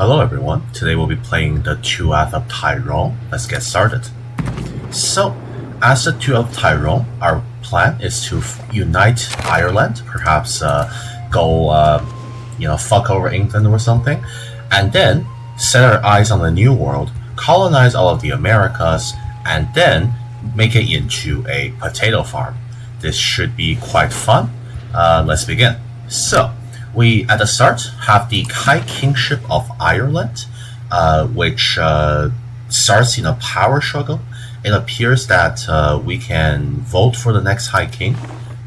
Hello everyone, today we'll be playing the Tuath of Tyrone. Let's get started. So, as the Tuath of Tyrone, our plan is to unite Ireland, perhaps fuck over England or something, and then set our eyes on the New World, colonize all of the Americas, and then make it into a potato farm. This should be quite fun. Let's begin. So, we, at the start, have the High Kingship of Ireland, which starts in a power struggle. It appears that we can vote for the next High King.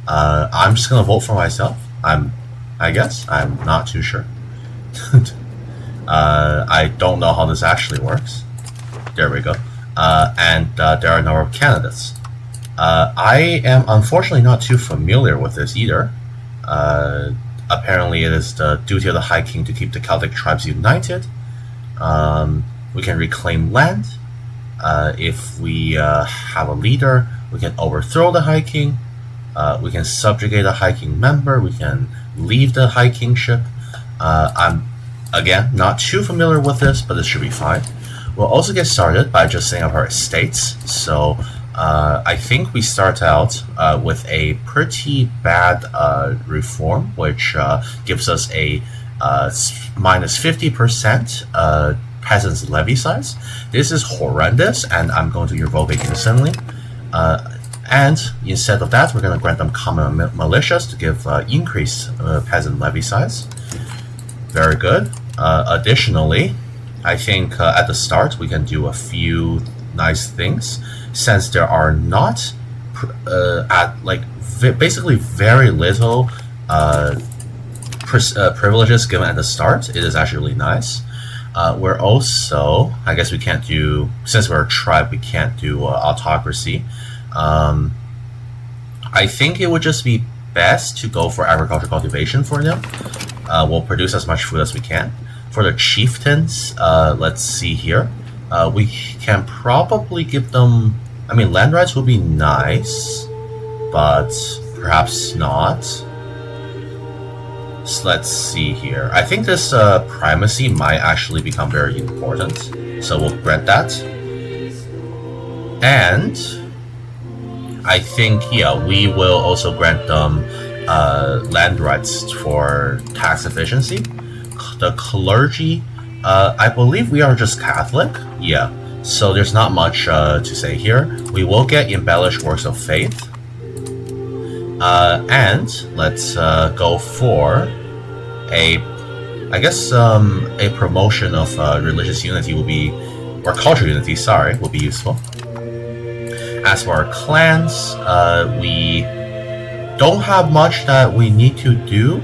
I'm just going to vote for myself. I guess. I'm not too sure. I don't know how this actually works. There we go. And there are a number of candidates. I am unfortunately not too familiar with this either. Apparently, it is the duty of the High King to keep the Celtic tribes united. We can reclaim land. If we have a leader, we can overthrow the High King. We can subjugate a High King member. We can leave the High Kingship. I'm, again, not too familiar with this, but this should be fine. We'll also get started by just setting up our estates. So I think we start out with a pretty bad reform, which gives us a minus 50% peasants levy size. This is horrendous, and I'm going to revoke it instantly. And instead of that, we're going to grant them common militias to give increased peasant levy size. Very good. Additionally, I think at the start we can do a few nice things, since there are not basically very little privileges given at the start. It is actually really nice. We're also, I guess we can't do, since we're a tribe, we can't do autocracy. I think it would just be best to go for agricultural cultivation for them. We'll produce as much food as we can. For the chieftains, let's see here. We can probably give them, land rights would be nice, but perhaps not. So let's see here. I think this primacy might actually become very important, so we'll grant that. And I think, we will also grant them land rights for tax efficiency. The clergy, I believe we are just Catholic. Yeah, so there's not much to say here. We will get embellished works of faith. And let's go for a promotion of religious unity will be, or cultural unity, sorry, will be useful. As for our clans, we don't have much that we need to do.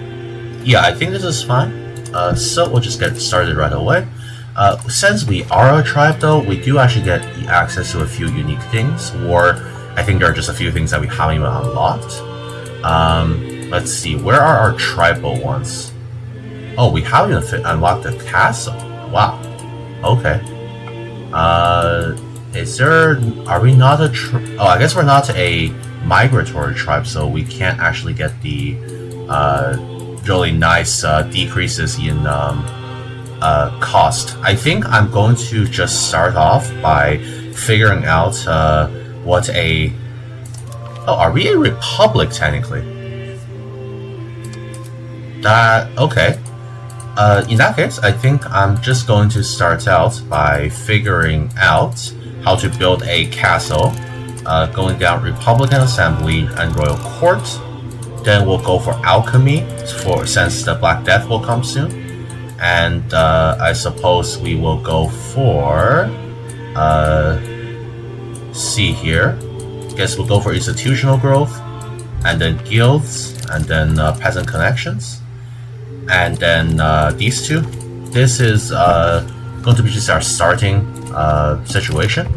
Yeah, I think this is fine. So we'll just get started right away. Since we are a tribe, though, we do actually get access to a few unique things, or I think there are just a few things that we haven't even unlocked. Let's see, where are our tribal ones? Oh, we haven't even unlocked the castle. Wow. Okay. Are we not a oh, I guess we're not a migratory tribe, so we can't actually get the really nice decreases in cost. I think I'm going to just start off by figuring out what a... Oh, are we a republic technically? Okay. In that case, I think I'm just going to start out by figuring out how to build a castle, going down Republican Assembly and Royal Court. Then we'll go for alchemy, since the Black Death will come soon. And I suppose we will go for... see here. Guess we'll go for institutional growth, and then guilds, and then peasant connections. And then these two. This is going to be just our starting situation.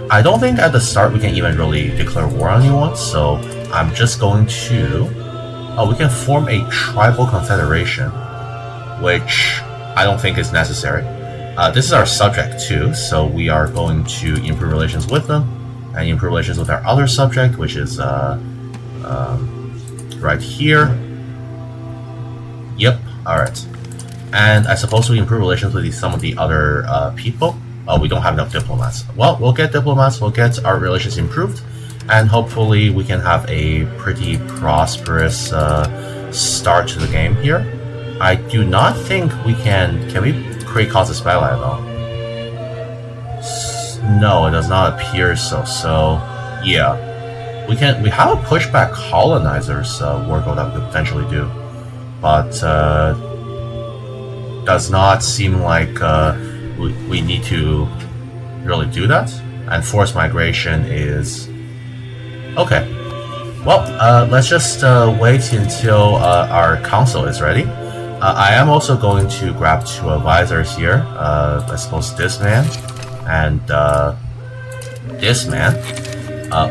I don't think at the start we can even really declare war on anyone, so I'm just going to... Oh, we can form a tribal confederation, which I don't think is necessary. This is our subject too, so we are going to improve relations with them, and improve relations with our other subject, which is right here. Yep, alright. And I suppose we improve relations with some of the other people. Oh, we don't have enough diplomats. Well, we'll get diplomats, we'll get our relations improved, and hopefully we can have a pretty prosperous start to the game here. I do not think we can we create causes spotlight though? No, it does not appear so. So, yeah. We have a pushback colonizers workload that we could potentially do. But, does not seem like we need to really do that. And forced migration is okay. Well, let's just wait until our council is ready. I am also going to grab 2 advisors here. I suppose this man and this man.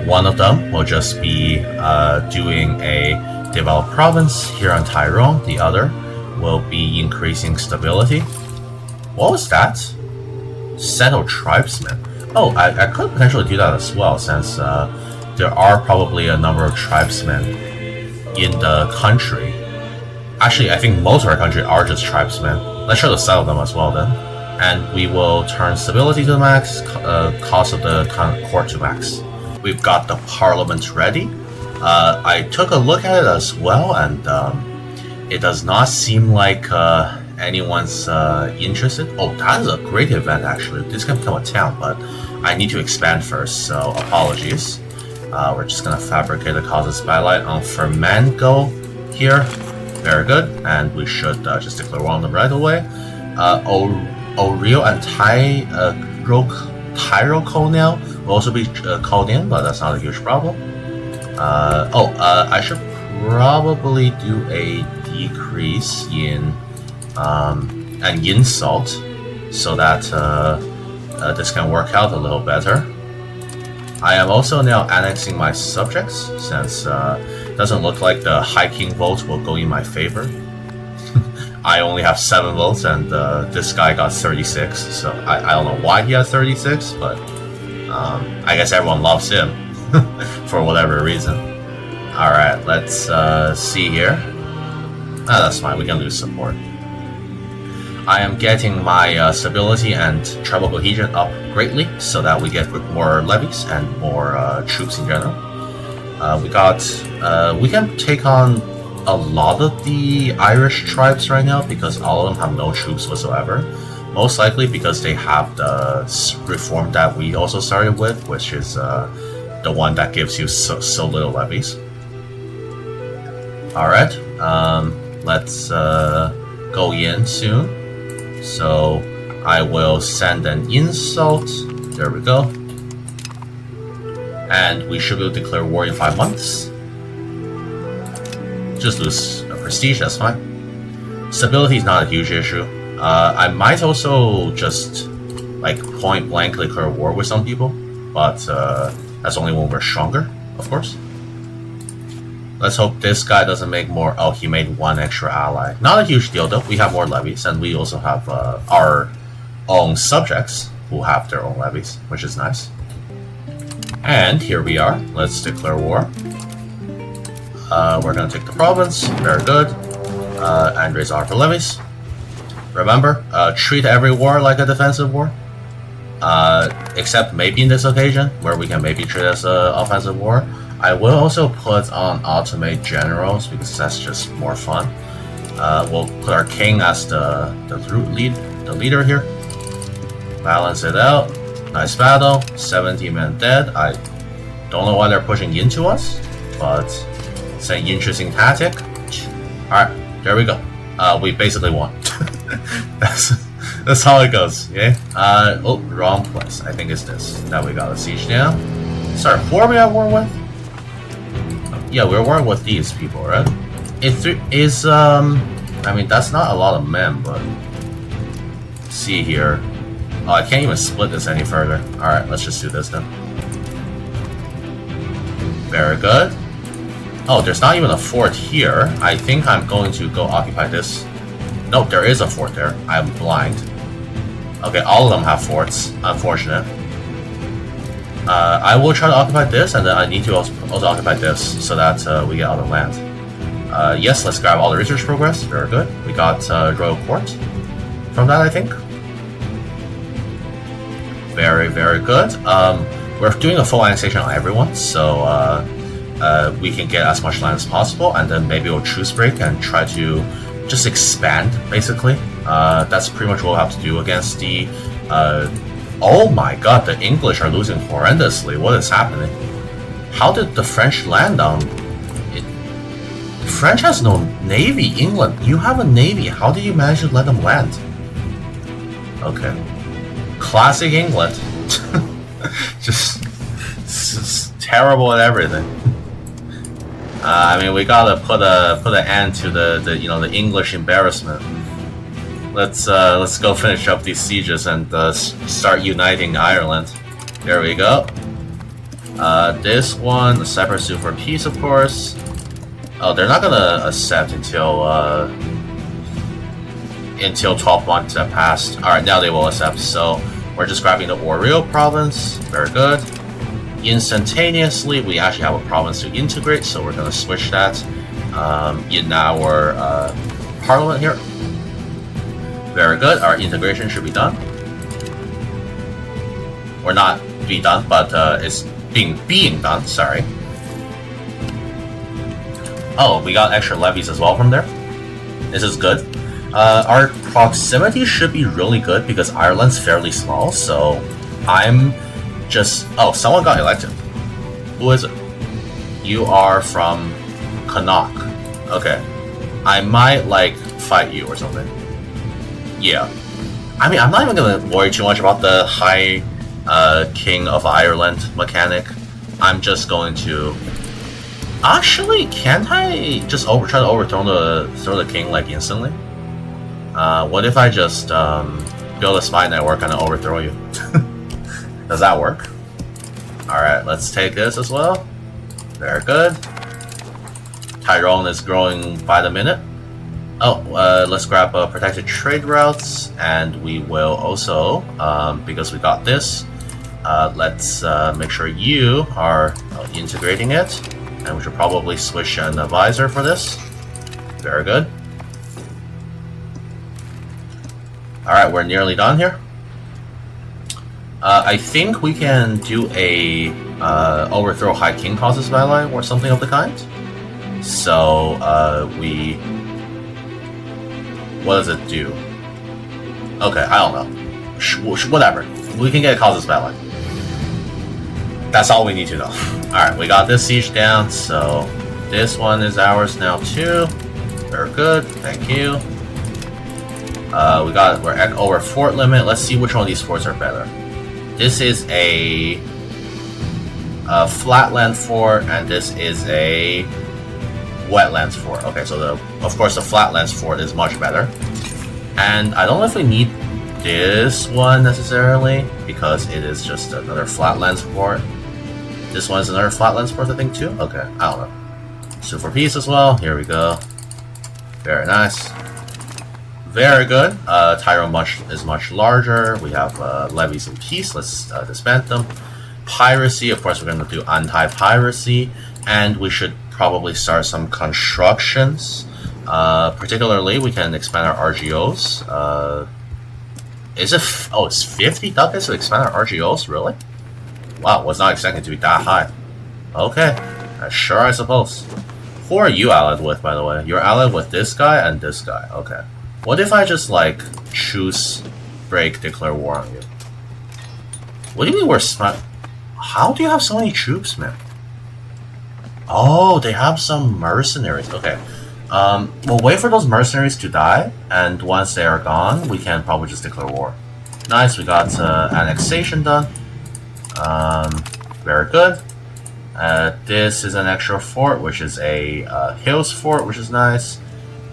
One of them will just be doing a developed province here on Tyrone. The other will be increasing stability. What was that? Settle tribesmen. Oh, I could potentially do that as well, since there are probably a number of tribesmen in the country. Actually, I think most of our country are just tribesmen. Let's try to settle them as well then. And we will turn stability to the max, cost of the court to max. We've got the parliament ready. I took a look at it as well, and it does not seem like anyone's interested. Oh, that is a great event actually. This can become a town, but I need to expand first, so apologies. We're just gonna fabricate a cause of spotlight on Fermango here. Very good, and we should just declare war on them right away. O'Reilly and Tyrocone will also be called in, but that's not a huge problem. I should probably do a decrease in an insult so that this can work out a little better. I am also now annexing my subjects, since it doesn't look like the High King vote will go in my favor. I only have 7 votes, and this guy got 36, so I don't know why he has 36, but I guess everyone loves him for whatever reason. Alright, let's see here. That's fine, we can lose support. I am getting my stability and tribal cohesion up greatly, so that we get more levies and more troops in general. We can take on a lot of the Irish tribes right now, because all of them have no troops whatsoever. Most likely because they have the reform that we also started with, which is the one that gives you so little levies. Alright, let's go in soon. So I will send an insult. There we go. And we should be able to declare war in 5 months. Just lose a prestige, that's fine. Stability is not a huge issue. I might also just like point blankly declare war with some people, but that's only when we're stronger, of course. Let's hope this guy doesn't make more. Oh, he made 1 extra ally. Not a huge deal though. We have more levies, and we also have our own subjects who have their own levies, which is nice. And here we are. Let's declare war. We're gonna take the province. Very good. And raise our levies. Remember, treat every war like a defensive war. Except maybe in this occasion, where we can maybe treat it as an offensive war. I will also put on automate generals, because that's just more fun. We'll put our king as the leader here. Balance it out. Nice battle. 70 men dead. I don't know why they're pushing into us, but it's an interesting tactic. Alright, there we go. We basically won. That's how it goes, okay? Oh, wrong place. I think it's this. Now we got a siege down. Sorry, who are we at war with? Yeah, we're warring with these people, right? It is, I mean, that's not a lot of men, but... Let's see here. Oh, I can't even split this any further. Alright, let's just do this then. Very good. Oh, there's not even a fort here. I think I'm going to go occupy this. Nope, there is a fort there. I'm blind. Okay, all of them have forts. Unfortunate. I will try to occupy this, and then I need to also occupy this, so that we get all the land. Yes, let's grab all the research progress. Very good. We got Royal Court. from that, I think. Very, very good. We're doing a full annexation on everyone, so we can get as much land as possible, and then maybe we'll truce break and try to just expand, basically. That's pretty much what we'll have to do against the... oh my god, the English are losing horrendously. What is happening? How did the French land on... French has no navy. England, you have a navy. How did you manage to let them land? Okay. Classic England. just terrible at everything. I mean, we gotta put an end to the English embarrassment. Let's go finish up these sieges and start uniting Ireland. There we go. This one, the separate sue for peace, of course. Oh, they're not gonna accept until 12 months have passed. Alright, now they will accept. So we're just grabbing the Oriel province. Very good. Instantaneously, we actually have a province to integrate, so we're gonna switch that in our parliament here. Very good. Our integration should be done. Or not be done, but it's being done. Sorry. Oh, we got extra levies as well from there. This is good. Our proximity should be really good because Ireland's fairly small, so I'm just... Oh, someone got elected. Who is it? You are from Connacht. Okay. I might, like, fight you or something. Yeah. I mean, I'm not even gonna worry too much about the High King of Ireland mechanic. I'm just going to... Actually, can't I just try to overthrow the king like instantly? What if I just build a spy network and overthrow you? Does that work? Alright, let's take this as well. Very good. Tyrone is growing by the minute. Oh, let's grab protected trade routes, and we will also, because we got this, let's make sure you are integrating it. And we should probably switch an advisor for this. Very good. Alright, we're nearly done here. I think we can do a overthrow High King causes ally or something of the kind. So, what does it do? Okay, I don't know. Whatever. We can get a causes ally. That's all we need to know. Alright, we got this siege down, so this one is ours now too. Very good, thank you. We're at over fort limit. Let's see which one of these forts are better. This is a flatland fort, and this is a wetlands fort. Okay, so of course the flatlands fort is much better. And I don't know if we need this one necessarily, because it is just another flatlands fort. This one's another flatlands fort, I think, too? Okay, I don't know. Sue for peace as well. Here we go. Very nice. Very good. Tyrone is much larger. We have levies in peace. Let's disband them. Piracy, of course, we're going to do anti-piracy. And we should probably start some constructions. Particularly, we can expand our RGOs. Is it... Oh, it's 50 ducats to expand our RGOs? Really? Wow, was not expecting to be that high. Okay, sure, I suppose. Who are you allied with, by the way? You're allied with this guy and this guy. Okay. What if I just, like, choose, break, declare war on you? What do you mean we're smart? How do you have so many troops, man? Oh, they have some mercenaries. Okay. We'll wait for those mercenaries to die, and once they are gone, we can probably just declare war. Nice, we got annexation done. Very good. This is an extra fort, which is a hills fort, which is nice.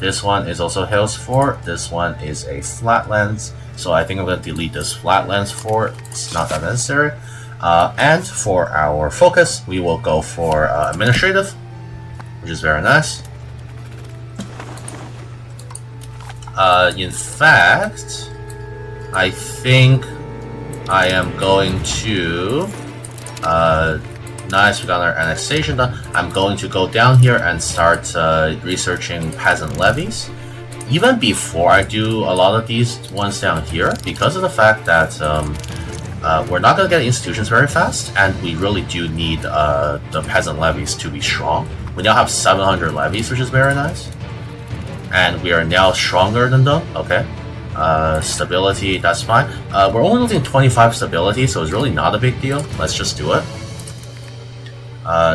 This one is also hills fort. This one is a flatlands. So I think I'm going to delete this flatlands fort. It's not that necessary. And for our focus, we will go for administrative, which is very nice. In fact, I think I am going to... nice, we got our annexation done. I'm going to go down here and start researching peasant levies. even before I do a lot of these ones down here, because of the fact that we're not going to get institutions very fast, and we really do need the peasant levies to be strong. We now have 700 levies, which is very nice. And we are now stronger than them. Okay. Stability, that's fine. We're only losing 25 stability, so it's really not a big deal. Let's just do it.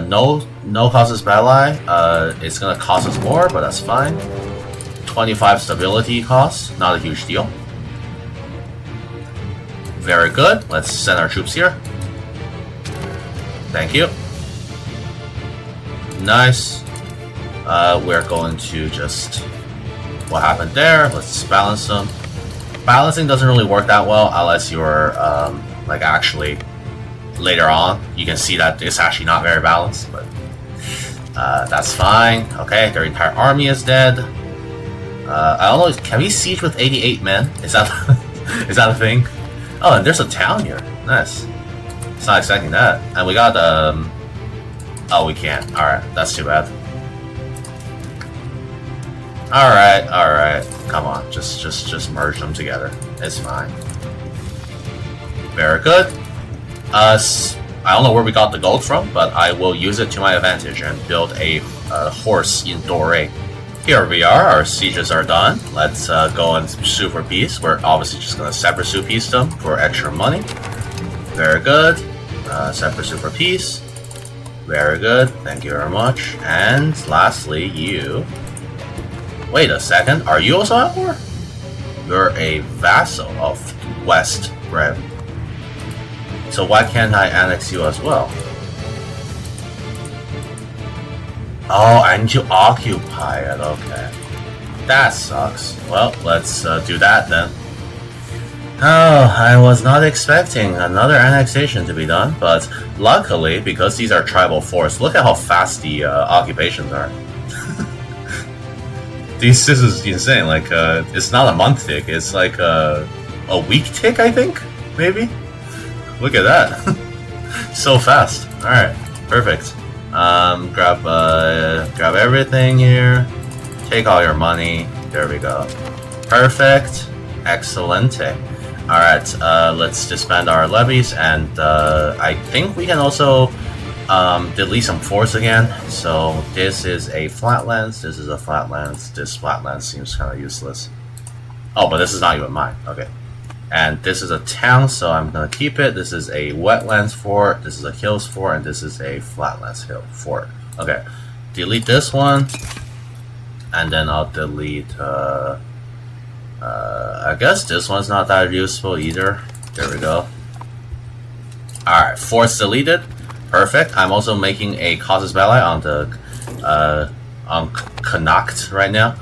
No causes belli. It's gonna cost us more, but that's fine. 25 stability cost, not a huge deal. Very good. Let's send our troops here. Thank you. Nice. We're going to just... What happened there? Let's balance them. Balancing doesn't really work that well unless you're like actually later on you can see that it's actually not very balanced, but that's fine. Okay, their entire army is dead. I don't know, can we siege with 88 men? Is that is that a thing? Oh, and there's a town here. Nice. It's not expecting that. And we got oh, we can't. Alright, that's too bad. Alright. Come on, just merge them together. It's fine. Very good. I don't know where we got the gold from, but I will use it to my advantage and build a horse in Doré. Here we are, our sieges are done. Let's go and sue for peace. We're obviously just gonna separate sue peace them for extra money. Very good. Separate sue for peace. Very good, thank you very much. And lastly, you... Wait a second, are you also at war? You're a vassal of West Rev. So why can't I annex you as well? Oh, I need to occupy it, okay. That sucks. Well, let's do that then. Oh, I was not expecting another annexation to be done, but luckily, because these are tribal forests, look at how fast the occupations are. This is insane, like, it's not a month tick, it's like a week tick, I think? Maybe? Look at that. So fast. Alright, perfect. Grab everything here. Take all your money. There we go. Perfect. Excelente. Alright, let's disband our levies, and I think we can also delete some forts again. So this is a flatlands, this is a flatlands, this flatlands seems kind of useless. Oh, but this is not even mine. Okay. And this is a town, so I'm gonna keep it. This is a wetlands fort, this is a hills fort, and this is a flatlands hill fort. Okay. Delete this one. And then I'll delete I guess this one's not that useful either. There we go. Alright, forts deleted. Perfect. I'm also making a casus belli on the on Connacht right now,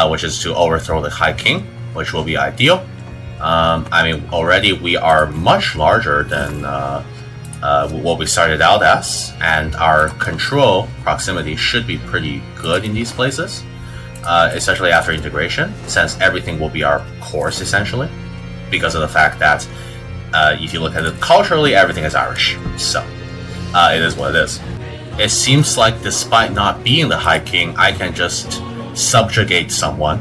which is to overthrow the High King, which will be ideal. I mean, already we are much larger than what we started out as, and our control proximity should be pretty good in these places, especially after integration, since everything will be our course essentially, because of the fact that if you look at it culturally, everything is Irish. So it is what it is. It seems like despite not being the High King, I can just subjugate someone,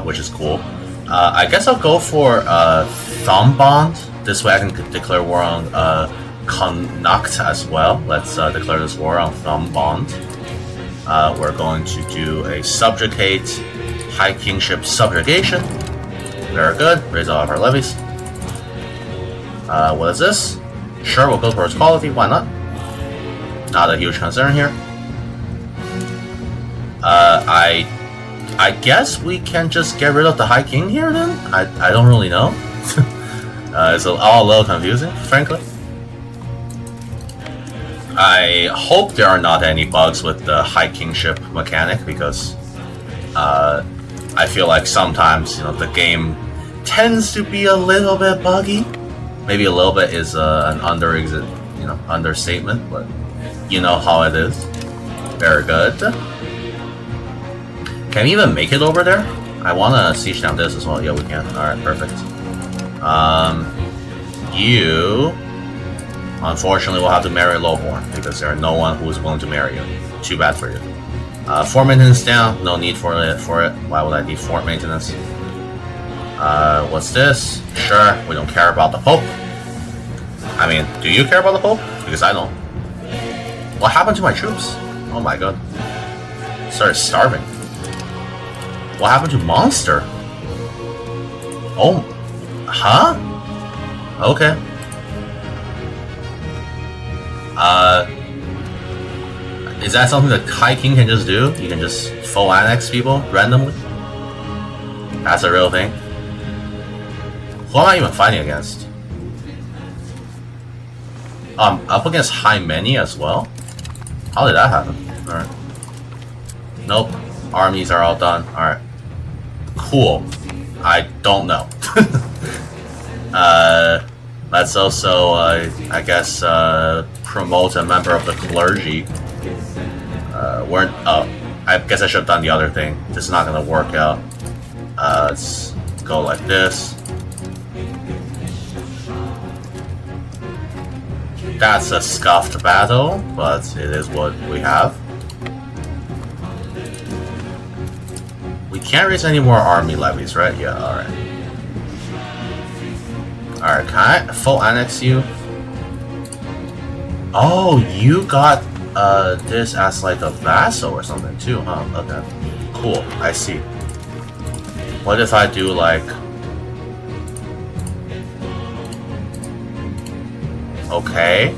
which is cool. I guess I'll go for Thumb Bond. This way I can declare war on Connacht as well. Let's declare this war on Thumb Bond. We're going to do a subjugate High Kingship subjugation. Very good. Raise all of our levies. What is this? Sure, we'll go towards quality. Why not? Not a huge concern here. I guess we can just get rid of the High King here then? I don't really know. It's all a little confusing, frankly. I hope there are not any bugs with the High Kingship mechanic, because I feel like sometimes, the game tends to be a little bit buggy. Maybe a little bit is an understatement, but you know how it is. Very good. Can we even make it over there? I want to siege down this as well. Yeah, we can. Alright, perfect. You, unfortunately, will have to marry Lowborn, because there are no one who is willing to marry you. Too bad for you. Fort maintenance down. No need for it. Why would I need fort maintenance? What's this? Sure, we don't care about the Pope. I mean, do you care about the Pope? Because I don't. What happened to my troops? Oh my god. Started starving. What happened to Monster? Oh. Huh? Okay. Is that something that High King can just do? You can just full annex people randomly? That's a real thing? Who am I even fighting against? Up against High Many as well? How did that happen? Alright. Nope. Armies are all done. Alright. Cool. I don't know. Let's also, I guess, promote a member of the clergy. I guess I should have done the other thing. This is not gonna work out. Let's go like this. That's a scuffed battle, but it is what we have. We can't raise any more army levies, right? Yeah, alright. Alright, can I full annex you? Oh, you got this as like a vassal or something too, huh? Okay. Cool, I see. What if I do like... Okay.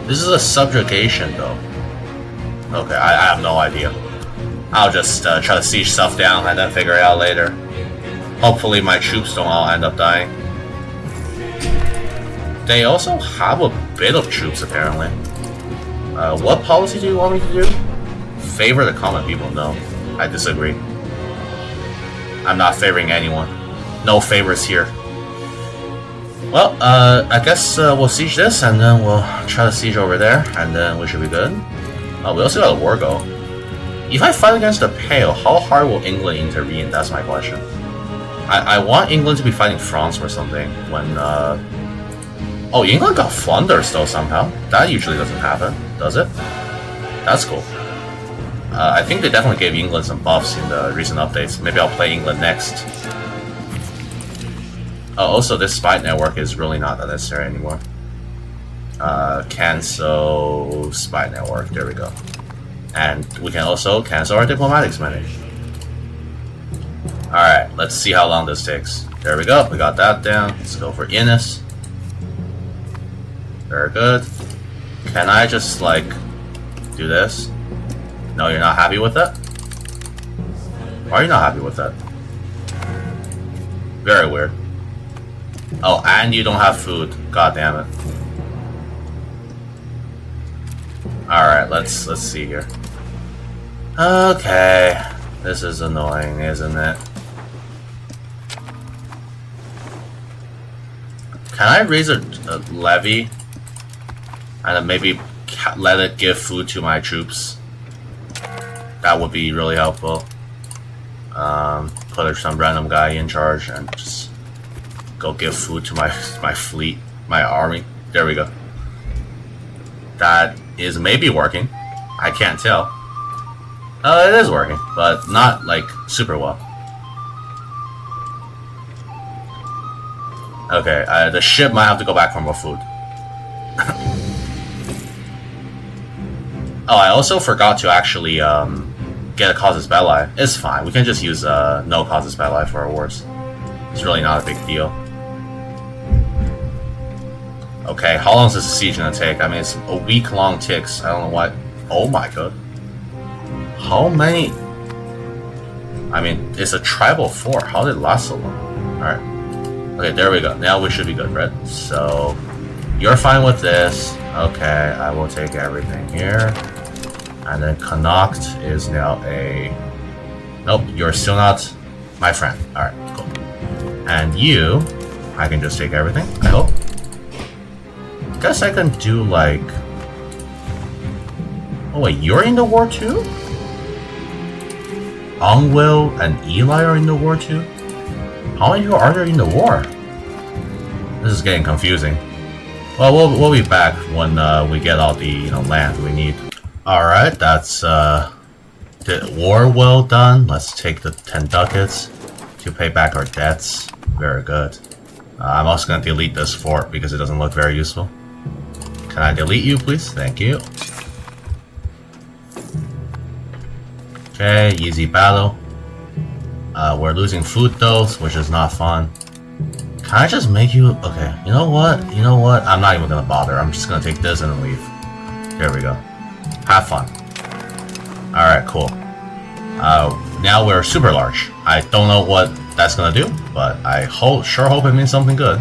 This is a subjugation though. Okay, I have no idea. I'll just try to siege stuff down and then figure it out later. Hopefully my troops don't all end up dying. They also have a bit of troops apparently. What policy do you want me to do? Favor the common people? No, I disagree. I'm not favoring anyone. No favors here. Well, I guess we'll siege this, and then we'll try to siege over there, and then we should be good. We also got a war goal. If I fight against the Pale, how hard will England intervene? That's my question. I want England to be fighting France or something when... Oh, England got Flanders though somehow. That usually doesn't happen, does it? That's cool. I think they definitely gave England some buffs in the recent updates. Maybe I'll play England next. Also, this spy network is really not that necessary anymore. Cancel spy network. There we go. And we can also cancel our diplomatics manage. Alright, let's see how long this takes. There we go. We got that down. Let's go for Innis. Very good. Can I just, like, do this? No, you're not happy with that? Why are you not happy with that? Very weird. Oh, and you don't have food. God damn it. Alright, let's see here. Okay. This is annoying, isn't it? Can I raise a levy? And then maybe let it give food to my troops? That would be really helpful. Put some random guy in charge and just go give food to my fleet, my army. There we go. That is maybe working. I can't tell. It is working, but not like super well. Okay, the ship might have to go back for more food. Oh, I also forgot to actually get a casus belli. It's fine. We can just use no casus belli for our wars. It's really not a big deal. Okay, how long is this siege gonna take? I mean, it's a week-long ticks. I don't know what. Oh my god. How many? I mean, it's a tribal fort. How did it last so long? Alright. Okay, there we go. Now we should be good, right? So, you're fine with this. Okay, I will take everything here. And then Connacht is now a... Nope, you're still not my friend. Alright, cool. And you, I can just take everything, I hope. Guess I can do like... Oh wait, you're in the war too? Ongwil and Eli are in the war too? How many people are there in the war? This is getting confusing. Well, we'll be back when we get all the land we need. All right, that's war well done. Let's take the 10 ducats to pay back our debts. Very good. I'm also going to delete this fort because it doesn't look very useful. Can I delete you, please? Thank you. Okay, easy battle. We're losing food though, which is not fun. Can I just make you... Okay, you know what? You know what? I'm not even gonna bother. I'm just gonna take this and leave. There we go. Have fun. Alright, cool. Now we're super large. I don't know what that's gonna do, but I sure hope it means something good.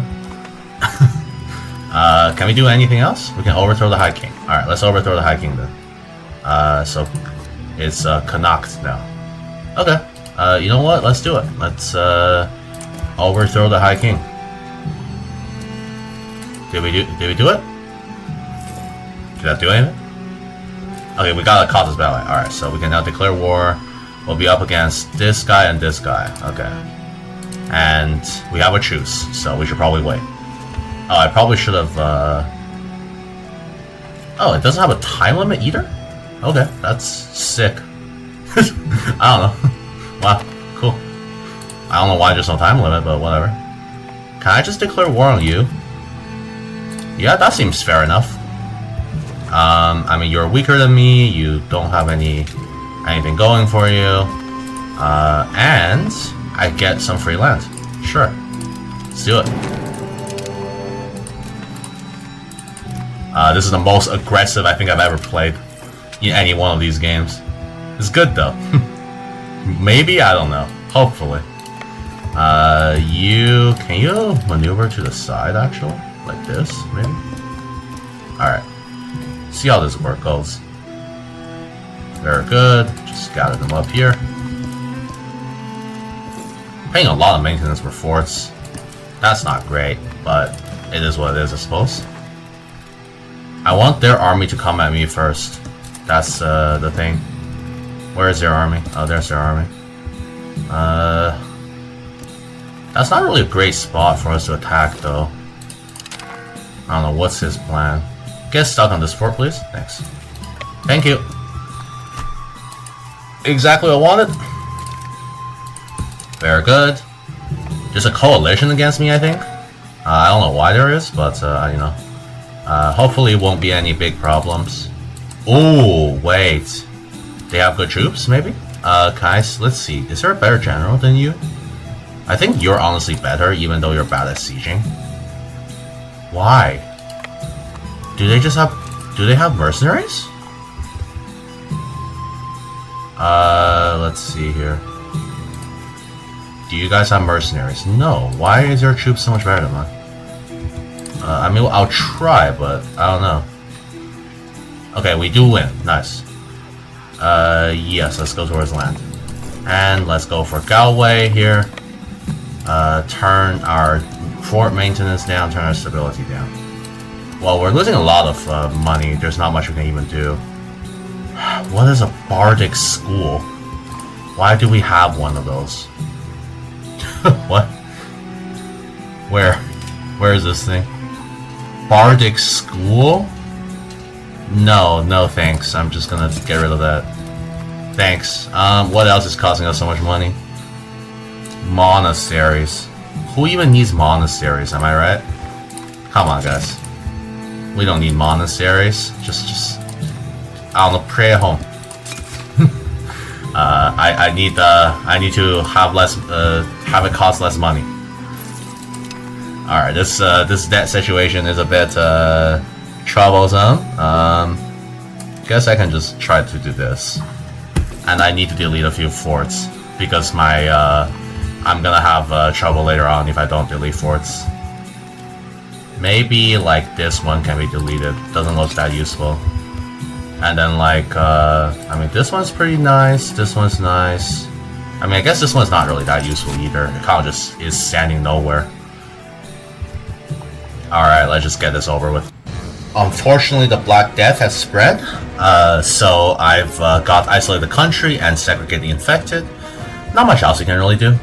Can we do anything else? We can overthrow the High King. Alright, let's overthrow the High King then. So it's Connacht now. Okay. You know what? Let's do it. Let's overthrow the High King. Did we do it? Did that do anything? Okay, we got a cause battle. Alright, so we can now declare war. We'll be up against this guy and this guy. Okay. And we have a truce, so we should probably wait. Oh, I probably should have Oh, it doesn't have a time limit either? Okay, that's sick. I don't know. Wow, cool. I don't know why there's no time limit, but whatever. Can I just declare war on you? Yeah, that seems fair enough. I mean, you're weaker than me, you don't have anything going for you, and I get some free land. Sure. Let's do it. This is the most aggressive I think I've ever played in any one of these games. It's good though. Maybe? I don't know. Hopefully. Can you maneuver to the side actually? Like this, maybe? Alright. See how this work goes. Very good. Just gather them up here. Paying a lot of maintenance for forts. That's not great, but it is what it is, I suppose. I want their army to come at me first. That's the thing. Where is their army? Oh, there's their army. That's not really a great spot for us to attack, though. I don't know, what's his plan? Get stuck on this fort, please. Thanks. Thank you. Exactly what I wanted. Very good. There's a coalition against me, I think. I don't know why there is, but, you know. Hopefully it won't be any big problems. Oh, wait. They have good troops, maybe? Let's see. Is there a better general than you? I think you're honestly better, even though you're bad at sieging. Why? Do they have mercenaries? Let's see here. Do you guys have mercenaries? No. Why is your troops so much better than mine? I mean, I'll try, but I don't know. Okay, we do win. Nice. Yes, let's go towards land. And let's go for Galway here. Turn our fort maintenance down, turn our stability down. Well, we're losing a lot of money. There's not much we can even do. What is a bardic school? Why do we have one of those? What? Where is this thing? Bardic school? No thanks. I'm just gonna get rid of that. Thanks. What else is costing us so much money? Monasteries. Who even needs monasteries, am I right? Come on, guys. We don't need monasteries. Just I don't know, pray at home. I need to have it cost less money. Alright, this debt situation is a bit troublesome. Guess I can just try to do this. And I need to delete a few forts because my I'm gonna have trouble later on if I don't delete forts. Maybe like this one can be deleted. Doesn't look that useful. And then like I mean, this one's pretty nice. This one's nice. I mean, I guess this one's not really that useful either. It kind of just is standing nowhere. Alright, let's just get this over with. Unfortunately, the Black Death has spread, so I've got isolate the country and segregate the infected. Not much else you can really do.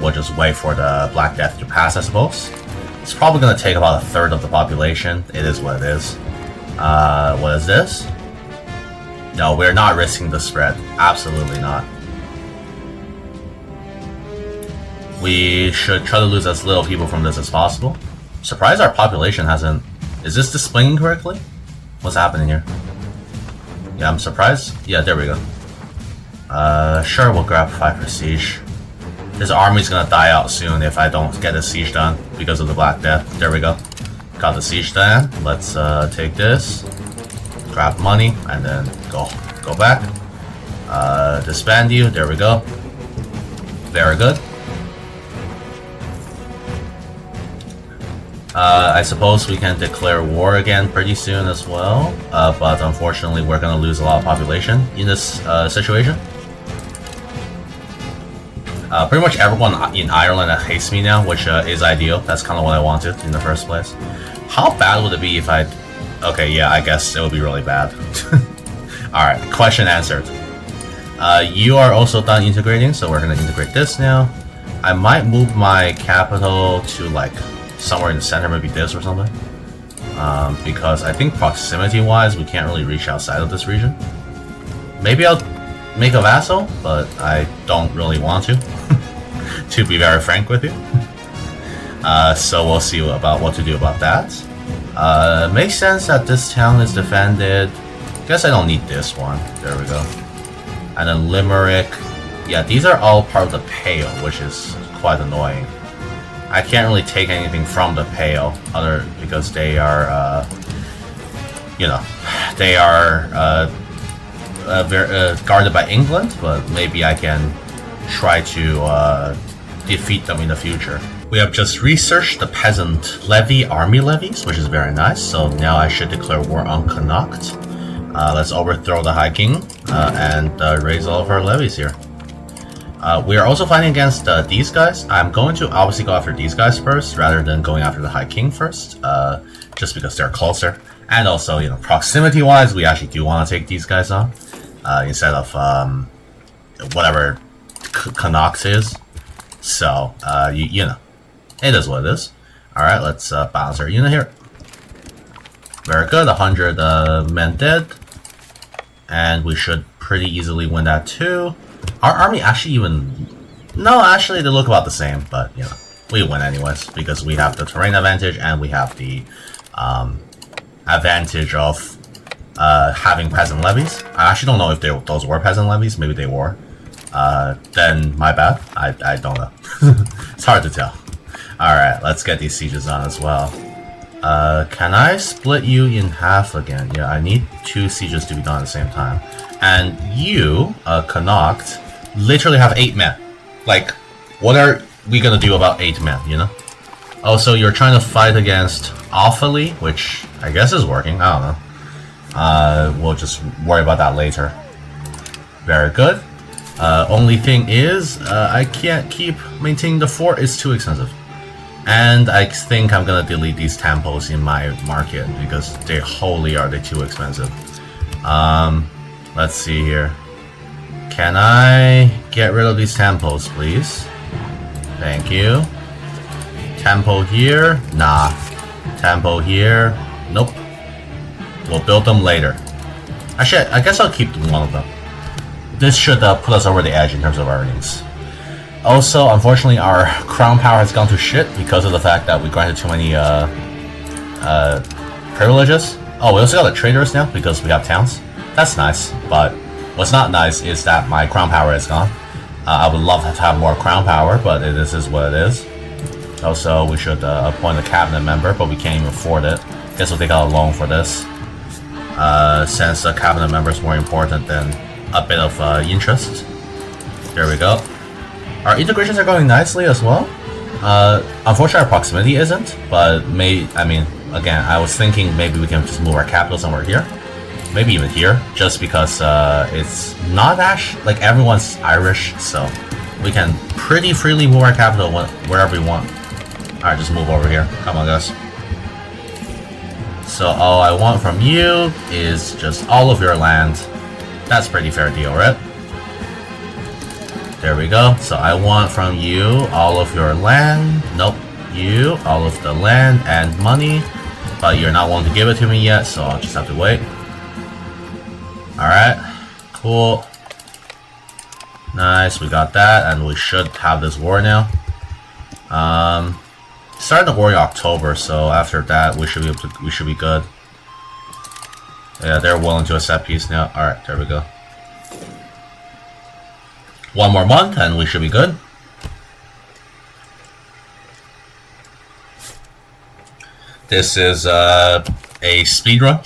We'll just wait for the Black Death to pass, I suppose. It's probably going to take about a third of the population. It is what it is. What is this? No, we're not risking the spread. Absolutely not. We should try to lose as little people from this as possible. Surprised our population hasn't... Is this displaying correctly? What's happening here? Yeah, I'm surprised. Yeah, there we go. Sure, we'll grab 5 prestige. This army's gonna die out soon if I don't get the siege done because of the Black Death. There we go. Got the siege done. Let's take this. Grab money and then go back. Disband you. There we go. Very good. I suppose we can declare war again pretty soon as well, but unfortunately we're going to lose a lot of population in this situation. Pretty much everyone in Ireland hates me now, which is ideal. That's kind of what I wanted in the first place. How bad would it be if I... Okay, yeah, I guess it would be really bad. Alright, question answered. You are also done integrating, so we're going to integrate this now. I might move my capital to like somewhere in the center, maybe this or something. Because I think proximity-wise, we can't really reach outside of this region. Maybe I'll make a vassal, but I don't really want to, to be very frank with you. So we'll see about what to do about that. Makes sense that this town is defended. Guess I don't need this one. There we go. And then Limerick. Yeah, these are all part of the Pale, which is quite annoying. I can't really take anything from the Pale, because they are, you know, they are guarded by England, but maybe I can try to defeat them in the future. We have just researched the peasant levy army levies, which is very nice, so now I should declare war on Connacht. Let's overthrow the High King and raise all of our levies here. We are also fighting against these guys. I'm going to obviously go after these guys first, rather than going after the High King first, just because they're closer. And also, you know, proximity-wise, we actually do want to take these guys on, instead of whatever Connacht is. So, you know, it is what it is. Alright, let's balance our unit here. Very good, 100 men dead. And we should pretty easily win that too. Our army actually even... No, actually they look about the same, but, you know, we win anyways, because we have the terrain advantage and we have the advantage of having peasant levies. I actually don't know if those were peasant levies, maybe they were. Then, my bad, I don't know. It's hard to tell. Alright, let's get these sieges on as well. Can I split you in half again? Yeah, I need 2 sieges to be done at the same time. And you, Connacht, literally have 8 men. Like, what are we gonna do about 8 men, you know? Also, you're trying to fight against Offaly, which I guess is working, I don't know. We'll just worry about that later. Very good. Only thing is, I can't keep maintaining the fort, it's too expensive. And I think I'm gonna delete these temples in my market, because they wholly are too expensive. Let's see here. Can I get rid of these temples, please? Thank you. Temple here? Nah. Temple here? Nope. We'll build them later. Actually, I guess I'll keep one of them. This should put us over the edge in terms of earnings. Also, unfortunately, our crown power has gone to shit because of the fact that we granted too many privileges. Oh, we also got the traders now because we have towns. That's nice, but what's not nice is that my crown power is gone. I would love to have more crown power, but this is what it is. Also, we should appoint a cabinet member, but we can't even afford it. Guess we'll take out a loan for this, since a cabinet member is more important than a bit of interest. There we go. Our integrations are going nicely as well. Unfortunately, our proximity isn't, but again, I was thinking maybe we can just move our capital somewhere here. Maybe even here, just because it's not like everyone's Irish, so we can pretty freely move our capital wherever we want. Alright, just move over here. Come on, guys. So all I want from you is just all of your land. That's a pretty fair deal, right? There we go. So I want from you all of your land. Nope. You, all of the land and money. But you're not willing to give it to me yet, so I'll just have to wait. Alright, cool. Nice, we got that, and we should have this war now. Started the war in October, so after that we should be good. Yeah, they're willing to accept peace now. Alright, there we go. One more month and we should be good. This is a speed run.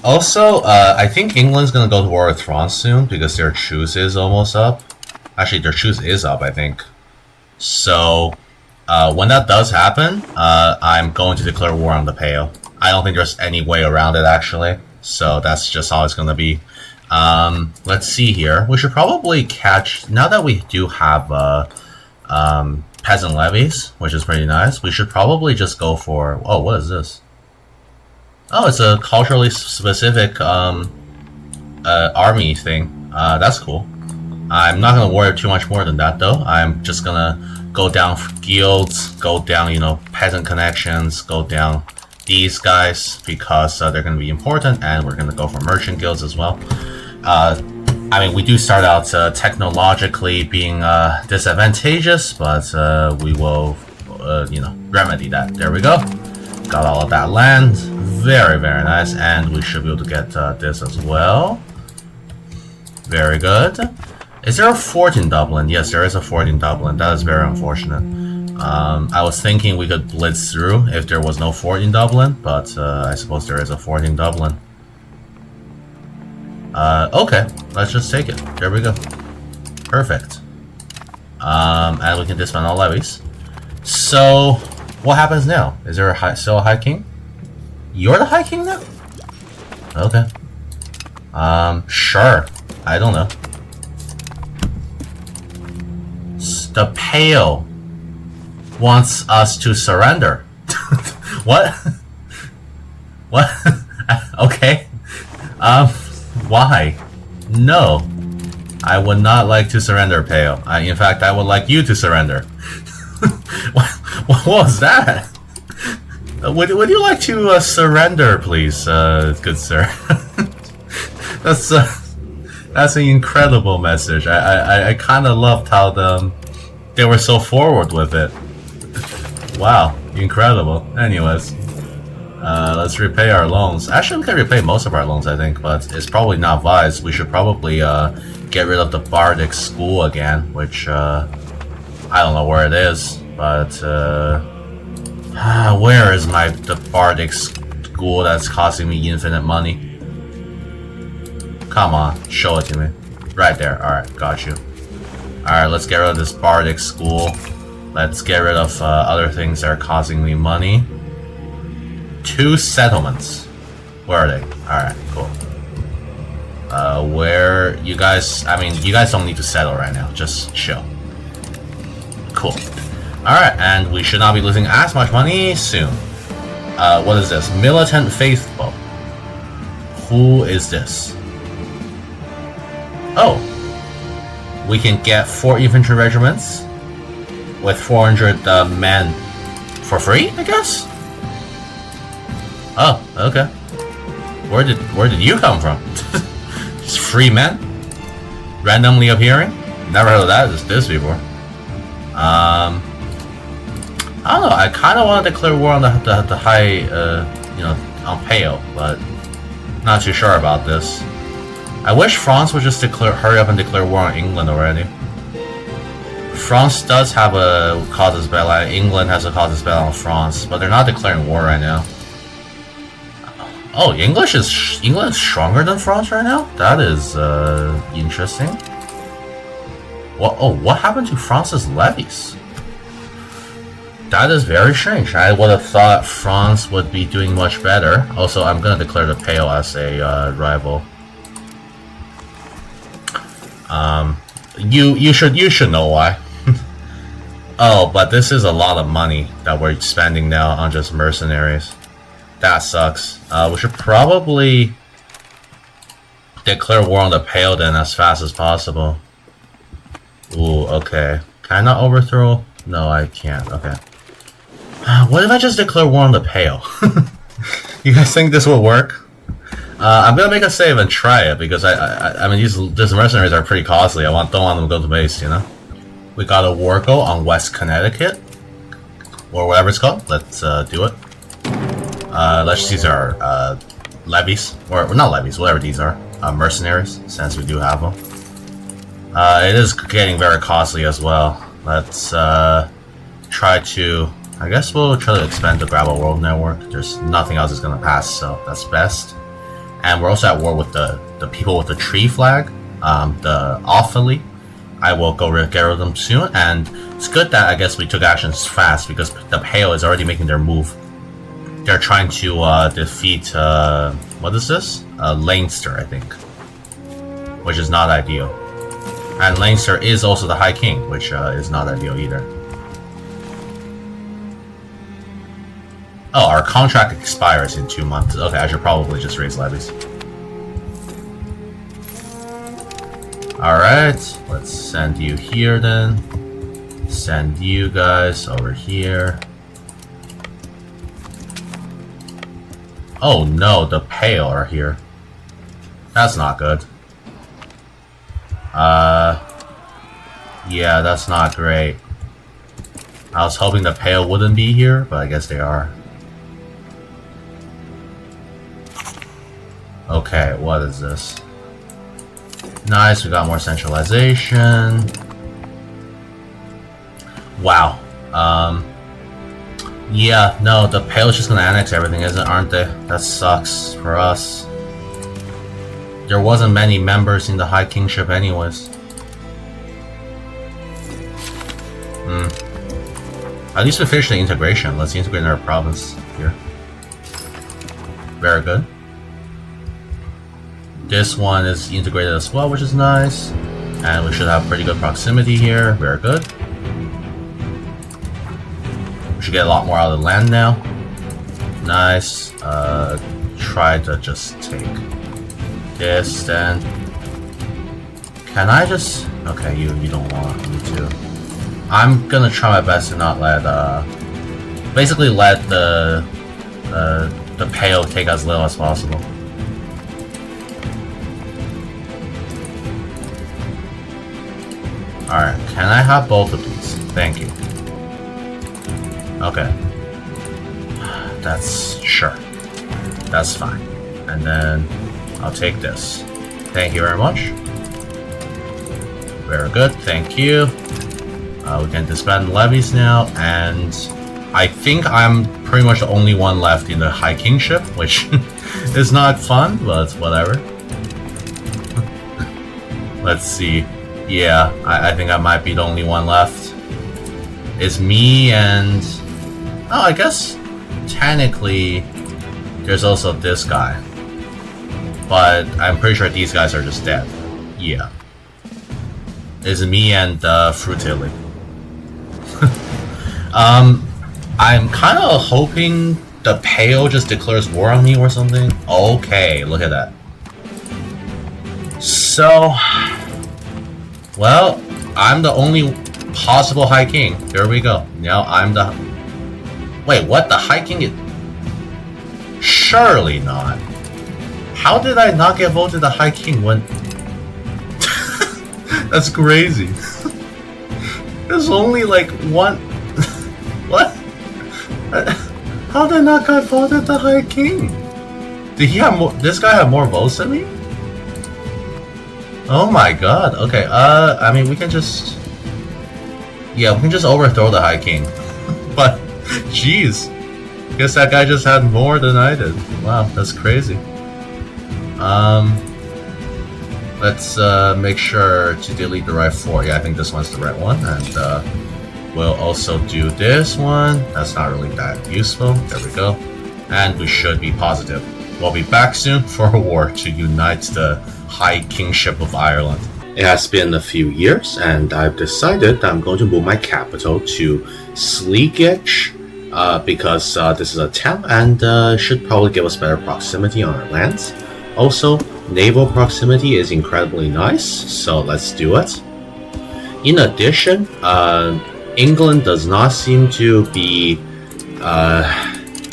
Also, I think England's gonna go to war with France soon because their truce is almost up. Actually, their truce is up, I think. So, when that does happen, I'm going to declare war on the Pale. I don't think there's any way around it, actually. So that's just how it's gonna be. Let's see here. We should probably catch... Now that we do have peasant levies, which is pretty nice, we should probably just go for... Oh, what is this? Oh, it's a culturally specific army thing. That's cool. I'm not gonna worry too much more than that, though. I'm just gonna go down guilds, go down, you know, peasant connections, go down these guys because they're gonna be important, and we're gonna go for merchant guilds as well. I mean, we do start out technologically being disadvantageous, but we will, you know, remedy that. There we go. Got all of that land. Very, very nice. And we should be able to get this as well. Very good. Is there a fort in Dublin? Yes, there is a fort in Dublin. That is very unfortunate. I was thinking we could blitz through if there was no fort in Dublin, but I suppose there is a fort in Dublin. Okay, let's just take it. There we go. Perfect. And we can disband all levies. So, what happens now? Is there still a High King? You're the High King now? Okay. Sure. I don't know. The Pale wants us to surrender. What? What? Okay. Why? No. I would not like to surrender, Pale. In fact, I would like you to surrender. What was that? Would you like to surrender, please, good sir? That's an incredible message. I kind of loved how they were so forward with it. Wow, incredible. Anyways. Let's repay our loans. Actually, we can repay most of our loans, I think, but it's probably not wise. We should probably get rid of the Bardic School again, which I don't know where it is, but where is the Bardic School that's costing me infinite money? Come on, show it to me. Right there. Alright, got you. Alright, let's get rid of this Bardic School. Let's get rid of other things that are costing me money. 2 settlements. Where are they? Alright, cool. Where you guys... I mean, you guys don't need to settle right now. Just chill. Cool. Alright, and we should not be losing as much money soon. What is this? Militant Faithful. Who is this? Oh. We can get 4 infantry regiments with 400 men for free, I guess? Oh, okay. Where did you come from? Just free men? Randomly appearing? Never heard of this before. I don't know, I kinda wanna declare war on the high you know, on Pale, but not too sure about this. I wish France would just hurry up and declare war on England already. France does have a casus belli. England has a casus belli on France, but they're not declaring war right now. Oh, England is stronger than France right now? That is interesting. What happened to France's levies? That is very strange. I would have thought France would be doing much better. Also, I'm gonna declare the Pale as a rival. You should know why. Oh, but this is a lot of money that we're spending now on just mercenaries. That sucks. We should probably declare war on the Pale then as fast as possible. Ooh, okay. Can I not overthrow? No, I can't. Okay. What if I just declare war on the Pale? You guys think this will work? I'm gonna make a save and try it because I mean these mercenaries are pretty costly. Don't want them to go to base, you know. We got a war goal on West Connecticut or whatever it's called. Let's do it. Let's just use our levies or not levies, whatever these are, mercenaries, since we do have them. It is getting very costly as well. Let's try to. I guess we'll try to expand the Gravel World Network. There's nothing else that's gonna pass, so that's best. And we're also at war with the people with the tree flag, the Awfully. I will go get rid of them soon, and it's good that I guess we took actions fast because the Pale is already making their move. They're trying to defeat, what is this? Leinster, I think. Which is not ideal. And Leinster is also the High King, which is not ideal either. Oh, our contract expires in 2 months. Okay, I should probably just raise levies. Alright, let's send you here then. Send you guys over here. Oh no, the Pale are here. That's not good. Yeah, that's not great. I was hoping the Pale wouldn't be here, but I guess they are. Okay, what is this? Nice, we got more centralization. Wow. Yeah, no, the Pale's just gonna annex everything, aren't they? That sucks for us. There wasn't many members in the High Kingship anyways. At least we finished the integration. Let's integrate in our province here. Very good. This one is integrated as well, which is nice. And we should have pretty good proximity here. Very good. We should get a lot more out of the land now. Nice. Try to just take this then. Can I just... Okay, you don't want me to. I'm gonna try my best to not let, basically let the Pale take as little as possible. Alright, can I have both of these? Thank you. Okay. That's... sure. That's fine. And then I'll take this. Thank you very much. Very good, thank you. We can disband levies now, and I think I'm pretty much the only one left in the High Kingship, which is not fun, but whatever. Let's see. Yeah, I think I might be the only one left. It's me and... Oh, I guess technically there's also this guy. But I'm pretty sure these guys are just dead. Yeah. It's me and Frutilli. I'm kind of hoping the Pale just declares war on me or something. Okay, look at that. So, well, I'm the only possible High King. There we go. Now I'm the... Wait, what? The High King is... Surely not. How did I not get voted the High King when... That's crazy. There's only like one... What? How did I not get voted the High King? Did he have more... This guy have more votes than me? Oh my god. Okay, I mean, we can just... Yeah, we can just overthrow the High King. But, jeez. Guess that guy just had more than I did. Wow, that's crazy. Let's make sure to delete the right 4. Yeah, I think this one's the right one. And we'll also do this one. That's not really that useful. There we go. And we should be positive. We'll be back soon for a war to unite the High Kingship of Ireland. It has been a few years, and I've decided that I'm going to move my capital to Sleekich, because this is a town and should probably give us better proximity on our lands. Also, naval proximity is incredibly nice, so let's do it. In addition, England does not seem to be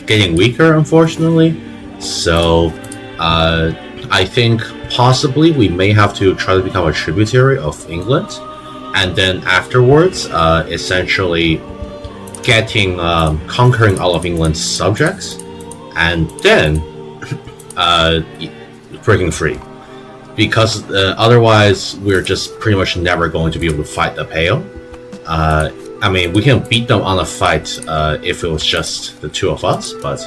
getting weaker, unfortunately, so I think possibly we may have to try to become a tributary of England, and then afterwards, essentially conquering all of England's subjects, and then breaking free. Because otherwise, we're just pretty much never going to be able to fight the Pale. I mean, we can beat them on a fight if it was just the two of us, but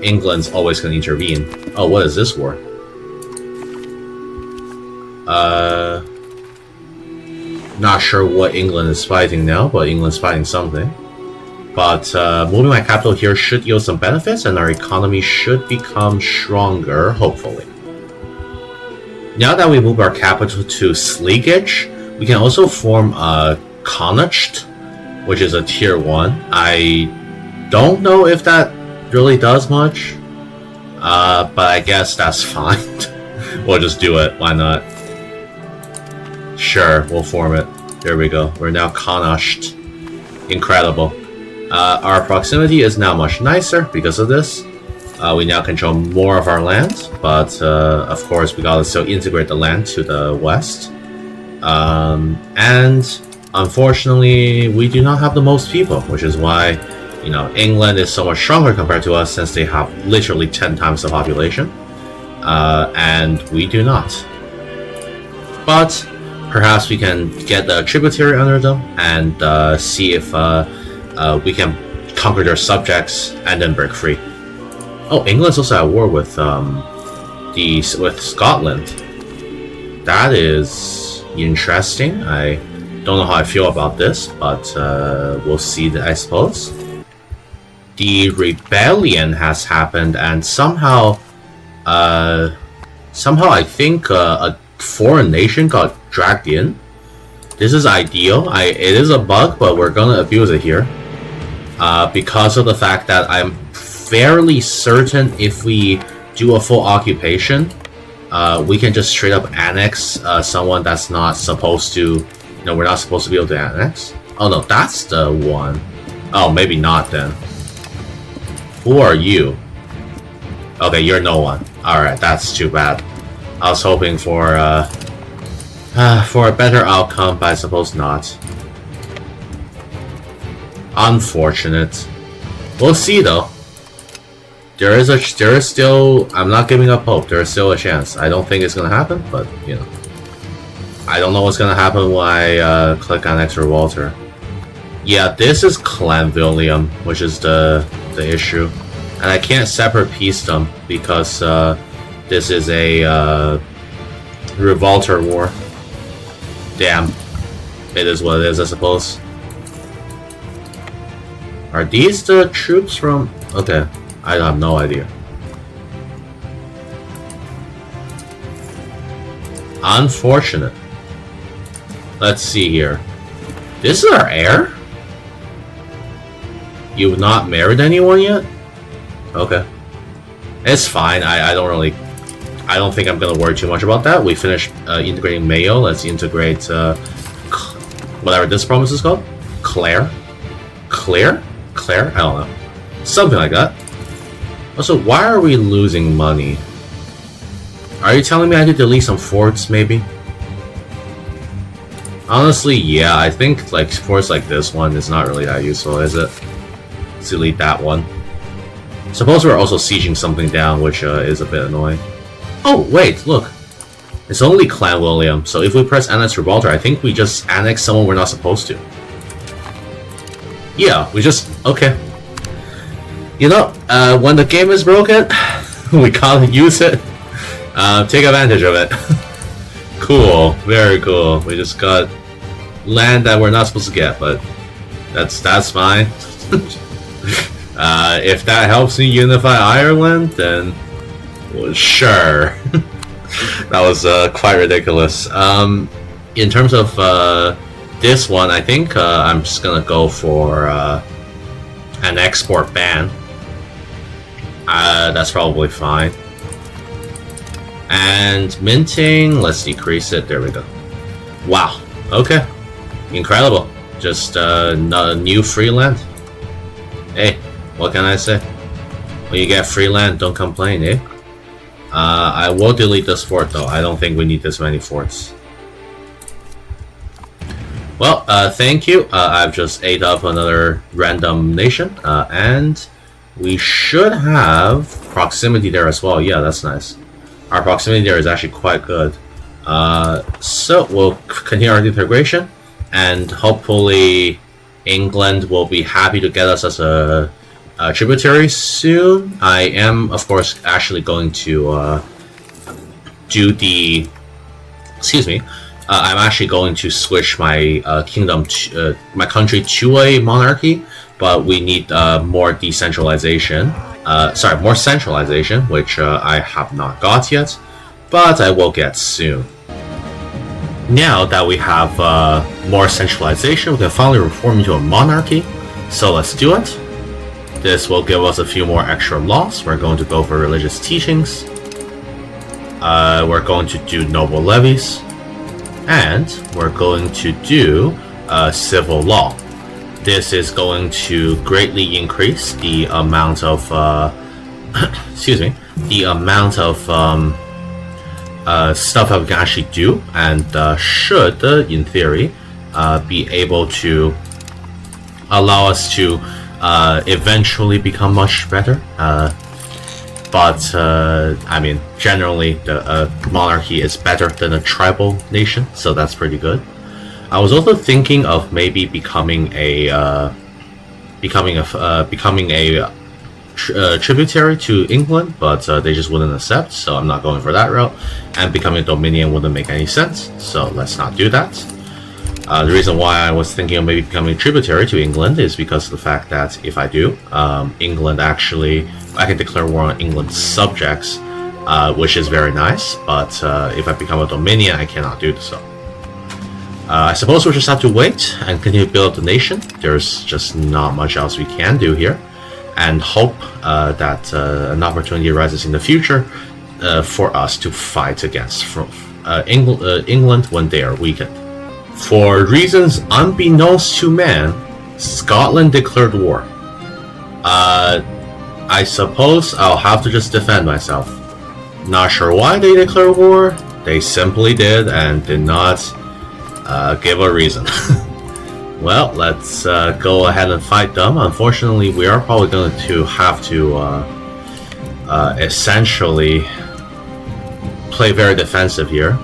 England's always going to intervene. Oh, what is this war? Not sure what England is fighting now, but England's fighting something. But moving my capital here should yield some benefits, and our economy should become stronger, hopefully. Now that we move our capital to Sleagage, we can also form Connacht, which is a tier 1. I don't know if that really does much, but I guess that's fine. We'll just do it, why not? Sure, we'll form it. There we go, we're now Connacht. Incredible. Our proximity is now much nicer because of this. We now control more of our land, but of course we gotta still integrate the land to the west. And unfortunately, we do not have the most people, which is why, you know, England is so much stronger compared to us, since they have literally 10 times the population, and we do not. But perhaps we can get a tributary under them and see if we can conquer their subjects and then break free. Oh, England's also at war with Scotland. That is interesting. I don't know how I feel about this, but we'll see, I suppose. The rebellion has happened, and somehow I think a foreign nation got dragged in. This is ideal. It is a bug, but we're gonna abuse it here. Because of the fact that I'm fairly certain if we do a full occupation, we can just straight up annex someone that's not supposed to. No, we're not supposed to be able to annex. Oh no, that's the one. Oh, maybe not then. Who are you? Okay, you're no one. Alright, that's too bad. I was hoping for a better outcome, but I suppose not. Unfortunate. We'll see though. There is still. I'm not giving up hope. There is still a chance. I don't think it's gonna happen, but you know, I don't know what's gonna happen when I click on X Revolter. Yeah, this is Clan William, which is the issue, and I can't separate piece them because this is a Revolter war. Damn, it is what it is, I suppose. Are these the troops from? Okay. I have no idea. Unfortunate. Let's see here. This is our heir? You've not married anyone yet? Okay. It's fine. I don't think I'm gonna worry too much about that. We finished integrating Mayo. Let's integrate whatever this province is called. Claire? Claire? I don't know. Something like that. Also, why are we losing money? Are you telling me I could delete some forts, maybe? Honestly, yeah, I think like forts like this one is not really that useful, is it? Let's delete that one. Suppose we're also sieging something down, which is a bit annoying. Oh, wait, look. It's only Clan William, so if we press Annex Revolter, I think we just annex someone we're not supposed to. Yeah, we just... okay. You know, when the game is broken, we gotta use it. Take advantage of it. Cool, very cool. We just got land that we're not supposed to get, but that's fine. If that helps me unify Ireland, then well, sure. That was quite ridiculous. In terms of this one, I think I'm just gonna go for an export ban. That's probably fine. And minting, let's decrease it. There we go. Wow. Okay. Incredible. Just new free land. Hey, what can I say? When you get free land, don't complain, eh? I will delete this fort though. I don't think we need this many forts. Well, thank you. I've just ate up another random nation, and we should have proximity there as well. Yeah, that's nice. Our proximity there is actually quite good. So we'll continue our integration, and hopefully England will be happy to get us as a tributary soon. I am, of course, actually going to do the... Excuse me. I'm actually going to switch my kingdom, my country to a monarchy, but we need more decentralization. Sorry, more centralization, which I have not got yet, but I will get soon. Now that we have more centralization, we can finally reform into a monarchy. So let's do it. This will give us a few more extra laws. We're going to go for religious teachings. We're going to do noble levies. And we're going to do civil law. This is going to greatly increase the amount of excuse me, the amount of stuff that we can actually do, and should, in theory, be able to allow us to eventually become much better. But, I mean, generally, the monarchy is better than a tribal nation, so that's pretty good. I was also thinking of maybe becoming a tributary to England, but they just wouldn't accept, so I'm not going for that route. And becoming a dominion wouldn't make any sense, so let's not do that. The reason why I was thinking of maybe becoming tributary to England is because of the fact that if I do, England actually... I can declare war on England's subjects, which is very nice, but if I become a dominion, I cannot do so. I suppose we'll just have to wait and continue to build up the nation. There's just not much else we can do here, and hope that an opportunity arises in the future for us to fight against England when they are weakened. For reasons unbeknownst to man, Scotland declared war. I suppose I'll have to just defend myself. Not sure why they declared war. They simply did, and did not give a reason. Well, let's go ahead and fight them. Unfortunately, we are probably going to have to essentially play very defensive here.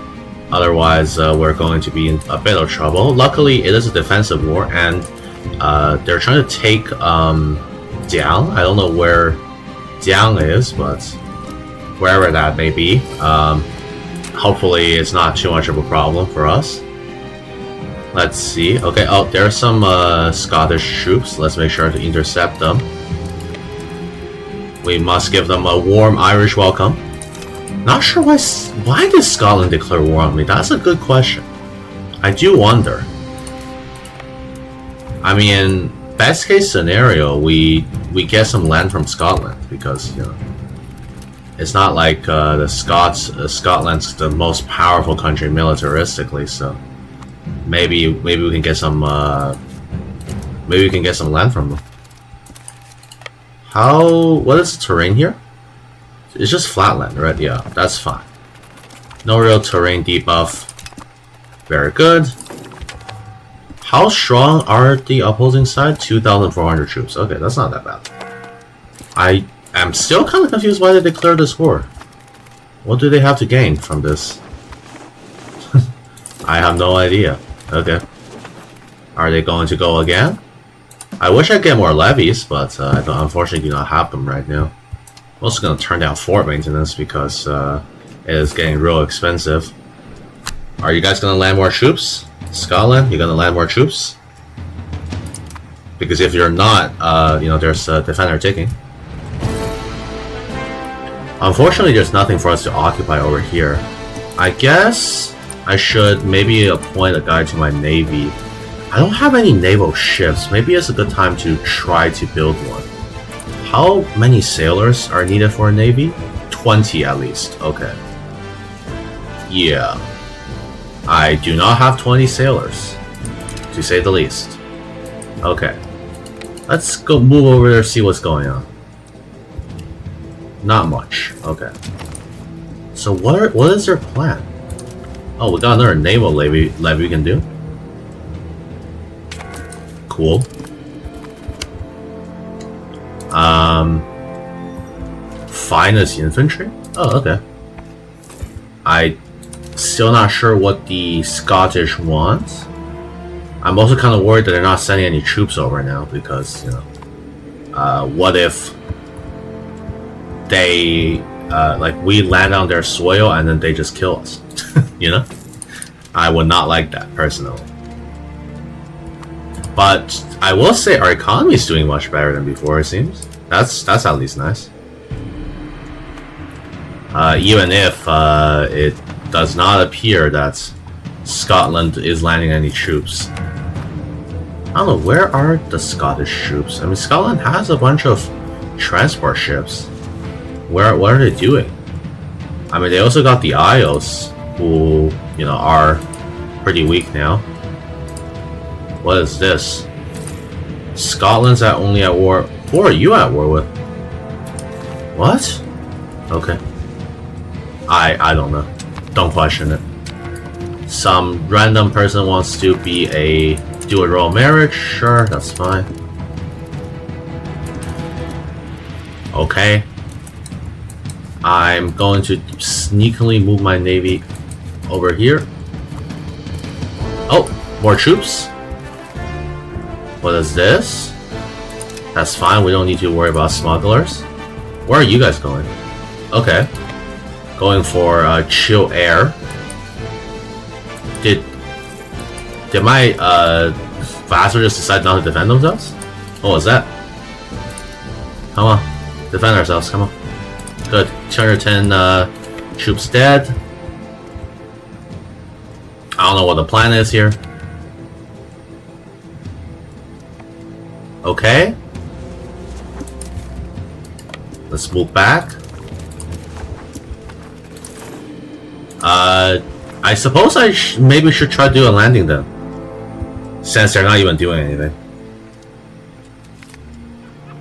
Otherwise, we're going to be in a bit of trouble. Luckily, it is a defensive war, and they're trying to take Jiang. I don't know where Jiang is, but wherever that may be, hopefully it's not too much of a problem for us. Let's see. Okay, oh, there are some Scottish troops. Let's make sure to intercept them. We must give them a warm Irish welcome. Not sure why did Scotland declare war on me? That's a good question. I do wonder. I mean, best case scenario, we get some land from Scotland, because, you know, it's not like Scotland's the most powerful country militaristically, so maybe we can get some land from them. What is the terrain here? It's just flatland, right? Yeah, that's fine. No real terrain debuff. Very good. How strong are the opposing side? 2,400 troops. Okay, that's not that bad. I am still kind of confused why they declared this war. What do they have to gain from this? I have no idea. Okay. Are they going to go again? I wish I'd get more levies, but I unfortunately do not have them right now. I'm also going to turn down fort maintenance because it is getting real expensive. Are you guys going to land more troops? Scotland, you're going to land more troops? Because if you're not, you know, there's a defender taking. Unfortunately, there's nothing for us to occupy over here. I guess I should maybe appoint a guy to my navy. I don't have any naval ships. Maybe it's a good time to try to build one. How many sailors are needed for a navy? 20 at least. Okay. Yeah. I do not have 20 sailors, to say the least. Okay. Let's go move over there and see what's going on. Not much. Okay. So what is their plan? Oh, we got another naval levy we can do. Cool. Finest infantry? Oh, okay. I still not sure what the Scottish want. I'm also kind of worried that they're not sending any troops over now because, you know, what if they, like, we land on their soil and then they just kill us? You know? I would not like that, personally. But I will say our economy is doing much better than before, it seems. That's at least nice. Even if it does not appear that Scotland is landing any troops. I don't know, where are the Scottish troops? I mean, Scotland has a bunch of transport ships. What are they doing? I mean, they also got the Isles, who, you know, are pretty weak now. What is this? Scotland's only at war. Who are you at war with? What? Okay. I don't know. Don't question it. Some random person wants to do a royal marriage. Sure, that's fine. Okay. I'm going to sneakily move my navy over here. Oh, more troops. What is this? That's fine, we don't need to worry about smugglers. Where are you guys going? Okay. Going for chill air. Did my vassal just decide not to defend themselves? What was that? Come on. Defend ourselves, come on. Good. 210 troops dead. I don't know what the plan is here. Okay. Let's move back. I suppose I maybe should try to do a landing then, since they're not even doing anything.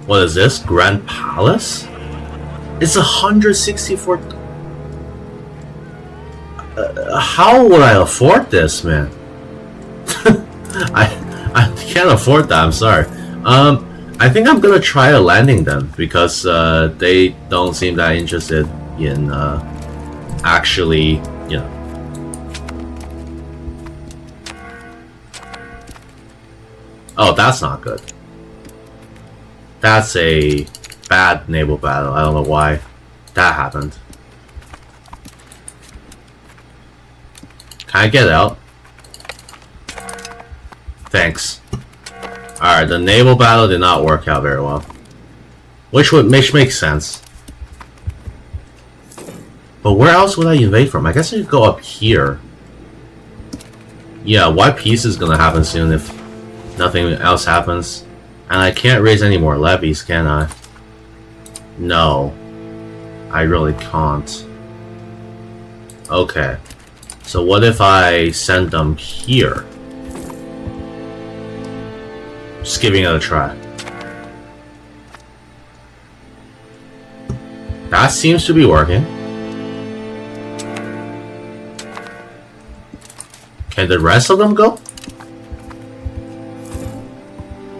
What is this? Grand Palace? It's 164. How would I afford this, man? I can't afford that. I'm sorry. I think I'm gonna try a landing then, because they don't seem that interested in actually, you know. Oh, that's not good. That's a bad naval battle. I don't know why that happened. Can I get out? Thanks. Alright, the naval battle did not work out very well. Which makes sense. But where else would I invade from? I guess I could go up here. Yeah, white peace is gonna happen soon if nothing else happens. And I can't raise any more levies, can I? No. I really can't. Okay. So what if I send them here? Just giving it a try. That seems to be working. Can the rest of them go?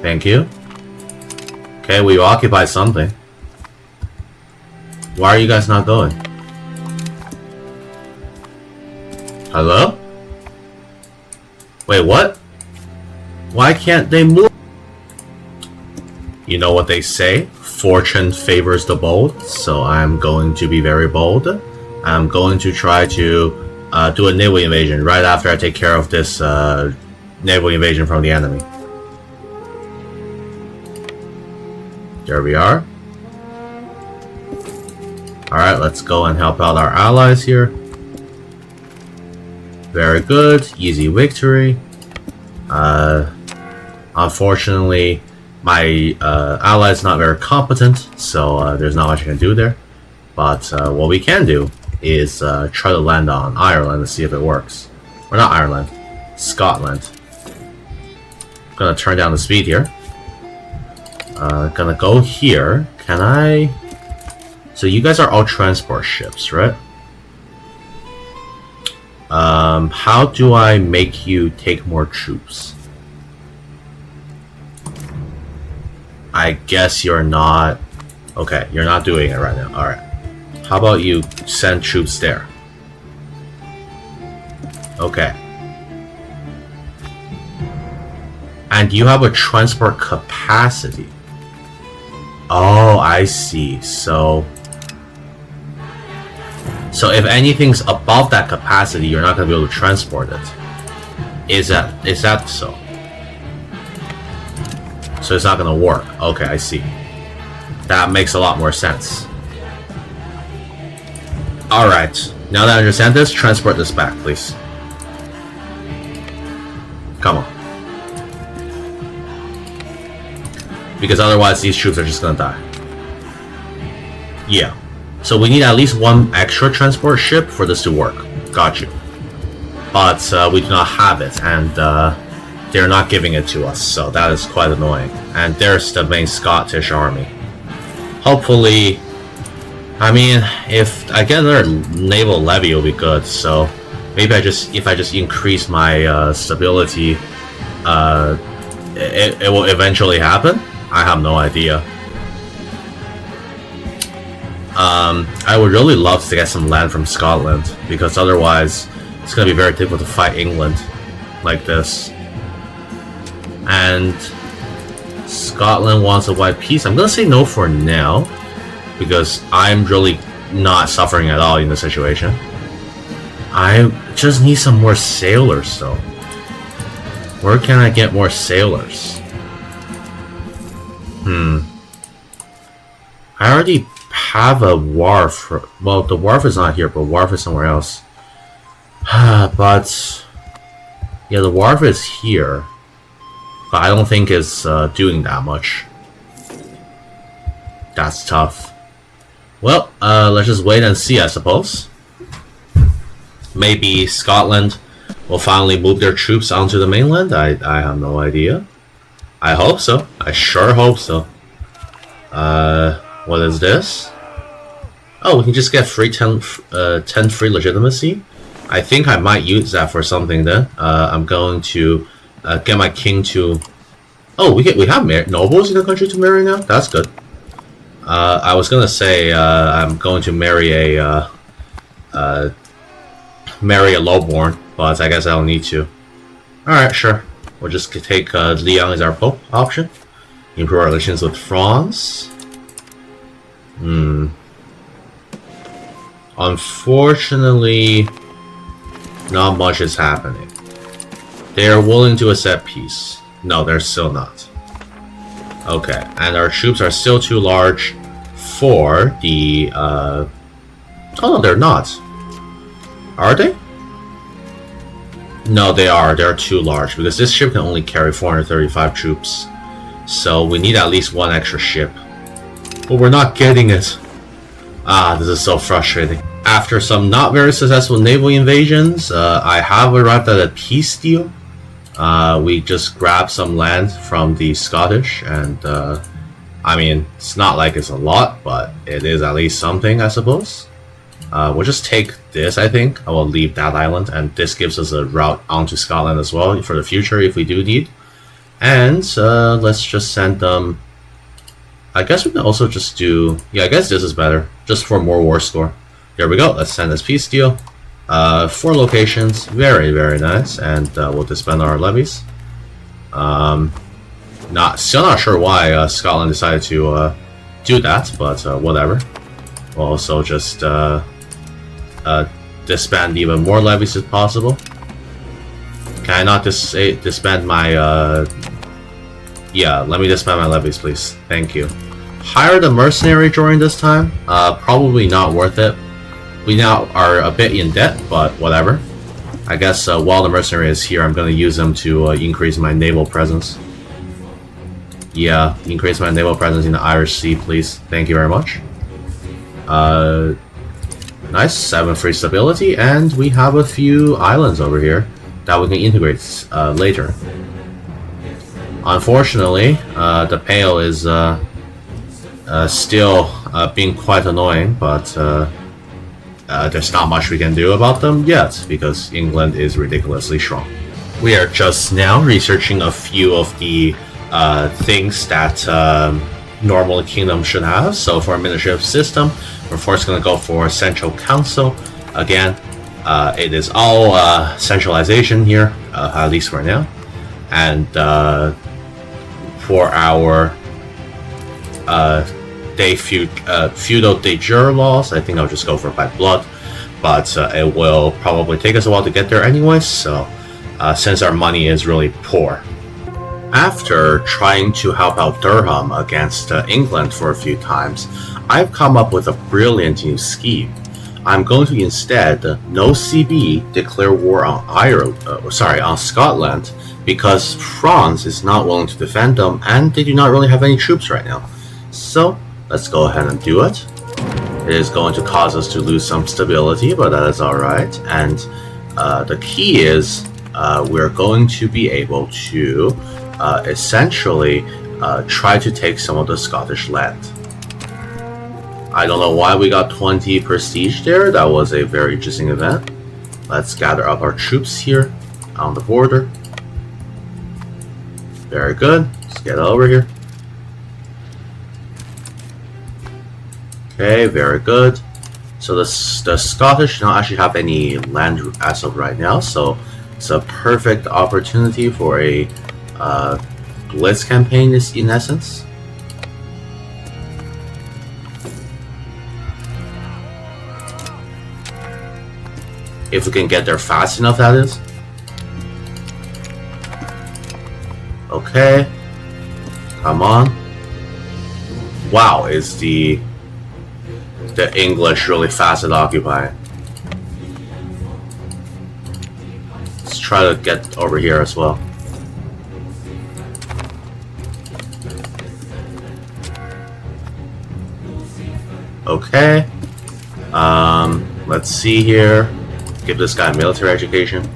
Thank you. Okay, we occupied something. Why are you guys not going? Hello? Wait, what? Why can't they move? You know what they say? Fortune favors the bold, so I'm going to be very bold. I'm going to try to do a naval invasion right after I take care of this naval invasion from the enemy. There we are. Alright, let's go and help out our allies here. Very good. Easy victory. Unfortunately, my ally is not very competent, so there's not much I can do there. But what we can do is try to land on Ireland and see if it works. Or not Ireland, Scotland. I'm gonna turn down the speed here. Gonna go here. Can I? So you guys are all transport ships, right? How do I make you take more troops? I guess you're not... Okay, you're not doing it right now. Alright. How about you send troops there? Okay. And you have a transport capacity. Oh, I see. So if anything's above that capacity, you're not going to be able to transport it. Is that so? So it's not going to work. Okay, I see. That makes a lot more sense. Alright. Now that I understand this, transport this back, please. Come on. Because otherwise these troops are just gonna die. Yeah. So we need at least one extra transport ship for this to work. Got you. But we do not have it, and they're not giving it to us, so that is quite annoying. And there's the main Scottish army. Hopefully, I mean, if I get another naval levy, it'll be good. So maybe if I just increase my stability, it will eventually happen. I have no idea. I would really love to get some land from Scotland, because otherwise it's going to be very difficult to fight England like this. And Scotland wants a wide peace. I'm going to say no for now, because I'm really not suffering at all in the situation. I just need some more sailors, though. Where can I get more sailors? I already have a wharf. Well, the wharf is not here, but wharf is somewhere else. But yeah, the wharf is here, but I don't think it's doing that much. That's tough. Well, let's just wait and see, I suppose. Maybe Scotland will finally move their troops onto the mainland. I have no idea. I hope so. I sure hope so. What is this? Oh, we can just get free 10 free legitimacy. I think I might use that for something then. I'm going to get my king to... Oh, we have nobles in the country to marry now? That's good. I was gonna say I'm going to marry a lowborn, but I guess I don't need to. Alright, sure. We'll just take Leon as our pope option. Improve our relations with France. Unfortunately, not much is happening. They are willing to accept peace. No, they're still not. Okay, and our troops are still too large for the... Oh no, they're not. Are they? No, they are. They're too large, because this ship can only carry 435 troops. So we need at least one extra ship. But we're not getting it. Ah, this is so frustrating. After some not very successful naval invasions, I have arrived at a peace deal. We just grabbed some land from the Scottish, and I mean, it's not like it's a lot, but it is at least something, I suppose. We'll just take this, I think. I will leave that island, and this gives us a route onto Scotland as well for the future if we do need. And let's just send them... I guess we can also just do... Yeah, I guess this is better, just for more war score. Here we go, let's send this peace deal. 4 locations, very, very nice, and we'll disband our levies. Still not sure why Scotland decided to do that, but whatever. We'll also just disband even more levies if possible. Can I not disband my... Yeah, let me disband my levies, please. Thank you. Hire the mercenary during this time? Probably not worth it. We now are a bit in debt, but whatever. I guess while the mercenary is here, I'm going to use them to increase my naval presence. Yeah, increase my naval presence in the Irish Sea, please. Thank you very much. Nice, 7 free stability, and we have a few islands over here that we can integrate later. Unfortunately, the Pale is still being quite annoying, but there's not much we can do about them yet because England is ridiculously strong. We are just now researching a few of the things that normal kingdom should have. So for administrative system, we're first going to go for central council. Again, it is all centralization here, at least for now. And for our feudal de jure laws, I think I'll just go for by blood, but it will probably take us a while to get there anyways, so since our money is really poor. After trying to help out Durham against England for a few times, I've come up with a brilliant new scheme. I'm going to instead, no CB, declare war on on Scotland, because France is not willing to defend them and they do not really have any troops right now. So let's go ahead and do it. It is going to cause us to lose some stability, but that is alright. And the key is we're going to be able to essentially try to take some of the Scottish land. I don't know why we got 20 prestige there. That was a very interesting event. Let's gather up our troops here on the border. Very good. Let's get over here. Okay, very good. So the Scottish don't actually have any land as of right now, so it's a perfect opportunity for a blitz campaign in essence. If we can get there fast enough, that is. Okay. Come on. Wow, is the English really fast at occupying? Let's try to get over here as well. Okay. Let's see here. Give this guy military education.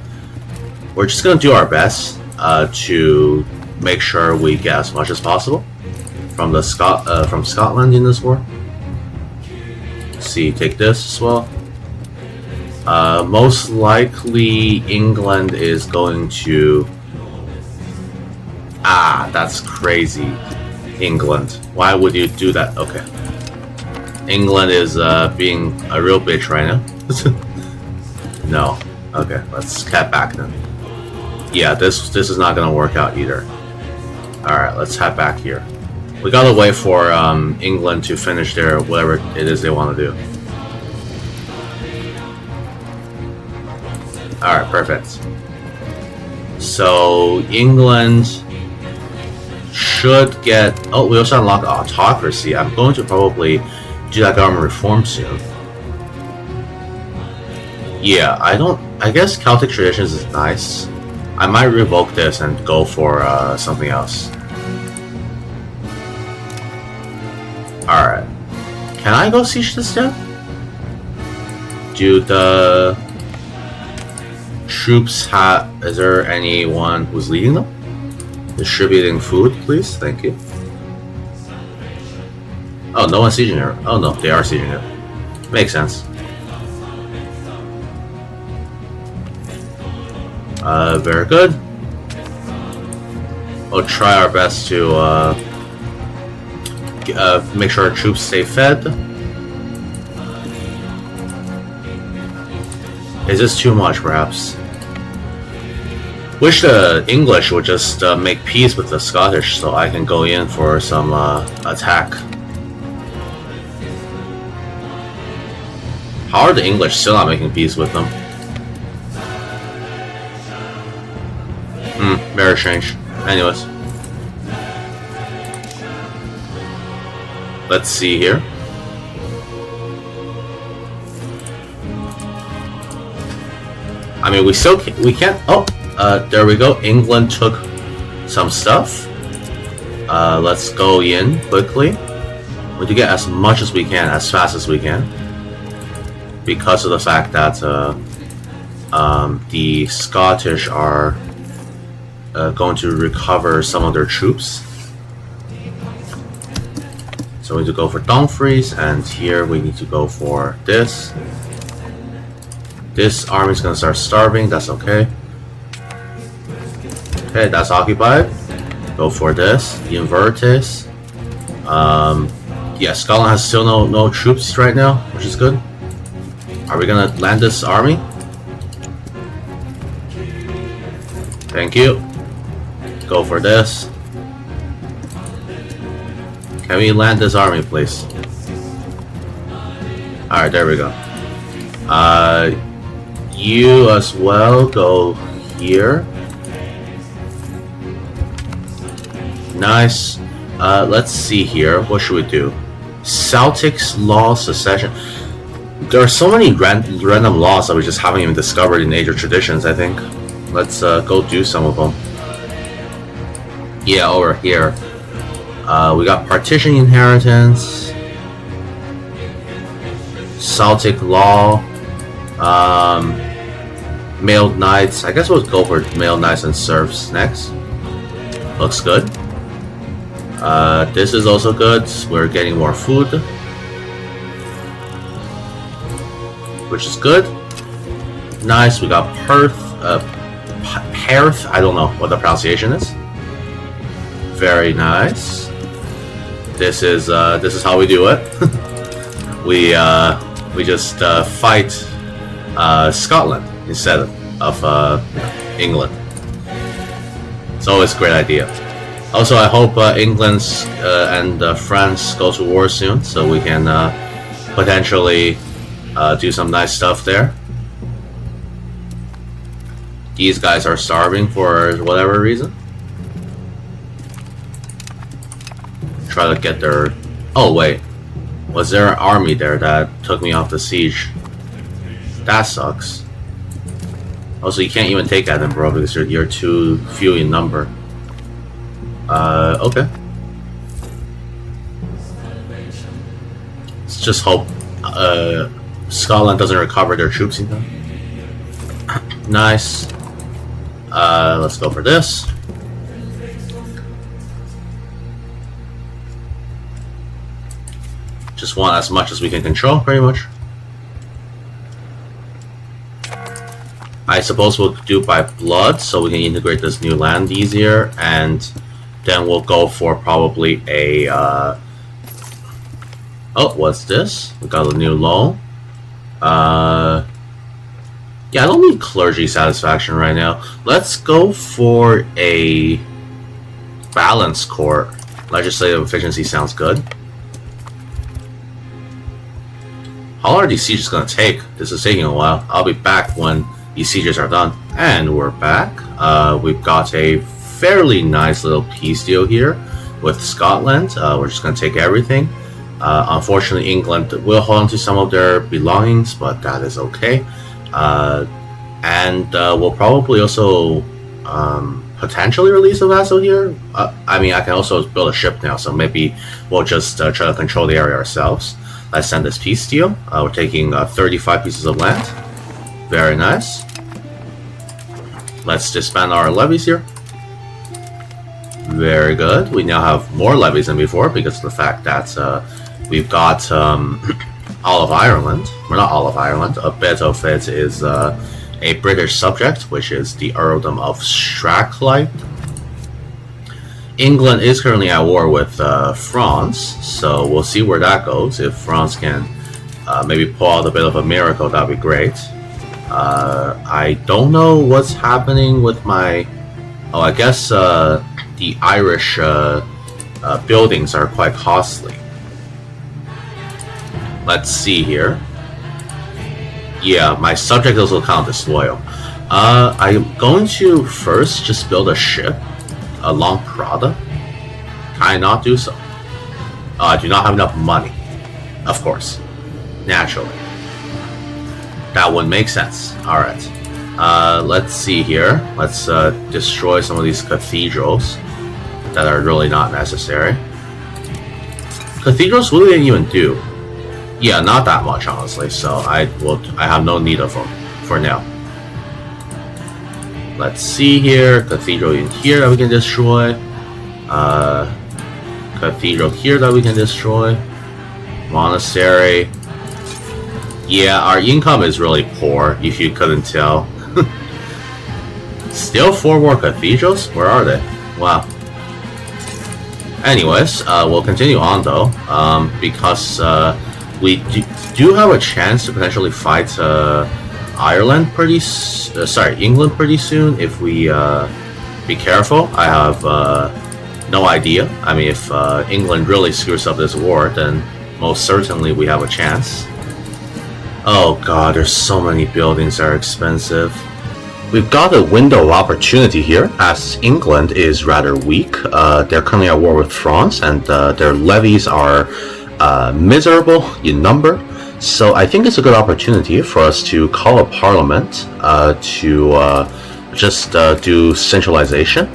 We're just gonna do our best to make sure we get as much as possible from from Scotland in this war. Let's see, take this as well. Most likely England is going to. That's crazy. England, why would you do that? Okay. England is being a real bitch right now. No. Okay, let's cat back then. Yeah, this is not gonna work out either. Alright, let's head back here. We gotta wait for England to finish their whatever it is they want to do. Alright, perfect. So England should get. Oh, we also unlock autocracy. I'm going to probably do that government reform soon. Yeah, I guess Celtic traditions is nice. I might revoke this and go for something else. Alright. Can I go siege this down? Do the troops have. Is there anyone who's leading them? Distributing food, please? Thank you. Oh, no one's sieging her. Oh no, they are sieging it. Makes sense. Very good. We'll try our best to make sure our troops stay fed. Is this too much, perhaps? Wish the English would just make peace with the Scottish so I can go in for some attack. How are the English still not making peace with them? Very strange. Anyways. Let's see here. I mean, we can't. Oh, there we go. England took some stuff. Let's go in quickly. We need to get as much as we can, as fast as we can, because of the fact that the Scottish are going to recover some of their troops. So we need to go for Dumfries, and here we need to go for this. This army's gonna start starving. That's okay. Okay, that's occupied. Go for this. Invert this. Yeah, Scotland has still no troops right now, which is good. Are we gonna land this army? Thank you. Go for this. Can we land this army, please? Alright, there we go. You as well, go here. Nice. Let's see here. What should we do? Celtics law secession. There are so many random laws that we just haven't even discovered in Age of Traditions, I think. Let's go do some of them. Yeah, over here. We got partition inheritance. Celtic law. Mailed knights. I guess we'll go for mailed knights and serfs next. Looks good. This is also good. We're getting more food, which is good. Nice. We got Perth. Perth. I don't know what the pronunciation is. Very nice. This is how we do it. we just fight Scotland instead of England. It's always a great idea. Also, I hope England and France go to war soon, so we can potentially do some nice stuff there. These guys are starving for whatever reason. Try to get their... Oh, wait. Was there an army there that took me off the siege? That sucks. Also, you can't even take Edinburgh because you're too few in number. Okay. Let's just hope Scotland doesn't recover their troops in time. Nice. Let's go for this. Just want as much as we can control, pretty much. I suppose we'll do by blood, so we can integrate this new land easier, and then we'll go for probably a... Oh, what's this? We got a new loan. Yeah, I don't need clergy satisfaction right now. Let's go for a balanced court. Legislative efficiency sounds good. How long are these sieges going to take? This is taking a while. I'll be back when these sieges are done. And we're back. We've got a fairly nice little peace deal here with Scotland. We're just going to take everything. Unfortunately, England will hold on to some of their belongings, but that is okay. And we'll probably also potentially release a vassal here. I mean, I can also build a ship now, so maybe we'll just try to control the area ourselves. Let's send this peace deal. We're taking 35 pieces of land. Very nice. Let's disband our levies here. Very good. We now have more levies than before because of the fact that we've got all of Ireland. Well, not all of Ireland. A bit of it is a British subject, which is the Earldom of Strathclyde. England is currently at war with France, so we'll see where that goes. If France can maybe pull out a bit of a miracle, that'd be great. I don't know what's happening with my... Oh, I guess the Irish buildings are quite costly. Let's see here. Yeah, my subject also kind of disloyal. I'm going to first just build a ship along Prada. Can I not do so? I do not have enough money. Of course. Naturally. That would make sense. Alright. Let's see here. Let's destroy some of these cathedrals that are really not necessary. Cathedrals, what do they even do? Yeah, not that much, honestly, so I have no need of them for now. Let's see here. Cathedral in here that we can destroy. Cathedral here that we can destroy. Monastery. Yeah, our income is really poor, if you couldn't tell. Still 4 more cathedrals? Where are they? Wow. Anyways, we'll continue on though, because we do have a chance to potentially fight England pretty soon if we be careful. I have no idea. I mean, if England really screws up this war, then most certainly we have a chance. Oh god, there's so many buildings that are expensive. We've got a window of opportunity here, as England is rather weak. They're currently at war with France, and their levies are miserable in number. So I think it's a good opportunity for us to call a parliament to just do centralization,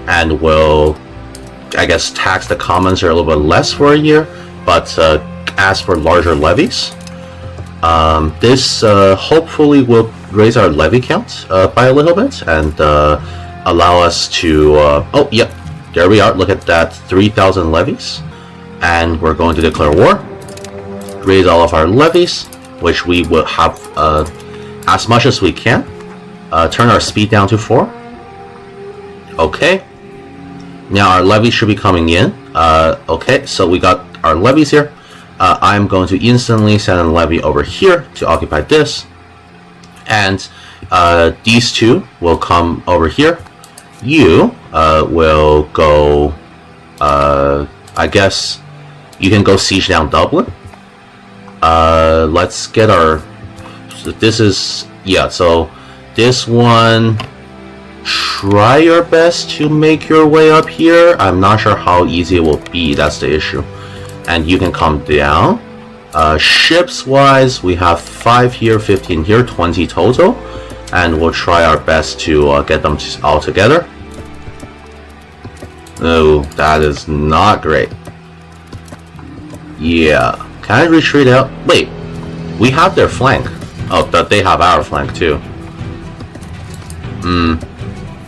and we'll, I guess, tax the commons here a little bit less for a year, but ask for larger levies. This hopefully will raise our levy count by a little bit and allow us to... oh, yep, there we are. Look at that, 3,000 levies. And we're going to declare war. Raise all of our levies, which we will have as much as we can. Turn our speed down to 4. Okay. Now our levies should be coming in. Okay, so we got our levies here. I'm going to instantly send a levy over here to occupy this. And these two will come over here. You will go... I guess you can go siege down Dublin. Let's get our... So this is... Yeah, so this one... Try your best to make your way up here. I'm not sure how easy it will be. That's the issue. And you can come down. Ships wise, we have 5 here, 15 here, 20 total, and we'll try our best to get them all together. Oh, that is not great. Yeah, can I retreat out? Wait, we have their flank. Oh, but they have our flank too.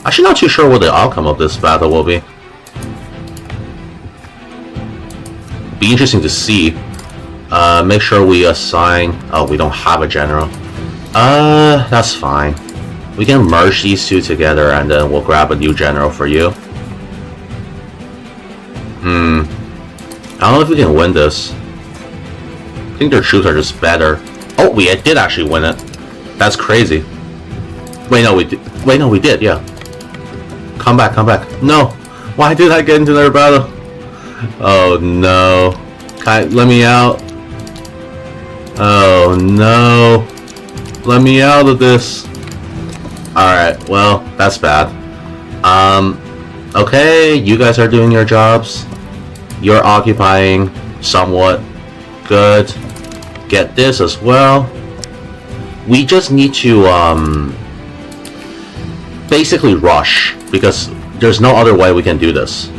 Actually not too sure what the outcome of this battle will be. Be interesting to see. Make sure we assign... Oh, we don't have a general. That's fine. We can merge these two together and then we'll grab a new general for you. I don't know if we can win this. I think their troops are just better. Oh, we did actually win it. That's crazy. Wait, no, we did. Wait, no, we did, yeah. Come back, come back. No! Why did I get into their battle? Oh, no. Let me out. Oh no. Let me out of this. Alright, well, that's bad. Okay, you guys are doing your jobs. You're occupying somewhat. Good. Get this as well. We just need to basically rush, because there's no other way we can do this.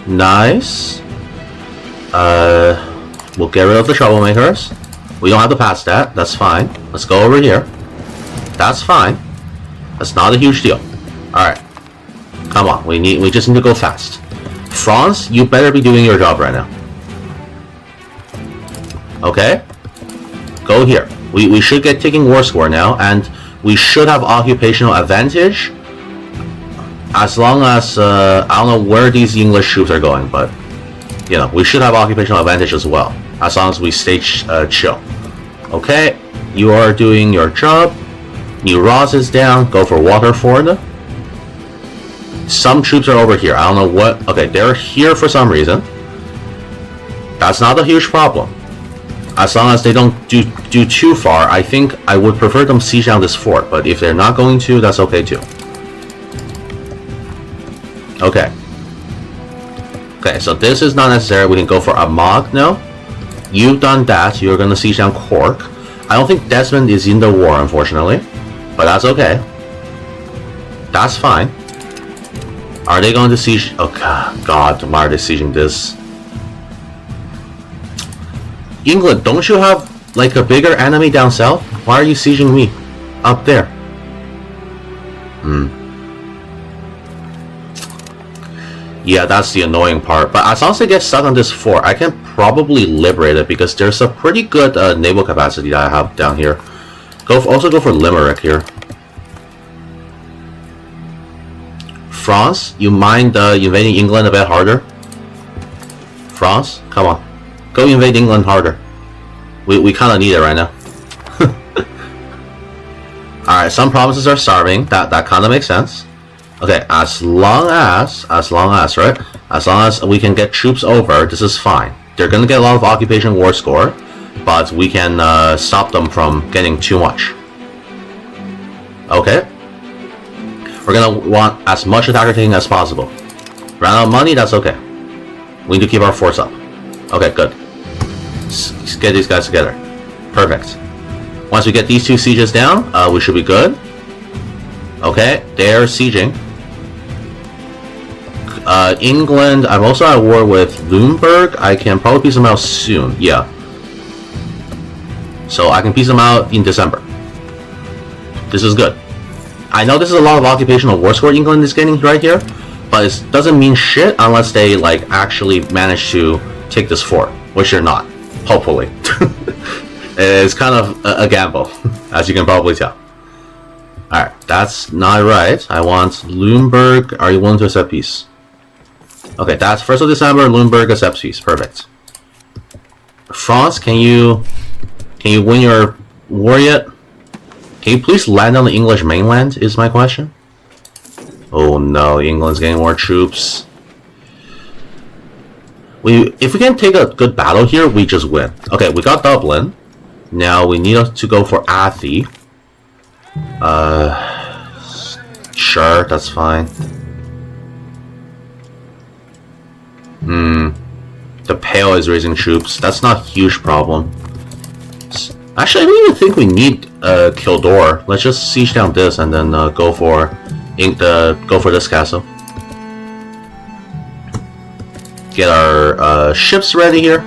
Nice. We'll get rid of the troublemakers. We don't have to pass that. That's fine. Let's go over here. That's fine. That's not a huge deal. Alright. Come on. We just need to go fast. France, you better be doing your job right now. Okay? Go here. We should get taking war score now, and we should have occupational advantage. As long as, I don't know where these English troops are going, but... You know, we should have occupational advantage as well, as long as we stay chill. Okay, you are doing your job. New Ross is down. Go for Waterford. Some troops are over here. I don't know what... Okay, they're here for some reason. That's not a huge problem. As long as they don't do too far, I think I would prefer them siege down this fort. But if they're not going to, that's okay too. Okay. Okay, so this is not necessary. We can go for Amag now. You've done that. You're going to siege down Cork. I don't think Desmond is in the war, unfortunately. But that's okay. That's fine. Are they going to siege... Oh, God. Why are they sieging this? England, don't you have, like, a bigger enemy down south? Why are you sieging me? Up there. Yeah, that's the annoying part. But as long as they get stuck on this fort, I can probably liberate it because there's a pretty good naval capacity that I have down here. Also go for Limerick here. France, you mind invading England a bit harder? France, come on. Go invade England harder. We kind of need it right now. Alright, some provinces are starving. That kind of makes sense. Okay, as long as we can get troops over, this is fine. They're gonna get a lot of occupation war score, but we can stop them from getting too much. Okay. We're gonna want as much attacker taking as possible. Run out of money, that's okay. We need to keep our force up. Okay, good. Let's get these guys together. Perfect. Once we get these two sieges down, we should be good. Okay, they're sieging. England, I'm also at war with Limburg. I can probably piece them out soon. Yeah. So I can piece them out in December. This is good. I know this is a lot of occupational war score England is getting right here, but it doesn't mean shit unless they like actually manage to take this fort, which they're not. Hopefully. It's kind of a gamble, as you can probably tell. Alright, that's not right. I want Limburg. Are you willing to accept peace? Okay, that's 1st of December. Limburg accepts peace. Perfect. France, can you win your war yet? Can you please land on the English mainland, is my question. Oh no, England's getting more troops. If we can take a good battle here, we just win. Okay, we got Dublin. Now we need to go for Athy. Sure, that's fine. The Pale is raising troops. That's not a huge problem. Actually, I don't even think we need Kildare. Let's just siege down this and then go for this castle. Get our ships ready here.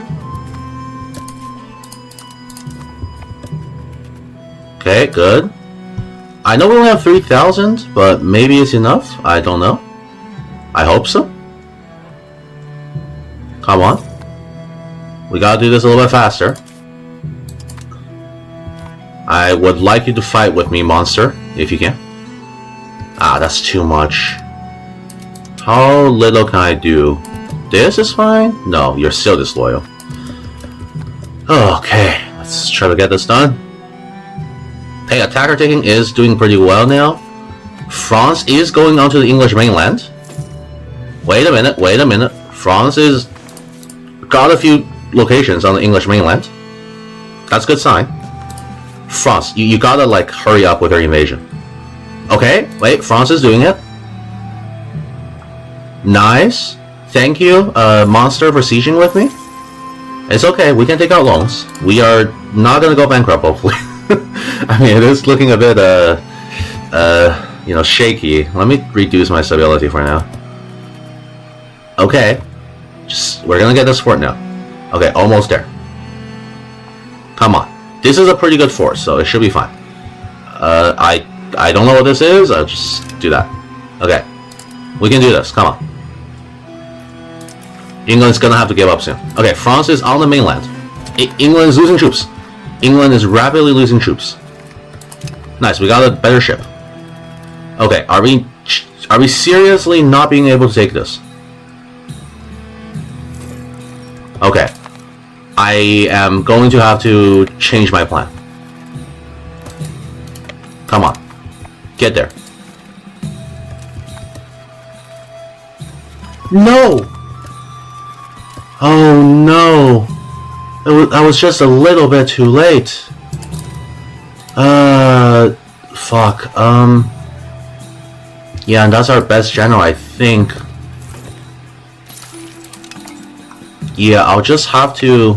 Okay, good. I know we only have 3,000, but maybe it's enough. I don't know. I hope so. Come on. We gotta do this a little bit faster. I would like you to fight with me, monster, if you can. Ah, that's too much. How little can I do? This is fine? No, you're still disloyal. Okay, let's try to get this done. Hey, attacker taking is doing pretty well now. France is going onto the English mainland. Wait a minute. France is got a few locations on the English mainland. That's a good sign. France, you gotta like hurry up with your invasion. Okay, wait, France is doing it. Nice. Thank you, monster, for sieging with me. It's okay, we can take out loans. We are not gonna go bankrupt, hopefully. I mean, it is looking a bit, shaky. Let me reduce my stability for now. Okay. We're gonna get this fort now. Okay, almost there. Come on. This is a pretty good force, so it should be fine. I don't know what this is. I'll just do that. Okay. We can do this. Come on. England's gonna have to give up soon. Okay, France is on the mainland. England is losing troops. England is rapidly losing troops. Nice, we got a better ship. Okay, are we seriously not being able to take this? Okay. I am going to have to change my plan. Come on. Get there. No! Oh no! I was just a little bit too late. Fuck. Yeah, and that's our best general, I think. Yeah, I'll just have to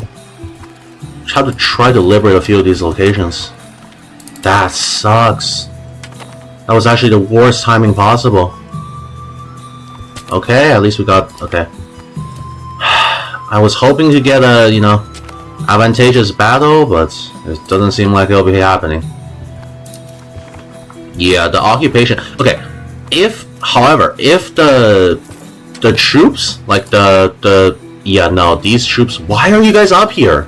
try to liberate a few of these locations. That sucks. That was actually the worst timing possible. Okay, at least we got... Okay. I was hoping to get a, advantageous battle, but it doesn't seem like it'll be happening. Yeah, the occupation... Okay, however, if the the troops, like yeah, no, these troops. Why are you guys up here?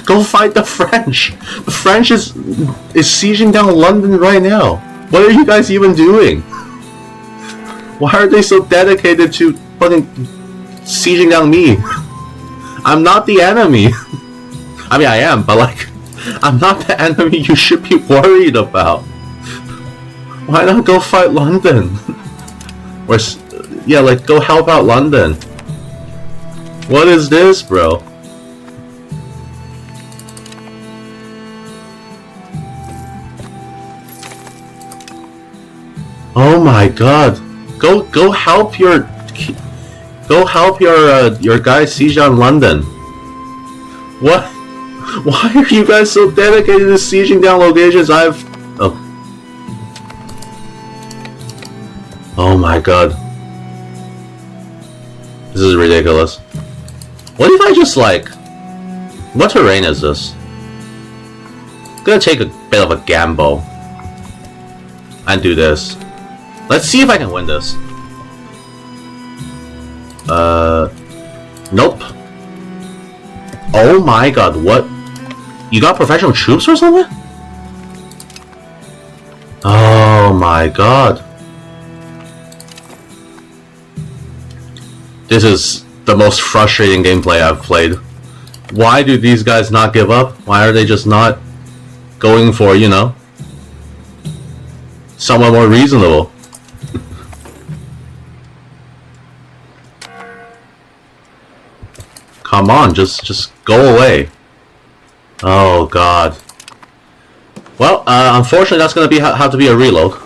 Go fight the French. The French is sieging down London right now. What are you guys even doing? Why are they so dedicated to sieging down me? I'm not the enemy. I mean, I am, but like, I'm not the enemy you should be worried about. Why not go fight London? Or, yeah, like, go help out London. What is this, bro? Oh my god. Go help your guys siege on London. What? Why are you guys so dedicated to sieging down locations Oh my god. This is ridiculous. What if I just like... What terrain is this? I'm gonna take a bit of a gamble. And do this. Let's see if I can win this. Nope. Oh my god, what? You got professional troops or something? Oh my god. This is the most frustrating gameplay I've played. Why do these guys not give up? Why are they just not going for, you know, someone more reasonable? Come on, just go away. Oh god. Well, unfortunately, that's gonna have to be a reload.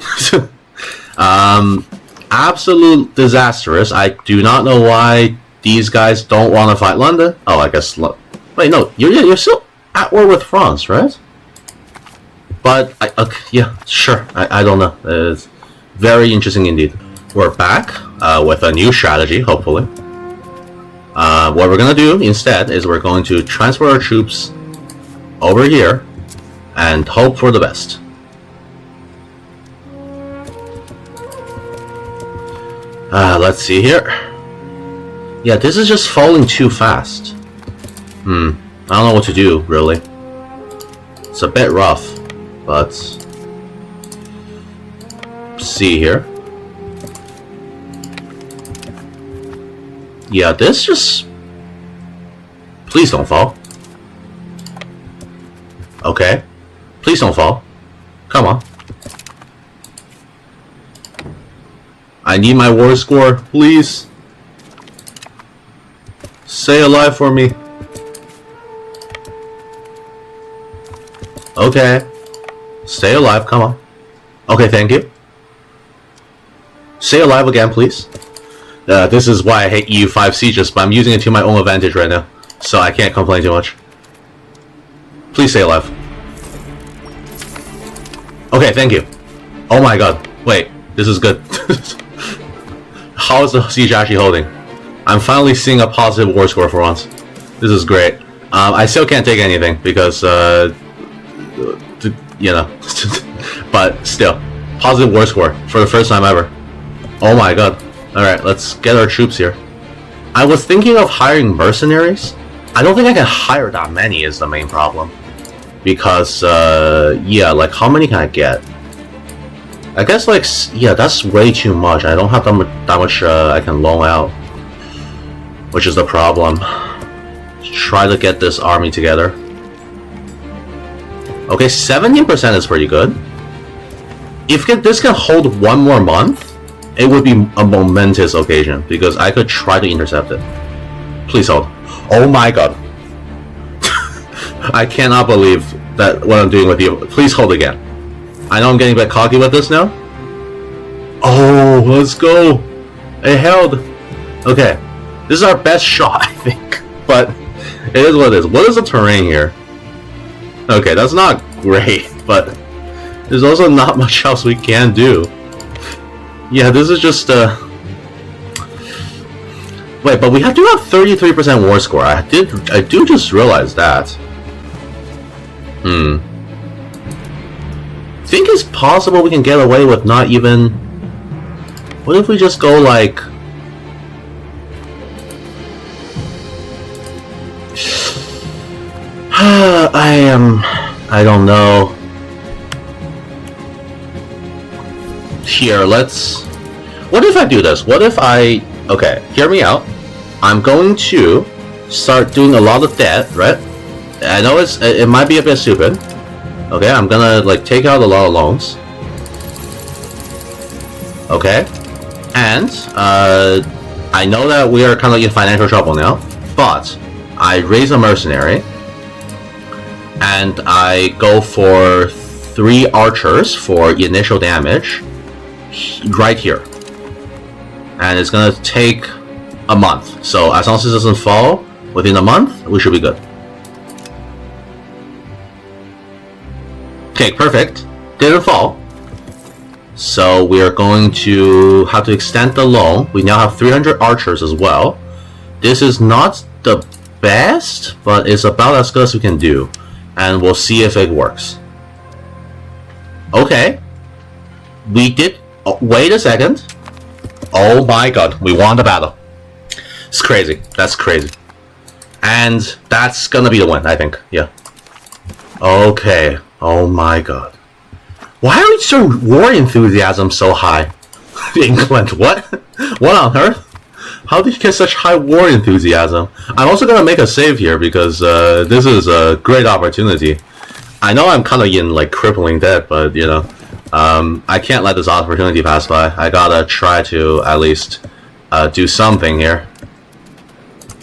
Absolute disastrous. I do not know why these guys don't want to fight London. Oh, I guess. Wait, no, you're still at war with France, right? But okay, yeah, sure. I don't know. It's very interesting indeed. We're back with a new strategy, hopefully. What we're gonna do instead is we're going to transfer our troops over here and hope for the best. Let's see here. Yeah, this is just falling too fast. I don't know what to do, really. It's a bit rough, but... see here. Yeah, this just... please don't fall. Okay. Please don't fall. Come on. I need my war score, please. Stay alive for me. Okay. Stay alive, come on. Okay, thank you. Stay alive again, please. This is why I hate EU5 sieges, but I'm using it to my own advantage right now, so I can't complain too much. Please stay alive. Okay, thank you. Oh my god. Wait, this is good. How is the siege actually holding? I'm finally seeing a positive war score for once. This is great. I still can't take anything because, you know, but still, positive war score for the first time ever. Oh my god. Alright, let's get our troops here. I was thinking of hiring mercenaries. I don't think I can hire that many is the main problem. Because, yeah, like, how many can I get? I guess, like, yeah, that's way too much. I don't have that much I can loan out. Which is the problem. Try to get this army together. Okay, 17% is pretty good. If this can hold one more month, it would be a momentous occasion, because I could try to intercept it. Please hold. Oh my god. I cannot believe that what I'm doing with you. Please hold again. I know I'm getting a bit cocky with this now. Oh, let's go. It held. Okay. This is our best shot, I think. But it is what it is. What is the terrain here? Okay, that's not great, but there's also not much else we can do. Yeah, this is just wait, but we do have 33% war score. I do just realize that. Think it's possible we can get away with not even... What if we just go like... I don't know. Here, what if I do this? What if okay, hear me out. I'm going to start doing a lot of debt, right? I know it might be a bit stupid. Okay, I'm gonna like take out a lot of loans. Okay, and I know that we are kind of in financial trouble now, but I raise a mercenary and I go for 3 archers for initial damage right here, and it's gonna take a month. So as long as it doesn't fall within a month, we should be good. Okay, perfect. Didn't fall. So we are going to have to extend the loan. We now have 300 archers as well. This is not the best, but it's about as good as we can do. And we'll see if it works. Okay. We did... Oh, wait a second. Oh my god. We won the battle. It's crazy. That's crazy. And that's gonna be the win, I think. Yeah. Okay. Oh my god. Why are your war enthusiasm so high? England, what? What on earth? How did you get such high war enthusiasm? I'm also gonna make a save here because this is a great opportunity. I know I'm kind of in like crippling debt, but you know, I can't let this opportunity pass by. I gotta try to at least do something here.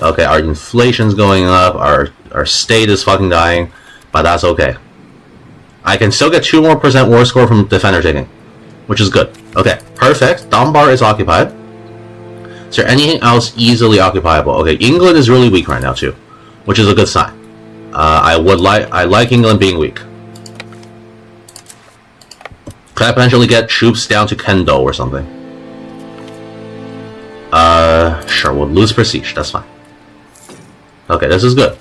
Okay, our inflation's going up, our state is fucking dying, but that's okay. I can still get 2% more war score from defender taking, which is good. Okay, perfect. Dunbar is occupied. Is there anything else easily occupiable? Okay, England is really weak right now too, which is a good sign. I like England being weak. Could I potentially get troops down to Kendo or something? Sure, we'll lose prestige. That's fine. Okay, this is good.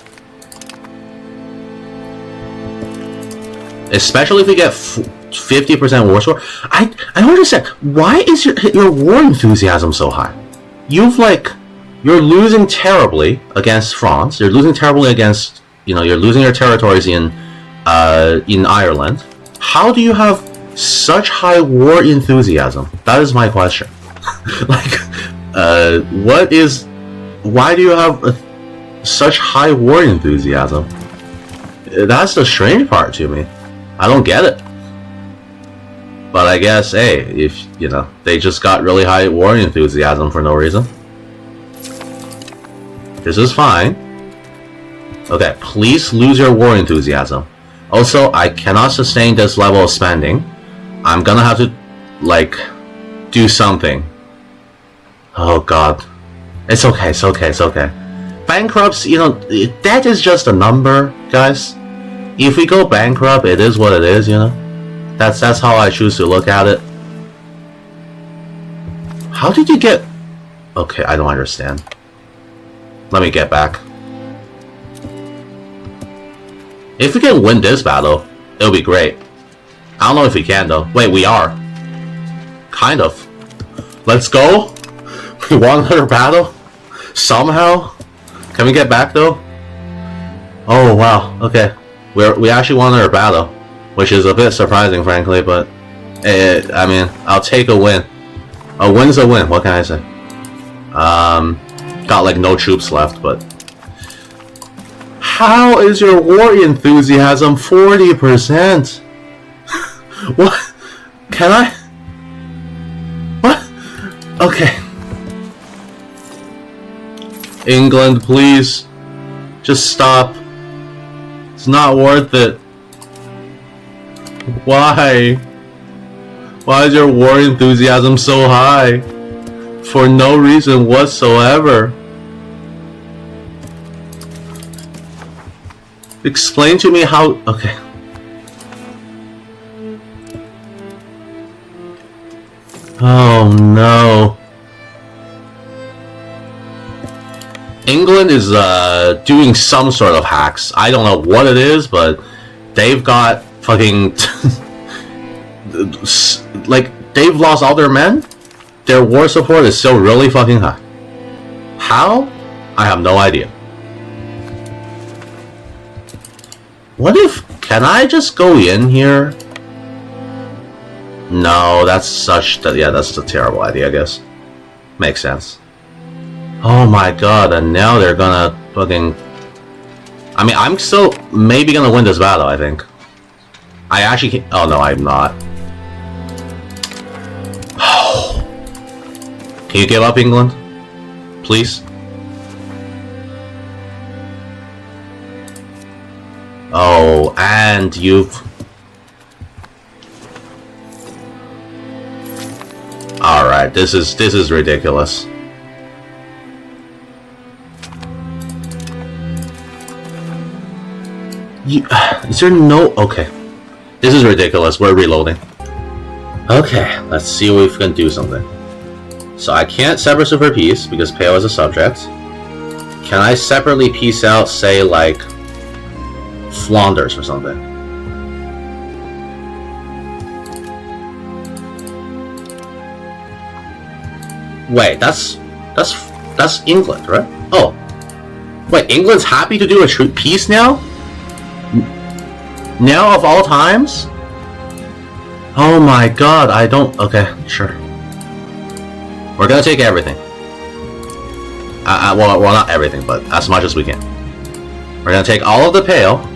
Especially if we get 50% war score. I don't understand. Why is your war enthusiasm so high? You're losing terribly against France. You're losing terribly against, you know, you're losing your territories in Ireland. How do you have such high war enthusiasm? That is my question. Why do you have such high war enthusiasm? That's the strange part to me. I don't get it. But I guess, hey, if, you know, they just got really high war enthusiasm for no reason. This is fine. Okay, please lose your war enthusiasm. Also, I cannot sustain this level of spending. I'm gonna have to, like, do something. Oh god. It's okay, it's okay, it's okay. Bankrupts, you know, that is just a number, guys. If we go bankrupt, it is what it is, you know? That's how I choose to look at it. How did you get... Okay, I don't understand. Let me get back. If we can win this battle, it'll be great. I don't know if we can, though. Wait, we are. Kind of. Let's go. We won another battle. Somehow. Can we get back, though? Oh, wow. Okay. We actually won our battle, which is a bit surprising, frankly, but I mean, I'll take a win. A win's a win, what can I say? Got like no troops left, but... How is your war enthusiasm 40%? What? Can I? What? Okay. England, please. Just stop. It's not worth it. Why? Why is your war enthusiasm so high? For no reason whatsoever. Explain to me how... Okay. Oh no. England is doing some sort of hacks. I don't know what it is, but they've got fucking like they've lost all their men. Their war support is still really fucking high. How? I have no idea. What if... Can I just go in here? No, that's such... Yeah, that's a terrible idea, I guess. Makes sense. Oh my god, and now they're gonna fucking... I mean, I'm still maybe gonna win this battle, I think. I actually can't... Oh no, I'm not. Can you give up, England? Please? Oh, and you've... Alright, this is ridiculous. Is there no... Okay. This is ridiculous. We're reloading. Okay, let's see if we can do something. So I can't separate super peace because Pale is a subject. Can I separately peace out, say, like, Flanders or something? Wait, that's England, right? Oh. Wait, England's happy to do a peace now? Now of all times? Oh my god, I don't... Okay, sure. We're gonna take everything. Well, not everything, but as much as we can. We're gonna take all of the Pale.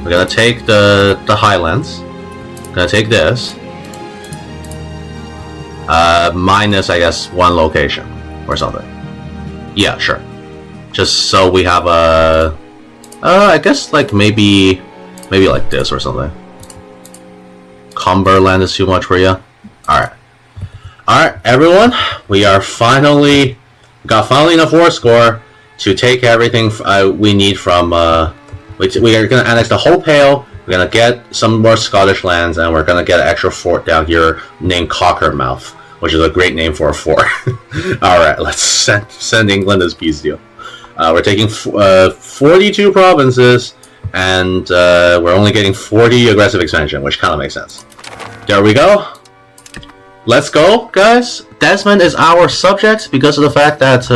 We're gonna take the Highlands. We're gonna take this. Minus, I guess, one location or something. Yeah, sure. Just so we have a... I guess, like, maybe like this or something. Cumberland is too much for you? Alright. Alright, everyone. We are finally... got enough war score to take everything we need from... we are going to annex the whole Pale. We're going to get some more Scottish lands, and we're going to get an extra fort down here named Cockermouth, which is a great name for a fort. Alright, let's send England this peace deal. We're taking 42 provinces, and we're only getting 40 aggressive expansion, which kind of makes sense. There we go. Let's go, guys. Desmond is our subject because of the fact that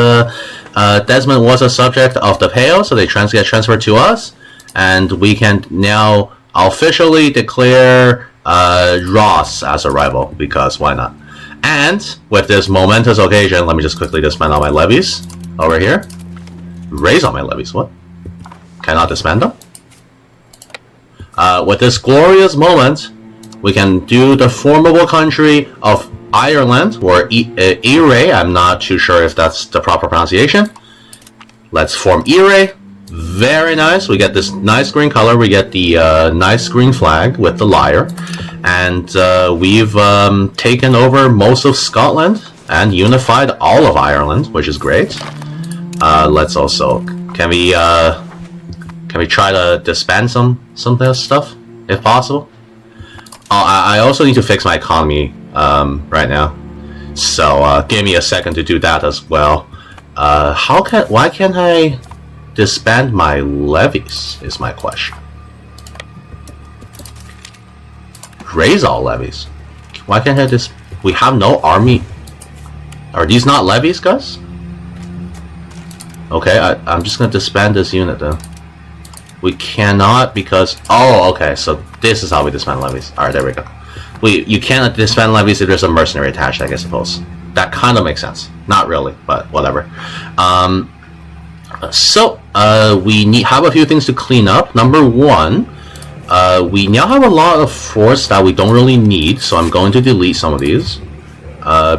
Desmond was a subject of the Pale, so they get transferred to us, and we can now officially declare Ross as a rival, because why not? And with this momentous occasion, let me just quickly disband all my levies over here. Raise all my levies, what? Cannot disband them? With this glorious moment, we can do the formable country of Ireland, or Érie. I'm not too sure if that's the proper pronunciation. Let's form Érie. Very nice. We get this nice green color. We get the nice green flag with the lyre. And we've taken over most of Scotland and unified all of Ireland, which is great. Let's also... Can we try to disband some of this stuff, if possible? I also need to fix my economy right now, so give me a second to do that as well. Why can't I disband my levies, is my question. Raise all levies. Why can't I we have no army. Are these not levies, guys? Okay, I'm just gonna disband this unit then. We cannot because... Oh, okay, so this is how we disband levies. Alright, there we go. You cannot disband levies if there's a mercenary attached, I suppose. That kind of makes sense. Not really, but whatever. We have a few things to clean up. Number one, we now have a lot of force that we don't really need, so I'm going to delete some of these.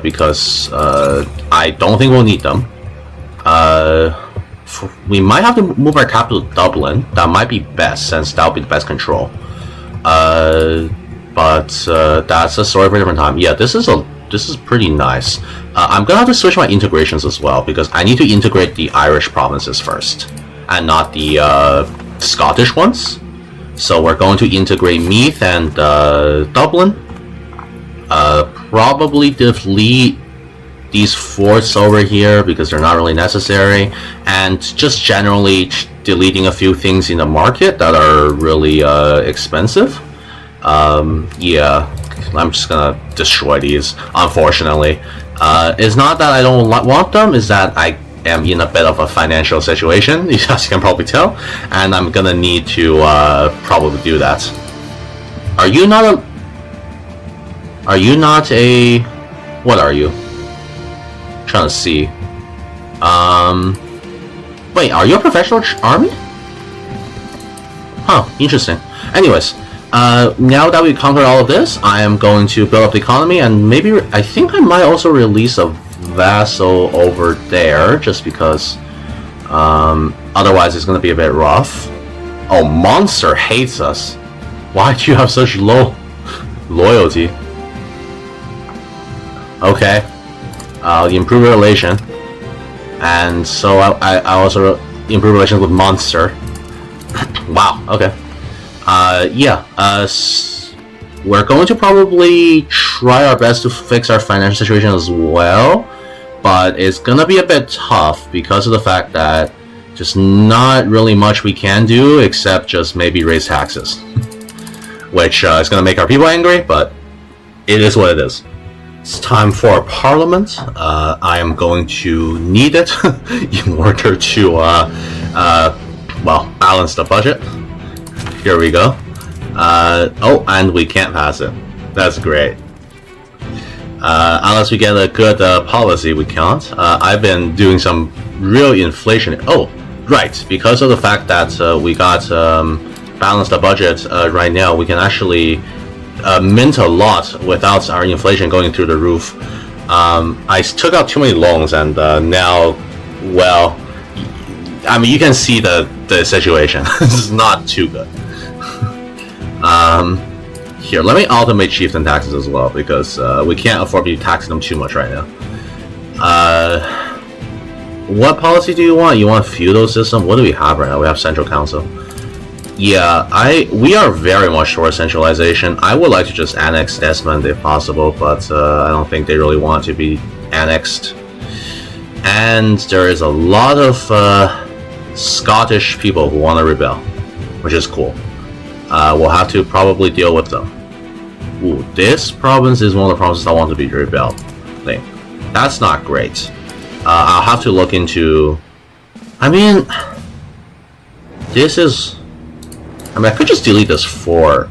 Because I don't think we'll need them. We might have to move our capital to Dublin. That might be best, since that'll be the best control. But that's a story for a different time. Yeah, this is pretty nice. I'm gonna have to switch my integrations as well, because I need to integrate the Irish provinces first, and not the Scottish ones. So we're going to integrate Meath and Dublin. Probably delete these forts over here because they're not really necessary, and just generally deleting a few things in the market that are really expensive. Yeah, I'm just gonna destroy these, unfortunately. It's not that I don't want them, it's that am in a bit of a financial situation, as you can probably tell, and I'm gonna need to probably do that. Are you not a... What are you? I'm trying to see. Wait, are you a professional army? Huh, interesting. Anyways, now that we conquered all of this, I am going to build up the economy, and maybe I think I might also release a vassal over there, just because otherwise it's going to be a bit rough. Oh, Monster hates us. Why do you have such low loyalty? Okay, improve your relation, and so I also improve relations with Monster. Wow, okay. We're going to probably try our best to fix our financial situation as well, but it's gonna be a bit tough because of the fact that just not really much we can do except just maybe raise taxes, which is gonna make our people angry, but it is what it is. It's time for Parliament. I am going to need it in order to well, balance the budget. Here we go. Oh, and we can't pass it. That's great. Unless we get a good policy, we can't. I've been doing some real inflation. Oh, right. Because of the fact that we got balanced the budget right now, we can actually mint a lot without our inflation going through the roof. I took out too many loans, and now, well, I mean, you can see the situation. This is not too good. Here, let me automate chieftain taxes as well, because we can't afford to be taxing them too much right now. What policy do you want? You want feudal system? What do we have right now? We have central council. Yeah, we are very much towards centralization. I would like to just annex Desmond if possible, but I don't think they really want to be annexed. And there is a lot of Scottish people who want to rebel, which is cool. We'll have to probably deal with them. Ooh, this province is one of the provinces I want to be rebelled. That's not great. I'll have to look into... I mean... This is... I mean, I could just delete this for...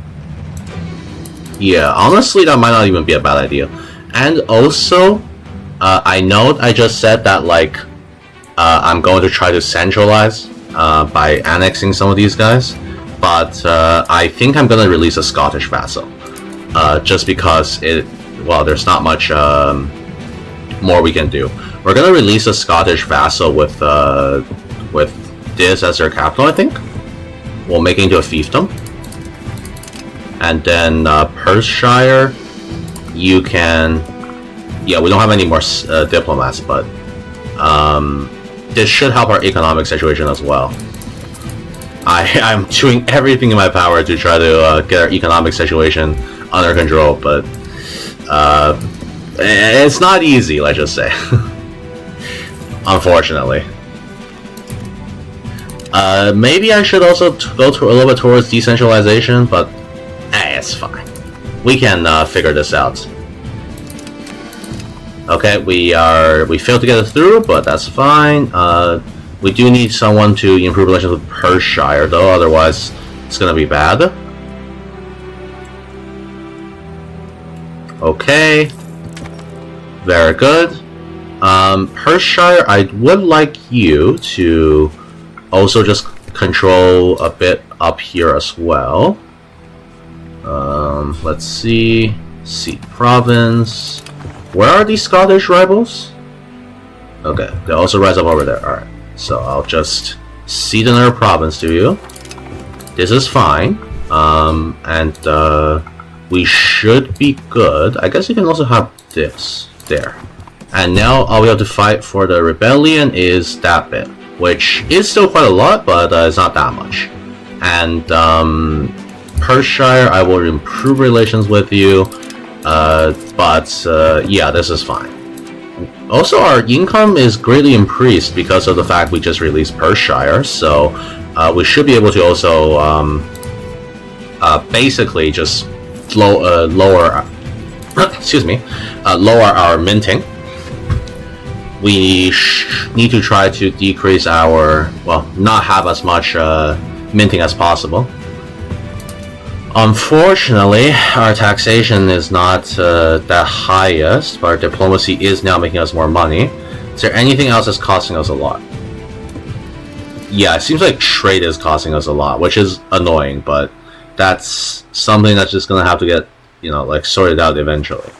Yeah, honestly, that might not even be a bad idea. And also, I know I just said that, like, I'm going to try to centralize by annexing some of these guys. But I think I'm going to release a Scottish vassal. Just because well, there's not much more we can do. We're going to release a Scottish vassal with this as their capital, I think. We'll make it into a fiefdom. And then Perthshire, you can... Yeah, we don't have any more diplomats, but this should help our economic situation as well. I'm doing everything in my power to try to get our economic situation under control, but it's not easy, let's just say. Unfortunately. Maybe I should also go a little bit towards decentralization, but it's fine. We can figure this out. Okay, we failed to get it through, but that's fine. We do need someone to improve relations with Perthshire, though, otherwise it's gonna be bad. Okay. Very good. Perthshire, I would like you to also just control a bit up here as well. Let's see. Seat province. Where are these Scottish rivals? Okay, they also rise up over there. Alright. So I'll just cede another province to you. This is fine. And we should be good. I guess you can also have this there. And now all we have to fight for the rebellion is that bit, which is still quite a lot, but it's not that much. And Perthshire, I will improve relations with you. Yeah, this is fine. Also, our income is greatly increased because of the fact we just released Perthshire, so we should be able to also basically just lower excuse me, lower our minting. we need to try to decrease our, well, not have as much minting as possible. Unfortunately, our taxation is not the highest, but our diplomacy is now making us more money. Is there anything else that's costing us a lot? Yeah, it seems like trade is costing us a lot, which is annoying, but that's something that's just gonna have to get, you know, like sorted out eventually.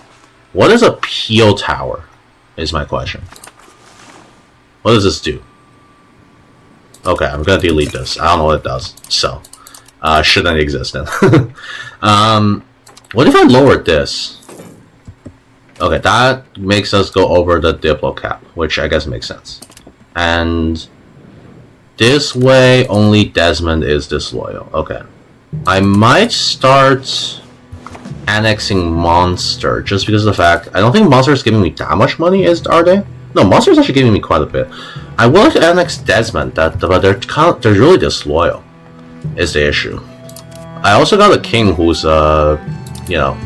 What is a peel tower? Is my question. What does this do? Okay, I'm gonna delete this. I don't know what it does, so shouldn't exist then. What if I lowered this? Okay, that makes us go over the Diplo cap, which I guess makes sense. And this way, only Desmond is disloyal. Okay. I might start annexing Monster, just because of the fact... I don't think Monster is giving me that much money, are they? No, Monster is actually giving me quite a bit. I would like to annex Desmond, but they're really disloyal, is the issue. I also got a king who's, you know...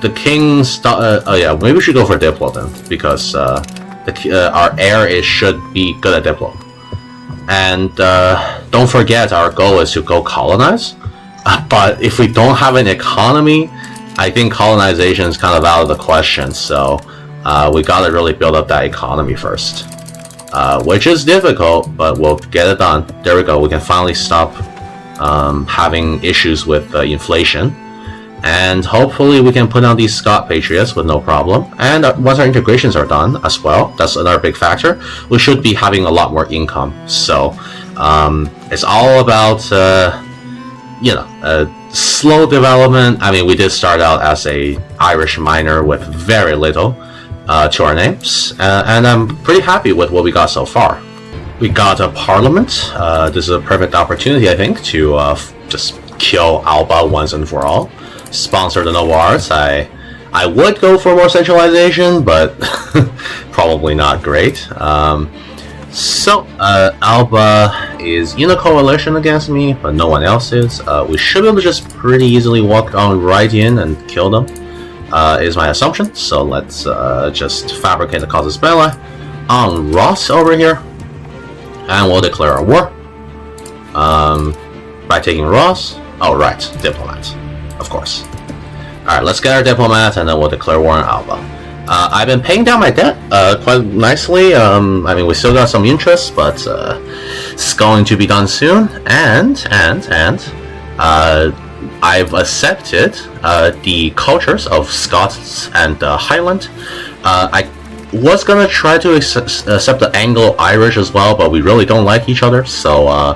The king's... oh yeah, maybe we should go for Diplo then, because our heir should be good at Diplo. And don't forget, our goal is to go colonize. But if we don't have an economy, I think colonization is kind of out of the question. So we gotta really build up that economy first, which is difficult, but we'll get it done. There we go. We can finally stop having issues with inflation. And hopefully we can put on these Scot Patriots with no problem. And once our integrations are done as well, that's another big factor, we should be having a lot more income. So it's all about, you know, slow development. I mean, we did start out as a Irish miner with very little to our names. And I'm pretty happy with what we got so far. We got a parliament. This is a perfect opportunity, I think, to just kill Alba once and for all. Sponsor the noble arts. I would go for more centralization, but probably not great. So Alba is in a coalition against me, but no one else is. We should be able to just pretty easily walk on right in and kill them, is my assumption. So let's just fabricate the casus belli on Ross over here, and we'll declare a war by taking Ross. Oh right, diplomat. Of course. Alright, let's get our diplomat and then we'll declare war on Alba. I've been paying down my debt quite nicely. I mean, we still got some interest, but it's going to be done soon. And I've accepted the cultures of Scots and Highland. I was gonna try to accept the Anglo-Irish as well, but we really don't like each other, so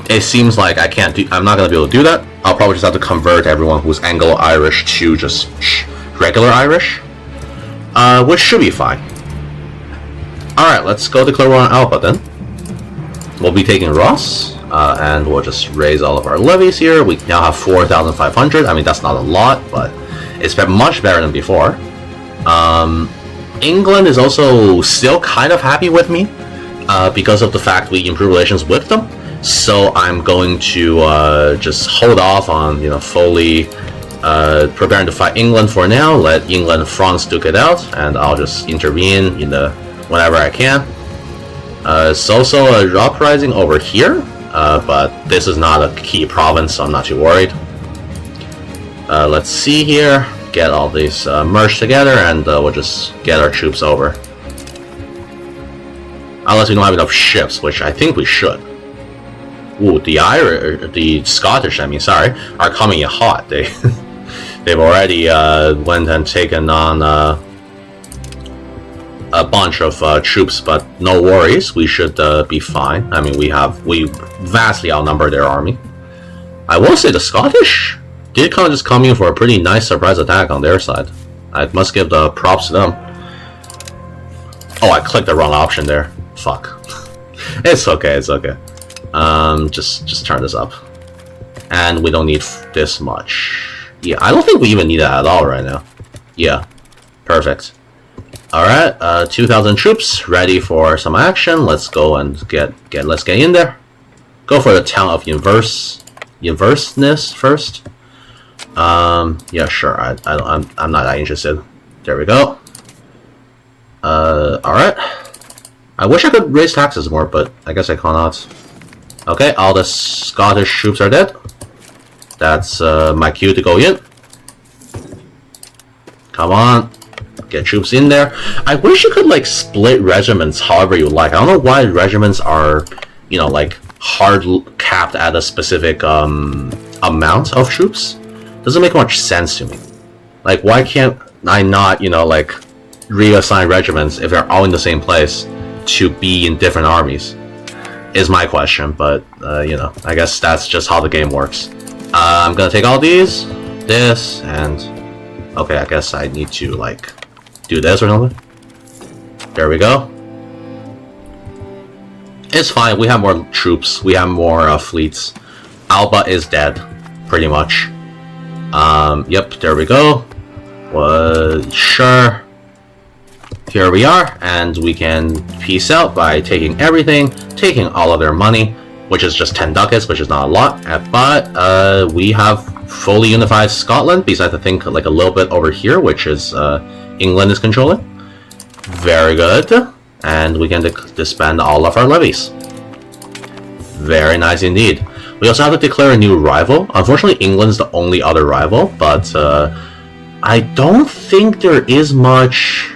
it seems like I'm not gonna be able to do that. I'll probably just have to convert everyone who's Anglo-Irish to just regular Irish, which should be fine. Alright, let's go declare war on Alba then. We'll be taking Ross, and we'll just raise all of our levies here. We now have 4,500. I mean, that's not a lot, but it's been much better than before. England is also still kind of happy with me, because of the fact we improved relations with them. So I'm going to just hold off on, you know, fully preparing to fight England for now. Let England and France duke it out, and I'll just intervene whenever I can. It's also a uprising over here, but this is not a key province, so I'm not too worried. Let's see here. Get all these merged together, and we'll just get our troops over. Unless we don't have enough ships, which I think we should. Ooh, the Scottish, are coming in hot. They've already went and taken on a bunch of troops, but no worries, we should be fine. I mean, we vastly outnumber their army. I will say the Scottish did kind of just come in for a pretty nice surprise attack on their side. I must give the props to them. Oh, I clicked the wrong option there. Fuck. It's okay, it's okay. Just turn this up. And we don't need this much. Yeah, I don't think we even need that at all right now. Yeah, perfect. Alright, 2,000 troops ready for some action. Let's go and let's get in there. Go for the town of Inverseness first. Yeah, sure. I'm not that interested. There we go. Alright. I wish I could raise taxes more, but I guess I cannot. Okay, all the Scottish troops are dead. That's my cue to go in. Come on. Get troops in there. I wish you could, like, split regiments however you like. I don't know why regiments are, you know, like, hard capped at a specific amount of troops. Doesn't make much sense to me. Like, why can't I not, you know, like, reassign regiments if they're all in the same place to be in different armies? Is my question, but, you know, I guess that's just how the game works. I'm gonna take all these, this, and... Okay, I guess I need to, like, do this or something. There we go. It's fine, we have more troops, we have more fleets. Alba is dead, pretty much. Yep, there we go. Sure. Here we are, and we can peace out by taking everything, taking all of their money, which is just 10 ducats, which is not a lot, but we have fully unified Scotland, besides I think like a little bit over here, which is England is controlling. Very good. And we can disband all of our levies. Very nice indeed. We also have to declare a new rival. Unfortunately, England's the only other rival, but I don't think there is much...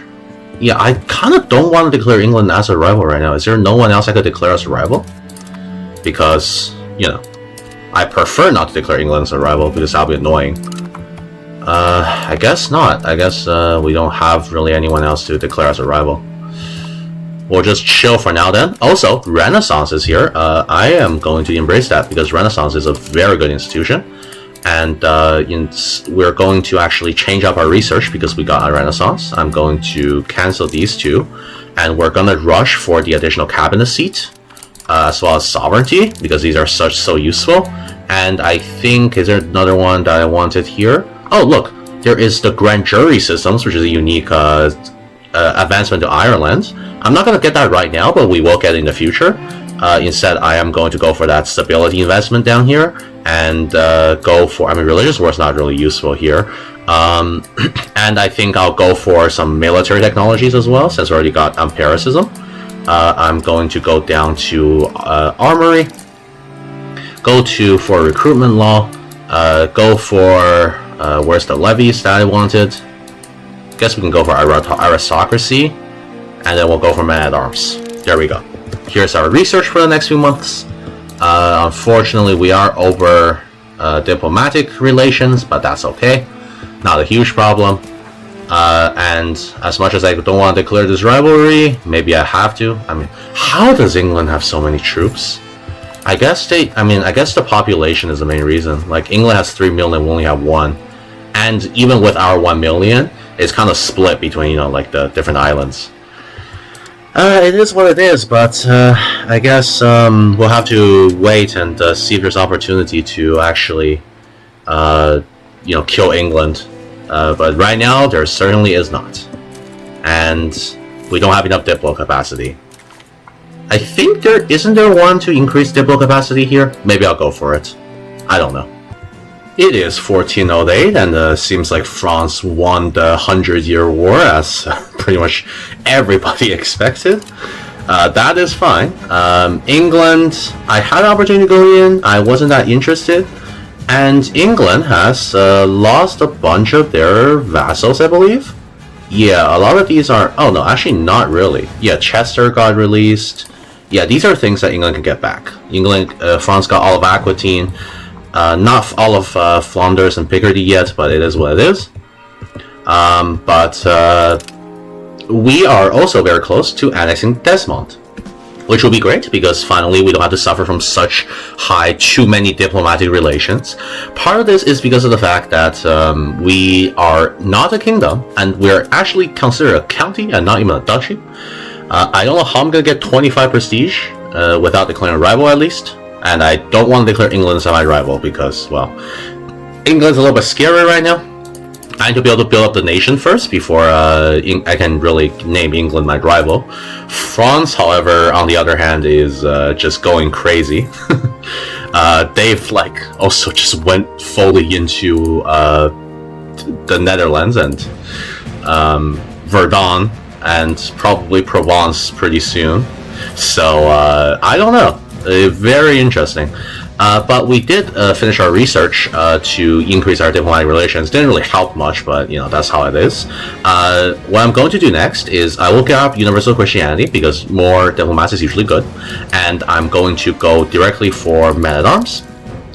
Yeah, I kind of don't want to declare England as a rival right now. Is there no one else I could declare as a rival? Because, you know, I prefer not to declare England as a rival because that'll be annoying. I guess not. I guess we don't have really anyone else to declare as a rival. We'll just chill for now then. Also, Renaissance is here. I am going to embrace that because Renaissance is a very good institution. And we're going to actually change up our research because we got a Renaissance. I'm going to cancel these two. And we're going to rush for the additional cabinet seat. As well as sovereignty, because these are so useful. And I think, is there another one that I wanted here? Oh, look, there is the grand jury systems, which is a unique advancement to Ireland. I'm not going to get that right now, but we will get it in the future. Instead, I am going to go for that stability investment down here, and go for, I mean, religious war is not really useful here. And I think I'll go for some military technologies as well, since we already got empiricism. I'm going to go down to armory, go to for recruitment law, go for where's the levies that I wanted. Guess we can go for aristocracy, and then we'll go for men-at-arms. There we go. Here's our research for the next few months. Unfortunately, we are over diplomatic relations, but that's okay. Not a huge problem. And as much as I don't want to declare this rivalry, maybe I have to. I mean, how does England have so many troops? I guess the population is the main reason. Like, England has 3 million, we only have 1. And even with our 1 million, it's kind of split between, you know, like the different islands. It is what it is, but I guess we'll have to wait and see if there's opportunity to actually, you know, kill England. But right now, there certainly is not. And we don't have enough diplo capacity. I think isn't there one to increase diplo capacity here? Maybe I'll go for it. I don't know. It is 1408, and seems like France won the 100-Year War, as pretty much everybody expected. That is fine. England, I had an opportunity to go in, I wasn't that interested. And England has lost a bunch of their vassals, I believe. Yeah, a lot of these are... Oh, no, actually not really. Yeah, Chester got released. Yeah, these are things that England can get back. France got all of Aquitaine. Not all of Flanders and Picardy yet, but it is what it is. We are also very close to annexing Desmond, which will be great because finally we don't have to suffer from such too many diplomatic relations. Part of this is because of the fact that we are not a kingdom, and we're actually considered a county and not even a duchy. I don't know how I'm going to get 25 prestige without declaring a rival at least. And I don't want to declare England as my rival because, well, England's a little bit scary right now. I need to be able to build up the nation first before I can really name England my rival. France, however, on the other hand, is just going crazy. They've also just went fully into the Netherlands and Verdun and probably Provence pretty soon. So I don't know. Very interesting. But we did finish our research to increase our diplomatic relations. Didn't really help much, but that's how it is. What I'm going to do next is I will get up Universal Christianity because more diplomacy is usually good, and I'm going to go directly for men-at-arms.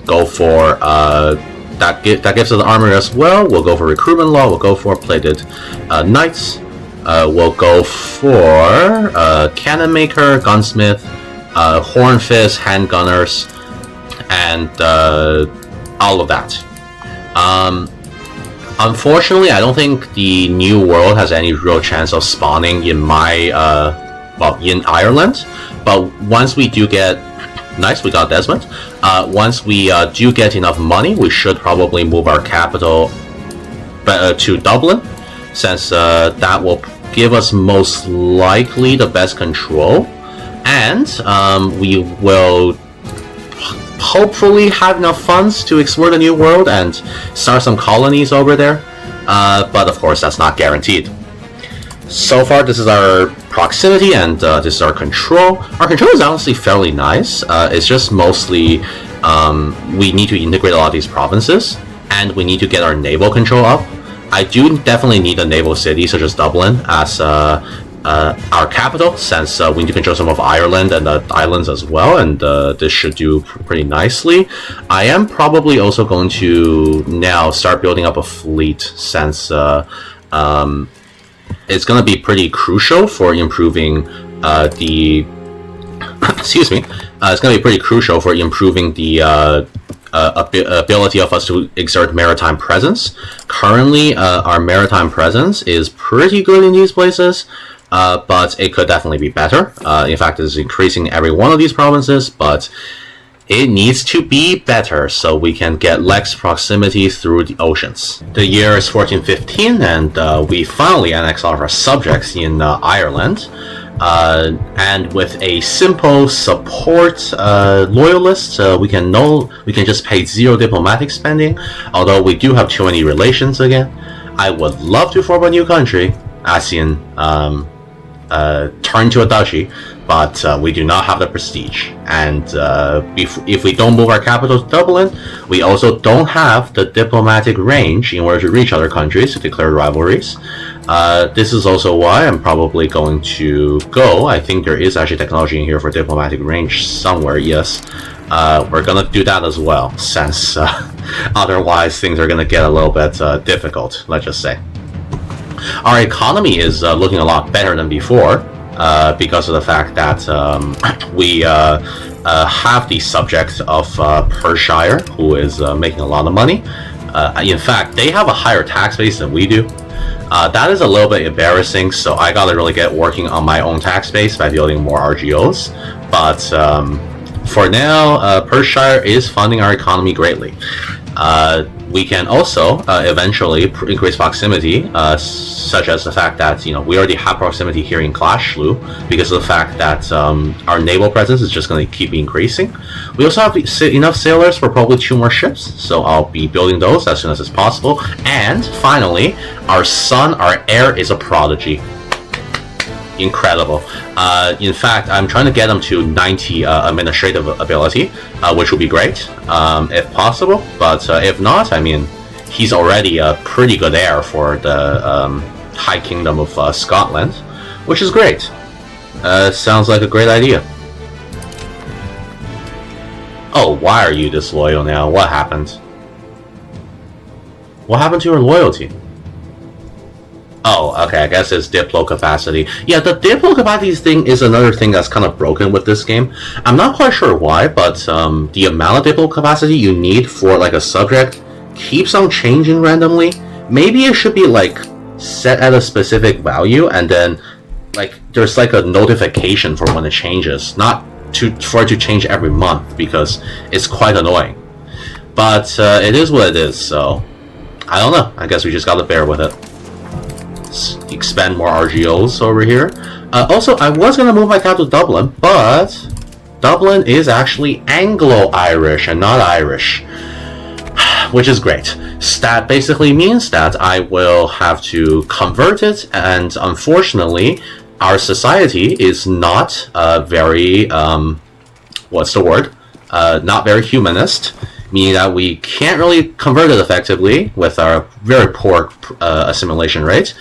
Go for that gives us armor as well. We'll go for recruitment law. We'll go for plated knights. We'll go for cannon maker, gunsmith, horn fist, handgunners, and all of that. Unfortunately, I don't think the New World has any real chance of spawning in my in Ireland. But once we do get nice, we got Desmond. Once we do get enough money, we should probably move our capital to Dublin, since that will give us most likely the best control, and we will hopefully have enough funds to explore the New World and start some colonies over there. But of course, that's not guaranteed. So far, this is our proximity, and this is our control. Our control is honestly fairly nice. It's just mostly we need to integrate a lot of these provinces, and we need to get our naval control up. I do definitely need a naval city such as Dublin as our capital, since we need to control some of Ireland and the islands as well, and this should do pretty nicely. I am probably also going to now start building up a fleet, since it's going to be pretty crucial for improving the excuse me, it's going to be pretty crucial for improving the ability of us to exert maritime presence. Currently, our maritime presence is pretty good in these places, but it could definitely be better. In fact, it's increasing every one of these provinces, but it needs to be better so we can get less proximity through the oceans. The year is 1415, and we finally annexed all of our subjects in Ireland. And with a simple support loyalist, we can just pay 0 diplomatic spending. Although we do have too many relations again. I would love to form a new country, as in turn to a duchy, but we do not have the prestige. And if we don't move our capital to Dublin, we also don't have the diplomatic range in order to reach other countries to declare rivalries. This is also why I'm probably going to go. I think there is actually technology in here for diplomatic range somewhere, yes. We're gonna do that as well, since otherwise things are gonna get a little bit difficult, let's just say. Our economy is looking a lot better than before, because of the fact that we have the subject of Perthshire, who is making a lot of money. In fact, they have a higher tax base than we do. That is a little bit embarrassing, so I gotta really get working on my own tax base by building more RGOs. But for now, Perthshire is funding our economy greatly. We can also eventually increase proximity, such as the fact that we already have proximity here in Glashlu, because of the fact that our naval presence is just going to keep increasing. We also have enough sailors for probably 2 more ships, so I'll be building those as soon as it's possible. And finally, our son, our heir, is a prodigy. Incredible. In fact, I'm trying to get him to 90 administrative ability, which would be great, if possible. But if not, I mean, he's already a pretty good heir for the High Kingdom of Scotland, which is great. Sounds like a great idea. Oh, why are you disloyal now? What happened? What happened to your loyalty? Oh, okay, I guess it's Diplo capacity. Yeah, the Diplo capacity thing is another thing that's kind of broken with this game. I'm not quite sure why, but the amount of Diplo capacity you need for like a subject keeps on changing randomly. Maybe it should be like set at a specific value, and then like there's like a notification for when it changes, not for it to change every month, because it's quite annoying. But it is what it is, so I don't know. I guess we just gotta bear with it. Expand more RGOs over here. Also, I was going to move my capital to Dublin, but Dublin is actually Anglo-Irish and not Irish. which is great. That basically means that I will have to convert it, and unfortunately, our society is not very, what's the word? Not very humanist, meaning that we can't really convert it effectively with our very poor assimilation rate.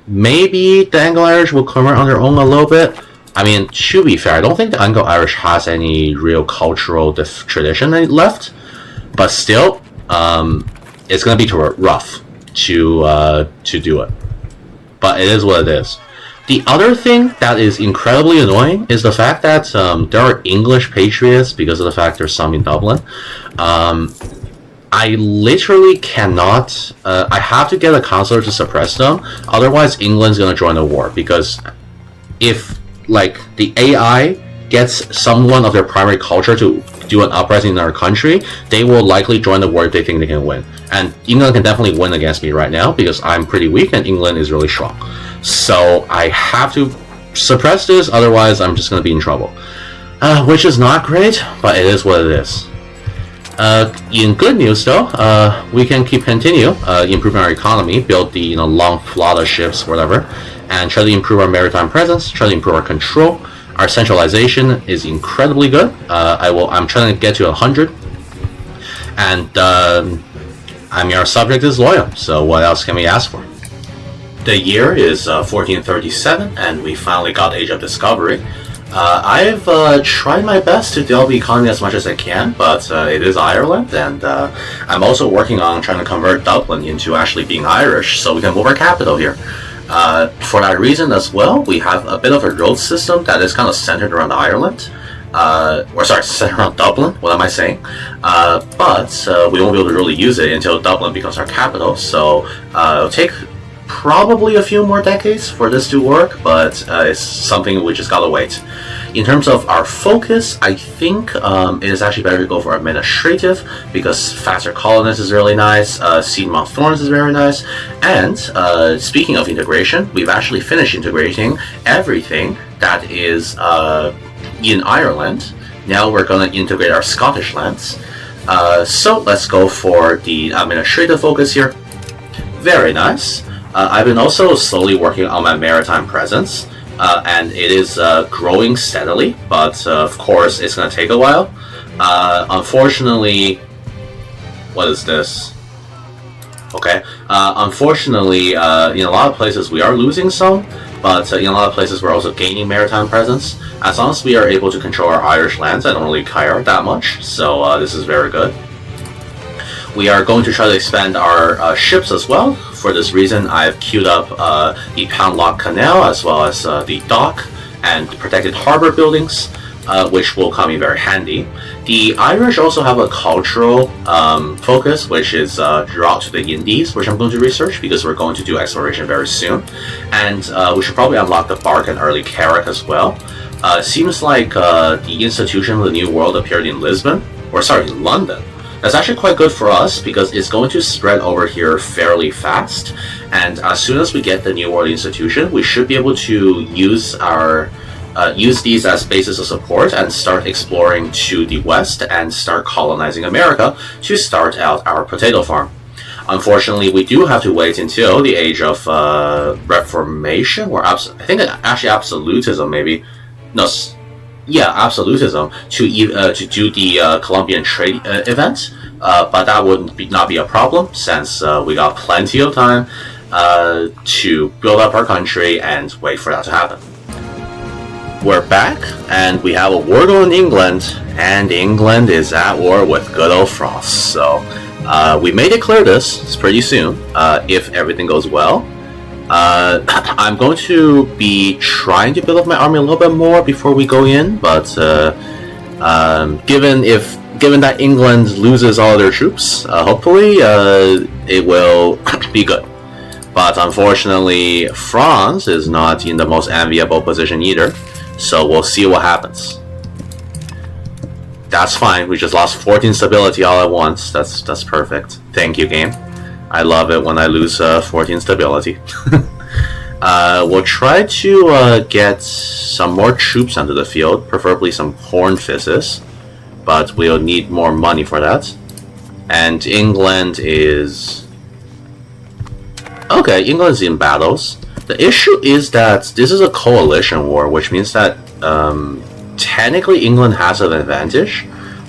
Maybe the Anglo-Irish will convert on their own a little bit. I mean, to be fair, I don't think the Anglo-Irish has any real cultural tradition left, but still, it's going to be too rough to do it. But it is what it is. The other thing that is incredibly annoying is the fact that there are English patriots because of the fact there's some in Dublin. I literally cannot. I have to get a consular to suppress them. Otherwise, England's going to join the war. Because if, like, the AI gets someone of their primary culture to do an uprising in our country, they will likely join the war if they think they can win. And England can definitely win against me right now because I'm pretty weak and England is really strong. So I have to suppress this, otherwise I'm just going to be in trouble. Which is not great, but it is what it is. In good news though, we can continue improving our economy, build the long flotta ships, whatever, and try to improve our maritime presence, try to improve our control. Our centralization is incredibly good. I'm trying to get to 100, and I mean, our subject is loyal, so what else can we ask for? The year is 1437, and we finally got Age of Discovery. I've tried my best to develop the economy as much as I can, but it is Ireland, and I'm also working on trying to convert Dublin into actually being Irish, so we can move our capital here. For that reason as well, we have a bit of a road system that is kind of centered around Ireland. Centered around Dublin, what am I saying? But we won't be able to really use it until Dublin becomes our capital, so it'll take probably a few more decades for this to work, but it's something we just gotta wait. In terms of our focus, I think it is actually better to go for administrative, because faster colonists is really nice, Seed Mount Thorns is very nice, and speaking of integration, we've actually finished integrating everything that is in Ireland. Now we're going to integrate our Scottish lands. So let's go for the administrative focus here. Very nice. I've been also slowly working on my maritime presence, and it is growing steadily, but of course it's going to take a while. Unfortunately, what is this? Okay. Unfortunately, in a lot of places we are losing some, but in a lot of places we're also gaining maritime presence. As long as we are able to control our Irish lands, I don't really care that much, so this is very good. We are going to try to expand our ships as well. For this reason, I've queued up the Poundlock Canal as well as the dock and protected harbor buildings, which will come in very handy. The Irish also have a cultural focus, which is route to the Indies, which I'm going to research because we're going to do exploration very soon. And we should probably unlock the Bark and early Carrick as well. It seems like the institution of the New World appeared in London. That's actually quite good for us because it's going to spread over here fairly fast, and as soon as we get the New World Institution, we should be able to use these as bases of support and start exploring to the west and start colonizing America to start out our potato farm. Unfortunately, we do have to wait until the age of Reformation, or I think actually absolutism, maybe. No. Yeah, absolutism to do the Columbian trade event, but that would not be a problem since we got plenty of time to build up our country and wait for that to happen. We're back, and we have a war going in England, and England is at war with good old France. So we may declare this pretty soon if everything goes well. I'm going to be trying to build up my army a little bit more before we go in, but given that England loses all their troops, hopefully it will be good. But unfortunately, France is not in the most enviable position either, so we'll see what happens. That's fine. We just lost 14 stability all at once. That's perfect. Thank you, game. I love it when I lose 14 stability. We'll try to get some more troops onto the field, preferably some horned fishes, but we'll need more money for that. And England is... Okay, England's in battles. The issue is that this is a coalition war, which means that technically England has an advantage,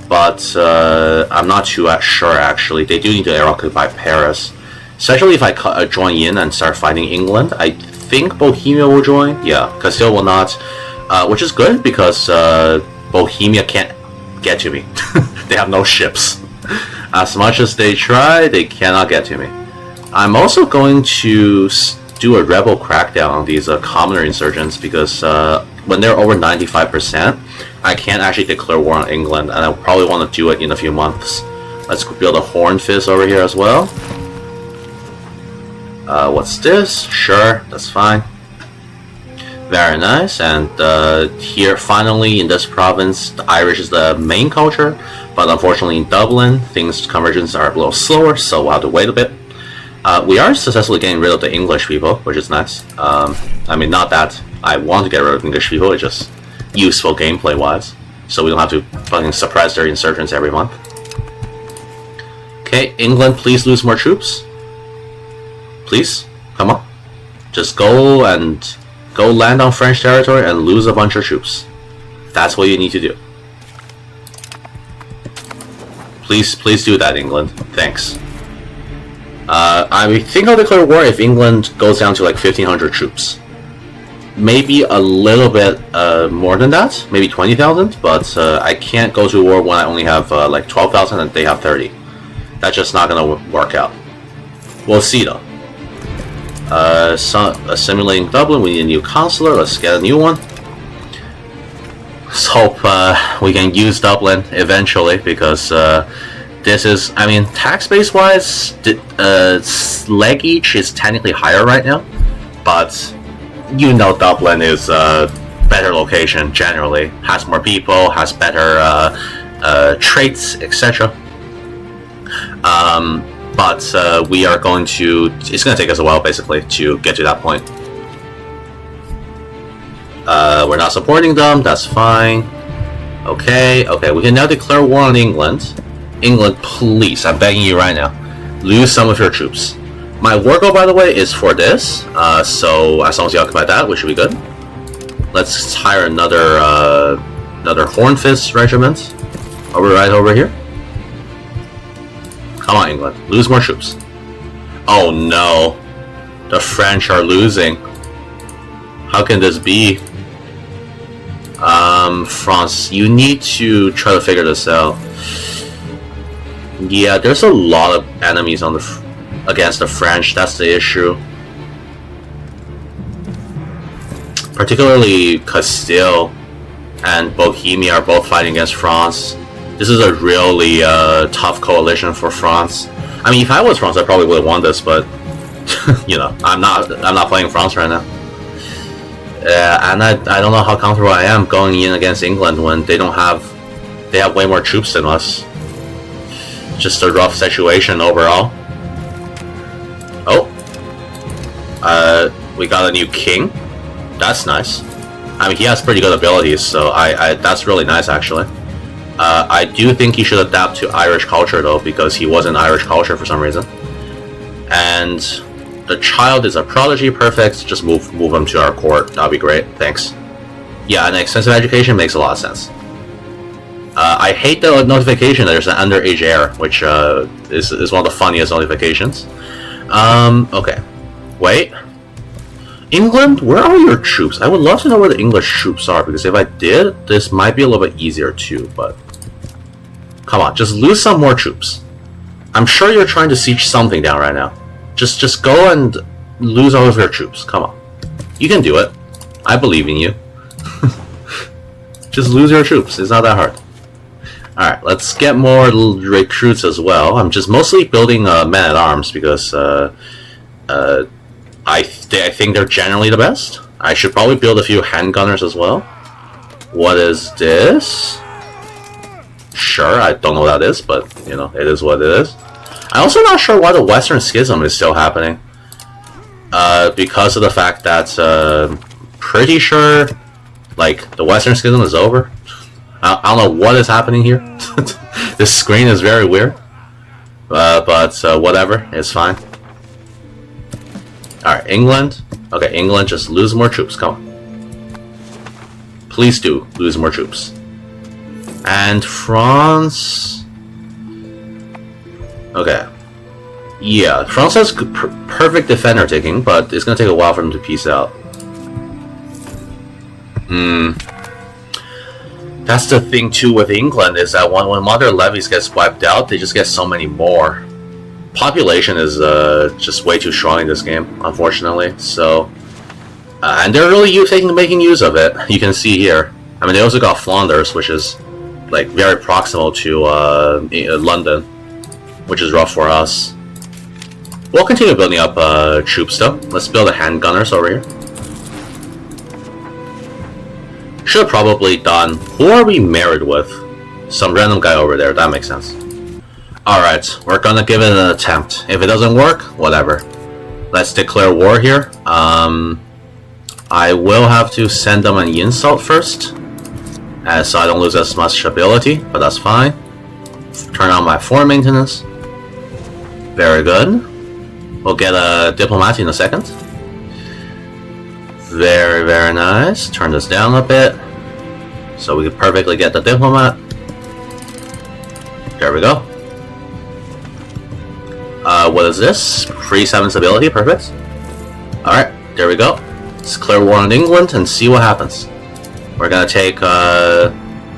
but I'm not too sure actually. They do need to air occupy Paris. Especially if I join in and start fighting England. I think Bohemia will join. Yeah, Castile will not, which is good because Bohemia can't get to me. They have no ships. As much as they try, they cannot get to me. I'm also going to do a rebel crackdown on these commoner insurgents because when they're over 95%, I can't actually declare war on England, and I'll probably want to do it in a few months. Let's build a Horn Fist over here as well. What's this? Sure, that's fine. Very nice. And here, finally, in this province, the Irish is the main culture, but unfortunately in Dublin, conversions are a little slower, so we'll have to wait a bit. We are successfully getting rid of the English people, which is nice. I mean, not that I want to get rid of English people, it's just useful gameplay-wise, so we don't have to fucking suppress their insurgents every month. Okay, England, please lose more troops. Please, come on. Just go land on French territory and lose a bunch of troops. That's what you need to do. Please do that, England. Thanks. I think I'll declare war if England goes down to like 1,500 troops. Maybe a little bit more than that, maybe 20,000, but I can't go to war when I only have like 12,000 and they have 30. That's just not gonna work out. We'll see though. Assimilating Dublin, we need a new consular, let's get a new one. Let's hope we can use Dublin eventually, because this is, I mean, tax base wise, leg each is technically higher right now, but you know Dublin is a better location generally, has more people, has better traits, etc. But we are going to, it's going to take us a while basically to get to that point. We're not supporting them, that's fine. Okay, we can now declare war on England. England, please, I'm begging you right now, lose some of your troops. My war goal, by the way, is for this, so as long as you occupy that, we should be good. Let's hire another Horn Fist regiment right over here. Come on, England, lose more troops. Oh no, the French are losing. How can this be? France, you need to try to figure this out. Yeah, there's a lot of enemies on against the French, that's the issue. Particularly Castile and Bohemia are both fighting against France. This is a really tough coalition for France. I mean, if I was France, I probably would have won this, but you know, I'm not playing France right now. And I don't know how comfortable I am going in against England when they have way more troops than us. Just a rough situation overall. Oh, we got a new king. That's nice. I mean, he has pretty good abilities, so that's really nice actually. I do think he should adapt to Irish culture though, because he was in Irish culture for some reason. And the child is a prodigy, perfect. Just move him to our court. That'd be great. Thanks. Yeah, and extensive education makes a lot of sense. I hate the notification that there's an underage heir, which is one of the funniest notifications. Okay. Wait. England, where are your troops? I would love to know where the English troops are, because if I did, this might be a little bit easier too, but... Come on, just lose some more troops. I'm sure you're trying to siege something down right now. Just go and lose all of your troops. Come on. You can do it. I believe in you. Just lose your troops. It's not that hard. Alright, let's get more recruits as well. I'm just mostly building men-at-arms because I think they're generally the best. I should probably build a few handgunners as well. What is this? Sure, I don't know what that is, but, you know, it is what it is. I'm also not sure why the Western Schism is still happening. Because of the fact that, pretty sure, like, the Western Schism is over. I don't know what is happening here. This screen is very weird. but whatever, it's fine. Alright, England. Okay, England, just lose more troops, come on. Please do lose more troops. And France... Okay. Yeah, France has perfect defender taking, but it's gonna take a while for them to peace out. That's the thing too with England, is that when one of their levies gets wiped out, they just get so many more. Population is just way too strong in this game, unfortunately. So, and they're really making use of it. You can see here. I mean, they also got Flanders, which is like very proximal to London, which is rough for us. We'll continue building up troops though. Let's build a handgunners over here. Should have probably done... Who are we married with? Some random guy over there, that makes sense. Alright, we're gonna give it an attempt. If it doesn't work, whatever. Let's declare war here. I will have to send them an insult first, so I don't lose as much ability, but that's fine. Turn on my foreign maintenance. Very good. We'll get a diplomat in a second. Very, very nice. Turn this down a bit, so we can perfectly get the diplomat. There we go. What is this? Free 7 stability, perfect. Alright, there we go. Let's declare war on England and see what happens. We're gonna take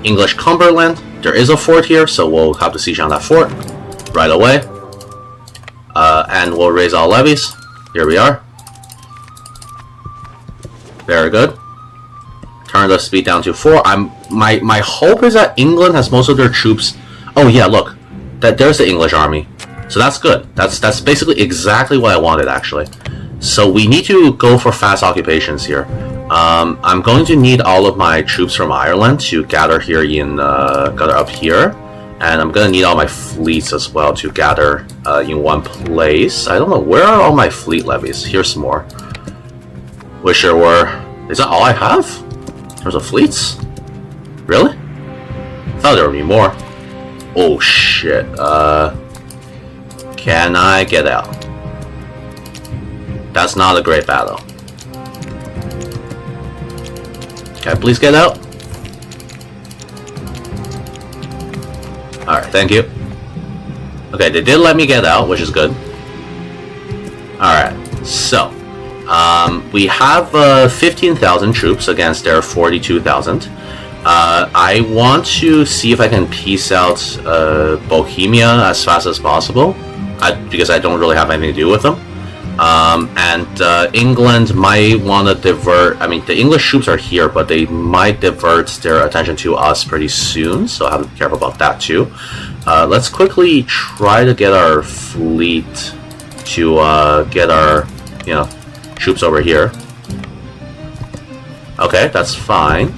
English Cumberland. There is a fort here, so we'll have to siege on that fort right away. And we'll raise all levies. Here we are. Very good. Turn the speed down to 4. My hope is that England has most of their troops. Oh yeah, look. There's the English army. So that's good. That's basically exactly what I wanted, actually. So we need to go for fast occupations here. I'm going to need all of my troops from Ireland to gather here gather up here, and I'm gonna need all my fleets as well to gather in one place. I don't know, where are all my fleet levies? Here's some more. Wish there were. Is that all I have? There's a fleets? Really? I thought there would be more. Oh shit. Can I get out? That's not a great battle. Can I please get out? Alright, thank you. Okay, they did let me get out, which is good. Alright, so we have 15,000 troops against their 42,000. I want to see if I can piece out Bohemia as fast as possible, because I don't really have anything to do with them. And England might want to divert... I mean, the English troops are here, but they might divert their attention to us pretty soon, so I have to be careful about that too. Let's quickly try to get our fleet to get our, troops over here. Okay, that's fine.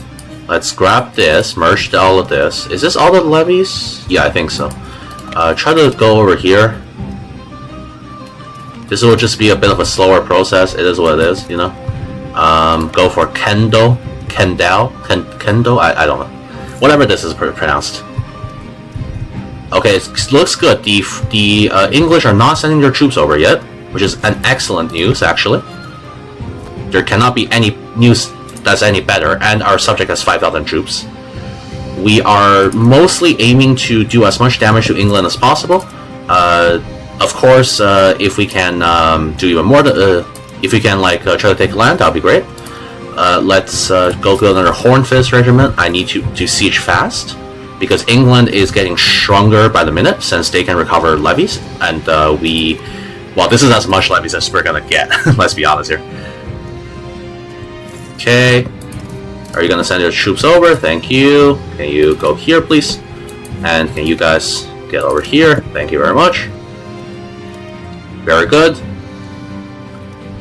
Let's grab this, merge all of this. Is this all the levies? Yeah, I think so. Try to go over here. This will just be a bit of a slower process. It is what it is, Go for Kendo, I don't know. Whatever this is pronounced. Okay, it looks good. The English are not sending their troops over yet, which is an excellent news, actually. There cannot be any news that's any better, and our subject has 5,000 troops. We are mostly aiming to do as much damage to England as possible. Of course, if we can do even more, if we can try to take land, that'll be great. Let's go build another Hornfist regiment. I need to siege fast, because England is getting stronger by the minute since they can recover levies, and well, this is as much levies as we're gonna get. Let's be honest here. Okay, are you gonna send your troops over? Thank you. Can you go here, please? And can you guys get over here? Thank you very much. Very good.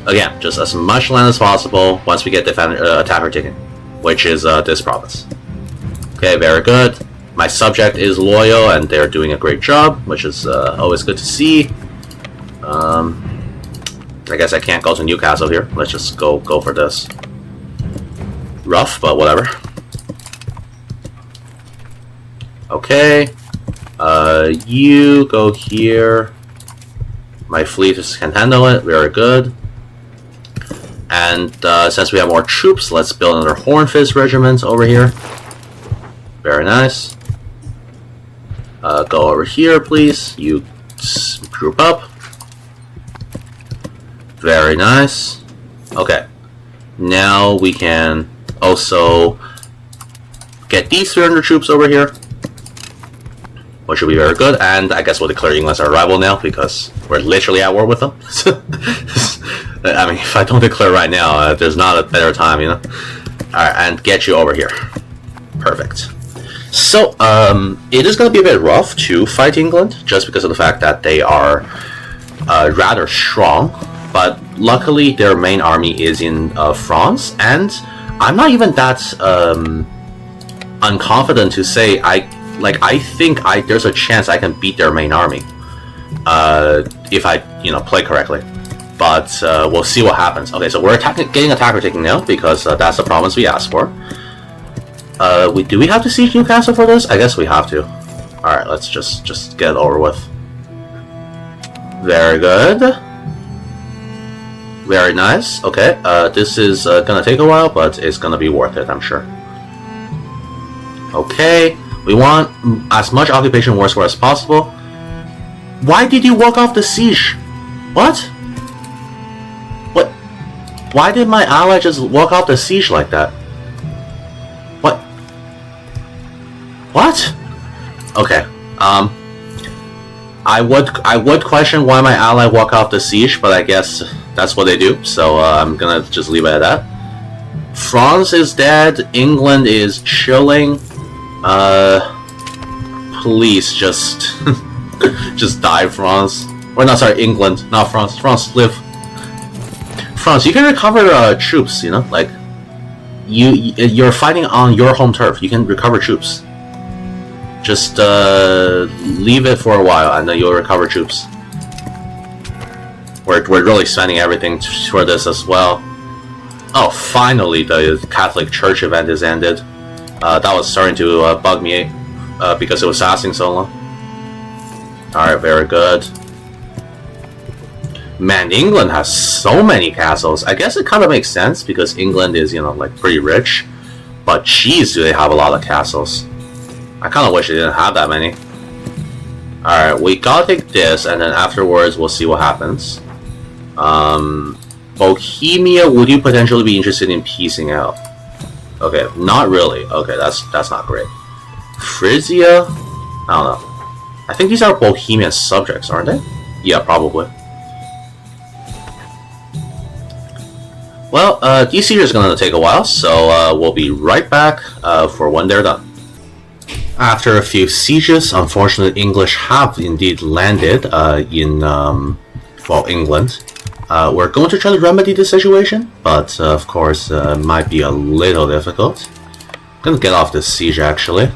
Again, just as much land as possible once we get attacker taken, which is this province. Okay, very good. My subject is loyal and they're doing a great job, which is always good to see. I guess I can't go to Newcastle here. Let's just go for this. Rough, but whatever. Okay. You go here. My fleet can handle it. Very good. And since we have more troops, let's build another Horn Fist regiment over here. Very nice. Go over here, please. You group up. Very nice. Okay. Now we can also get these 300 troops over here, which will be very good. And I guess we'll declare England as our rival now because we're literally at war with them. I mean, if I don't declare right now, there's not a better time, you know. All right, and get you over here. Perfect. So, it is going to be a bit rough to fight England, just because of the fact that they are rather strong. But luckily, their main army is in France, and I'm not even that unconfident to say I think there's a chance I can beat their main army if I play correctly. But we'll see what happens. Okay, so we're getting attacker taking now because that's the province we asked for. Do we have to siege Newcastle for this? I guess we have to. All right, let's just get it over with. Very good. Very nice. Okay, this is gonna take a while, but it's gonna be worth it, I'm sure. Okay, we want as much occupation war score as possible. Why did you walk off the siege? What? What? Why did my ally just walk off the siege like that? What? What? Okay. I would question why my ally walk off the siege, but I guess that's what they do. So I'm gonna just leave it at that. France is dead. England is chilling. Please just just die, France. Or not, sorry, England, not France. France, live. France, you can recover troops. You know, like you're fighting on your home turf. You can recover troops. Just leave it for a while, and then you'll recover troops. We're really spending everything for this as well. Oh, finally, the Catholic Church event is ended. That was starting to bug me because it was lasting so long. Alright, very good. Man, England has so many castles. I guess it kind of makes sense because England is, like pretty rich. But geez, do they have a lot of castles. I kind of wish they didn't have that many. Alright, we gotta take this, and then afterwards we'll see what happens. Bohemia, would you potentially be interested in piecing out? Okay, not really. Okay, that's not great. Frisia? I don't know. I think these are Bohemian subjects, aren't they? Yeah, probably. Well, these sieges are gonna take a while, so we'll be right back for when they're done. After a few sieges, unfortunately, English have indeed landed in England. We're going to try to remedy the situation, but of course, it might be a little difficult. I'm gonna get off this siege actually.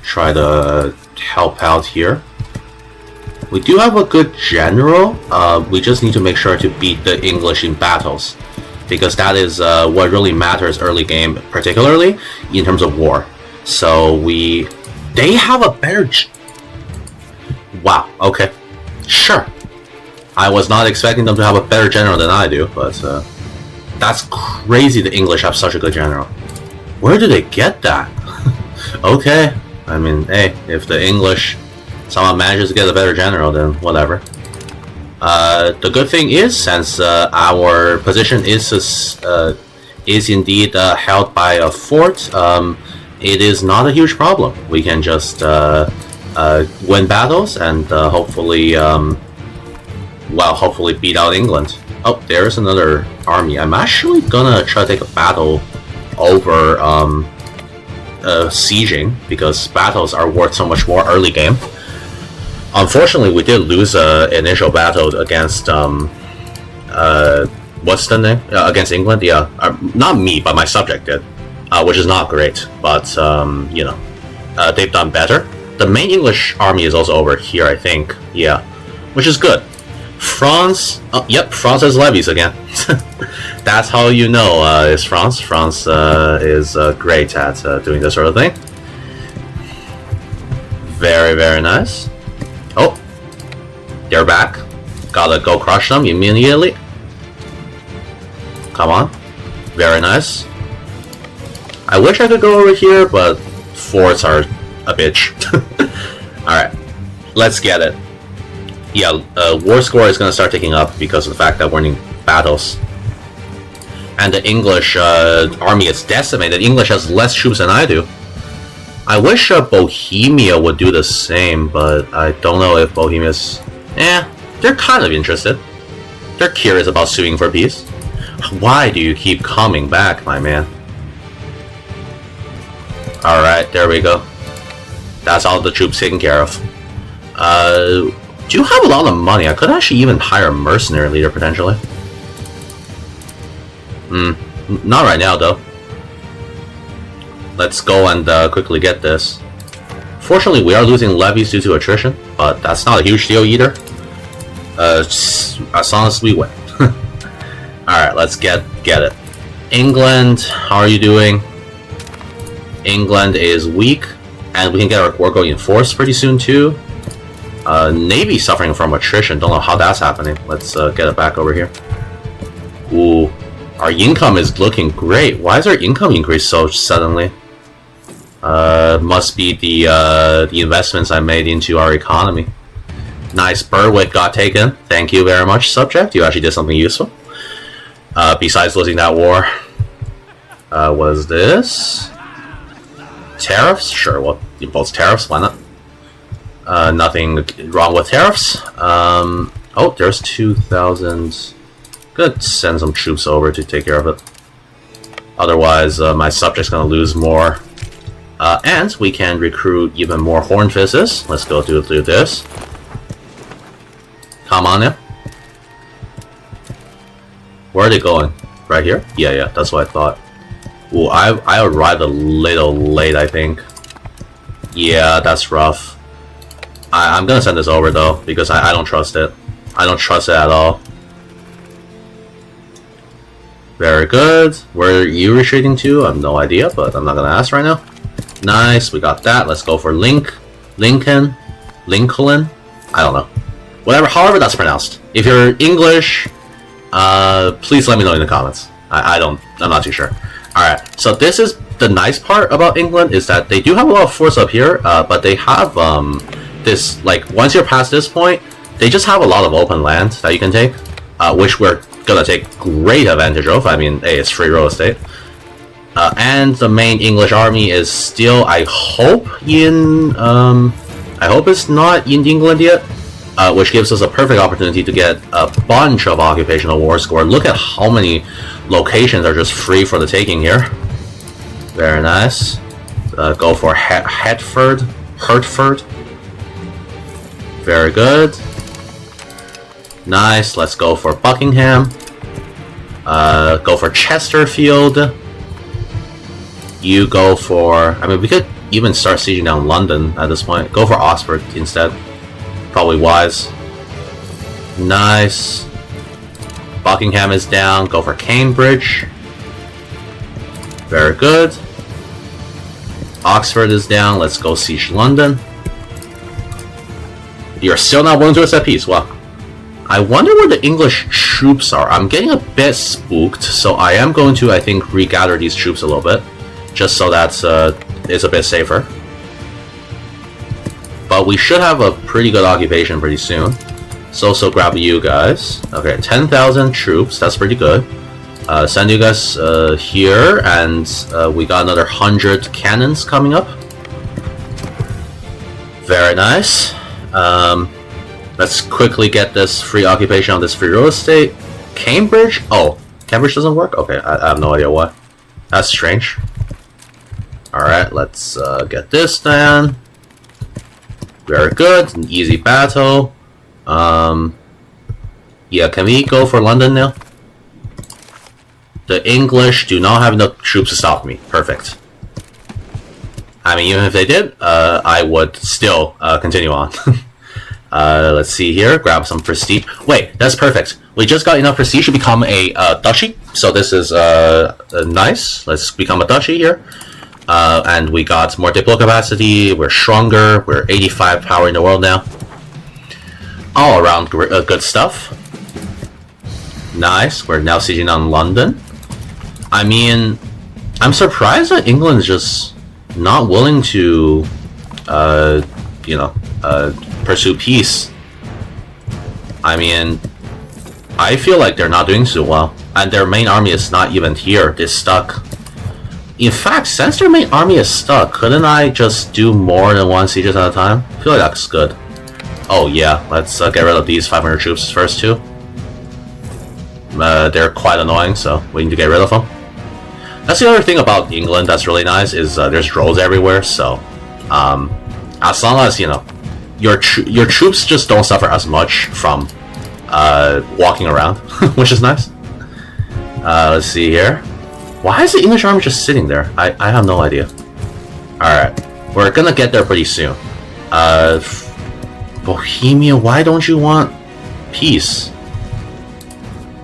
Try to help out here. We do have a good general. We just need to make sure to beat the English in battles, because that is what really matters early game, particularly in terms of war. So they have a better... Wow, okay. Sure. I was not expecting them to have a better general than I do, but that's crazy the English have such a good general. Where do they get that? Okay. I mean, hey, if the English somehow manages to get a better general, then whatever. The good thing is, since our position is indeed held by a fort, it is not a huge problem. We can just win battles and hopefully, hopefully beat out England. Oh, there's another army. I'm actually gonna try to take a battle over sieging, because battles are worth so much more early game. Unfortunately, we did lose an initial battle against what's the name? Against England. Yeah, not me, but my subject did. Which is not great, but they've done better. The main English army is also over here, I think. Yeah, which is good. France, yep, France has levies again. That's how you know it's France. France is great at doing this sort of thing. Very, very nice. Oh, they're back. Gotta go crush them immediately. Come on. Very nice. I wish I could go over here, but forts are a bitch. Alright, let's get it. Yeah, war score is gonna start ticking up because of the fact that we're in battles. And the English army is decimated. English has less troops than I do. I wish Bohemia would do the same, but I don't know if Bohemia's... they're kind of interested. They're curious about suing for peace. Why do you keep coming back, my man? Alright, there we go. That's all the troops taken care of. Do you have a lot of money? I could actually even hire a mercenary leader, potentially. Not right now, though. Let's go and quickly get this. Fortunately, we are losing levies due to attrition, but that's not a huge deal either. As long as we win. Alright, let's get it. England, how are you doing? England is weak, and we can get our war going in force pretty soon, too. Navy suffering from attrition. Don't know how that's happening. Let's get it back over here. Ooh. Our income is looking great. Why is our income increased so suddenly? Must be the investments I made into our economy. Nice, Berwick got taken. Thank you very much, subject. You actually did something useful. Besides losing that war. What is this? Tariffs? Sure, we'll impose tariffs. Why not? Nothing wrong with tariffs. Oh, there's 2,000... Good, send some troops over to take care of it. Otherwise, my subject's gonna lose more. And we can recruit even more Horned Fists. Let's go do this. Come on now. Where are they going? Right here? Yeah, that's what I thought. Ooh, I arrived a little late, I think. Yeah, that's rough. I'm gonna send this over, though, because I don't trust it. I don't trust it at all. Very good. Where are you retreating to? I have no idea, but I'm not gonna ask right now. Nice, we got that. Let's go for Lincoln. I don't know. Whatever, however that's pronounced. If you're English, please let me know in the comments. I'm not too sure. Alright, so this is the nice part about England, is that they do have a lot of force up here, but they have this, like, once you're past this point, they just have a lot of open land that you can take, which we're gonna take great advantage of. I mean, hey, it's free real estate. And the main English army is still, I hope it's not in England yet, which gives us a perfect opportunity to get a bunch of occupational war score. Look at how many locations are just free for the taking here. Very nice. Go for Hertford. Very good. Nice, let's go for Buckingham. Go for Chesterfield. You go for... I mean, we could even start sieging down London at this point. Go for Oxford instead. Probably wise. Nice. Buckingham is down. Go for Cambridge. Very good. Oxford is down. Let's go siege London. You're still not willing to accept peace. Well, I wonder where the English troops are. I'm getting a bit spooked, so I am going to, I think, regather these troops a little bit, just so that it's a bit safer. But we should have a pretty good occupation pretty soon. So grab you guys. Okay, 10,000 troops. That's pretty good. Send you guys here, and we got another 100 cannons coming up. Very nice. Let's quickly get this free occupation on this free real estate. Cambridge? Oh, Cambridge doesn't work? Okay, I have no idea why. That's strange. Alright, let's get this done. Very good. An easy battle. Yeah, can we go for London now? The English do not have enough troops to stop me. Perfect. I mean, even if they did, I would still continue on. Let's see here. Grab some prestige. Wait, that's perfect. We just got enough prestige to become a duchy. So this is nice. Let's become a duchy here. And we got more diplo capacity, we're stronger, we're 85 power in the world now. All around good stuff. Nice, we're now sieging on London. I mean, I'm surprised that England is just not willing to, pursue peace. I mean, I feel like they're not doing so well. And their main army is not even here, they're stuck. In fact, since their main army is stuck, couldn't I just do more than one sieges at a time? I feel like that's good. Oh yeah, let's get rid of these 500 troops first too. They're quite annoying, so we need to get rid of them. That's the other thing about England that's really nice, is there's roads everywhere, so as long as, your troops just don't suffer as much from walking around, which is nice. Let's see here. Why is the English army just sitting there? I have no idea. Alright, we're gonna get there pretty soon. Bohemia, why don't you want peace?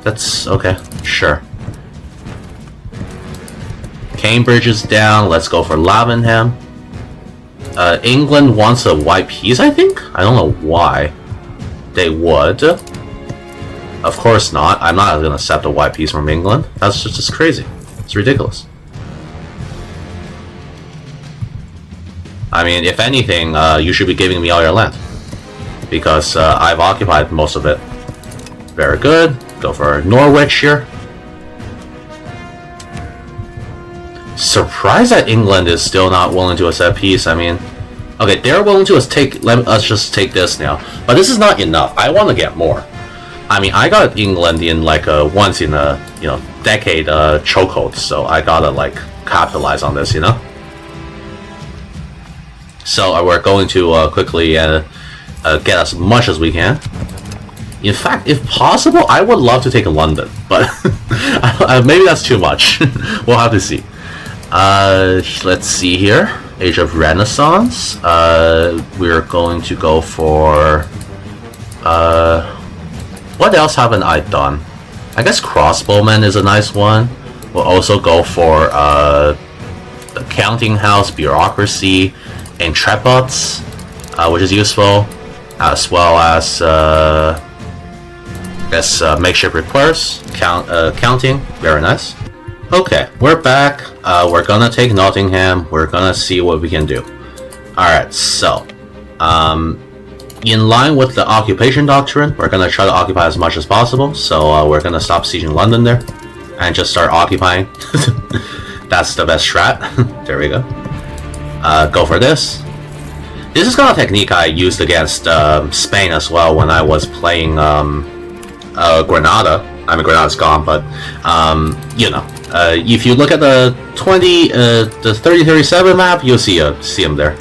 That's okay, sure. Cambridge is down, let's go for Lavenham. England wants a white peace, I think? I don't know why they would. Of course not, I'm not gonna accept a white peace from England. That's just crazy. It's ridiculous. I mean, if anything, you should be giving me all your land. Because I've occupied most of it. Very good. Go for Norwich here. Surprised that England is still not willing to accept peace. I mean, okay, they're willing to take. Let's just take this now. But this is not enough. I want to get more. I mean, I got England in like a once in a decade chokehold, so I gotta like capitalize on this, So we're going to quickly get as much as we can. In fact, if possible, I would love to take London, but maybe that's too much. We'll have to see. Let's see here. Age of Renaissance. We're going to go for... what else haven't I done? I guess Crossbowmen is a nice one. We'll also go for the Counting House, Bureaucracy, Intrepods, which is useful, as well as Makeshift Repairs, Counting, very nice. Okay, we're back. We're gonna take Nottingham. We're gonna see what we can do. Alright, so in line with the occupation doctrine, we're gonna try to occupy as much as possible. So we're gonna stop sieging London there and just start occupying. That's the best strat. There we go. Go for this. This is kind of a technique I used against Spain as well when I was playing Granada. I mean, Granada's gone, but if you look at the 3037 map, you'll see them there.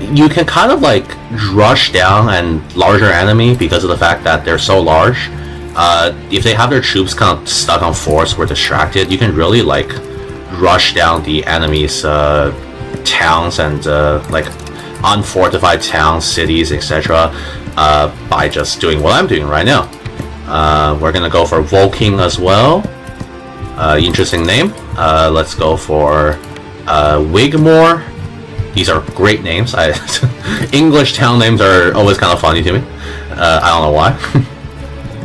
You can kind of like rush down and larger enemy because of the fact that they're so large. If they have their troops kind of stuck on force or distracted, you can really like rush down the enemy's towns and like unfortified towns, cities, etc. By just doing what I'm doing right now. We're gonna go for Woking as well. Interesting name. Let's go for Wigmore. These are great names. English town names are always kind of funny to me. I don't know why.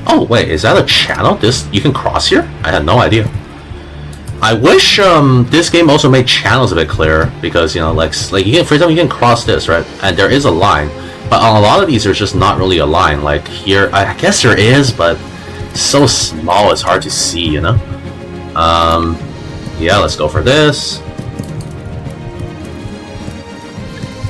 Oh wait, is that a channel? You can cross here? I had no idea. I wish this game also made channels a bit clearer, because like you can, for example, you can cross this, right? And there is a line, but on a lot of these there's just not really a line. Like here, I guess there is, but it's so small it's hard to see, Yeah, let's go for this.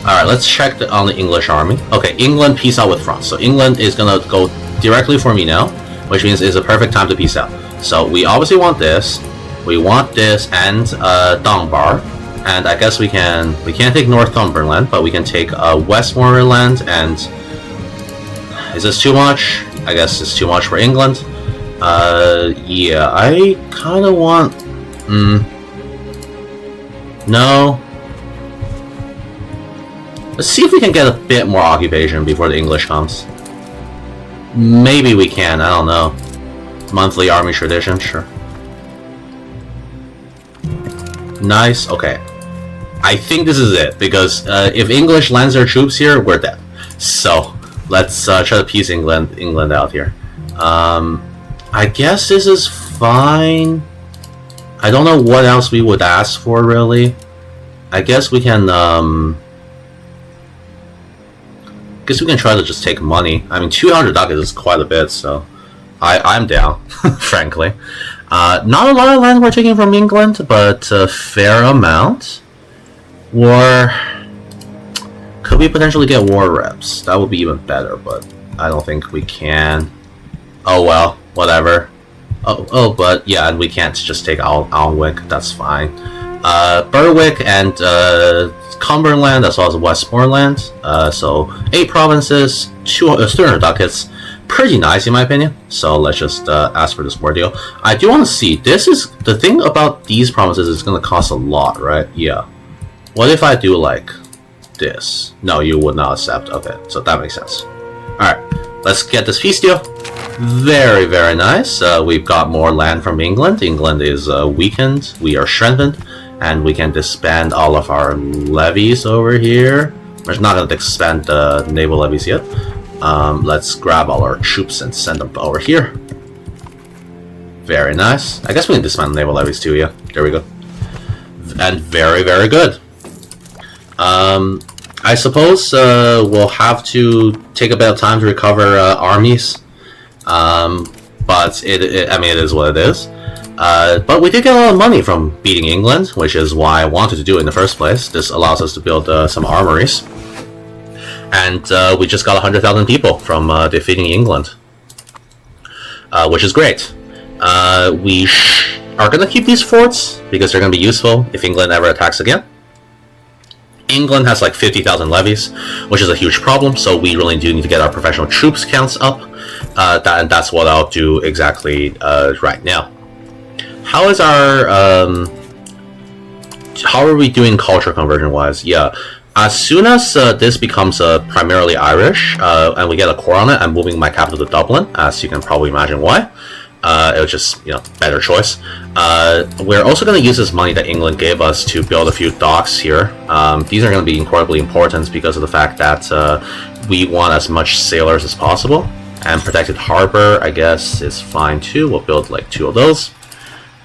Alright, let's check on the English army. Okay, England peace out with France. So England is gonna go directly for me now, which means it's a perfect time to peace out. So we obviously want this. We want this and Dunbar. And I guess we can't take Northumberland, but we can take Westmoreland. And is this too much? I guess it's too much for England. Yeah, I kind of want... No. Let's see if we can get a bit more occupation before the English comes. Maybe we can, I don't know. Monthly army tradition, sure. Nice. Okay. I think this is it, because if English lands their troops here, we're dead. So let's try to piece England out here. I guess this is fine. I don't know what else we would ask for, really. I guess we can try to just take money. I mean, 200 ducats is quite a bit, so I'm down, frankly. Not a lot of land we're taking from England, but a fair amount. Or could we potentially get war reps? That would be even better, but I don't think we can. Oh well, whatever. But yeah, and we can't just take Alnwick. That's fine. Berwick and Cumberland, as well as Westmoreland. So 8 provinces, 200 ducats. Pretty nice in my opinion. So let's just ask for this war deal. I do want to see. This is the thing about these provinces. Is going to cost a lot, right? Yeah. What if I do like this? No, you would not accept. Okay, so that makes sense. Alright, let's get this peace deal. Very, very nice. We've got more land from England. England is weakened. We are strengthened. And we can disband all of our levies over here. We're not going to expand the naval levies yet. Let's grab all our troops and send them over here. Very nice. I guess we can disband naval levies too, yeah. There we go. And very, very good. I suppose we'll have to take a bit of time to recover armies, but I mean, it is what it is. But we did get a lot of money from beating England, which is why I wanted to do it in the first place. This allows us to build some armories, and we just got 100,000 people from defeating England, which is great. We are going to keep these forts because they're going to be useful if England ever attacks again. England has like 50,000 levies, which is a huge problem, so we really do need to get our professional troops counts up, and that's what I'll do exactly right now. How is our, how are we doing culture conversion wise? Yeah, as soon as this becomes primarily Irish, and we get a core on it, I'm moving my capital to Dublin, as you can probably imagine why. It was just, better choice. We're also going to use this money that England gave us to build a few docks here. These are going to be incredibly important because of the fact that we want as much sailors as possible. And protected harbor, I guess, is fine too. We'll build like 2 of those.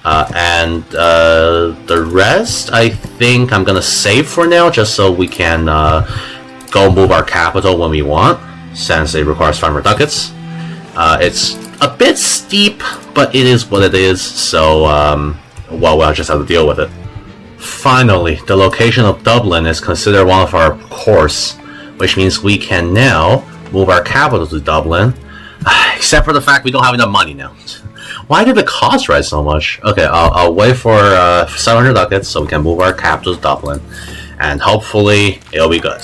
And the rest, I think I'm going to save for now, just so we can go move our capital when we want, since it requires 500 ducats. It's a bit steep, but it is what it is, so well, we'll just have to deal with it. Finally, the location of Dublin is considered one of our cores, which means we can now move our capital to Dublin, except for the fact we don't have enough money now. Why did the cost rise so much? Okay, I'll wait for 700 ducats so we can move our capital to Dublin, and hopefully it'll be good.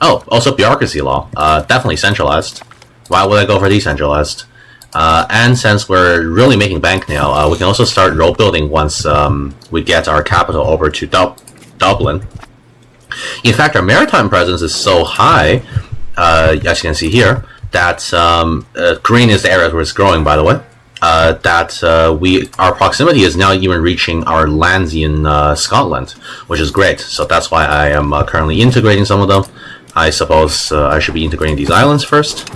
Oh, also bureaucracy law, definitely centralized. Why would I go for decentralized? And since we're really making bank now, we can also start road building once we get our capital over to Dublin. In fact, our maritime presence is so high, as you can see here, that green is the area where it's growing, by the way, that our proximity is now even reaching our lands in Scotland, which is great. So that's why I am currently integrating some of them. I suppose I should be integrating these islands first.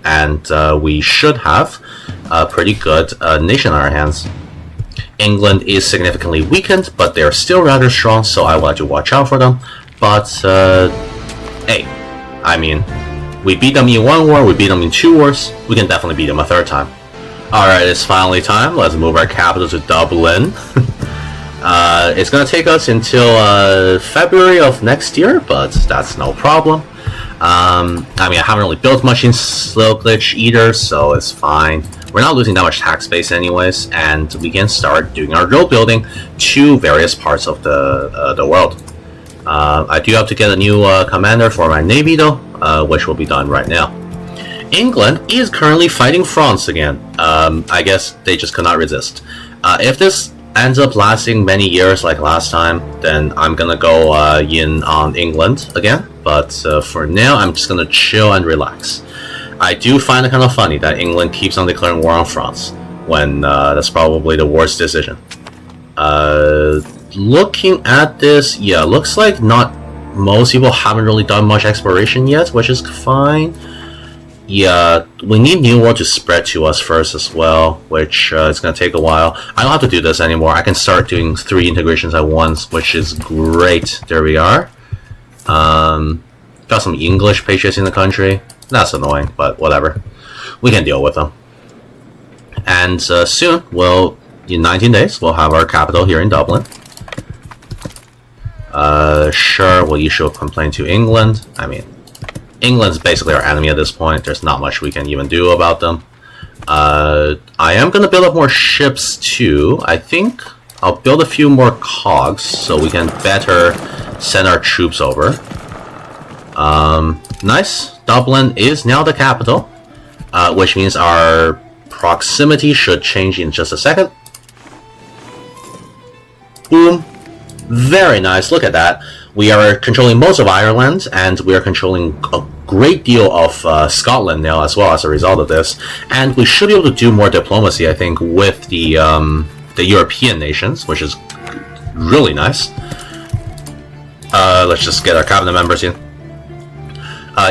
And we should have a pretty good nation on our hands. England is significantly weakened, but they're still rather strong, so I want to watch out for them. But, hey, I mean, we beat them in 1 war, we beat them in 2 wars, we can definitely beat them a 3rd time. Alright, it's finally time. Let's move our capital to Dublin. It's gonna take us until February of next year, but that's no problem. I mean, I haven't really built much in Slow Glitch either, so it's fine. We're not losing that much tax base anyways, and we can start doing our road building to various parts of the world. I do have to get a new commander for my navy though, which will be done right now. England is currently fighting France again. I guess they just could not resist. If this ends up lasting many years like last time, then I'm gonna go in on England again. But for now, I'm just gonna chill and relax. I do find it kind of funny that England keeps on declaring war on France, when that's probably the worst decision. looking at this, yeah, looks like not most people haven't really done much exploration yet, which is fine. Yeah, we need New World to spread to us first as well, which is going to take a while. I don't have to do this anymore. I can start doing 3 integrations at once, which is great. There we are. Got some English patriots in the country. That's annoying, but whatever. We can deal with them. And soon, in 19 days, we'll have our capital here in Dublin. Sure, we'll issue a complaint to England. I mean, England's basically our enemy at this point. There's not much we can even do about them. I am going to build up more ships too. I think I'll build a few more cogs so we can better send our troops over. Nice. Dublin is now the capital, which means our proximity should change in just a second. Boom. Very nice. Look at that. We are controlling most of Ireland, and we are controlling a great deal of Scotland now as well as a result of this. And we should be able to do more diplomacy, I think, with the European nations, which is really nice. Let's just get our cabinet members in.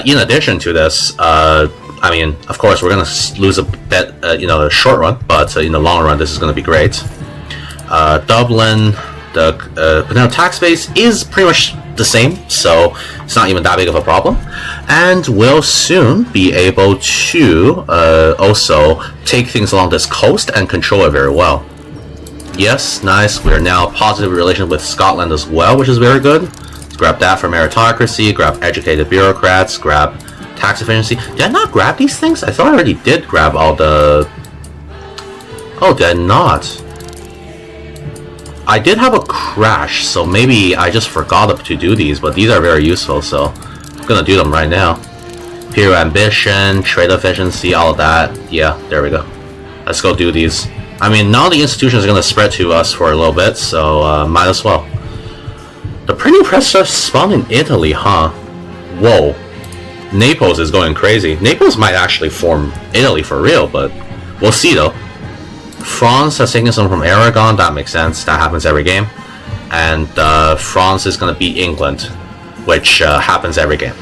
In addition to this, I mean, of course, we're going to lose a bit, the short run, but in the long run, this is going to be great. Dublin, the now tax base is pretty much the same, so it's not even that big of a problem. And we'll soon be able to also take things along this coast and control it very well. Yes, nice. We're now positive relations with Scotland as well, which is very good. Let's grab that for meritocracy, grab educated bureaucrats, grab tax efficiency. Did I not grab these things? I thought I already did grab all the... Oh, did I not? I did have a crash, so maybe I just forgot to do these, but these are very useful, so I'm gonna do them right now. Imperial ambition, trade efficiency, all of that. Yeah, there we go. Let's go do these. I mean, now the institutions are gonna spread to us for a little bit, so might as well. The printing press just spawned in Italy, huh? Whoa. Naples is going crazy. Naples might actually form Italy for real, but we'll see though. France has taken some from Aragon, that makes sense, that happens every game. And France is going to beat England, which happens every game.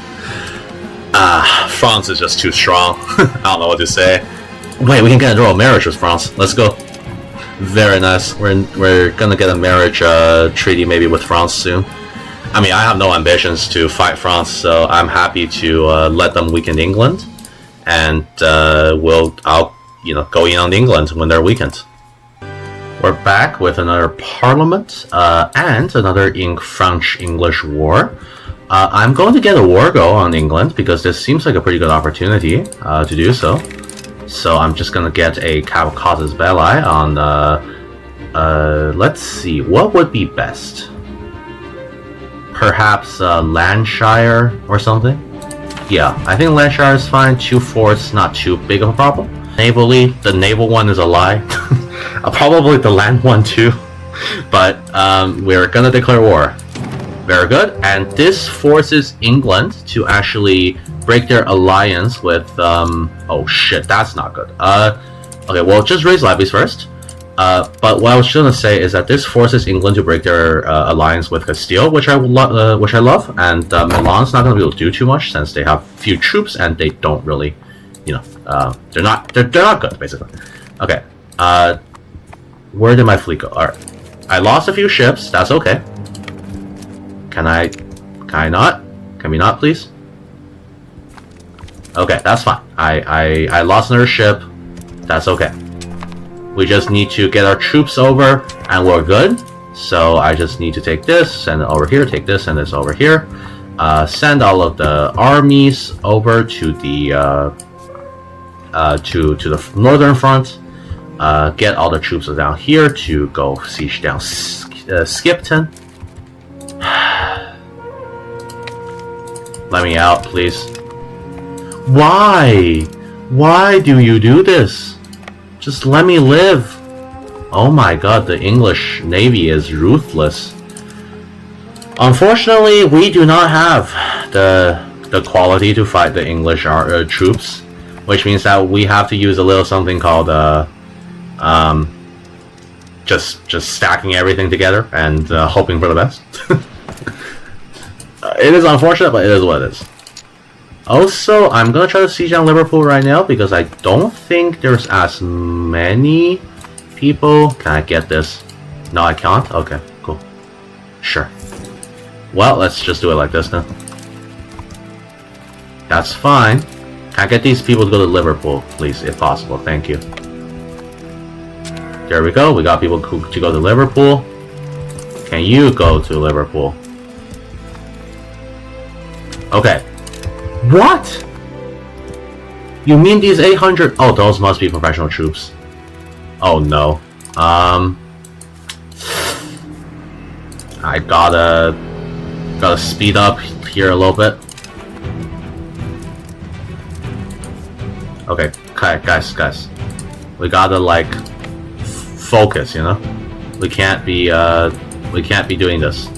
France is just too strong. I don't know what to say. Wait, we can get a royal marriage with France. Let's go. Very nice. We're going to get a marriage treaty maybe with France soon. I mean, I have no ambitions to fight France, so I'm happy to let them weaken England. And I'll go in on England when they're weakened. We're back with another parliament and another French-English war. I'm going to get a war go on England because this seems like a pretty good opportunity to do so. So I'm just going to get a casus belli on, let's see, what would be best? Perhaps Lancashire or something? Yeah, I think Lancashire is fine. 2 forts, not too big of a problem. Navally, the naval one is a lie. Probably the land one too. But we're gonna declare war. Very good. And this forces England to actually break their alliance with... oh shit, that's not good. Okay, well, just raise levies first. But what I was gonna say is that this forces England to break their alliance with Castile, which I love. And Milan's not gonna be able to do too much since they have few troops and they don't really... they're not good, basically. Okay, where did my fleet go? Alright, I lost a few ships, that's okay. Can I not? Can we not, please? Okay, that's fine. I lost another ship, that's okay. We just need to get our troops over, and we're good. So I just need to take this, send it over here, take this, send this over here. Send all of the armies over to the... to the northern front, get all the troops down here to go siege down Skipton. Let me out, please. Why? Why do you do this? Just let me live. Oh my god, the English Navy is ruthless. Unfortunately, we do not have the quality to fight the English troops. Which means that we have to use a little something called just stacking everything together and hoping for the best. It is unfortunate, but it is what it is. Also, I'm gonna try to siege on Liverpool right now because I don't think there's as many people. Can I get this? No, I can't? Okay, cool. Sure. Well, let's just do it like this then. That's fine. Can I get these people to go to Liverpool, please, if possible? Thank you. There we go. We got people to go to Liverpool. Can you go to Liverpool? Okay. What? You mean these 800? Oh, those must be professional troops. Oh no. I gotta speed up here a little bit. Okay, guys. We gotta like focus, you know? We can't be doing this.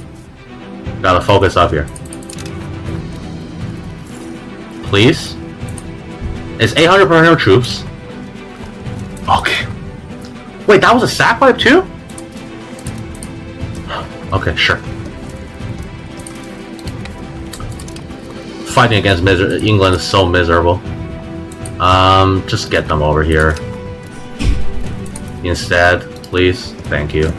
Gotta focus up here. Please? It's 800 professional troops. Okay. Wait, that was a sack wipe too? Okay, sure. Fighting against England is so miserable. Just get them over here. Instead, please. Thank you.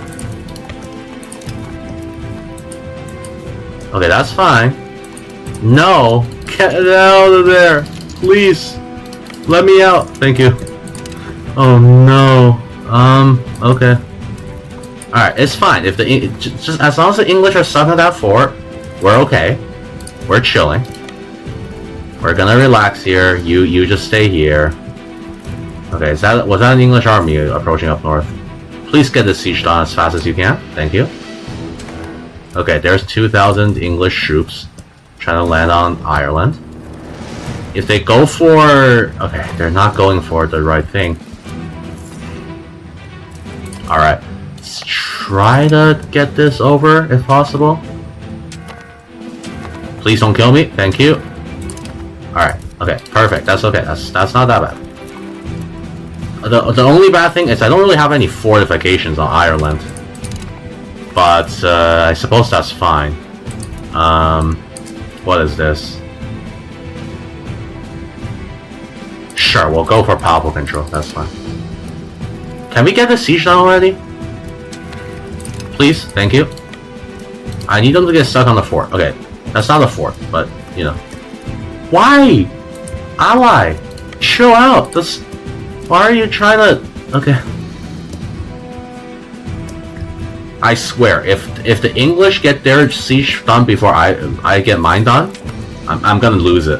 Okay, that's fine. No! Get out of there! Please! Let me out! Thank you. Oh no. Okay. Alright, it's fine. If the just as long as the English are stuck at that fort, we're okay. We're chilling. We're gonna relax here. You just stay here. Okay, was that an English army approaching up north? Please get the siege done as fast as you can. Thank you. Okay, there's 2,000 English troops trying to land on Ireland. If they go for... Okay, they're not going for the right thing. Alright. Let's try to get this over, if possible. Please don't kill me. Thank you. Alright. Okay, perfect. That's okay. That's not that bad. The only bad thing is I don't really have any fortifications on Ireland. But, I suppose that's fine. What is this? Sure, we'll go for palpable control. That's fine. Can we get the siege done already? Please, thank you. I need them to get stuck on the fort. Okay, that's not a fort, but, you know. Why? Ally! Chill out! Why are you trying to... Okay. I swear, if the English get their siege done before I get mine done, I'm gonna lose it.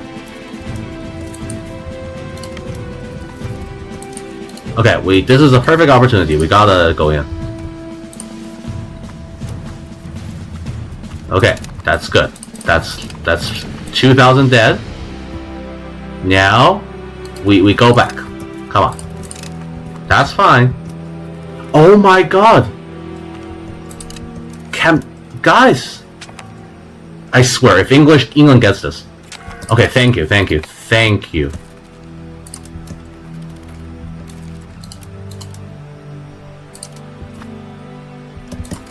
Okay, this is a perfect opportunity. We gotta go in. Okay, that's good. That's 2,000 dead. Now we go back. Come on. That's fine. Oh my god. Guys! I swear, if England gets this. Okay, thank you.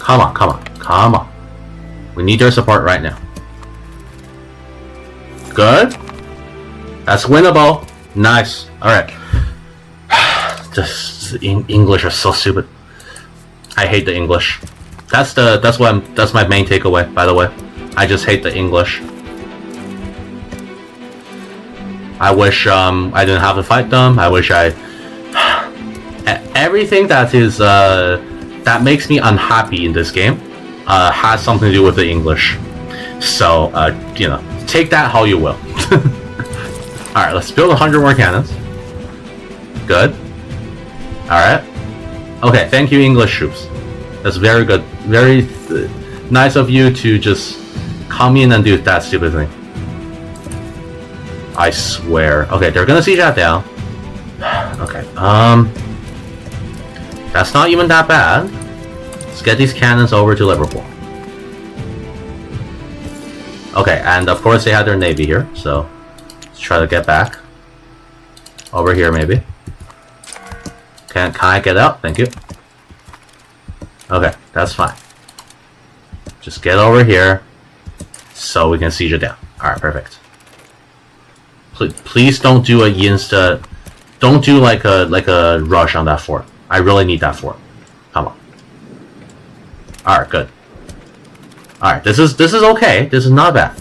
Come on. We need their support right now. Good. That's winnable. Nice. Alright. The English are so stupid. I hate the English. That's my main takeaway, by the way. I just hate the English. I wish I didn't have to fight them. I wish everything that is that makes me unhappy in this game has something to do with the English. So you know, take that how you will. Alright, let's build 100 more cannons. Good. Alright. Okay, thank you, English troops. That's very good. Very nice of you to just come in and do that stupid thing. I swear. Okay, they're gonna siege that down. Okay, that's not even that bad. Let's get these cannons over to Liverpool. Okay, and of course they have their navy here, so let's try to get back. Over here, maybe. Can I get out? Thank you. Okay, that's fine. Just get over here so we can siege it down. Alright, perfect. Please don't do a insta... Don't do like a rush on that fort. I really need that fort. Come on. Alright, good. Alright, this is okay. This is not bad.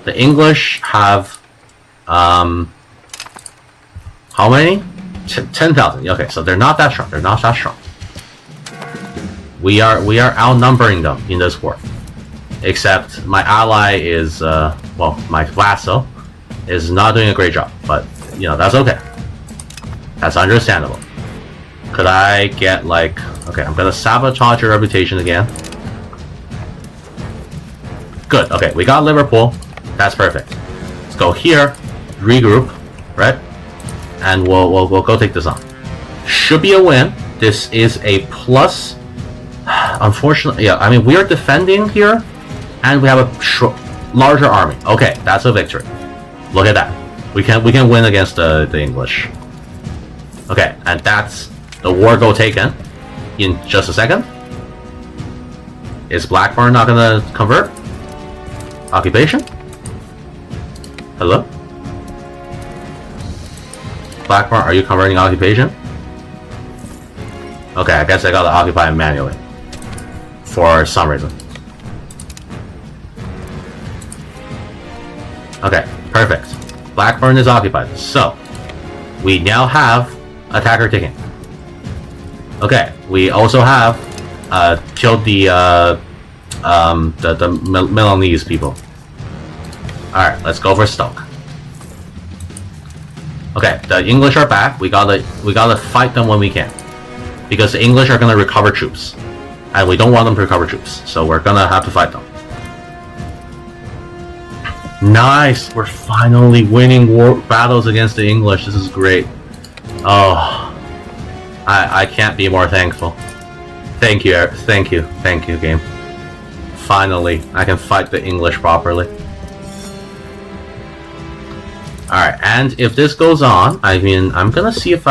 The English have how many? 10,000. Okay, so they're not that strong. They're not that strong. We are outnumbering them in this war. Except my ally is well, my vassal is not doing a great job, but you know, that's okay. That's understandable. Could I get like... Okay, I'm gonna sabotage your reputation again. Good, okay, we got Liverpool. That's perfect. Let's go here, regroup, right? And we'll go take this on. Should be a win. This is a plus. Unfortunately, yeah, I mean, we are defending here, and we have a larger army. Okay, that's a victory. Look at that. We can win against the English. Okay, and that's the war go taken in just a second. Is Blackburn not gonna convert? Occupation? Hello? Blackburn, are you converting occupation? Okay, I guess I gotta occupy it manually. For some reason. Okay, perfect. Blackburn is occupied. So, we now have attacker taking. Okay, we also have killed the Milanese people. Alright, let's go for Stoke. Okay, the English are back. We gotta fight them when we can. Because the English are gonna recover troops. And we don't want them to recover troops. So we're gonna have to fight them. Nice! We're finally winning war battles against the English. This is great. Oh, I can't be more thankful. Thank you, game. Finally, I can fight the English properly. Alright, and if this goes on, I mean, I'm gonna see if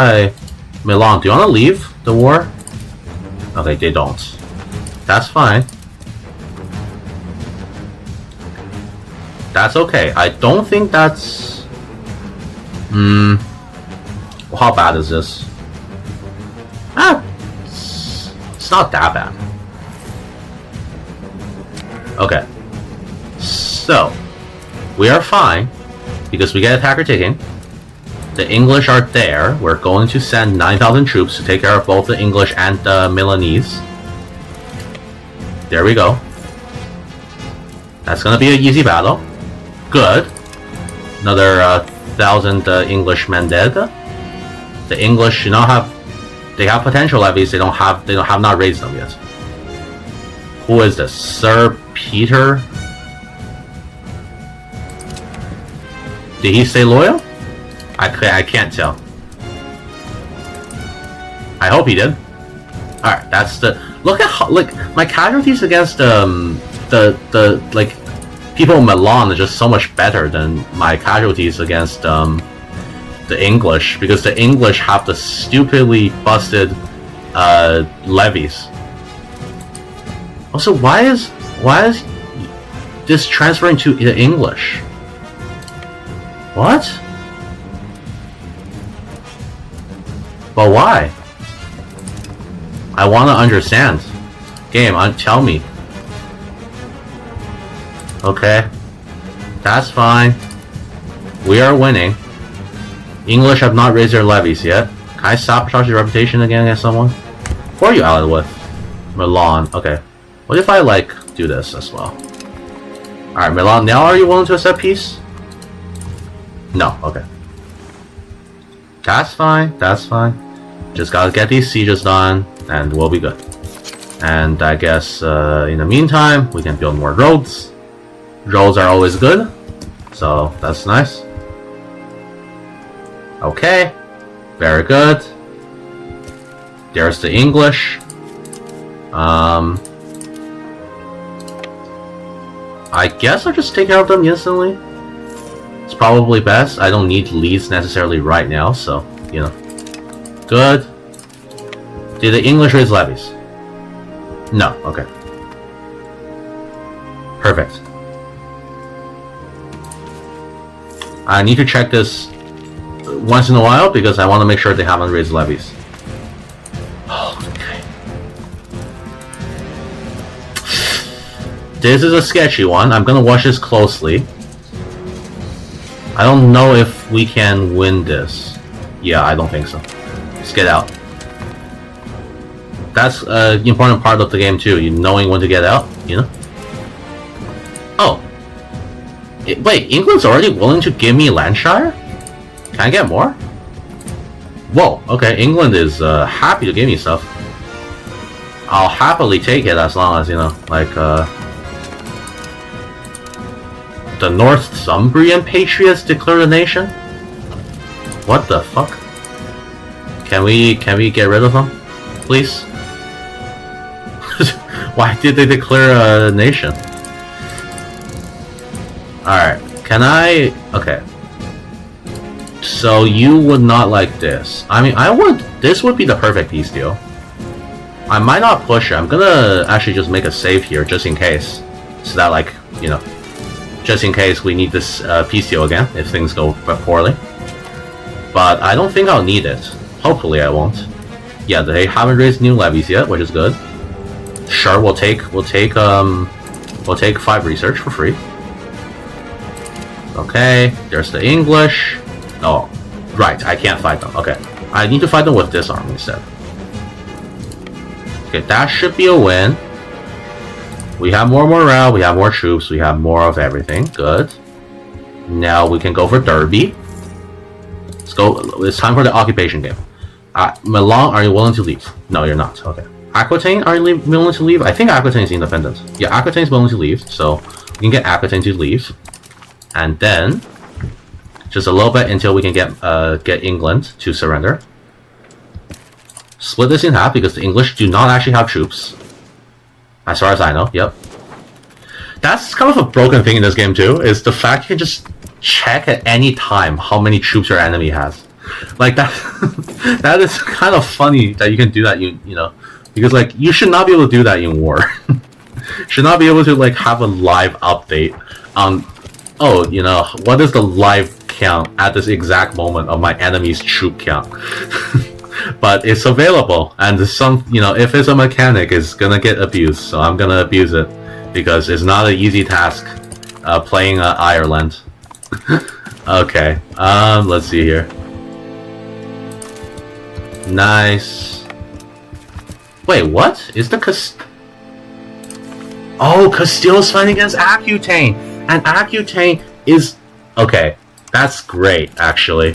Milan, do you wanna leave the war? Okay, they don't. That's fine. That's okay. I don't think that's... how bad is this? Ah! It's not that bad. Okay. So, we are fine, because we get attacker taking. The English are there. We're going to send 9,000 troops to take care of both the English and the Milanese. There we go. That's gonna be an easy battle. Good. Another 1,000 Englishmen dead. The English, you know, they have potential levies. They have not raised them yet. Who is this? Sir Peter? Did he stay loyal? I can't tell. I hope he did. Alright, that's the... Look at how, like, my casualties against the like, people in Milan are just so much better than my casualties against the English, because the English have the stupidly busted levies. Also, why is this transferring to the English? What? But why? I want to understand. Game, tell me. Okay. That's fine. We are winning. English have not raised their levies yet. Can I sabotage your reputation again against someone? Who are you allied with? Milan. Okay. What if I, like, do this as well? Alright, Milan, now are you willing to accept peace? No. Okay. That's fine. That's fine. Just gotta get these sieges done, and we'll be good. And I guess, in the meantime, we can build more roads. Roads are always good, so that's nice. Okay, very good. There's the English. I guess I'll just take care of them instantly. It's probably best. I don't need leads necessarily right now, so, you know. Good. Did the English raise levies? No, okay. Perfect. I need to check this once in a while because I want to make sure they haven't raised levies. Okay. This is a sketchy one. I'm gonna watch this closely. I don't know if we can win this. Yeah, I don't think so. Let's get out. That's an important part of the game too, you knowing when to get out, you know? Oh. Wait, England's already willing to give me Lancashire? Can I get more? Whoa, okay, England is happy to give me stuff. I'll happily take it as long as, you know, like, the Northumbrian Patriots declare a nation? What the fuck? Can we get rid of them? Please? Why did they declare a nation? Alright, can I... Okay. So you would not like this. I mean, I would... This would be the perfect peace deal. I might not push it. I'm gonna actually just make a save here, just in case. So that, like, you know... Just in case we need this peace deal again, if things go poorly. But I don't think I'll need it. Hopefully I won't. Yeah, they haven't raised new levies yet, which is good. Sure, we'll take 5 research for free. Okay, there's the English. Oh, right, I can't fight them. Okay, I need to fight them with this army instead. Okay, that should be a win. We have more morale, we have more troops, we have more of everything. Good. Now we can go for Derby. Let's go. It's time for the occupation game. Milan, are you willing to leave? No, you're not. Okay. Aquitaine, are you willing to leave? I think Aquitaine is independent. Yeah, Aquitaine is willing to leave, so we can get Aquitaine to leave. And then, just a little bit until we can get England to surrender. Split this in half because the English do not actually have troops. As far as I know, yep. That's kind of a broken thing in this game too, is the fact you can just check at any time how many troops your enemy has. Like that that is kind of funny that you can do that, you know. Because like you should not be able to do that in war. Should not be able to like have a live update on oh, you know, what is the live count at this exact moment of my enemy's troop count. But it's available, and some, you know, if it's a mechanic, it's gonna get abused, so I'm gonna abuse it because it's not an easy task playing Ireland. Okay, let's see here. Nice. Wait, what? Is the Oh, Castile's fighting against Aquitaine, and Aquitaine is okay. That's great, actually.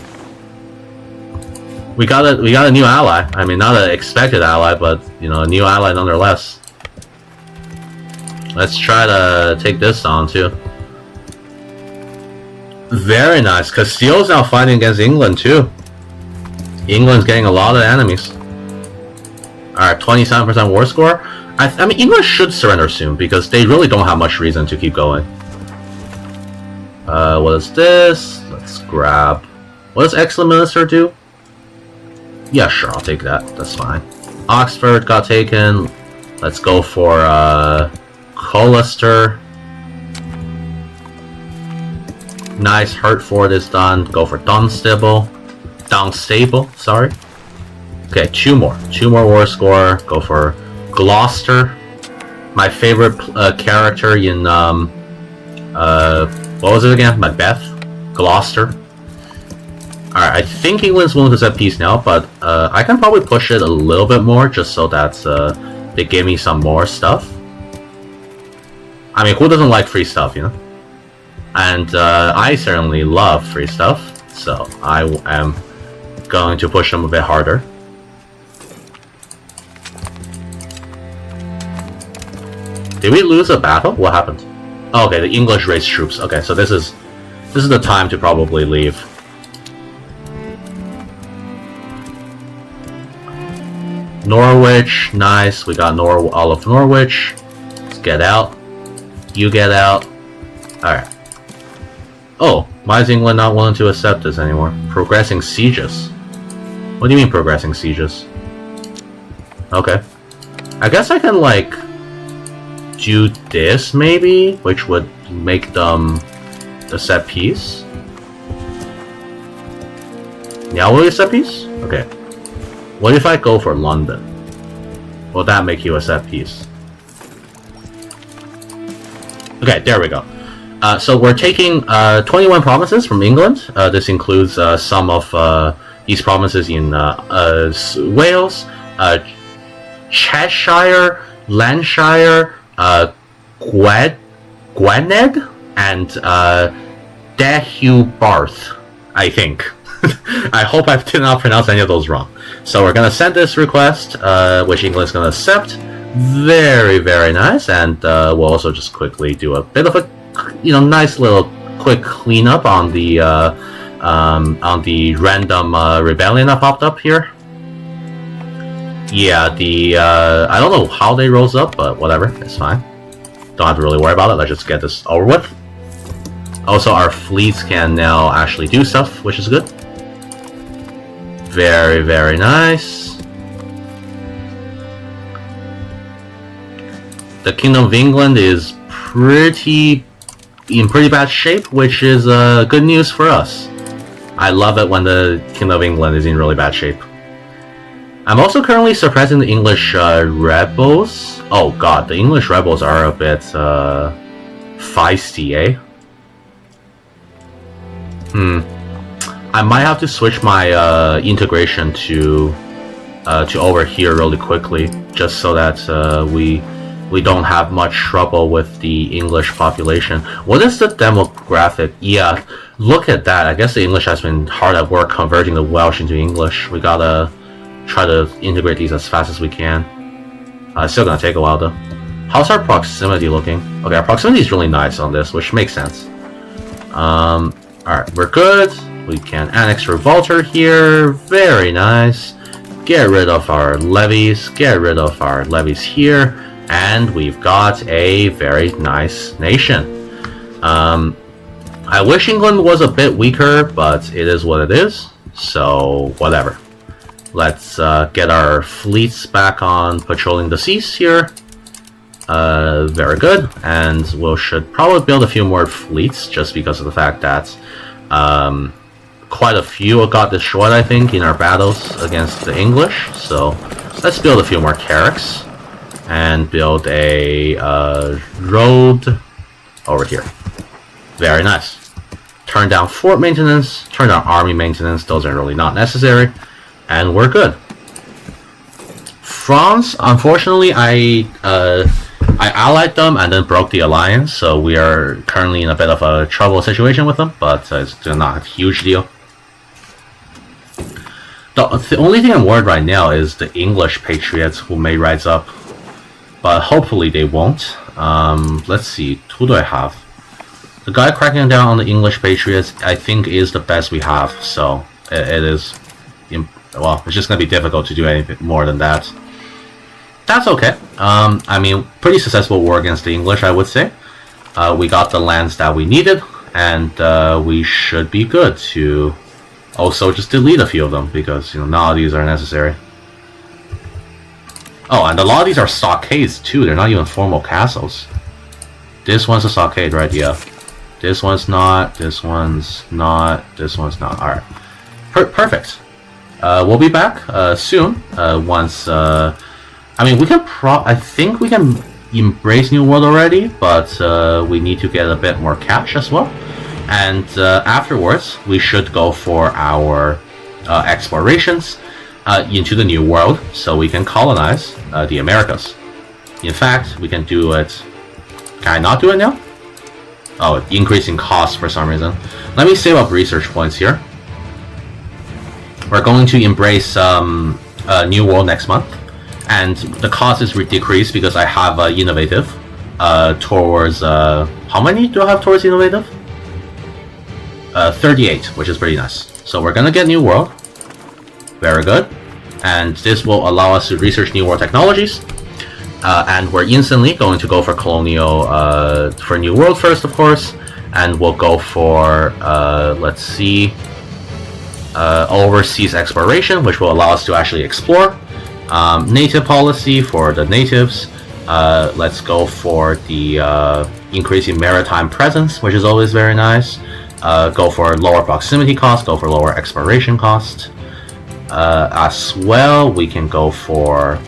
We got a new ally. I mean, not an expected ally, but you know, a new ally nonetheless. Let's try to take this on too. Very nice. Castile's now fighting against England too. England's getting a lot of enemies. Alright, 27% war score. I mean, England should surrender soon because they really don't have much reason to keep going. What is this? Let's grab. What does Excellent Minister do? Yeah, sure, I'll take that. That's fine. Oxford got taken. Let's go for Colchester. Nice. Hertford is done. Go for Dunstable. Sorry. Okay, two more war score. Go for Gloucester. My favorite character in what was it again? Macbeth. Gloucester. Alright, I think England's willing to set peace now, but I can probably push it a little bit more just so that they give me some more stuff. I mean, who doesn't like free stuff, you know? And I certainly love free stuff, so I am going to push them a bit harder. Did we lose a battle? What happened? Oh, okay, the English raised troops. Okay, so this is the time to probably leave. Norwich, nice. We got all of Norwich. Let's get out. You get out. Alright. Oh, why is England not willing to accept this anymore? Progressing sieges. What do you mean progressing sieges? Okay. I guess I can, like, do this maybe, which would make them a set piece. Now will you a set piece? Okay. What if I go for London? Will that make you a set piece? Okay, there we go. So we're taking 21 provinces from England. This includes some of these provinces in Wales, Cheshire, Lancashire, Gwynedd, and Deheubarth, I think. I hope I did not pronounce any of those wrong. So we're going to send this request, which England is going to accept. Very, very nice. And we'll also just quickly do a bit of a, nice little quick cleanup on the random rebellion that popped up here. Yeah, I don't know how they rose up, but whatever, it's fine. Don't have to really worry about it. Let's just get this over with. Also, our fleets can now actually do stuff, which is good. Very, very nice. The Kingdom of England is in pretty bad shape, which is good news for us. I love it when the Kingdom of England is in really bad shape. I'm also currently suppressing the English rebels. Oh god, the English rebels are a bit feisty, eh? I might have to switch my integration to over here really quickly, just so that we don't have much trouble with the English population. What is the demographic? Yeah, look at that. I guess the English has been hard at work converting the Welsh into English. We gotta try to integrate these as fast as we can. It's still gonna take a while though. How's our proximity looking? Okay, our proximity is really nice on this, which makes sense. Alright, we're good. We can annex Revolter here. Very nice. Get rid of our levies. Get rid of our levies here. And we've got a very nice nation. I wish England was a bit weaker, but it is what it is. So, whatever. Let's get our fleets back on patrolling the seas here. Very good. And we should probably build a few more fleets, just because of the fact that quite a few got destroyed, I think, in our battles against the English. So, let's build a few more carracks. And build a road over here. Very nice. Turn down fort maintenance, turn down army maintenance, those are really not necessary. And we're good. France, unfortunately, I allied them and then broke the alliance, so we are currently in a bit of a trouble situation with them, but it's not a huge deal. The only thing I'm worried right now is the English patriots who may rise up. But hopefully they won't. Let's see, who do I have? The guy cracking down on the English patriots, I think, is the best we have. So it is, well, it's just gonna be difficult to do anything more than that. That's okay. I mean, pretty successful war against the English, I would say. We got the lands that we needed, and we should be good to also just delete a few of them because none of these are necessary. Oh, and a lot of these are stockades too. They're not even formal castles. This one's a stockade, right? Yeah. This one's not. This one's not. This one's not. All right. Perfect. We'll be back soon. Once. I mean, we can. I think we can embrace New World already, but we need to get a bit more cash as well. And afterwards, we should go for our explorations. Into the New World, so we can colonize the Americas. In fact, we can do it... Can I not do it now? Oh, increasing costs for some reason. Let me save up research points here. We're going to embrace New World next month, and the cost is decreased because I have Innovative towards... how many do I have towards Innovative? 38, which is pretty nice. So we're gonna get New World. Very good. And this will allow us to research New World technologies. And we're instantly going to go for colonial, for New World first, of course. And we'll go for, let's see, overseas exploration, which will allow us to actually explore. Native policy for the natives. Let's go for the increasing maritime presence, which is always very nice. Go for lower proximity cost, go for lower exploration cost. As well, we can go for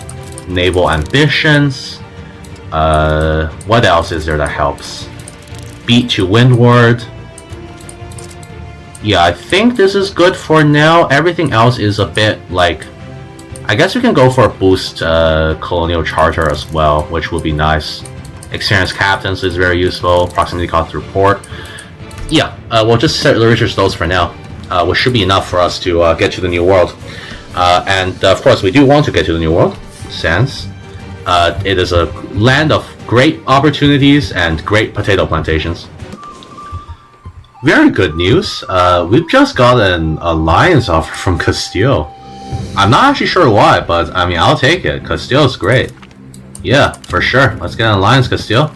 naval ambitions. What else is there that helps? Beat to windward. Yeah, I think this is good for now. Everything else is a bit like... I guess we can go for a boost colonial charter as well, which would be nice. Experienced captains is very useful. Proximity cost through port. Yeah, we'll just research those for now, which should be enough for us to get to the New World. And of course, we do want to get to the New World, since it is a land of great opportunities and great potato plantations. Very good news. We've just got an alliance offer from Castile. I'm not actually sure why, but I mean, I'll take it. Castile's great. Yeah, for sure. Let's get an alliance, Castile.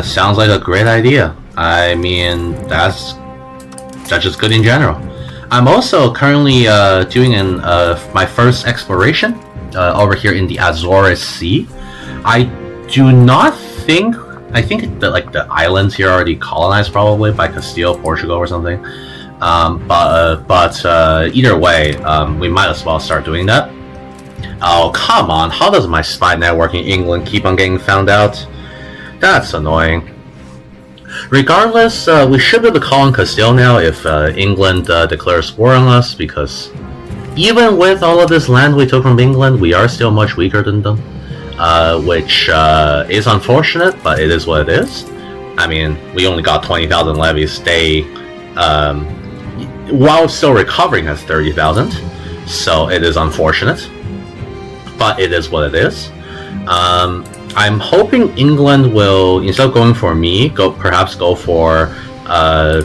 Sounds like a great idea. I mean, that's just good in general. I'm also currently doing my first exploration over here in the Azores Sea. I do not think... I think that the islands here are already colonized probably by Castile, Portugal, or something. But either way, we might as well start doing that. Oh, come on. How does my spy network in England keep on getting found out? That's annoying. Regardless, we should be able to call on Castile now if England declares war on us, because even with all of this land we took from England, we are still much weaker than them. Which is unfortunate, but it is what it is. I mean, we only got 20,000 levies. They, while still recovering, has 30,000. So it is unfortunate, but it is what it is. I'm hoping England will, instead of going for me, perhaps go for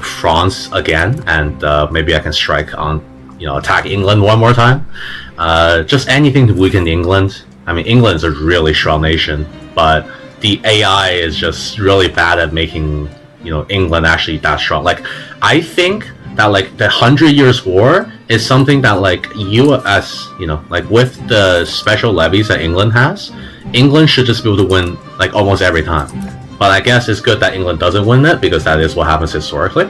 France again, and maybe I can strike on, attack England one more time. Just anything to weaken England. I mean, England's a really strong nation, but the AI is just really bad at making, England actually that strong. Like, I think that, the 100 Years' War is something that, US, with the special levies that England has, England should just be able to win, almost every time. But I guess it's good that England doesn't win it, because that is what happens historically.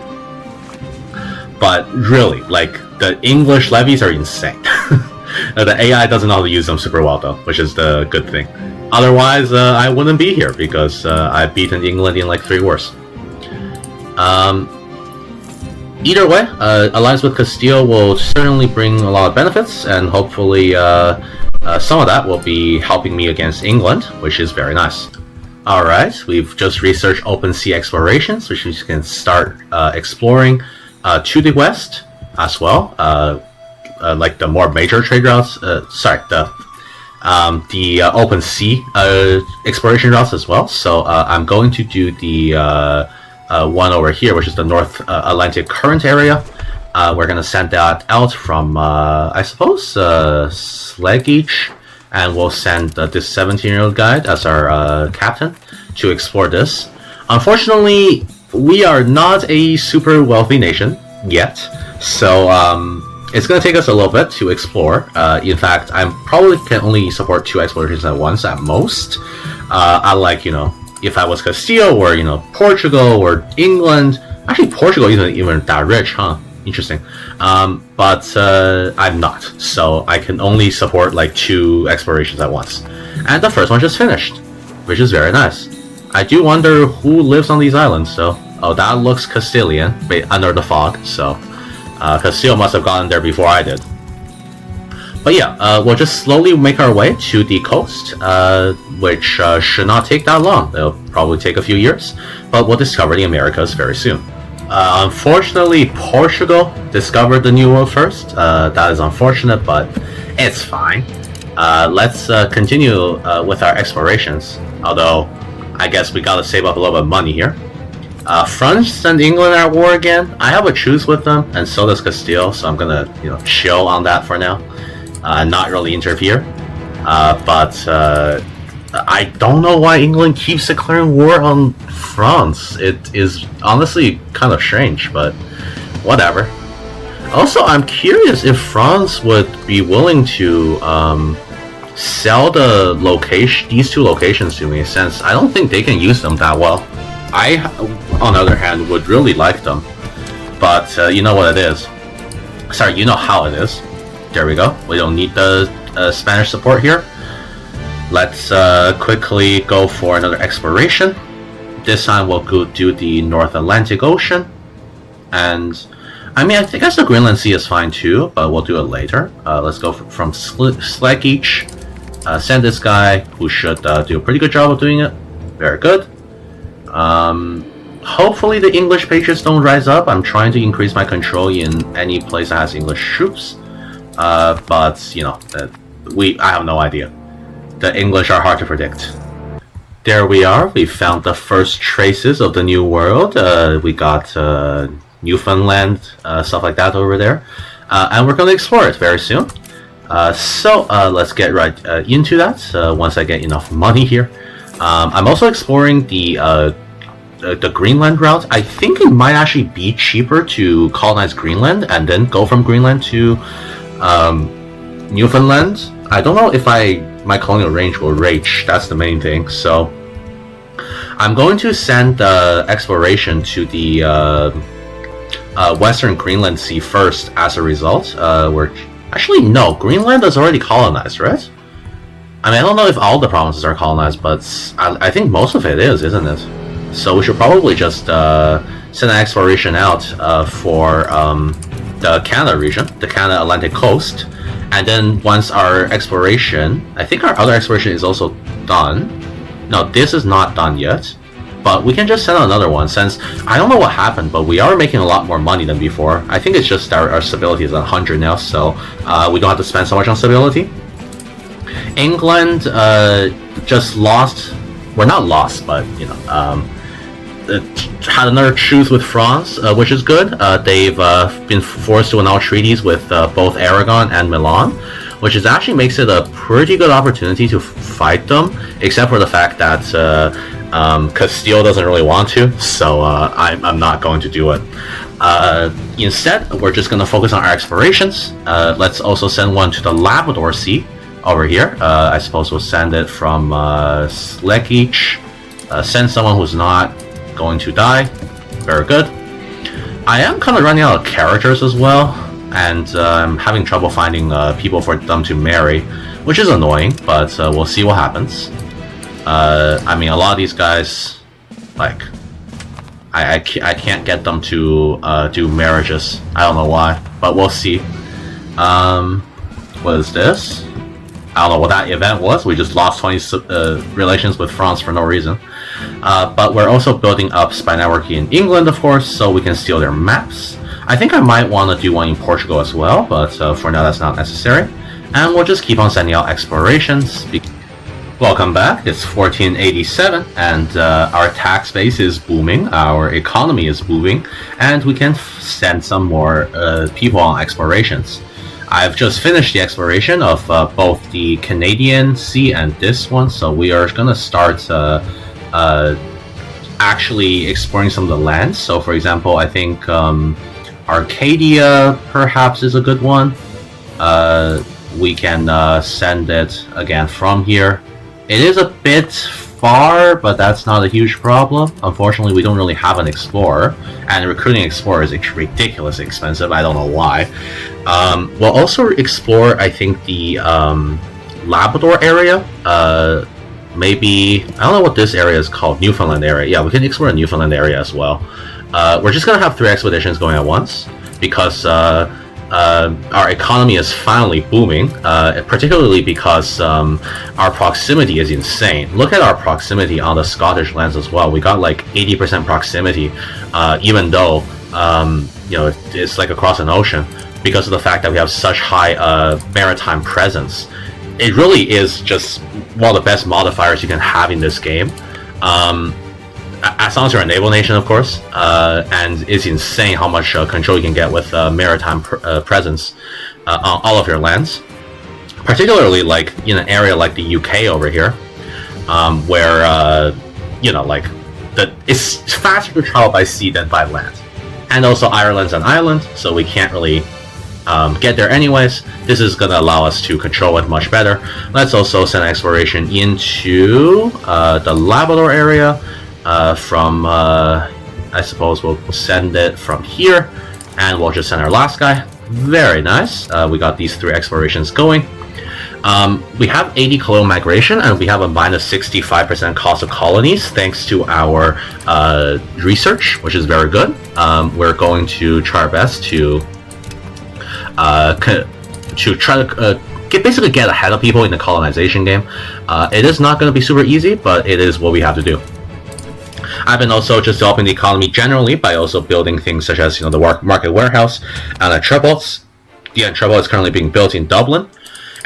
But really, the English levies are insane. The AI doesn't know how to use them super well, though, which is the good thing. Otherwise, I wouldn't be here, because I've beaten England in 3 wars. Either way, alliance with Castile will certainly bring a lot of benefits, and hopefully some of that will be helping me against England, which is very nice. Alright, we've just researched open sea explorations, which we can start exploring to the west as well. The more major trade routes, the open sea exploration routes as well. So I'm going to do the one over here, which is the North Atlantic Current area. We're going to send that out from, I suppose, Slegich, and we'll send this 17-year-old guide as our captain to explore this. Unfortunately, we are not a super wealthy nation yet, so it's going to take us a little bit to explore. In fact, I probably can only support 2 explorations at once at most. Unlike, if I was Castile or, Portugal or England. Actually, Portugal isn't even that rich, huh? Interesting. But I'm not. So I can only support 2 explorations at once. And the first one just finished, which is very nice. I do wonder who lives on these islands, so... Oh, that looks Castilian, under the fog, so... Castile must have gotten there before I did. But yeah, we'll just slowly make our way to the coast, which should not take that long. It'll probably take a few years, but we'll discover the Americas very soon. Unfortunately, Portugal discovered the New World first. That is unfortunate, but it's fine. Let's continue with our explorations, although I guess we gotta save up a little bit of money here. France and England are at war again. I have a truce with them, and so does Castile, so I'm gonna, chill on that for now. Not really interfere. But I don't know why England keeps declaring war on France. It is honestly kind of strange, but whatever. Also, I'm curious if France would be willing to sell the location, these two locations to me, since I don't think they can use them that well. I, on the other hand, would really like them, but you know what it is. Sorry, you know how it is. There we go. We don't need the Spanish support here. Let's quickly go for another exploration. This time we'll go do the North Atlantic Ocean, and I mean, I think the Greenland Sea is fine too, but we'll do it later. Let's go from Sleggich. Send this guy, who should do a pretty good job of doing it. Very good. Hopefully the English patriots don't rise up. I'm trying to increase my control in any place that has English troops. But, you know, I have no idea. The English are hard to predict. There we are. We found the first traces of the New World. We got Newfoundland, stuff like that over there. And we're going to explore it very soon. So let's get right into that once I get enough money here. I'm also exploring the Greenland route. I think it might actually be cheaper to colonize Greenland and then go from Greenland to Newfoundland. I don't know if my colonial range will reach. That's the main thing. So I'm going to send the exploration to the Western Greenland Sea first as a result. Actually, no, Greenland is already colonized, right? I mean, I don't know if all the provinces are colonized, but I think most of it is, isn't it? So we should probably just send an exploration out for the Canada region, the Canada Atlantic coast, and then once our exploration, I think our other exploration is also done. No, this is not done yet, but we can just send out another one, since I don't know what happened, but we are making a lot more money than before. I think it's just our stability is at 100 now, so we don't have to spend so much on stability. England just lost, well, not lost, but, you know, had another truce with France, which is good. They've been forced to annul treaties with both Aragon and Milan, which actually makes it a pretty good opportunity to fight them, except for the fact that Castile doesn't really want to, so I'm not going to do it. Instead, we're just going to focus on our explorations. Let's also send one to the Labrador Sea over here. I suppose we'll send it from Sleggich. Send someone who's not going to die. Very good. I am kind of running out of characters as well, and I'm having trouble finding people for them to marry, which is annoying, but we'll see what happens. I mean, a lot of these guys, like, I can't get them to do marriages. I don't know why, but we'll see. What is this? I don't know what that event was. We just lost 20 relations with France for no reason. But we're also building up spy network in England, of course, so we can steal their maps. I think I might want to do one in Portugal as well, but for now that's not necessary. And we'll just keep on sending out explorations. Welcome back. It's 1487, and our tax base is booming, our economy is booming, and we can send some more people on explorations. I've just finished the exploration of both the Canadian Sea and this one, so we are going to start actually exploring some of the lands. So, for example, I think Arcadia perhaps is a good one. We can send it again from here. It is a bit far, but that's not a huge problem. Unfortunately, we don't really have an explorer, and recruiting explorers is ridiculously expensive. I don't know why. We'll also explore, I think, the Labrador area. Maybe, I don't know what this area is called, Newfoundland area. Yeah, we can explore the Newfoundland area as well. We're just going to have 3 expeditions going at once, because our economy is finally booming, particularly because our proximity is insane. Look at our proximity on the Scottish lands as well. We got like 80% proximity, even though you know, it's like across an ocean, because of the fact that we have such high maritime presence. It really is just one of the best modifiers you can have in this game. As long as you're a naval nation, of course, and it's insane how much control you can get with maritime presence on all of your lands. Particularly, like in an area like the UK over here, where you know, like it's faster to travel by sea than by land, and also Ireland's an island, so we can't really get there anyways. This is going to allow us to control it much better. Let's also send exploration into the Labrador area from, I suppose we'll send it from here, and we'll just send our last guy. Very nice. We got these 3 explorations going. We have 80 colonial migration, and we have a minus 65% cost of colonies thanks to our research, which is very good. We're going to try our best to try to basically get ahead of people in the colonization game. It is not going to be super easy, but it is what we have to do. I've been also just developing the economy generally by also building things such as, the market warehouse and Entrepots. The Entrepot is currently being built in Dublin,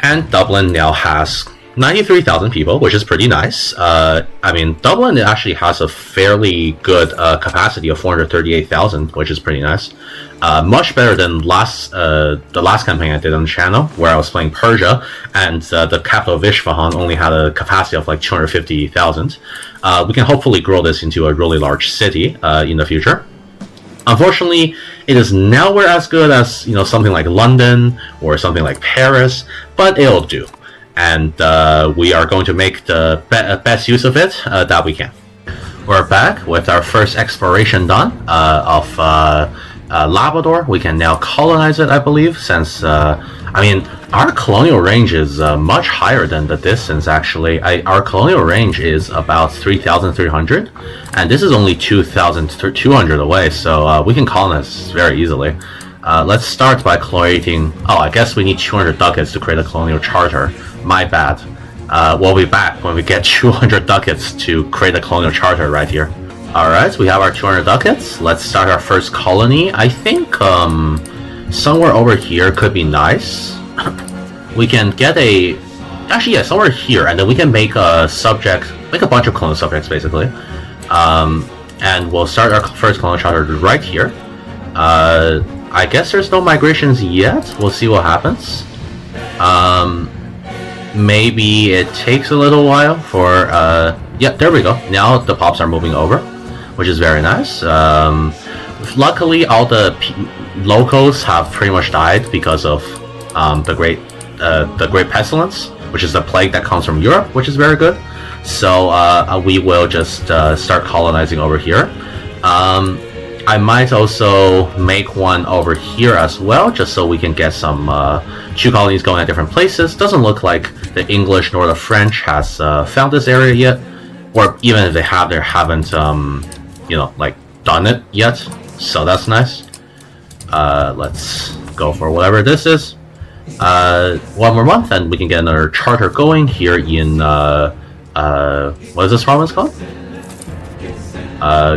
and Dublin now has 93,000 people, which is pretty nice. I mean, Dublin actually has a fairly good capacity of 438,000, which is pretty nice. Much better than the last campaign I did on the channel, where I was playing Persia, and the capital of Isfahan only had a capacity of like 250,000. We can hopefully grow this into a really large city in the future. Unfortunately, it is nowhere as good as something like London or something like Paris, but it'll do. And we are going to make the best use of it that we can. We're back with our first exploration done of Labrador. We can now colonize it, I believe, since I mean, our colonial range is much higher than the distance, actually. Our colonial range is about 3,300, and this is only 2,200 away, so we can colonize very easily. Let's start by colonizating. Oh, I guess we need 200 ducats to create a colonial charter. My bad. We'll be back when we get 200 ducats to create a colonial charter right here. Alright, we have our 200 ducats. Let's start our first colony. I think somewhere over here could be nice. We can get a... Actually, yeah, somewhere here, and then we can make a subject, make a bunch of colonial subjects, basically. And we'll start our first colonial charter right here. I guess there's no migrations yet. We'll see what happens. Maybe it takes a little while for... yeah, there we go. Now the pops are moving over, which is very nice. Luckily, all the locals have pretty much died because of the Great Pestilence, which is the plague that comes from Europe, which is very good. So we will just start colonizing over here. I might also make one over here as well, just so we can get some 2 colonies going at different places. Doesn't look like the English nor the French has found this area yet, or even if they have, they haven't, like done it yet. So that's nice. Let's go for whatever this is. 1 more month, and we can get another charter going here in what is this province called?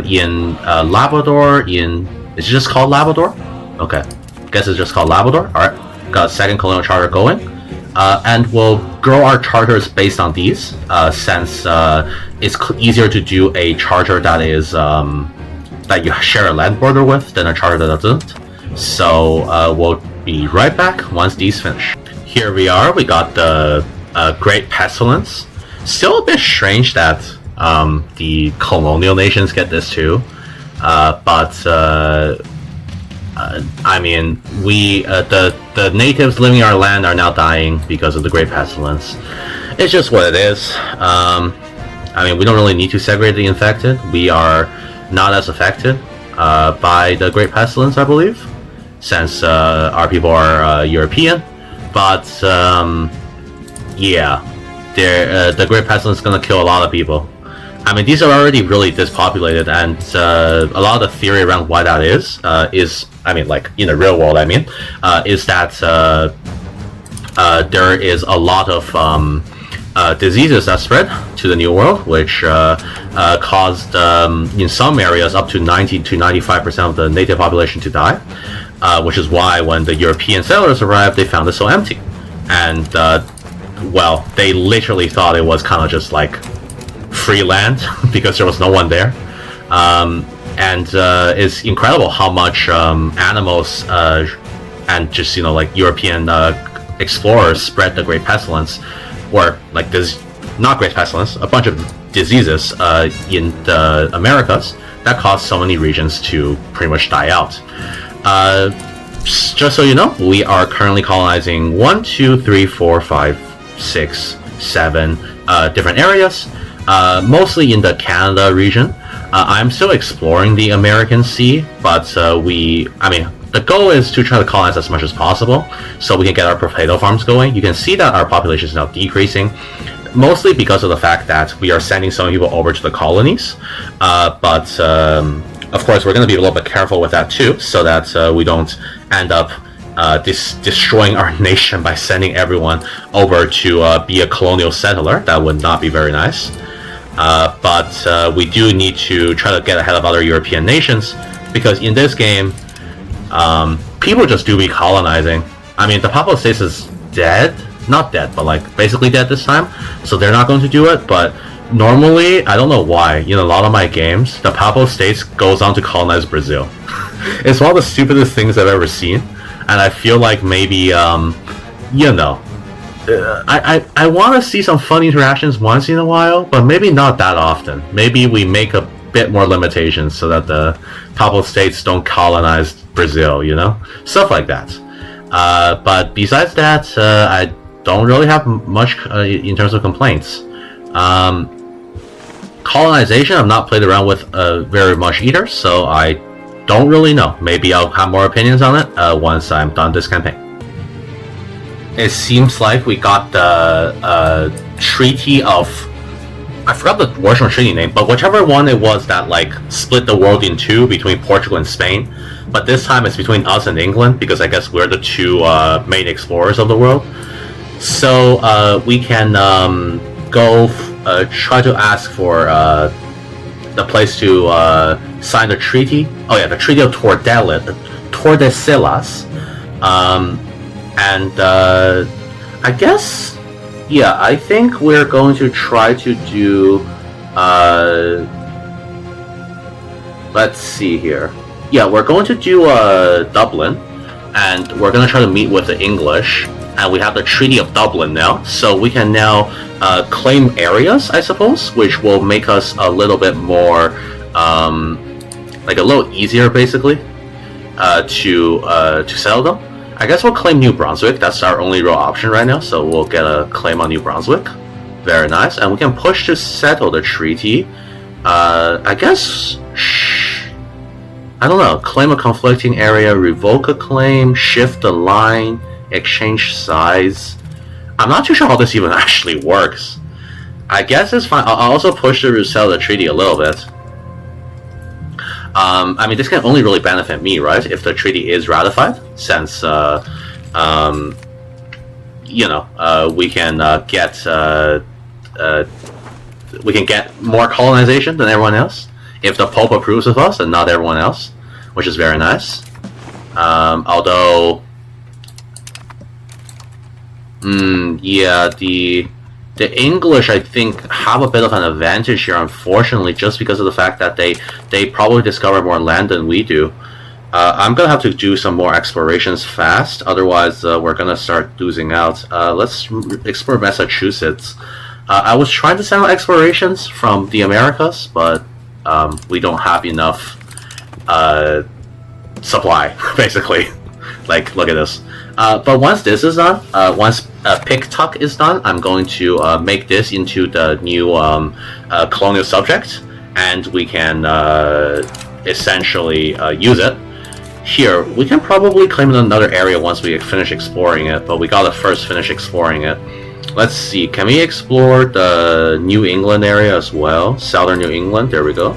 In Labrador. Is it just called Labrador? Okay, guess it's just called Labrador. All right, got a second colonial charter going, and we'll grow our charters based on these, since it's easier to do a charter that is that you share a land border with than a charter that doesn't. So we'll be right back once these finish. Here we are. We got the Great Pestilence. Still a bit strange that the colonial nations get this too, but I mean, the natives living in our land are now dying because of the Great Pestilence. It's just what it is. I mean, we don't really need to segregate the infected. We are not as affected by the Great Pestilence, I believe, since our people are European. But yeah, the Great Pestilence is gonna kill a lot of people. I mean, these are already really dispopulated, and a lot of the theory around why that is, I mean, like, in the real world, I mean, is that there is a lot of diseases that spread to the New World, which caused, in some areas, up to 90 to 95% of the native population to die, which is why when the European settlers arrived, they found it so empty. And, well, they literally thought it was kind of just like free land because there was no one there. And it's incredible how much animals and just, like, European explorers spread the Great Pestilence, or like this, not Great Pestilence, a bunch of diseases in the Americas that caused so many regions to pretty much die out. just so you know, we are currently colonizing 1, 2, 3, 4, 5, 6, 7 different areas, mostly in the Canada region. I'm still exploring the American Sea, but the goal is to try to colonize as much as possible so we can get our potato farms going. You can see that our population is now decreasing, mostly because of the fact that we are sending some people over to the colonies. But of course, we're going to be a little bit careful with that too, so that we don't end up destroying our nation by sending everyone over to be a colonial settler. That would not be very nice. But we do need to try to get ahead of other European nations, because in this game, people just do be colonizing. I mean, the Papal States is dead. Not dead, but like basically dead this time. So they're not going to do it, but normally, I don't know why, in a lot of my games, the Papal States goes on to colonize Brazil. It's one of the stupidest things I've ever seen, and I feel like maybe, I want to see some fun interactions once in a while, but maybe not that often. Maybe we make a bit more limitations so that the Papal States don't colonize Brazil, stuff like that. But besides that, I don't really have much in terms of complaints. Colonization, I've not played around with very much either, so I don't really know. Maybe I'll have more opinions on it once I'm done this campaign. It seems like we got the Treaty of... I forgot the original treaty name, but whichever one it was that split the world in two between Portugal and Spain. But this time it's between us and England, because I guess we're the two main explorers of the world. So we can go try to ask for the place to sign the treaty. Oh yeah, the Treaty of Tordesillas. And I guess, yeah, I think we're going to try to do, let's see here. Yeah, we're going to do Dublin, and we're going to try to meet with the English, and we have the Treaty of Dublin now, so we can now claim areas, I suppose, which will make us a little bit more, a little easier, basically, to settle them. I guess we'll claim New Brunswick. That's our only real option right now, so we'll get a claim on New Brunswick. Very nice. And we can push to settle the treaty. I guess... I don't know. Claim a conflicting area, revoke a claim, shift the line, exchange size. I'm not too sure how this even actually works. I guess it's fine. I'll also push to settle the treaty a little bit. I mean, this can only really benefit me, right? If the treaty is ratified, since we can get more colonization than everyone else if the Pope approves of us and not everyone else, which is very nice. Although, yeah, the English, I think, have a bit of an advantage here, unfortunately, just because of the fact that they probably discover more land than we do. I'm going to have to do some more explorations fast, otherwise we're going to start losing out. Let's explore Massachusetts. I was trying to send out explorations from the Americas, but we don't have enough supply, basically. Look at this. But once this is done, once Pictuck is done, I'm going to make this into the new colonial subject, and we can essentially use it. Here, we can probably claim another area once we finish exploring it, but we gotta first finish exploring it. Let's see, can we explore the New England area as well? Southern New England, there we go.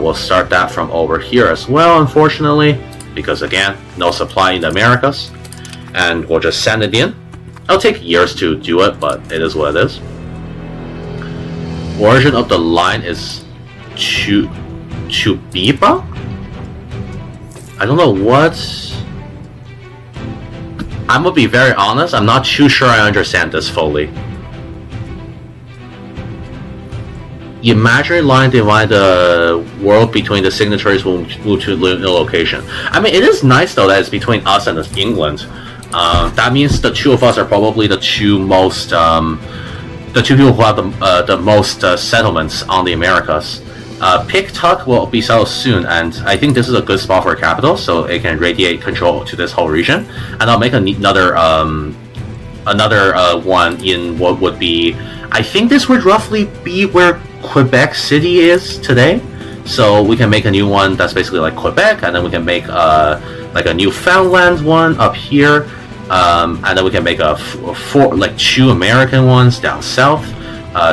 We'll start that from over here as well, unfortunately, because again, no supply in the Americas. And we'll just send it in. It'll take years to do it, but it is what it is. Origin of the line is Chubiba? I don't know what... I'm gonna be very honest, I'm not too sure I understand this fully. The imaginary line divide the world between the signatories will move to a new location. I mean, it is nice though that it's between us and England. That means the two of us are probably the two most, the two people who have the most settlements on the Americas. Pick-Tuck will be settled soon, and I think this is a good spot for a capital, so it can radiate control to this whole region. And I'll make another one in what would be... I think this would roughly be where Quebec City is today. So we can make a new one that's basically like Quebec, and then we can make like a Newfoundland one up here, and then we can make like 2 American ones down south,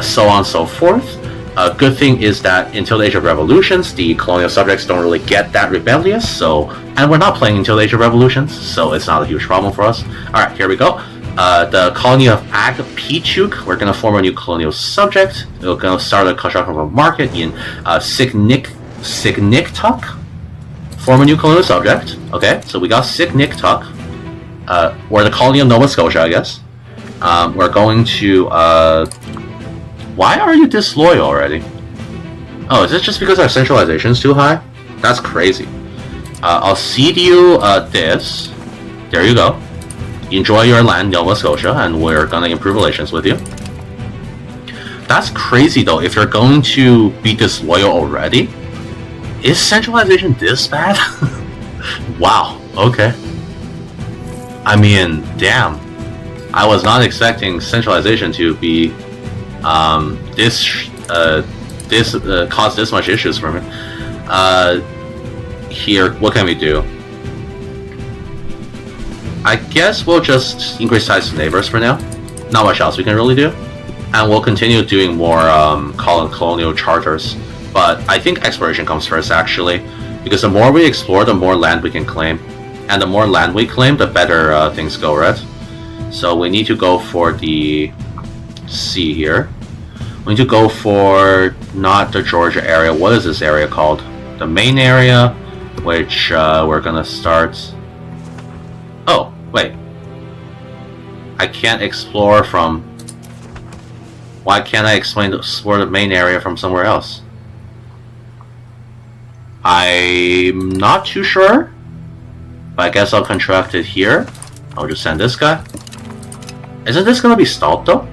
so on and so forth. A good thing is that until the Age of Revolutions, the colonial subjects don't really get that rebellious, and we're not playing until the Age of Revolutions, so it's not a huge problem for us. Alright, here we go. The colony of Agpichuk, we're going to form a new colonial subject. We're going to start the construction of a market in Signiktuk. Form a new colonial subject. Okay, so we got Signiktuk. We're the colony of Nova Scotia, I guess. We're going to... why are you disloyal already? Oh, is it just because our centralization is too high? That's crazy. I'll cede you this. There you go. Enjoy your land, Nova Scotia, and we're gonna improve relations with you. That's crazy though, if you're going to be disloyal already. Is centralization this bad? Wow, okay. I mean, damn. I was not expecting centralization to be cause this much issues for me. Here, what can we do? I guess we'll just increase ties to neighbors for now. Not much else we can really do. And we'll continue doing more colonial charters. But I think exploration comes first, actually. Because the more we explore, the more land we can claim. And the more land we claim, the better things go, right? So we need to go for the sea here. We need to go for not the Georgia area. What is this area called? The main area, which we're gonna start... Oh, wait. I can't explore from... Why can't I explore the main area from somewhere else? I'm not too sure. But I guess I'll contract it here. I'll just send this guy. Isn't this gonna be stalled though?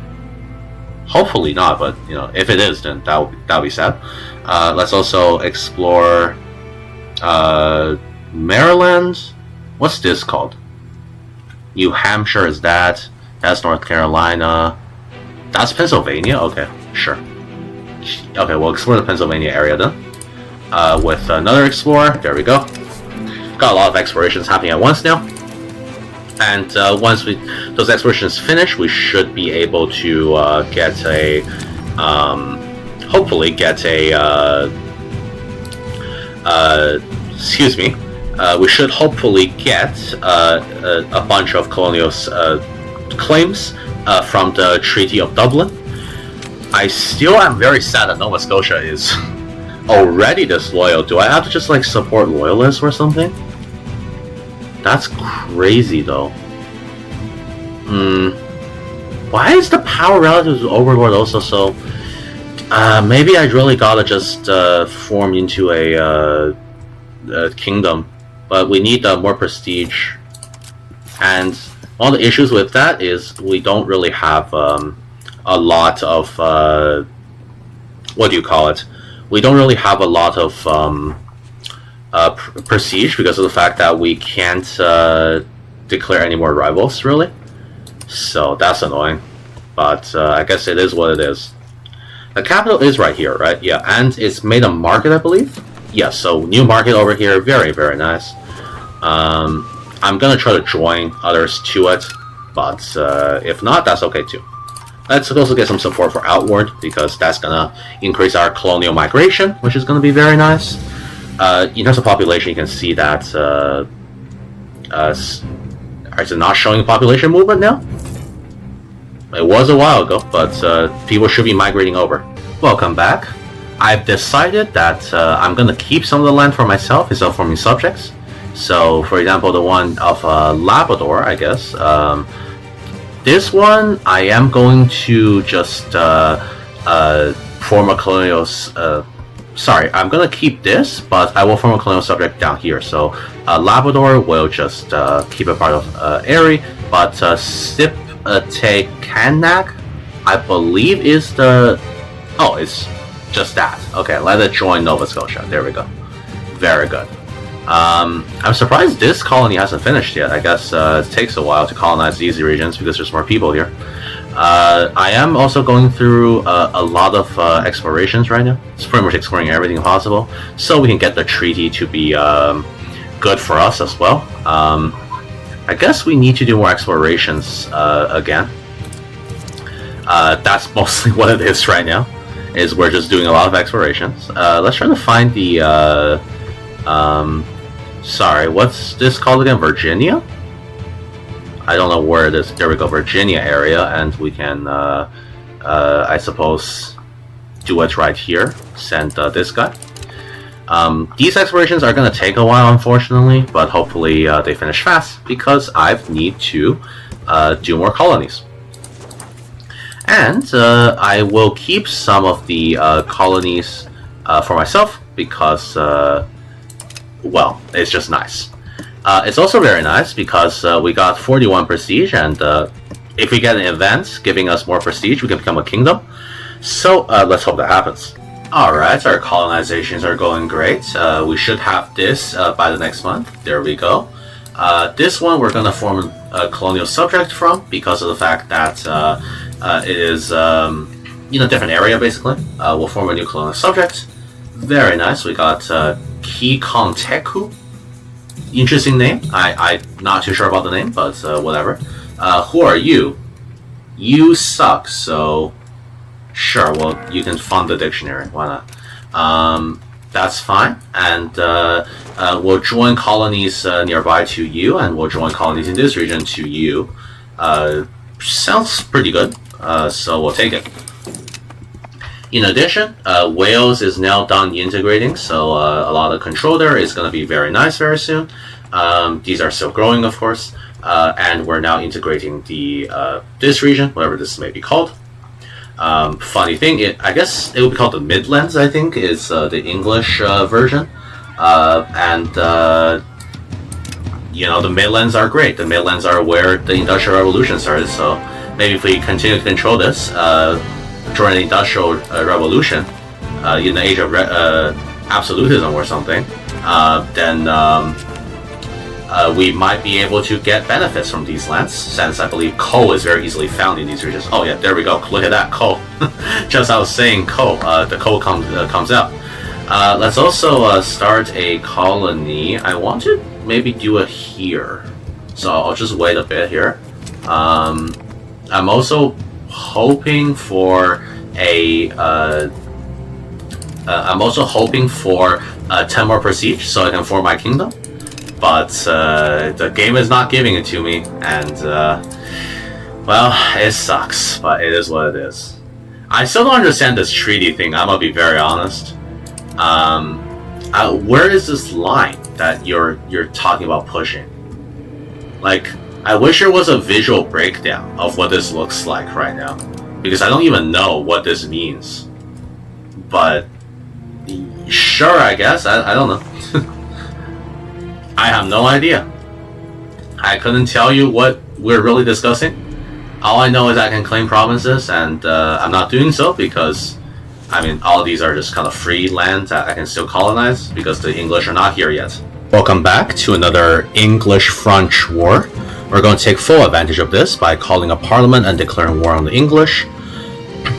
Hopefully not, but you know, if it is, then that'll be sad. Let's also explore Maryland. What's this called? New Hampshire is that. That's North Carolina. That's Pennsylvania? Okay, sure. Okay, we'll explore the Pennsylvania area then. With another explorer. There we go. Got a lot of explorations happening at once now. And once those explorations finish, we should be able to get a... hopefully get a... excuse me. We should hopefully get a bunch of colonial claims from the Treaty of Dublin. I still am very sad that Nova Scotia is already disloyal. Do I have to just like support loyalists or something? That's crazy though. Why is the power relative to Overlord also so... maybe I really gotta just form into a kingdom. But we need more prestige. And one of the issues with that is we don't really have a lot of... what do you call it? We don't really have a lot of prestige because of the fact that we can't declare any more rivals, really. So that's annoying. But I guess it is what it is. The capital is right here, right? Yeah, and it's made a market, I believe. Yeah, so new market over here. Very, very nice. I'm gonna try to join others to it, but if not, that's okay too. Let's also get some support for Outward, because that's gonna increase our colonial migration, which is gonna be very nice. In terms of population, you can see that is it not showing population movement now? It was a while ago, but people should be migrating over. Welcome back. I've decided that I'm gonna keep some of the land for myself instead of forming subjects. So, for example, the one of Labrador, I guess. This one, I am going to just form a colonial... sorry, I'm going to keep this, but I will form a colonial subject down here. So, Labrador will just keep a part of Érie, but Siptekanak, I believe, is the... Oh, it's just that. Okay, let it join Nova Scotia. There we go. Very good. I'm surprised this colony hasn't finished yet. I guess it takes a while to colonize these regions because there's more people here. I am also going through a lot of explorations right now. It's pretty much exploring everything possible, so we can get the treaty to be good for us as well. I guess we need to do more explorations again. That's mostly what it is right now, is we're just doing a lot of explorations. Let's try to find the... sorry, what's this called again? Virginia? I don't know where it is. There we go, Virginia area, and we can, I suppose, do it right here. Send this guy. These explorations are going to take a while, unfortunately, but hopefully they finish fast, because I need to do more colonies. And I will keep some of the colonies for myself, because, well, it's just nice. It's also very nice because we got 41 prestige, and if we get an event giving us more prestige, we can become a kingdom. So let's hope that happens. Alright, our colonizations are going great. We should have this by the next month. There we go. This one we're going to form a colonial subject from because of the fact that it is in a different area, basically. We'll form a new colonial subject. Very nice. We got Kikonteku. Interesting name. I'm not too sure about the name, but whatever. Who are you? You suck, so sure, well, you can fund the dictionary. Why not? That's fine. And we'll join colonies nearby to you, and we'll join colonies in this region to you. Sounds pretty good, so we'll take it. In addition, Wales is now done integrating, so a lot of control there is going to be very nice very soon. These are still growing, of course, and we're now integrating the this region, whatever this may be called. Funny thing, I guess it would be called the Midlands, I think, is the English version. And you know, the Midlands are great. The Midlands are where the Industrial Revolution started, so maybe if we continue to control this, during the Industrial Revolution, in the age of absolutism or something, then we might be able to get benefits from these lands, since I believe coal is very easily found in these regions. Oh yeah, there we go. Look at that, coal. Just I was saying coal. The coal comes out. Let's also start a colony. I want to maybe do it here, so I'll just wait a bit here. I'm also hoping for a I'm also hoping for 10 more prestige so I can form my kingdom, but the game is not giving it to me, and well, it sucks, but it is what it is. I still don't understand this treaty thing, I'm gonna be very honest. Where is this line that you're talking about pushing? Like, I wish there was a visual breakdown of what this looks like right now, because I don't even know what this means. But sure, I guess. I don't know. I have no idea. I couldn't tell you what we're really discussing. All I know is I can claim provinces, and I'm not doing so because, I mean, all of these are just kind of free land that I can still colonize because the English are not here yet. Welcome back to another English-French war. We're going to take full advantage of this by calling a parliament and declaring war on the English.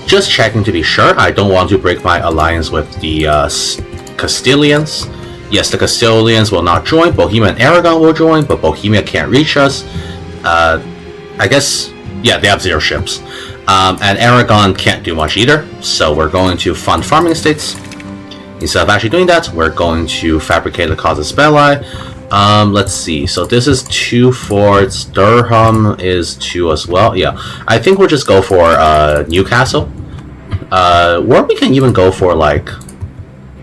Just checking to be sure, I don't want to break my alliance with the Castilians. Yes, the Castilians will not join, Bohemia and Aragon will join, but Bohemia can't reach us. I guess, yeah, they have 0 ships. And Aragon can't do much either, so we're going to fund farming estates. Instead of actually doing that, we're going to fabricate the casus belli. Let's see, so this is 2 forts, Durham is 2 as well. Yeah, I think we'll just go for Newcastle. Or we can even go for like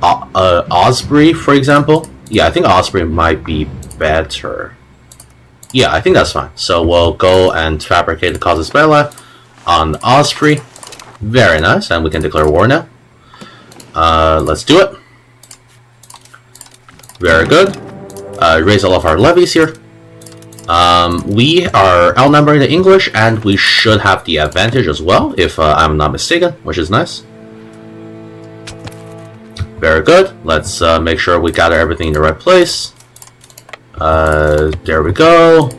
Osbury, for example. Yeah, I think Osbury might be better. Yeah, I think that's fine. So we'll go and fabricate the casus belli on Osbury. Very nice, and we can declare war now. Let's do it. Very good. Raise all of our levies here. We are outnumbering the English, and we should have the advantage as well, if I'm not mistaken, which is nice. Very good. Let's make sure we gather everything in the right place. There we go.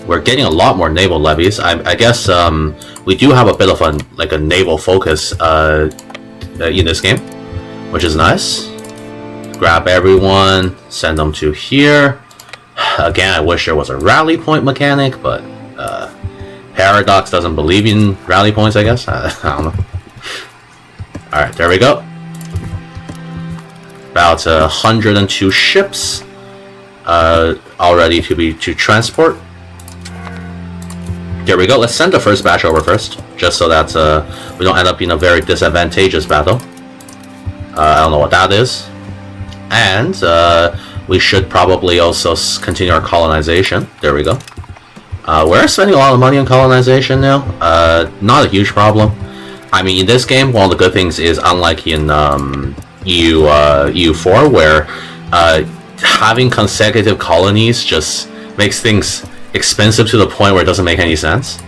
We're getting a lot more naval levies. I guess we do have a bit of a naval focus in this game, which is nice. Grab everyone, send them to here. Again, I wish there was a rally point mechanic, but Paradox doesn't believe in rally points, I guess. I don't know. Alright, there we go. About 102 ships all ready to transport. There we go. Let's send the first batch over first, just so that we don't end up in a very disadvantageous battle. I don't know what that is. And we should probably also continue our colonization. There we go. We're spending a lot of money on colonization now. Not a huge problem. I mean, in this game, one of the good things is, unlike in EU4, where having consecutive colonies just makes things expensive to the point where it doesn't make any sense.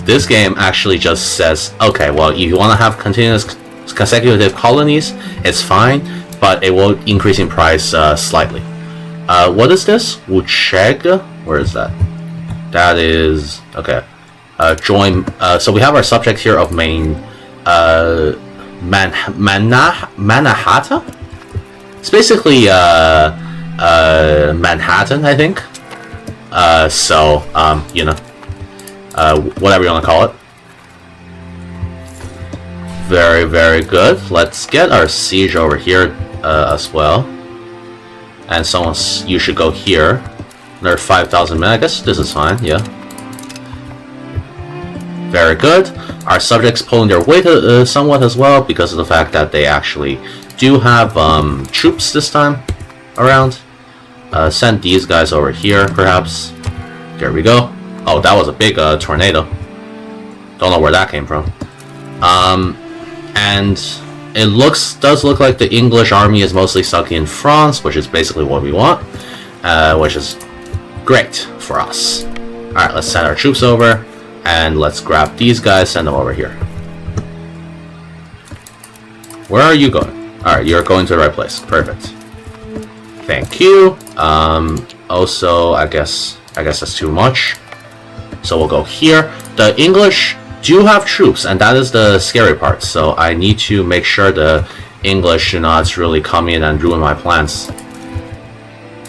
This game actually just says, okay, well, if you want to have continuous consecutive colonies, it's fine, but it will increase in price slightly. What is this? Wucheg? Where is that? That is... okay. Join... so we have our subject here of main... Manhattan? It's basically Manhattan, I think. You know, whatever you want to call it. Very, very good. Let's get our siege over here as well. And you should go here. Another 5,000 men. I guess this is fine, yeah. Very good. Our subjects pulling their weight somewhat as well, because of the fact that they actually do have troops this time around. Send these guys over here, perhaps. There we go. Oh, that was a big tornado. Don't know where that came from. And it does look like the English army is mostly stuck in France, which is basically what we want, which is great for us. Alright, let's send our troops over, and let's grab these guys, send them over here. Where are you going? Alright, you're going to the right place. Perfect. Thank you. Also, I guess that's too much. So we'll go here. The English do have troops, and that is the scary part. So I need to make sure the English do not really come in and ruin my plans.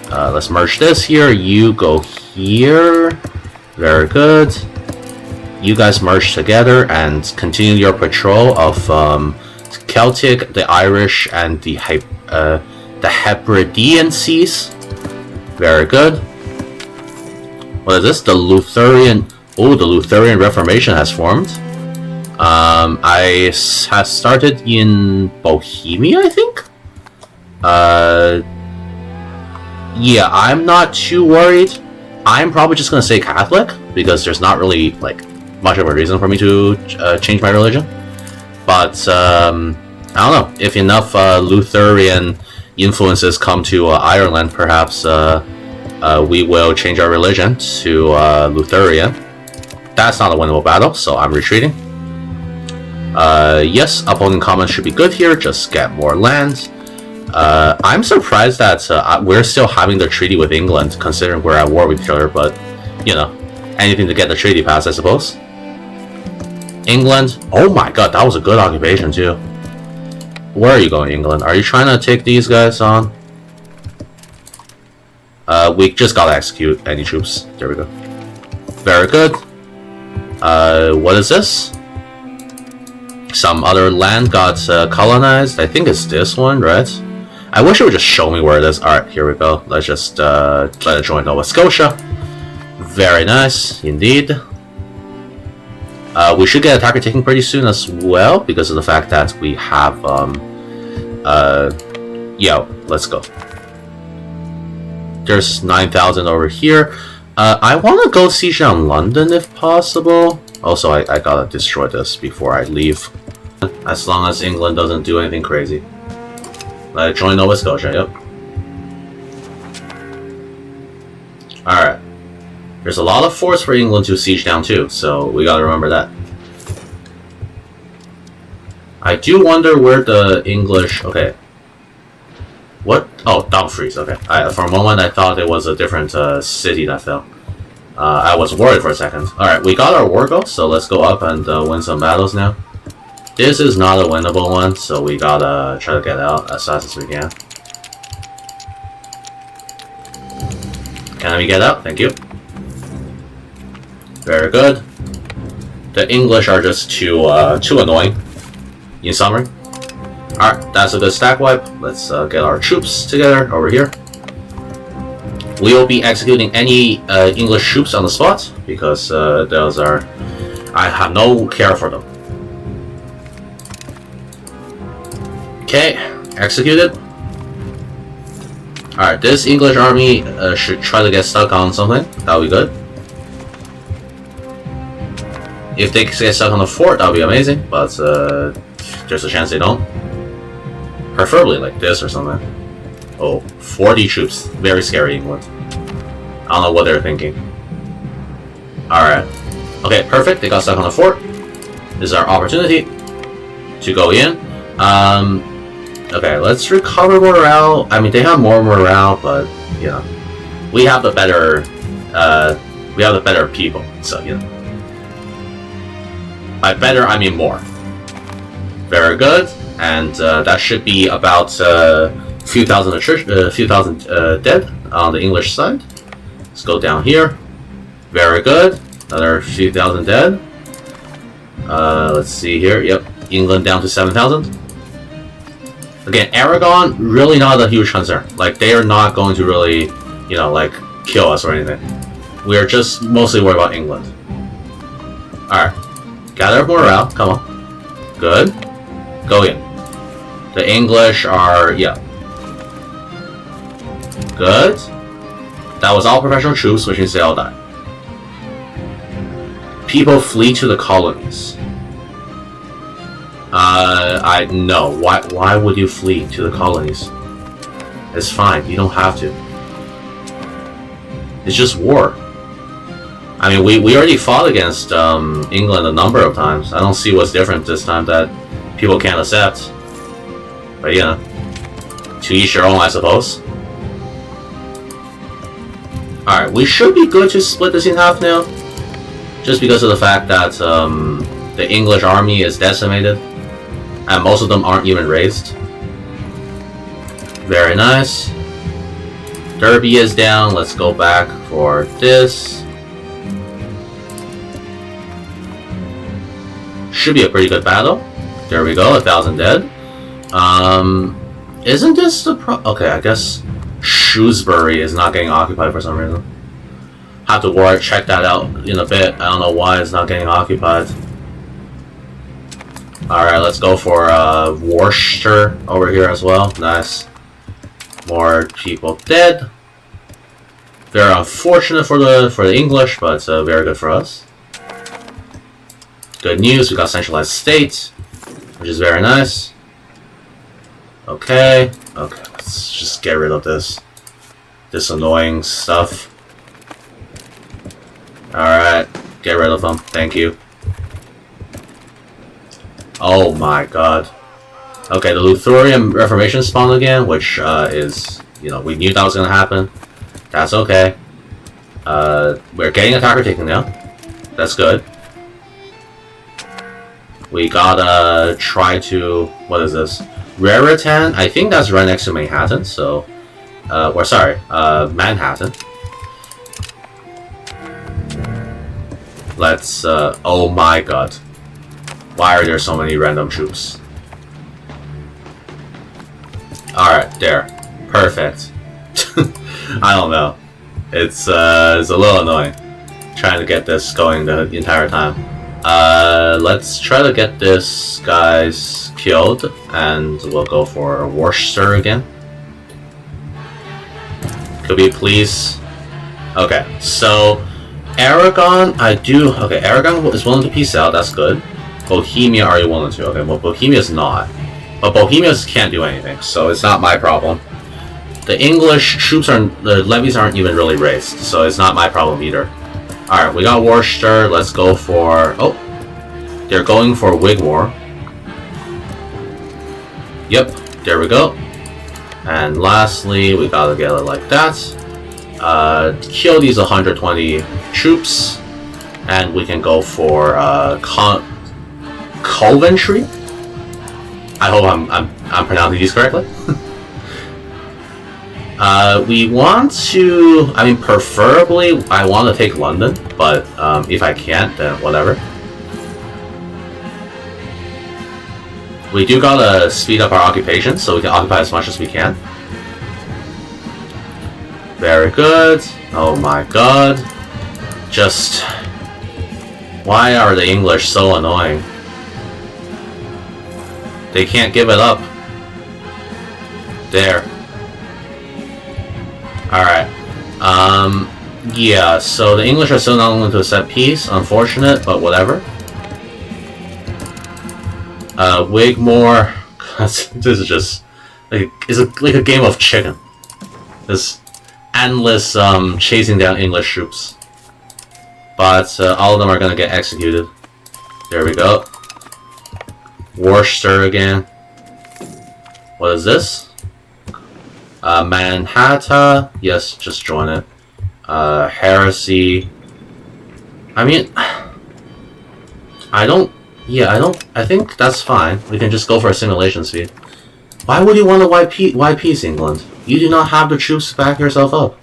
Let's merge this here. You go here. Very good. You guys merge together and continue your patrol of Celtic, the Irish, and the Hebridean seas. Very good. What is this? The Lutheran... oh, the Lutheran Reformation has formed. Has started in Bohemia, I think? Yeah, I'm not too worried. I'm probably just gonna say Catholic, because there's not really, like, much of a reason for me to change my religion. But, I don't know. If enough Lutheran influences come to Ireland, perhaps we will change our religion to Lutheran. That's not a winnable battle, so I'm retreating. Yes, opponent comments should be good here. Just get more land. I'm surprised that we're still having the treaty with England, considering we're at war with each other, but, you know, anything to get the treaty passed, I suppose. England. Oh my god, that was a good occupation, too. Where are you going, England? Are you trying to take these guys on? We just gotta execute any troops. There we go. Very good. What is this? Some other land got colonized. I think it's this one, right? I wish it would just show me where it is. Alright, here we go. Let's just let it join Nova Scotia. Very nice, indeed. We should get attacker taking pretty soon as well, because of the fact that we have, yeah, let's go. There's 9,000 over here. I want to go siege down London if possible. Also, I gotta destroy this before I leave. As long as England doesn't do anything crazy. Let it join Nova Scotia, yep. Alright. There's a lot of force for England to siege down too, so we gotta remember that. I do wonder where the English... okay, What? Oh, Dumfries. Okay. For a moment, I thought it was a different city that fell. I was worried for a second. Alright, we got our war goal, so let's go up and win some battles now. This is not a winnable one, so we gotta try to get out as fast as we can. Can we get out? Thank you. Very good. The English are just too annoying, in summary. Alright, that's a good stack wipe. Let's get our troops together over here. We will be executing any English troops on the spot, because those are... I have no care for them. Okay, executed. Alright, this English army should try to get stuck on something. That'll be good. If they get stuck on the fort, that'll be amazing, but there's a chance they don't. Preferably like this or something. Oh, 40 troops. Very scary, England. I don't know what they're thinking. Alright. Okay, perfect. They got stuck on the fort. This is our opportunity to go in. Okay, let's recover morale. I mean, they have more morale, but, you know. We have the better people, so, you know. By better, I mean more. Very good. And that should be about a few thousand dead on the English side. Let's go down here. Very good. Another few thousand dead. Let's see here. Yep, England down to 7,000. Again, Aragon really not a huge concern. Like, they are not going to really, you know, like kill us or anything. We are just mostly worried about England. All right, gather up morale. Come on. Good. Go in. The English are, yeah. Good. That was all professional troops, which means they all died. People flee to the colonies. No. Why would you flee to the colonies? It's fine. You don't have to. It's just war. I mean, we already fought against England a number of times. I don't see what's different this time that people can't accept. But yeah, to each their own, I suppose. Alright, we should be good to split this in half now. Just because of the fact that the English army is decimated. And most of them aren't even raised. Very nice. Derby is down. Let's go back for this. Should be a pretty good battle. There we go, 1,000 dead. Isn't this the okay, I guess Shrewsbury is not getting occupied for some reason. Have to check that out in a bit. I don't know why it's not getting occupied. Alright, let's go for Worcester over here as well. Nice. More people dead. Very unfortunate for the English, but very good for us. Good news, we got centralized state, which is very nice. Okay, let's just get rid of this annoying stuff. Alright, get rid of them, thank you. Oh my god. Okay, the Lutheran Reformation spawned again, which is, you know, we knew that was gonna happen. That's okay. We're getting attacker taken now. That's good. We gotta try to, what is this? Raritan, I think that's right next to Manhattan, so... or sorry, Manhattan. Let's, oh my god. Why are there so many random troops? Alright, there. Perfect. I don't know. It's a little annoying. Trying to get this going the entire time. Let's try to get this guys killed, and we'll go for Worcester again. Could we please? Okay, so Aragon, okay, Aragon is willing to peace out, that's good. Bohemia, are you willing to? Okay, well, Bohemia is not. But Bohemia can't do anything, so it's not my problem. The English troops the levies aren't even really raised, so it's not my problem either. Alright, we got Worcester, let's go for... oh, they're going for Whig War. Yep, there we go. And lastly, we gotta get it like that. Kill these 120 troops, and we can go for Coventry. I hope I'm pronouncing these correctly. We want to, I mean, preferably I want to take London, but if I can't, then whatever. We do gotta speed up our occupation so we can occupy as much as we can. Very good. Oh my god. Just... why are the English so annoying? They can't give it up. There. Alright. Yeah, so the English are still not willing to accept peace. Unfortunate, but whatever. Wigmore. This is just... like a game of chicken. This endless chasing down English troops. But all of them are gonna get executed. There we go. Worcester again. What is this? Manhattan. Yes, just join it. Heresy. I mean, I think that's fine. We can just go for a simulation speed. Why would you want to wipe peace, England? You do not have the troops to back yourself up.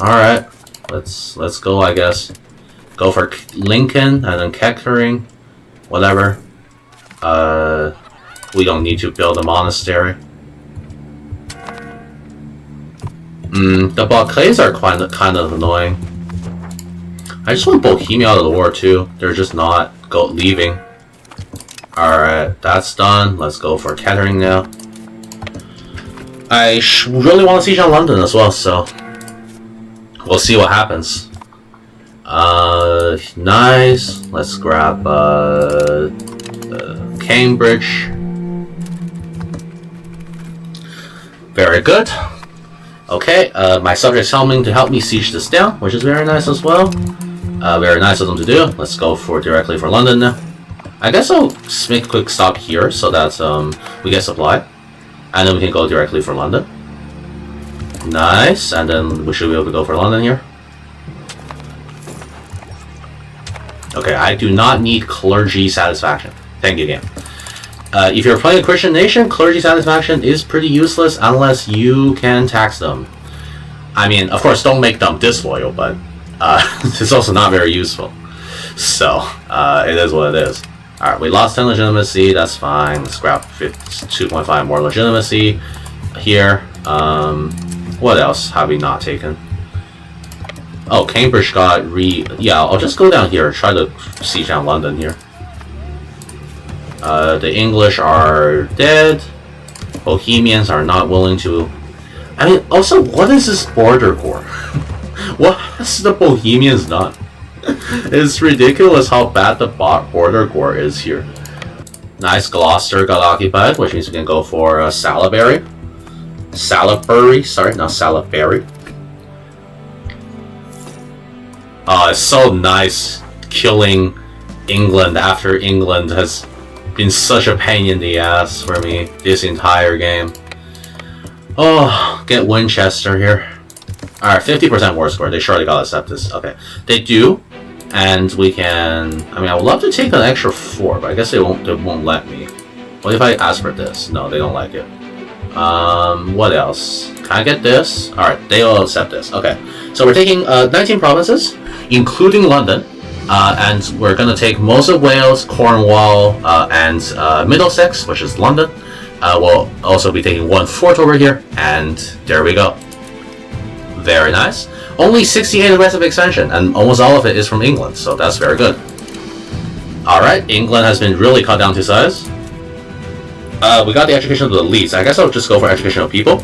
Alright. Let's go, I guess. Go for Lincoln and then Kettering. Whatever. We don't need to build a monastery. The Barclays are kind of annoying. I just want Bohemia out of the war too. They're just not leaving. Alright, that's done. Let's go for Kettering now. I really want to siege on London as well, so we'll see what happens. Nice. Let's grab Cambridge. Very good. Okay, my subjects helping to help me siege this down, which is very nice as well. Very nice of them to do. Let's go directly for London now. I guess I'll just make a quick stop here so that we get supply. And then we can go directly for London. Nice, and then we should be able to go for London here. Okay, I do not need clergy satisfaction. Thank you, game. If you're playing a Christian nation, clergy satisfaction is pretty useless unless you can tax them. I mean, of course, don't make them disloyal, but it's also not very useful. So, it is what it is. Alright, we lost 10 legitimacy, that's fine. Let's grab 2.5 more legitimacy here. What else have we not taken? Oh, Cambridge got yeah, I'll just go down here and try to siege down London here. The English are dead. Bohemians are not willing to... I mean, also, what is this border war? What has the Bohemians done? It's ridiculous how bad the border war is here. Nice, Gloucester got occupied, which means we can go for Salisbury. Sorry, not Salisbury. Oh, it's so nice killing England after England has been such a pain in the ass for me this entire game. Oh, get Winchester here. Alright, 50% war score. They surely gotta accept this. Okay. They do. And we can... I mean, I would love to take an extra 4, but I guess they won't let me. What if I ask for this? No, they don't like it. What else? Can I get this? Alright, they will accept this. Okay. So we're taking 19 provinces, including London. And we're gonna take most of Wales, Cornwall, and Middlesex, which is London. We'll also be taking 1 fort over here, and there we go. Very nice. Only 68 aggressive expansion, and almost all of it is from England, so that's very good. Alright, England has been really cut down to size. We got the education of the elites. I guess I'll just go for education of people.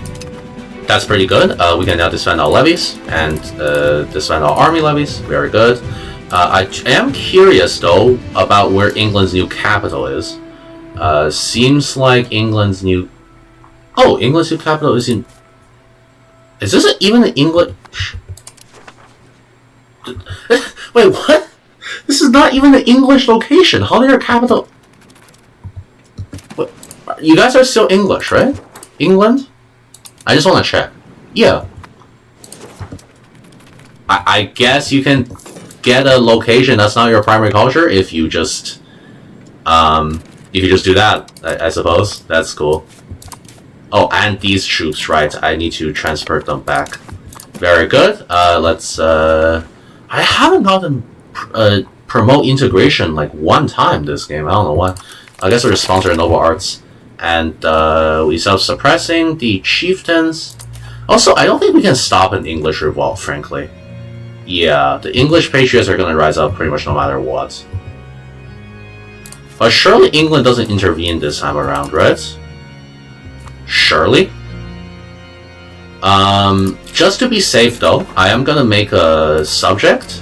That's pretty good. We can now disband our levies, and disband our army levies. Very good. I am curious, though, about where England's new capital is. Seems like England's new... Oh, England's new capital is in... Is this even an English... Wait, what? This is not even an English location. How did your capital... What? You guys are still English, right? England? I just want to check. Yeah. I guess you can get a location that's not your primary culture if you just do that, I suppose. That's cool. Oh, and these troops, right? I need to transfer them back. Very good. Let's. I haven't gotten promote integration like one time this game. I don't know why. I guess we're sponsored Noble Arts, and we self-suppressing the chieftains. Also, I don't think we can stop an English revolt, frankly. Yeah, the English patriots are gonna rise up pretty much no matter what. But surely England doesn't intervene this time around, right? Surely. Just to be safe though, I am gonna make a subject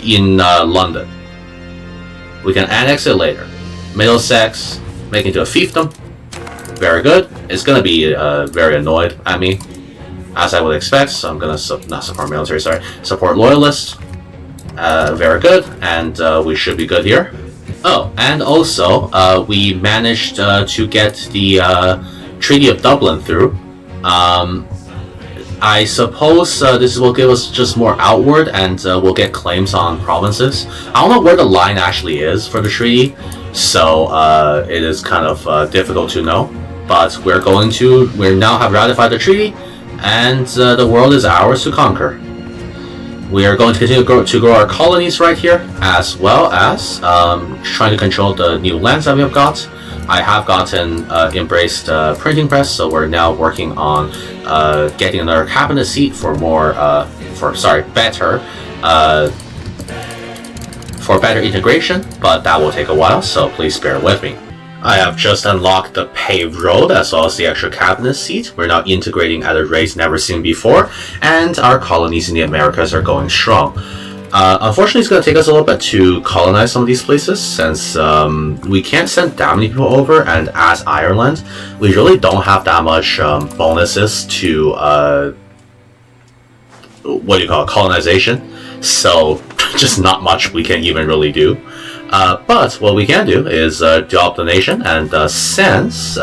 in London. We can annex it later. Middlesex, make it into a fiefdom. Very good. It's gonna be very annoyed at me, as I would expect, so I'm gonna not support military, sorry. Support loyalists. Very good, and we should be good here. Oh, and also, we managed to get the Treaty of Dublin through. I suppose this will give us just more outward, and we'll get claims on provinces. I don't know where the line actually is for the treaty, so it is kind of difficult to know. But we now have ratified the treaty, and the world is ours to conquer. We are going to continue to grow our colonies right here, as well as trying to control the new lands that we have got. I have gotten embraced printing press, so we're now working on getting another cabinet seat for better integration, but that will take a while, so please bear with me. I have just unlocked the paved road as well as the extra cabinet seat. We're now integrating at a rate never seen before, and our colonies in the Americas are going strong. Unfortunately, it's going to take us a little bit to colonize some of these places, since we can't send that many people over, and as Ireland, we really don't have that much bonuses to colonization, so just not much we can even really do. But what we can do is develop the nation, and since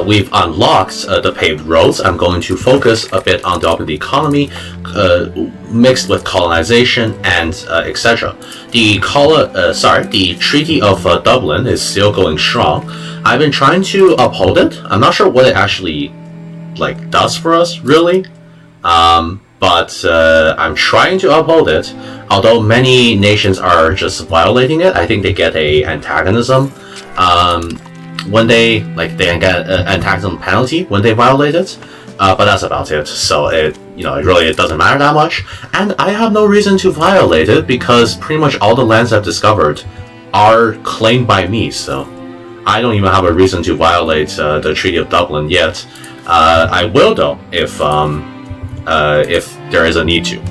we've unlocked the paved roads, I'm going to focus a bit on developing the economy, mixed with colonization and etc. The Treaty of Dublin is still going strong. I've been trying to uphold it. I'm not sure what it actually does for us, really. But I'm trying to uphold it. Although many nations are just violating it, I think they get a antagonism when they get an antagonism penalty when they violate it. But that's about it. So it doesn't matter that much. And I have no reason to violate it because pretty much all the lands I've discovered are claimed by me. So I don't even have a reason to violate the Treaty of Dublin yet. I will though if there is a need to.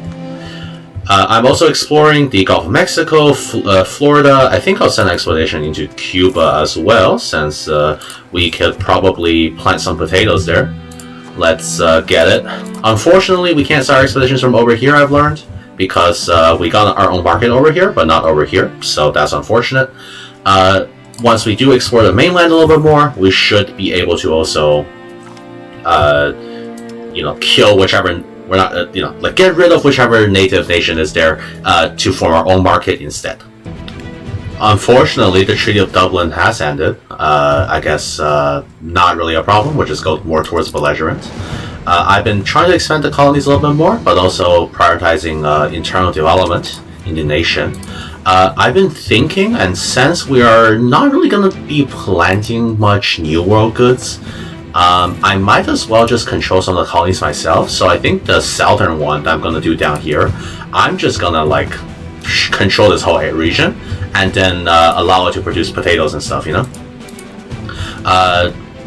I'm also exploring the Gulf of Mexico, Florida. I think I'll send an expedition into Cuba as well, since we could probably plant some potatoes there. Let's get it. Unfortunately, we can't start expeditions from over here, I've learned, because we got our own market over here, but not over here, so that's unfortunate. Once we do explore the mainland a little bit more, we should be able to also kill whichever get rid of whichever native nation is there to form our own market instead. Unfortunately, the Treaty of Dublin has ended. I guess not really a problem, we'll just go more towards belligerent. I've been trying to expand the colonies a little bit more, but also prioritizing internal development in the nation. I've been thinking, and since we are not really going to be planting much New World goods, I might as well just control some of the colonies myself. So I think the southern one that I'm going to do down here, I'm just going to control this whole region and then allow it to produce potatoes and stuff,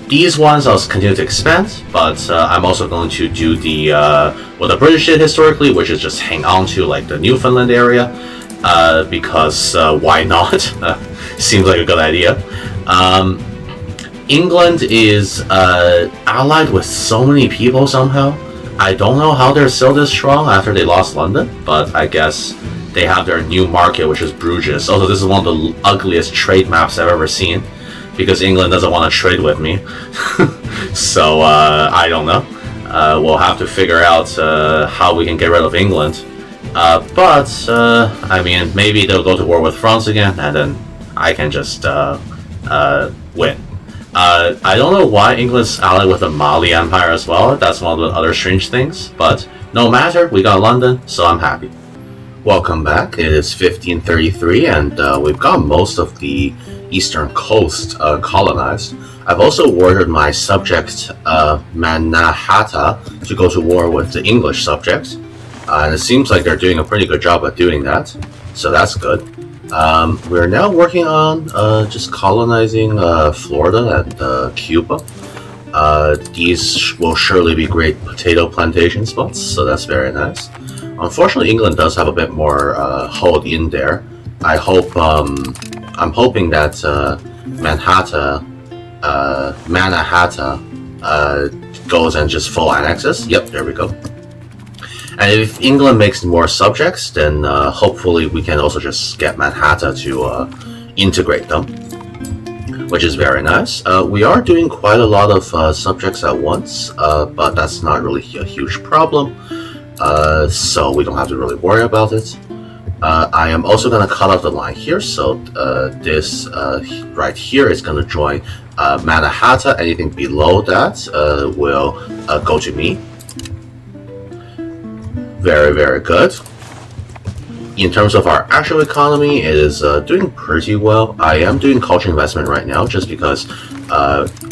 These ones I'll continue to expand, but I'm also going to do what the British did historically, which is just hang on to the Newfoundland area, because why not? Seems like a good idea. England is allied with so many people somehow. I don't know how they're still this strong after they lost London, but I guess they have their new market, which is Bruges. Also, this is one of the ugliest trade maps I've ever seen. because England doesn't want to trade with me. So I don't know. We'll have to figure out how we can get rid of England. But I mean, maybe they'll go to war with France again, and then I can just win. I don't know why England's allied with the Mali Empire as well. That's one of the other strange things. But no matter, we got London, so I'm happy. Welcome back. It is 1533, and we've got most of the eastern coast colonized. I've also ordered my subject Mannahatta to go to war with the English subjects, and it seems like they're doing a pretty good job at doing that, so that's good. We're now working on just colonizing Florida and Cuba. These will surely be great potato plantation spots, so that's very nice. Unfortunately, England does have a bit more hold in there. I'm hoping that Mannahatta goes and just full annexes. Yep, there we go. And if England makes more subjects, then hopefully we can also just get Manhattan to integrate them, which is very nice. We are doing quite a lot of subjects at once, but that's not really a huge problem, so we don't have to really worry about it. I am also going to cut off the line here, so this right here is going to join Mannahatta. Anything below that will go to me. Very, very good. In terms of our actual economy, it is doing pretty well. I am doing culture investment right now just because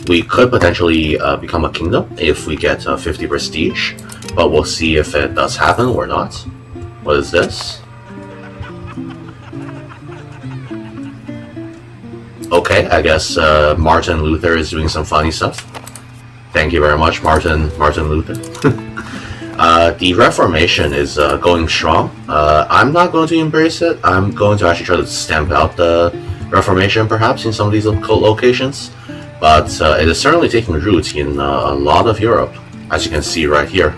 we could potentially become a kingdom if we get 50 prestige, but we'll see if it does happen or not. What is this? Okay, I guess Martin Luther is doing some funny stuff. Thank you very much, Martin Luther. The Reformation is going strong. I'm not going to embrace it. I'm going to actually try to stamp out the Reformation perhaps in some of these locations. But it is certainly taking root in a lot of Europe, as you can see right here.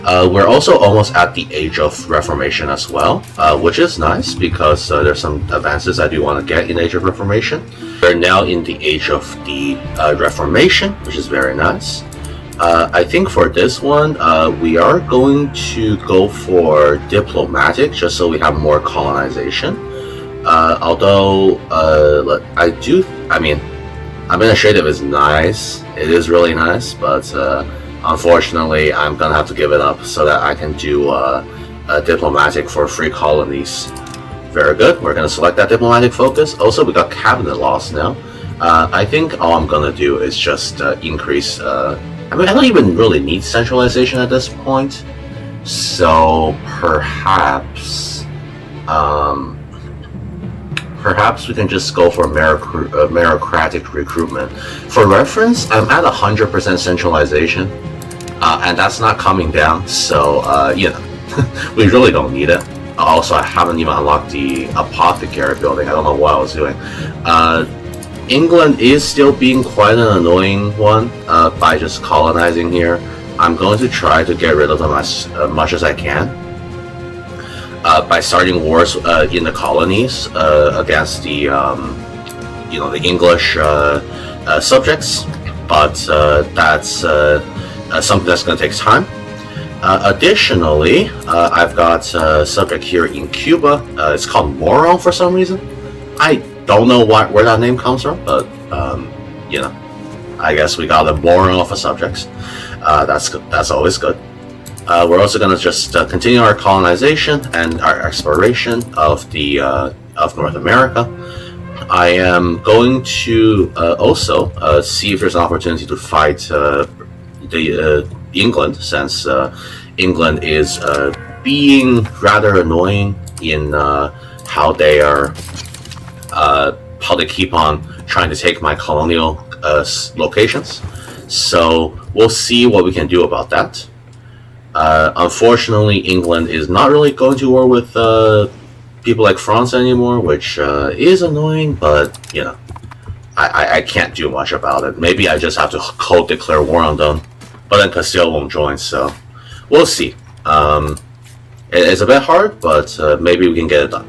We're also almost at the age of Reformation as well, which is nice because there's some advances I do want to get in the age of Reformation. We're now in the age of the Reformation, which is very nice. I think for this one, we are going to go for diplomatic, just so we have more colonization. Although, I mean, administrative is nice. It is really nice, but unfortunately, I'm gonna have to give it up so that I can do diplomatic for free colonies. Very good. We're gonna select that diplomatic focus. Also, we got cabinet laws now. I think all I'm gonna do is just increase. I mean, I don't even really need centralization at this point, so perhaps we can just go for meritocratic recruitment. For reference, I'm at 100% centralization, and that's not coming down, so you know, we really don't need it. Also, I haven't even unlocked the apothecary building. I don't know what I was doing. England is still being quite an annoying one by just colonizing here. I'm going to try to get rid of them as much as I can by starting wars in the colonies against the the English subjects. But that's something that's going to take time. Additionally, I've got a subject here in Cuba. It's called Moron for some reason. I don't know where that name comes from, but you know, I guess we got a moron of a subjects. That's good. That's always good. We're also going to just continue our colonization and our exploration of the of North America. I am going to also see if there's an opportunity to fight the England, since England is being rather annoying in how they are. How they keep on trying to take my colonial locations. So we'll see what we can do about that. Unfortunately, England is not really going to war with people like France anymore, which is annoying, but you know, I can't do much about it. Maybe I just have to cold declare war on them, but then Castile won't join, so we'll see. It's a bit hard, but maybe we can get it done.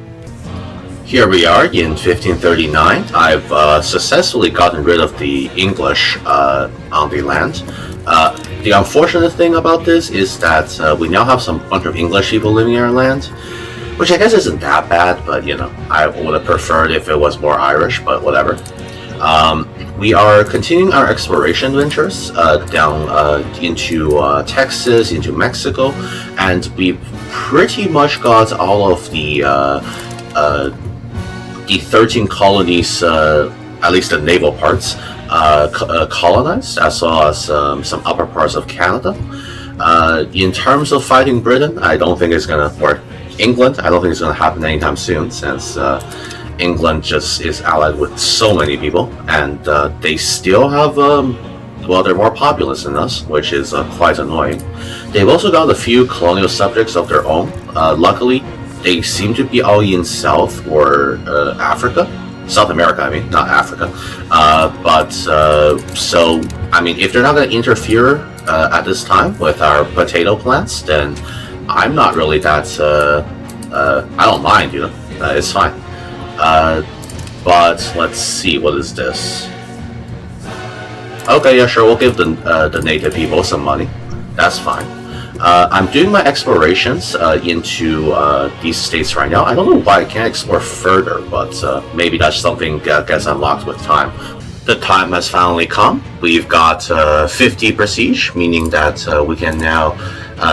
Here we are in 1539. I've successfully gotten rid of the English on the land. The unfortunate thing about this is that we now have some bunch of English people living in our land, which I guess isn't that bad, but you know, I would have preferred if it was more Irish, but whatever. We are continuing our exploration ventures down into Texas, into Mexico, and we pretty much got all of the 13 colonies, at least the naval parts, colonized, as well as some upper parts of Canada. In terms of fighting Britain, I don't think it's gonna work. England, I don't think it's gonna happen anytime soon, since England just is allied with so many people, and they still have, well, they're more populous than us, which is quite annoying. They've also got a few colonial subjects of their own. Luckily, they seem to be all in South or Africa. South America, I mean, not Africa. So, I mean, if they're not going to interfere at this time with our potato plants, then I'm not really that, I don't mind, you know, it's fine. But let's see, what is this? Okay, yeah, sure, we'll give the native people some money. That's fine. I'm doing my explorations into these states right now. I don't know why I can't explore further, but maybe that's something that gets unlocked with time. The time has finally come. We've got 50 prestige, meaning that we can now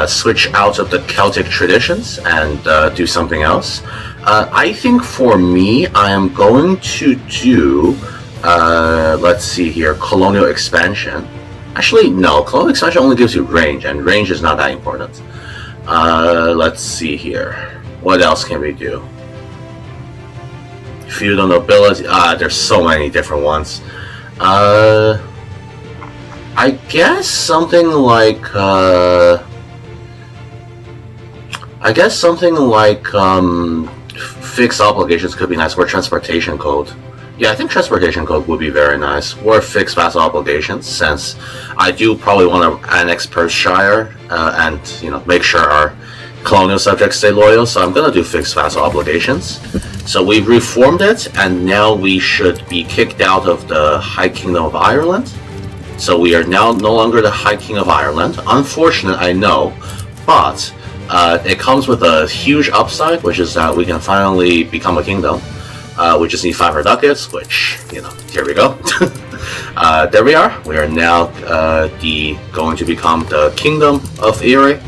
switch out of the Celtic traditions and do something else. I think for me, I am going to do, let's see here, colonial expansion. Actually, no, colonial expansion only gives you range, and range is not that important. Let's see here. What else can we do? Feudal nobility. There's so many different ones. I guess something like fixed obligations could be nice, or transportation code. Yeah, I think transportation code would be very nice, or fixed vassal obligations, since I do probably want to annex Perthshire and, you know, make sure our colonial subjects stay loyal. So I'm gonna do fixed vassal obligations. So we've reformed it, and now we should be kicked out of the High Kingdom of Ireland. So we are now no longer the High King of Ireland. Unfortunate, I know, but it comes with a huge upside, which is that we can finally become a kingdom. We just need 500 ducats, which, you know, here we go. There we are. We are now going to become the Kingdom of Érie.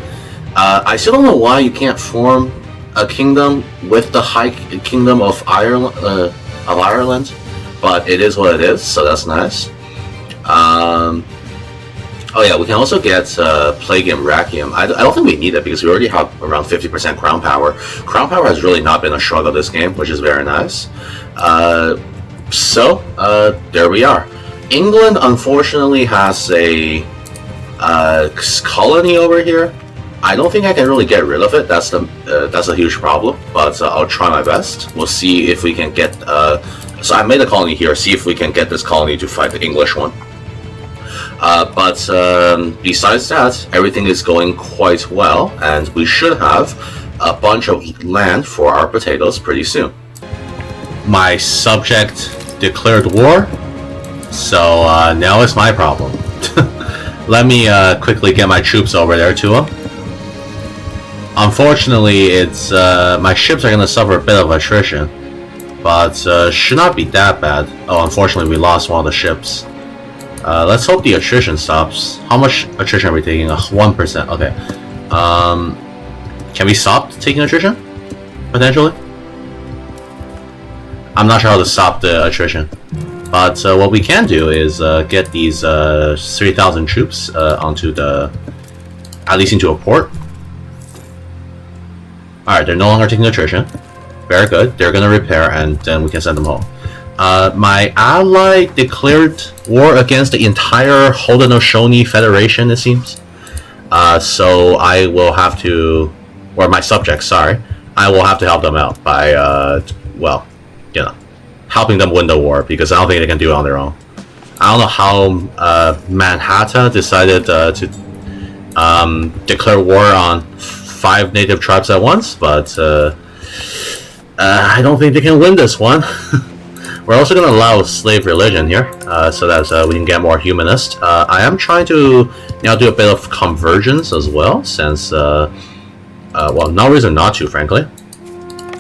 I still don't know why you can't form a kingdom with the High Kingdom of Ireland, but it is what it is, so that's nice. Oh yeah, we can also get Plague and Rakium. I don't think we need it because we already have around 50% crown power. Crown power has really not been a struggle this game, which is very nice. So there we are. England unfortunately has a colony over here. I don't think I can really get rid of it. That's a huge problem, but I'll try my best. We'll see if we can get... so I made a colony here, see if we can get this colony to fight the English one. But besides that, everything is going quite well, and we should have a bunch of land for our potatoes pretty soon. My subject declared war, so now it's my problem. Let me quickly get my troops over there to him. Unfortunately, it's my ships are going to suffer a bit of attrition, but should not be that bad. Oh, unfortunately, we lost one of the ships. Let's hope the attrition stops. How much attrition are we taking? 1%. Okay. Can we stop taking attrition? Potentially? I'm not sure how to stop the attrition. But what we can do is get these 3,000 troops onto the... at least into a port. Alright, they're no longer taking attrition. Very good. They're gonna repair, and then we can send them home. My ally declared war against the entire Haudenosaunee Federation, it seems. So I will have to... or my subjects, sorry. I will have to help them out by, well, you know, helping them win the war, because I don't think they can do it on their own. I don't know how Manhattan decided to declare war on 5 native tribes at once, but I don't think they can win this one. We're also going to allow slave religion here, so that we can get more humanist. I am trying to now do a bit of convergence as well, since, well, no reason not to, frankly.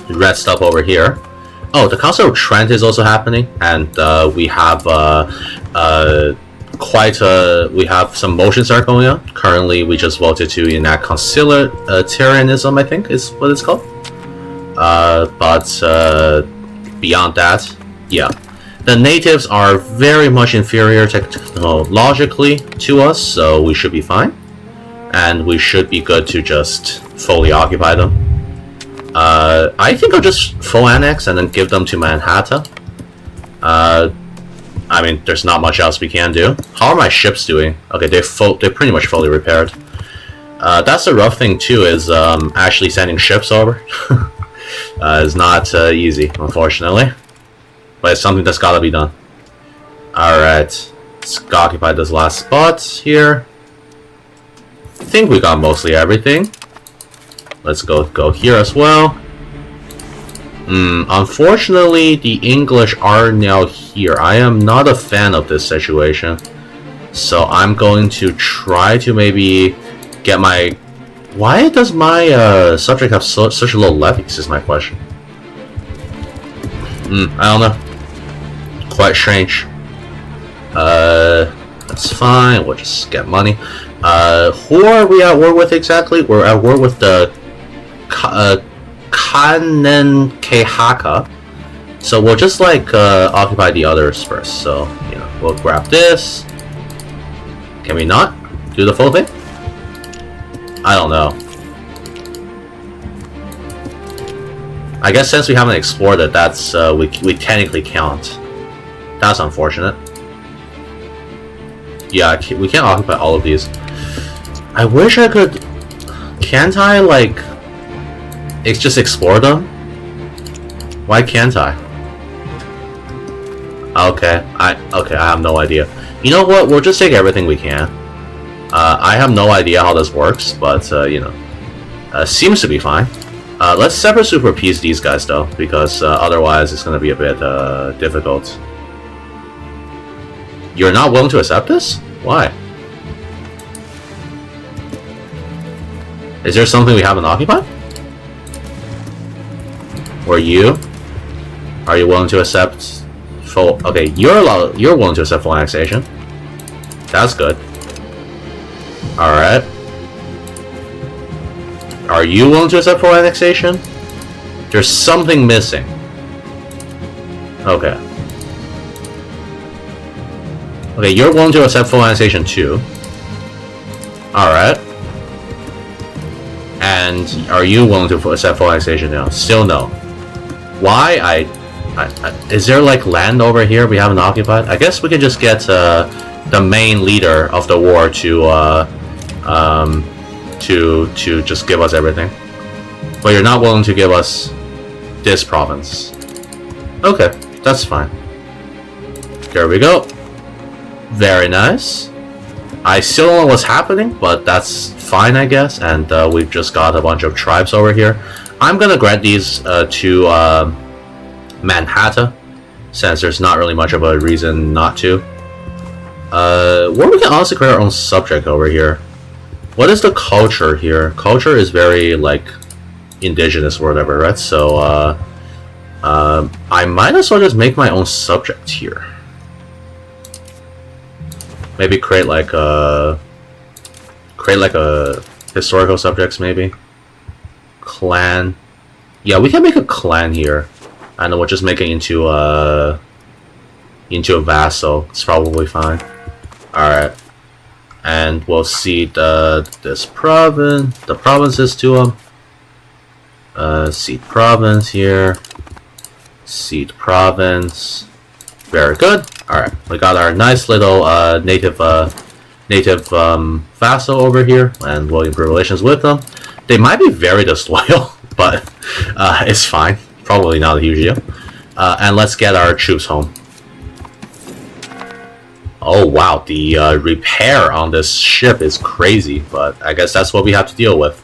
Red stuff over here. Oh, the Council of Trent is also happening, and we have we have some motions that are going on. Currently, we just voted to enact conciliarism, I think is what it's called. But beyond that, yeah, the natives are very much inferior technologically to us, so we should be fine, and we should be good to just fully occupy them. I think I'll just full annex and then give them to Manhattan. I mean, there's not much else we can do. How are my ships doing? Okay, they're pretty much fully repaired. That's the rough thing too, is actually sending ships over. It's not easy, unfortunately. But it's something that's gotta be done. Alright, let's occupy this last spot here. I think we got mostly everything. Let's go here as well. Unfortunately, the English are now here. I am not a fan of this situation. So I'm going to try to maybe get my... Why does my subject have such a low levies is my question. I don't know. Quite strange. That's fine. We'll just get money. Who are we at war with exactly? We're at war with the Kanenkehaka. So we'll just like occupy the others first. So, you know, we'll grab this. Can we not do the full thing? I don't know. I guess since we haven't explored it, that's we technically can't. That's unfortunate. Yeah, we can't occupy all of these. I wish I could. Can't I like? It's just explore them. Why can't I? Okay, I have no idea. You know what? We'll just take everything we can. I have no idea how this works, but you know, seems to be fine. Let's separate super appease these guys though, because otherwise it's going to be a bit difficult. You're not willing to accept this? Why? Is there something we haven't occupied? Or you? Are you willing to accept full? Okay, you're willing to accept full annexation. That's good. Alright. Are you willing to accept full annexation? There's something missing. Okay. Okay, you're willing to accept full annexation too. Alright. And are you willing to accept full annexation now? Still no. Why? Is there like land over here we haven't occupied? I guess we could just get the main leader of the war to just give us everything. But you're not willing to give us this province. Okay, that's fine. There we go. Very nice. I still don't know what's happening, but that's fine, I guess. And we've just got a bunch of tribes over here. I'm gonna grant these to Manhattan, since there's not really much of a reason not to. Where we can honestly create our own subject over here. What is the culture here? Culture is very, like, indigenous or whatever, right? So, I might as well just make my own subject here. Maybe create like a historical subjects, maybe. Clan. Yeah, we can make a clan here. And then we'll just make it into a vassal. It's probably fine. Alright. And we'll cede this province, the provinces to them. Cede province here. Cede province. Very good. Alright, we got our nice little native vassal over here, and we'll improve relations with them. They might be very disloyal, but it's fine. Probably not a huge deal. And let's get our troops home. Oh wow, the repair on this ship is crazy, but I guess that's what we have to deal with.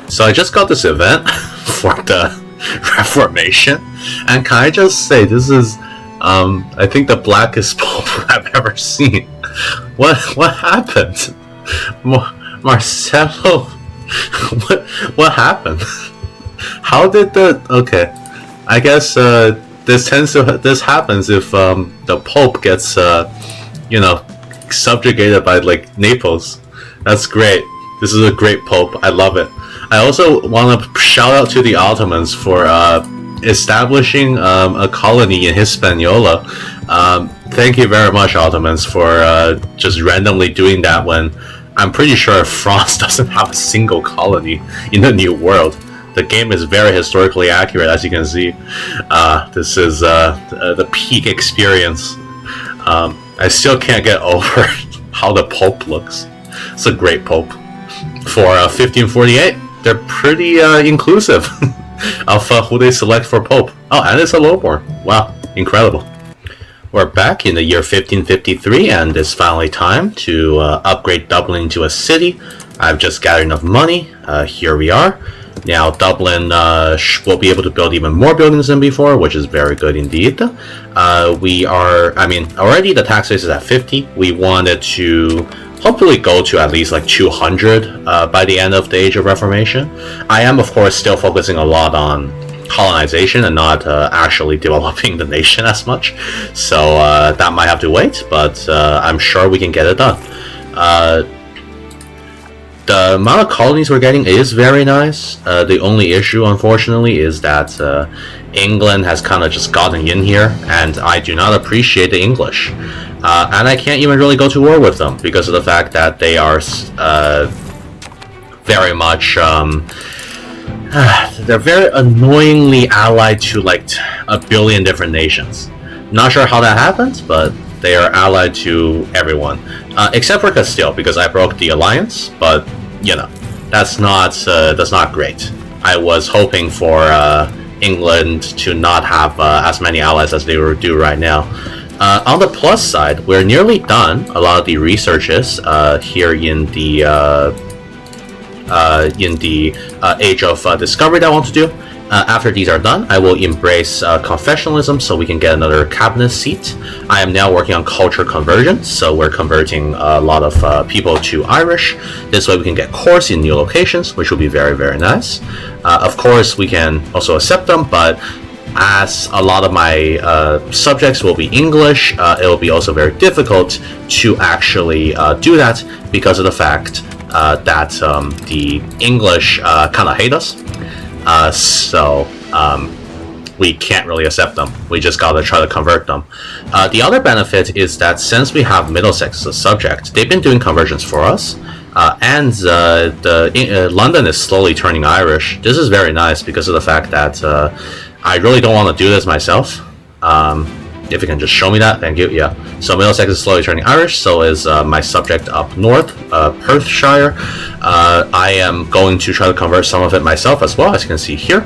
So I just got this event for Reformation. And can I just say, this is, I think the blackest pope I've ever seen. What happened? Marcelo, what happened? How did okay, I guess this happens if the Pope gets subjugated by like Naples. That's great. This is a great Pope. I love it. I also want to shout out to the Ottomans for establishing a colony in Hispaniola. Thank you very much, Ottomans, for just randomly doing that when I'm pretty sure France doesn't have a single colony in the New World. The game is very historically accurate, as you can see. This is the peak experience. I still can't get over how the Pope looks. It's a great Pope. For 1548, they're pretty inclusive of who they select for Pope. Oh, and it's a lowborn. Wow, incredible. We're back in the year 1553, and it's finally time to upgrade Dublin into a city. I've just gathered enough money. Here we are. Now Dublin will be able to build even more buildings than before, which is very good indeed. Already the tax base is at 50. We wanted to hopefully go to at least like 200 by the end of the Age of Reformation. I am, of course, still focusing a lot on colonization and not actually developing the nation as much. So that might have to wait, but I'm sure we can get it done. The amount of colonies we're getting is very nice. The only issue, unfortunately, is that England has kind of just gotten in here, and I do not appreciate the English. And I can't even really go to war with them because of the fact that they are very much... they're very annoyingly allied to like a billion different nations. Not sure how that happens, but they are allied to everyone. Except for Castile, because I broke the alliance, but that's not great. I was hoping for England to not have as many allies as they do right now. On the plus side, we're nearly done a lot of the researches here in the Age of Discovery that I want to do. After these are done, I will embrace confessionalism so we can get another cabinet seat. I am now working on culture conversion, so we're converting a lot of people to Irish. This way we can get cores in new locations, which will be very, very nice. Of course, we can also accept them, but as a lot of my subjects will be English, it will be also very difficult to actually do that because of the fact that the English kind of hate us. So we can't really accept them. We just gotta try to convert them. The other benefit is that since we have Middlesex as a subject, they've been doing conversions for us. And London is slowly turning Irish. This is very nice because of the fact that I really don't want to do this myself. If you can just show me that, thank you. Yeah. So Middlesex is slowly turning Irish, so is my subject up north, Perthshire. I am going to try to convert some of it myself as well, as you can see here.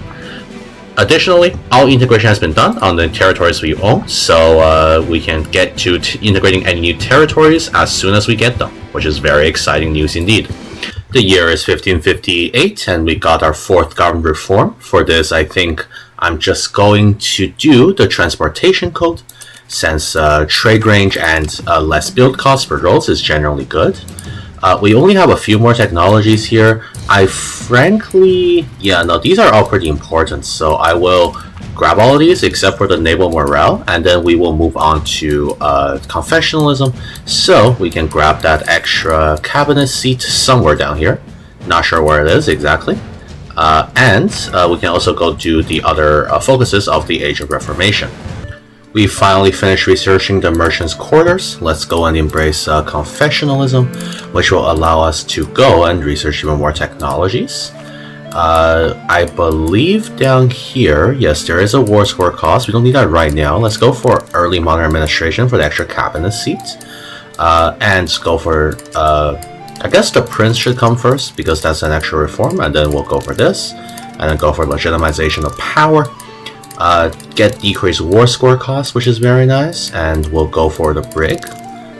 Additionally, all integration has been done on the territories we own, so we can get to integrating any new territories as soon as we get them, which is very exciting news indeed. The year is 1558, and we got our 4th government reform. For this, I think I'm just going to do the transportation code, since trade range and less build cost for roads is generally good. We only have a few more technologies here. I frankly, these are all pretty important, so I will grab all of these except for the naval morale, and then we will move on to confessionalism, so we can grab that extra cabinet seat somewhere down here. Not sure where it is exactly. And we can also go do the other focuses of the Age of Reformation. We finally finished researching the merchants' quarters. Let's go and embrace confessionalism, which will allow us to go and research even more technologies. I believe down here, yes, there is a war score cost. We don't need that right now. Let's go for early modern administration for the extra cabinet seat. And go for, I guess the prince should come first because that's an extra reform, and then we'll go for this, and then go for legitimization of power. Get decreased war score cost, which is very nice, and we'll go for the brig,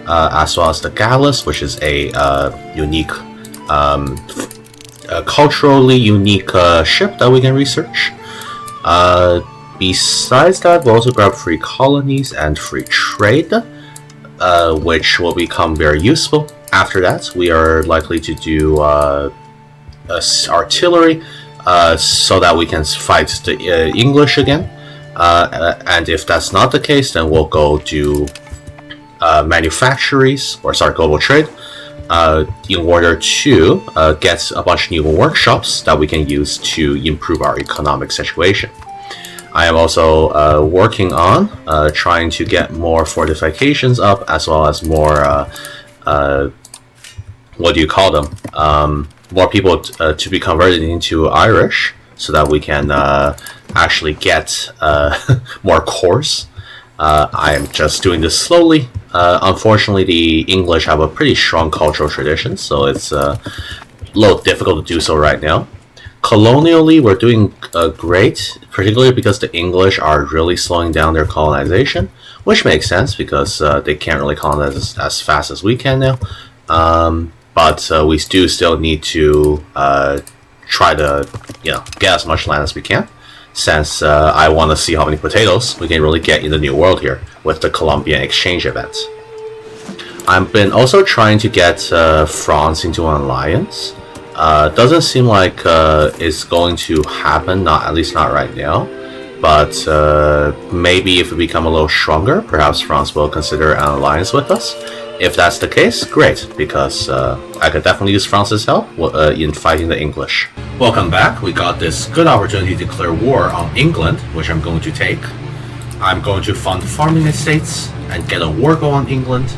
as well as the gallus, which is a unique, culturally unique ship that we can research. Besides that, we'll also grab free colonies and free trade, which will become very useful. After that, we are likely to do artillery, so that we can fight the English again. And if that's not the case, then we'll go do global trade, in order to get a bunch of new workshops that we can use to improve our economic situation. I am also working on trying to get more fortifications up, as well as more what do you call them? More people to be converted into Irish, so that we can actually get more cores. I am just doing this slowly. Unfortunately, the English have a pretty strong cultural tradition, so it's a little difficult to do so right now. Colonially, we're doing great, particularly because the English are really slowing down their colonization, which makes sense because they can't really colonize as fast as we can now. But we do still need to try to, get as much land as we can, since I want to see how many potatoes we can really get in the New World here with the Columbian exchange event. I've been also trying to get France into an alliance. Doesn't seem like it's going to happen, at least not right now. But maybe if we become a little stronger, perhaps France will consider an alliance with us. If that's the case, great, because I could definitely use France's help in fighting the English. Welcome back. We got this good opportunity to declare war on England, which I'm going to take. I'm going to fund farming estates and get a war go on England,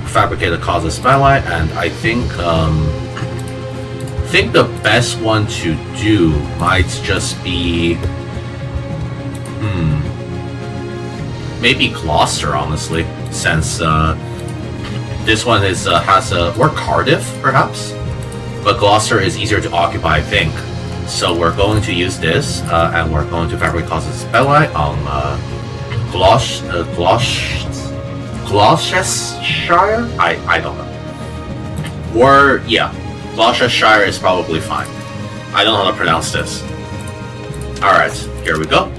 fabricate a casus belli, and I think the best one to do might just be maybe Gloucester, honestly, since this one is or Cardiff, perhaps, but Gloucester is easier to occupy, I think. So we're going to use this, and we're going to fabricate casus belli on Gloucestershire. I don't know. Or Gloucestershire is probably fine. I don't know how to pronounce this. Alright, here we go.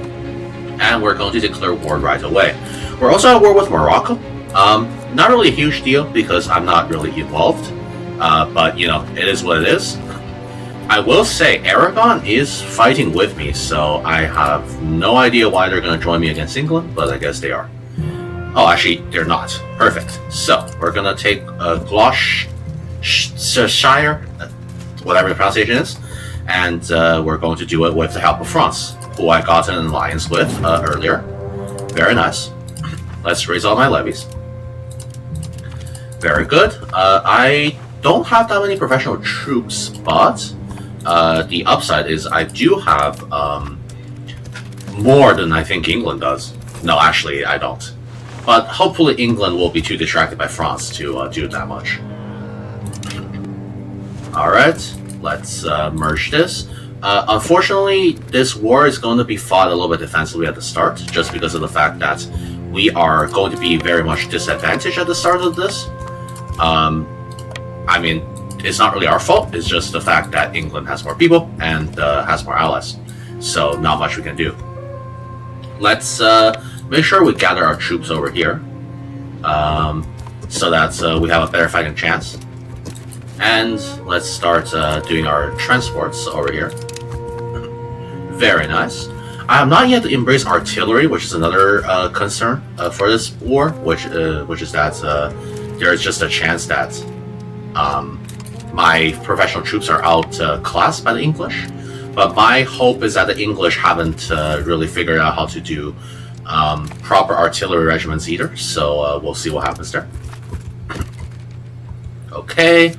And we're going to declare war right away. We're also at war with Morocco. Not really a huge deal because I'm not really involved. But, it is what it is. I will say Aragon is fighting with me, so I have no idea why they're going to join me against England, but I guess they are. Oh, actually, they're not. Perfect. So, we're going to take Gloucestershire, whatever the pronunciation is, and we're going to do it with the help of France, who I got an alliance with earlier. Very nice. Let's raise all my levies. Very good. I don't have that many professional troops, but the upside is I do have more than I think England does. No, actually, I don't. But hopefully England won't be too distracted by France to do that much. Alright, let's merge this. Unfortunately, this war is going to be fought a little bit defensively at the start, just because of the fact that we are going to be very much disadvantaged at the start of this. I mean, it's not really our fault, it's just the fact that England has more people and has more allies. So, not much we can do. Let's make sure we gather our troops over here, so that we have a better fighting chance. And let's start doing our transports over here. Very nice. I have not yet embraced artillery, which is another concern for this war, which is that there is just a chance that my professional troops are outclassed by the English. But my hope is that the English haven't really figured out how to do proper artillery regiments either, so we'll see what happens there. Okay,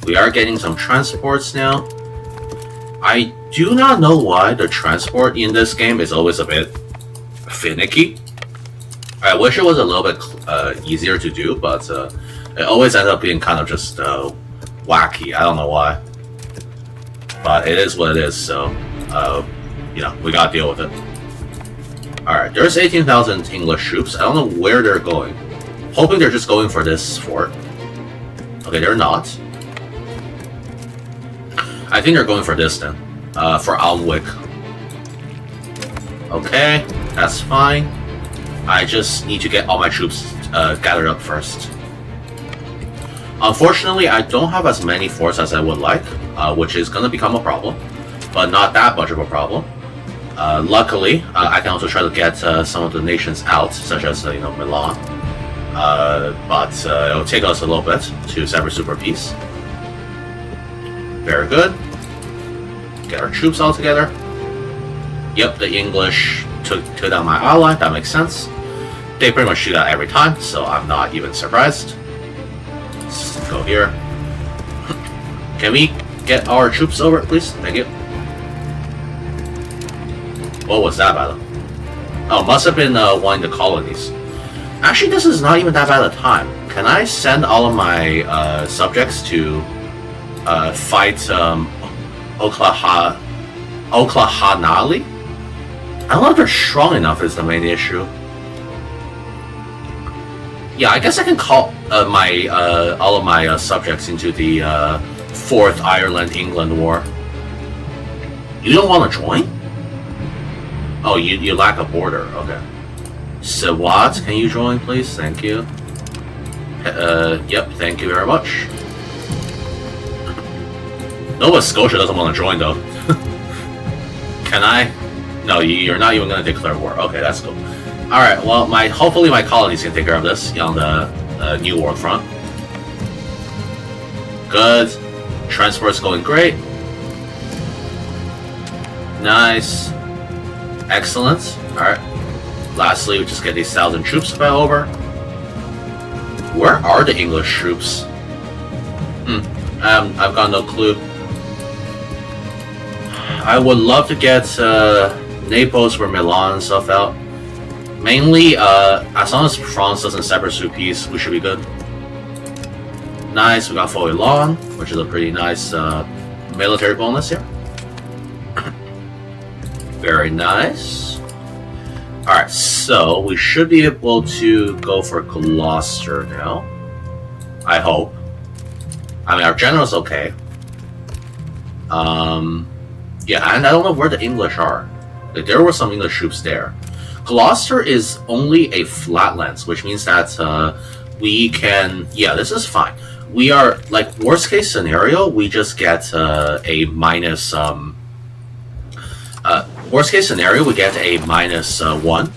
we are getting some transports now. I do not know why the transport in this game is always a bit finicky. I wish it was a little bit easier to do, but it always ends up being kind of just wacky. I don't know why. But it is what it is, so, we gotta deal with it. Alright, there's 18,000 English troops. I don't know where they're going. Hoping they're just going for this fort. Okay, they're not. I think they're going for this then. For Alnwick. Okay, that's fine. I just need to get all my troops gathered up first. Unfortunately, I don't have as many forts as I would like, which is going to become a problem, but not that much of a problem. Luckily, I can also try to get some of the nations out, such as Milan. But it'll take us a little bit to sever super peace. Very good. Get our troops all together. Yep, the English took down my ally. That makes sense. They pretty much shoot that every time, so I'm not even surprised. Let's go here. Can we get our troops over, please? Thank you. What was that battle? Oh, must have been one of the colonies. Actually, this is not even that bad a time. Can I send all of my subjects to fight Oklahanali? I don't know if they're strong enough is the main issue. Yeah, I guess I can call all of my subjects into the 4th Ireland-England War. You don't want to join? Oh, you lack a border. Okay. So what? Can you join, please? Thank you. Yep, thank you very much. Nova Scotia doesn't want to join, though. Can I? No, you're not even going to declare war. Okay, that's cool. Alright, well, hopefully my colonies can take care of this on the New World front. Good. Transport's going great. Nice. Excellent. Alright. Lastly, we just get these 1,000 troops about over. Where are the English troops? I've got no clue. I would love to get Naples or Milan and stuff out. Mainly, as long as France doesn't separate through peace, we should be good. Nice, we got Foilon, which is a pretty nice military bonus here. Very nice. Alright, so we should be able to go for Gloucester now. I hope. I mean, our general's okay. Yeah, and I don't know where the English are. Like, there were some English troops there. Gloucester is only a flatlands, which means that we can... Yeah, this is fine. We are, like, worst case scenario, we just get a minus... worst case scenario, we get a minus 1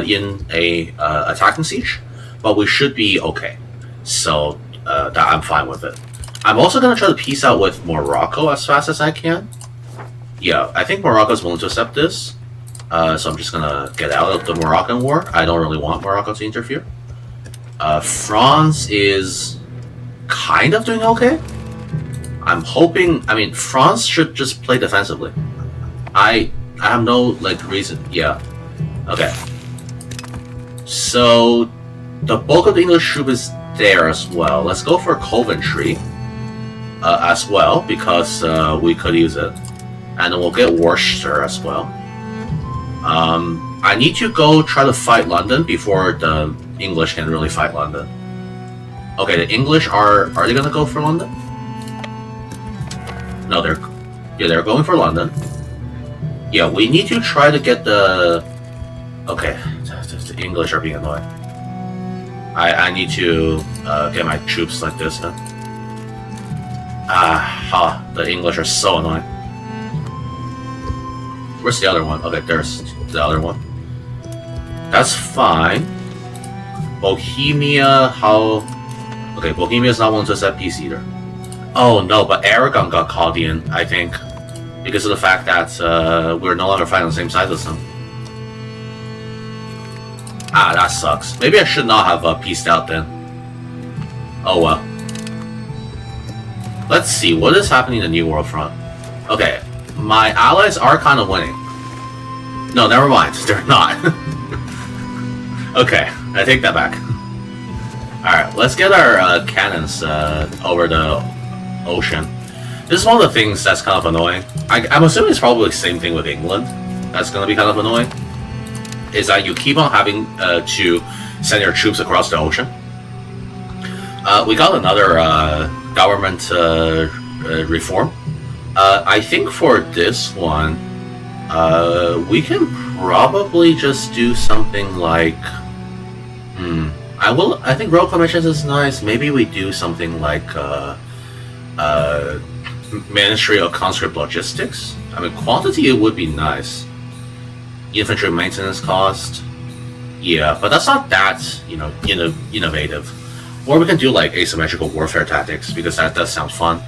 in a attacking siege, but we should be okay. So that I'm fine with it. I'm also going to try to peace out with Morocco as fast as I can. Yeah, I think Morocco is willing to accept this. So I'm just going to get out of the Moroccan war. I don't really want Morocco to interfere. France is kind of doing okay. I'm hoping... I mean, France should just play defensively. I have no, like, reason. Yeah. Okay. So, the bulk of the English troop is there as well. Let's go for Coventry as well, because we could use it. And then we'll get Worcester as well. I need to go try to fight London before the English can really fight London. Okay, the English are they gonna go for London? No, they're going for London. Yeah, we need to try to get the... Okay, the English are being annoying. I need to get my troops like this then. The English are so annoying. Where's the other one? Okay, there's the other one. That's fine. Bohemia, how... Okay, Bohemia's not willing to accept peace either. Oh no, but Aragon got called in, I think. Because of the fact that we're no longer fighting on the same side as them. Ah, that sucks. Maybe I should not have pieced out then. Oh well. Let's see, what is happening in the New World front? Okay, my allies are kind of winning. No, never mind, they're not. Okay, I take that back. Alright, let's get our cannons over the ocean. This is one of the things that's kind of annoying. I'm assuming it's probably the same thing with England. That's going to be kind of annoying. Is that you keep on having to send your troops across the ocean. We got another government reform. I think for this one, we can probably just do something like... I think royal commissions is nice. Maybe we do something like Ministry of Conscript Logistics. I mean, quantity it would be nice. Infantry maintenance cost. Yeah, but that's not that, innovative. Or we can do like asymmetrical warfare tactics, because that does sound fun.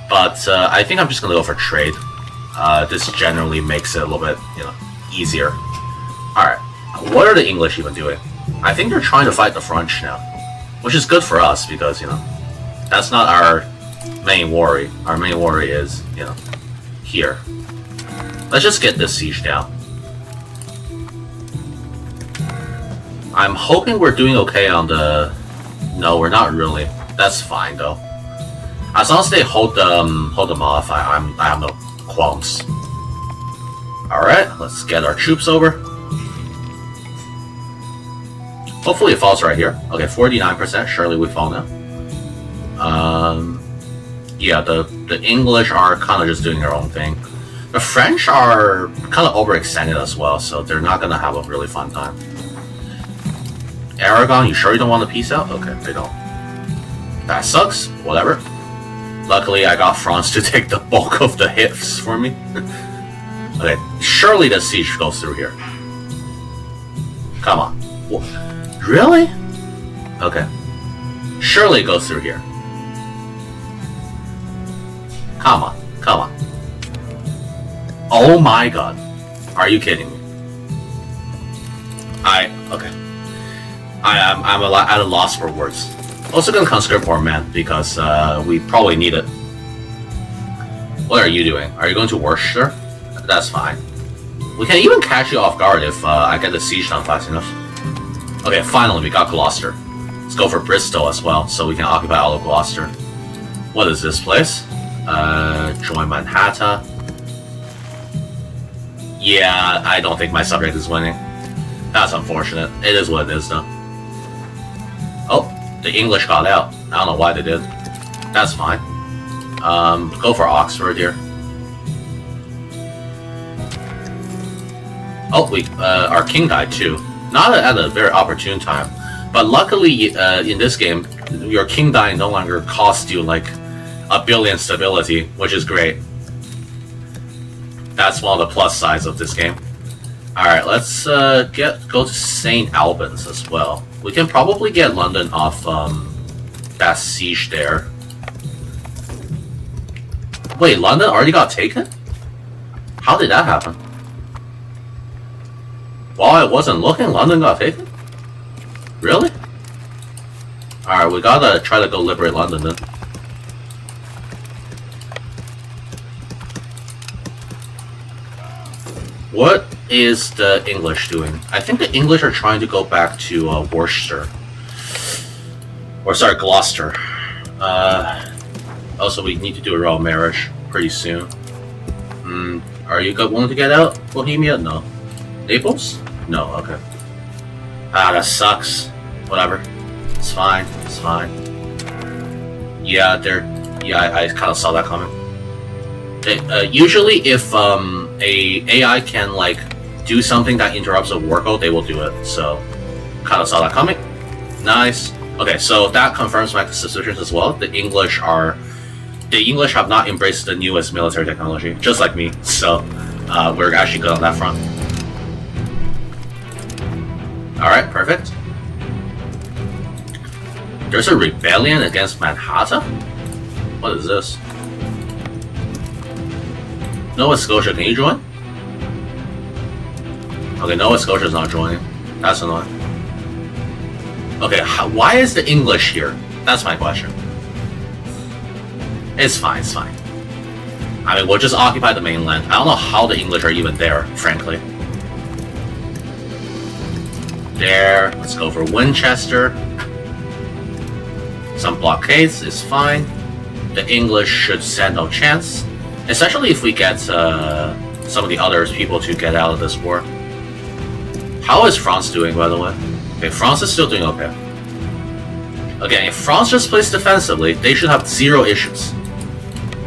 But I think I'm just gonna go for trade. This generally makes it a little bit, easier. Alright, what are the English even doing? I think they're trying to fight the French now. Which is good for us, because, that's not our main worry. Our main worry is, here. Let's just get this siege down. I'm hoping we're doing okay on the... No, we're not really. That's fine, though. As long as they hold them off, I have no qualms. Alright, let's get our troops over. Hopefully it falls right here. Okay, 49%. Surely we fall now. Yeah, the English are kind of just doing their own thing. The French are kind of overextended as well, so they're not going to have a really fun time. Aragon, you sure you don't want to peace out? Okay, they don't. That sucks. Whatever. Luckily, I got France to take the bulk of the hits for me. Okay, surely the siege goes through here. Come on. Really? Okay. Surely it goes through here. Come on. Come on. Oh my god. Are you kidding me? Okay. I'm at a loss for words. Also gonna conscript more men, because we probably need it. What are you doing? Are you going to Worcester? That's fine. We can even catch you off guard if I get the siege done fast enough. Okay, finally we got Gloucester. Let's go for Bristol as well, so we can occupy all of Gloucester. What is this place? Join Manhattan. Yeah, I don't think my subject is winning. That's unfortunate. It is what it is, though. Oh, the English got out. I don't know why they did. That's fine. Go for Oxford here. Oh, our king died too. Not at a very opportune time. But luckily, in this game, your king dying no longer costs you like 1 billion stability, which is great. That's one of the plus sides of this game. Alright, let's go to St. Albans as well. We can probably get London off that siege there. Wait, London already got taken? How did that happen? While I wasn't looking, London got taken? Really? Alright, we gotta try to go liberate London then. What is the English doing? I think the English are trying to go back to Worcester. Or sorry, Gloucester. Also, we need to do a royal marriage pretty soon. Are you willing to get out, Bohemia? No. Naples? No, okay. Ah, that sucks. Whatever. It's fine. It's fine. Yeah, I kind of saw that coming. Usually, if a AI can like do something that interrupts a workload, they will do it. So, kind of saw that coming. Nice. Okay, so that confirms my suspicions as well. The English have not embraced the newest military technology, just like me. So, we're actually good on that front. All right, perfect. There's a rebellion against Manhattan? What is this? Nova Scotia, can you join? Okay, Nova Scotia is not joining. That's annoying. Okay, why is the English here? That's my question. It's fine, it's fine. I mean, we'll just occupy the mainland. I don't know how the English are even there, frankly. There, let's go for Winchester. Some blockades is fine. The English should stand no chance. Especially if we get some of the other people to get out of this war. How is France doing, by the way? Okay, France is still doing okay. Again, if France just plays defensively, they should have 0 issues.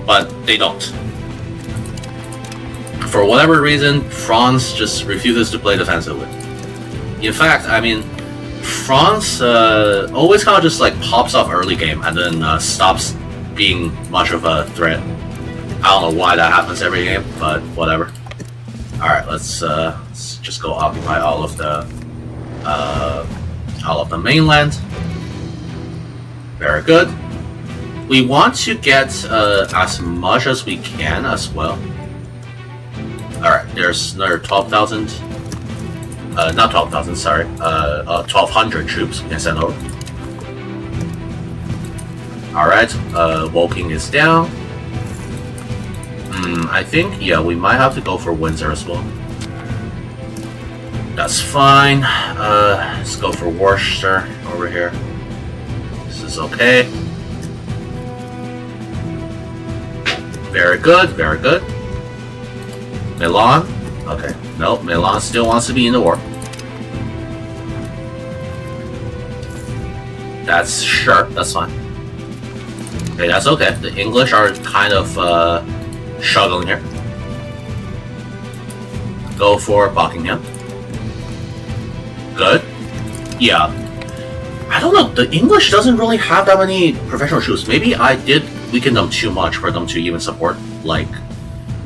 But they don't. For whatever reason, France just refuses to play defensively. In fact, I mean, France always kind of just like pops off early game and then stops being much of a threat. I don't know why that happens every game, but whatever. Alright, let's just go occupy all of the mainland. Very good. We want to get as much as we can as well. Alright, there's another 12,000. Not 12,000, sorry. 1,200 troops we can send over. Alright, Woking is down. I think, yeah, we might have to go for Windsor as well. That's fine. Let's go for Worcester over here. This is okay. Very good, very good. Milan? Okay, nope, Milan still wants to be in the war. That's sure, that's fine. Okay, that's okay. The English are kind of struggling here. Go for Buckingham. Good. Yeah. I don't know, the English doesn't really have that many professional troops. Maybe I did weaken them too much for them to even support, like,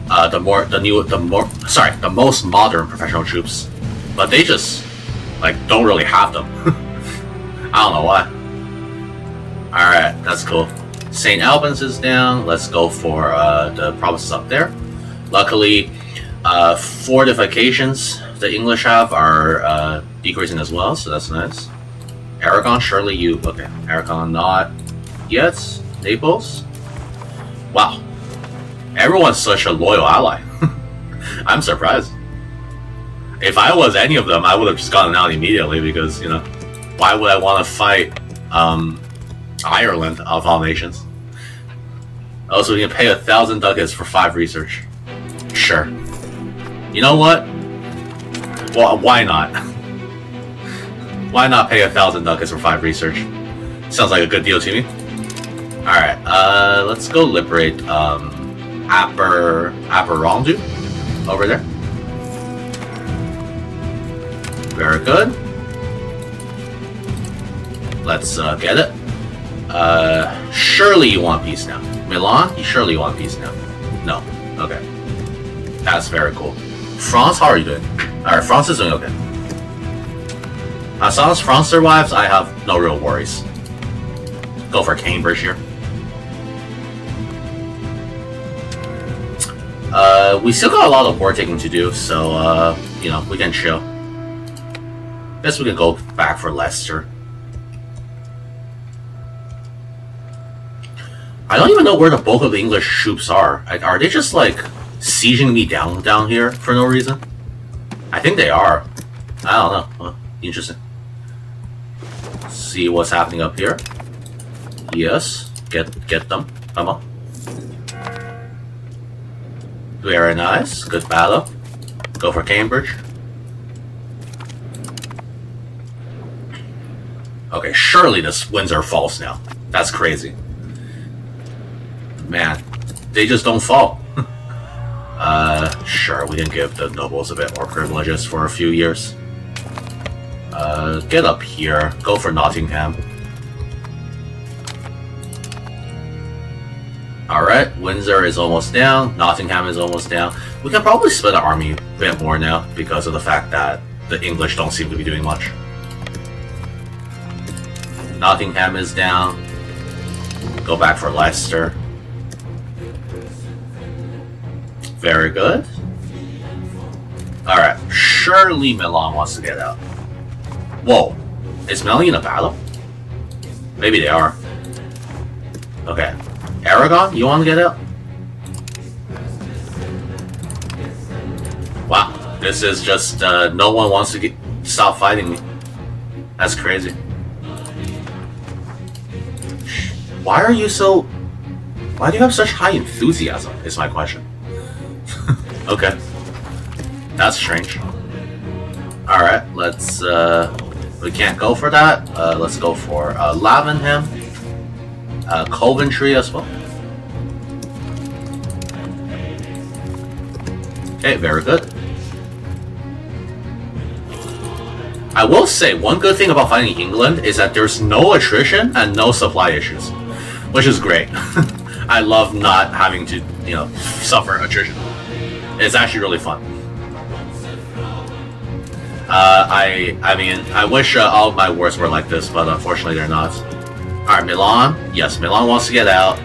the most modern professional troops. But they just, like, don't really have them. I don't know why. Alright, that's cool. St. Albans is down. Let's go for the provinces up there. Luckily, fortifications the English have are decreasing as well, so that's nice. Aragon, surely you... Okay, Aragon not yet. Naples? Wow. Everyone's such a loyal ally. I'm surprised. If I was any of them, I would have just gotten out immediately because, you know, why would I want to fight Ireland of all nations? Also, we can pay 1,000 ducats for 5 research. Sure. You know what? Well, why not? Why not pay 1,000 ducats for 5 research? Sounds like a good deal to me. Alright, let's go liberate Aberondu over there. Very good. Let's get it. Surely you want peace now. Milan, you want peace now. No. Okay. That's very cool. France, how are you doing? Alright, France is doing okay. As long as France survives, I have no real worries. Go for Cambridge here. We still got a lot of war taking to do, so, you know, we can chill. Guess we can go back for Leicester. I don't even know where the bulk of the English troops are. Are they just, like, sieging me down here for no reason? I think they are. I don't know. Well, interesting. Let's see what's happening up here. Yes. Get them. Come on. Very nice. Good battle. Go for Cambridge. Okay, surely this Windsor falls now. That's crazy. Man, they just don't fall. Sure, we can give the nobles a bit more privileges for a few years. Get up here. Go for Nottingham. Alright, Windsor is almost down. Nottingham is almost down. We can probably split our army a bit more now because of the fact that the English don't seem to be doing much. Nottingham is down. Go back for Leicester. Very good. Alright, surely Milan wants to get out. Whoa, is Milan in a battle? Maybe they are. Okay, Aragon, you want to get out? Wow, this is just, no one wants to stop fighting me. That's crazy. Why are you so... Why do you have such high enthusiasm, is my question. Okay. That's strange. Alright, let's, we can't go for that. Let's go for, Lavenham. Coventry as well. Okay, very good. I will say, one good thing about fighting England is that there's no attrition and no supply issues, which is great. I love not having to, suffer attrition. It's actually really fun. I wish all of my wars were like this, but unfortunately they're not. Alright, Milan. Yes, Milan wants to get out.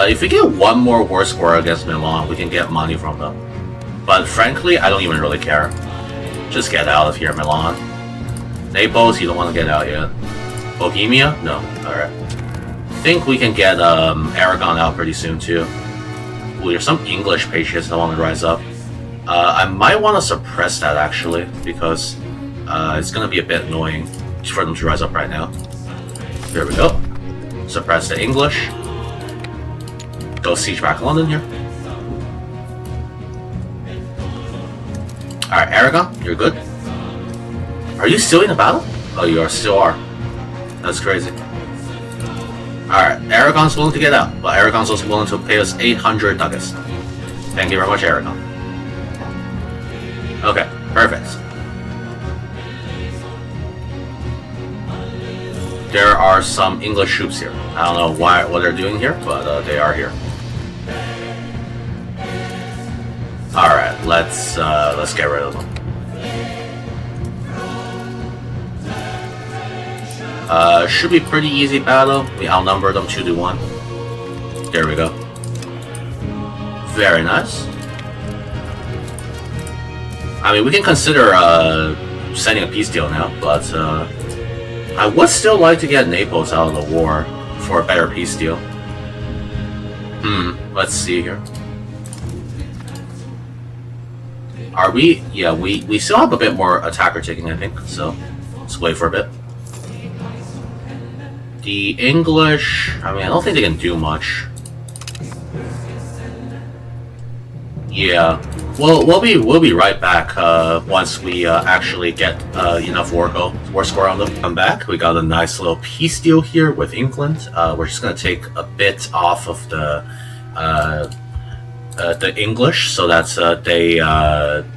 If we get one more war score against Milan, we can get money from them. But frankly, I don't even really care. Just get out of here, Milan. Naples, you don't want to get out yet. Bohemia? No. Alright. I think we can get Aragon out pretty soon too. Ooh, there's some English patriots that want to rise up. I might want to suppress that actually, because it's going to be a bit annoying for them to rise up right now. There we go. Suppress the English. Go siege back London here. Alright, Aragon, you're good. Are you still in the battle? Oh, you still are. That's crazy. Alright, Aragon's willing to get out, but Aragon's also willing to pay us 800 ducats. Thank you very much, Aragon. Okay, perfect. There are some English troops here. I don't know what they're doing here, but they are here. Alright, let's get rid of them. Should be pretty easy battle. We outnumber them 2-1. There we go. Very nice. I mean, we can consider sending a peace deal now, but I would still like to get Naples out of the war for a better peace deal. Let's see here. Are we? Yeah, we still have a bit more attacker taking, I think, so let's wait for a bit. The English, I mean, I don't think they can do much. Yeah, we'll be right back once we actually get enough war score on them. Come back. We got a nice little peace deal here with England. We're just gonna take a bit off of the English so that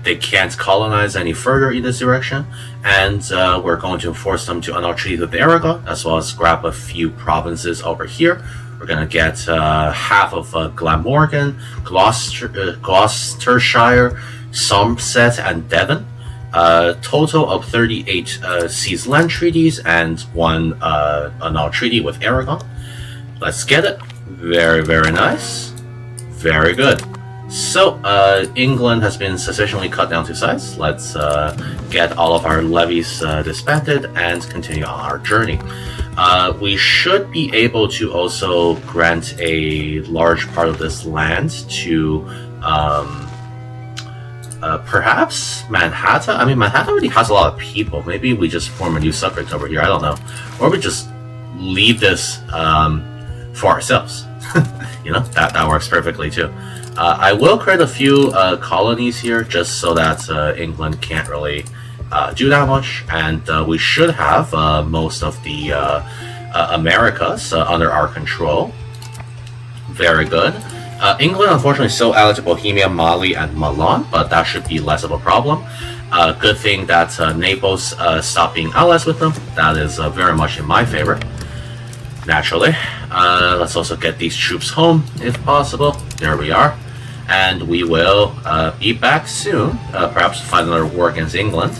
they can't colonize any further in this direction, and we're going to force them to annul treaty with Aragon, as well as grab a few provinces over here. We're gonna get half of Glamorgan, Gloucestershire, Somerset, and Devon. Total of 38 seized land treaties and 1 annul treaty with Aragon. Let's get it. Very, very nice. Very good. So, England has been sufficiently cut down to size. Let's get all of our levies disbanded and continue on our journey. We should be able to also grant a large part of this land to perhaps Manhattan. I mean, Manhattan already has a lot of people. Maybe we just form a new subject over here. I don't know. Or we just leave this for ourselves. That works perfectly too. I will create a few colonies here just so that England can't really do that much, and we should have most of the Americas under our control. Very good. England unfortunately still allied to Bohemia, Mali, and Milan, but that should be less of a problem. Good thing that Naples stopped being allies with them. That is very much in my favor. Naturally. Let's also get these troops home, if possible. There we are. And we will be back soon, perhaps fight another war against England,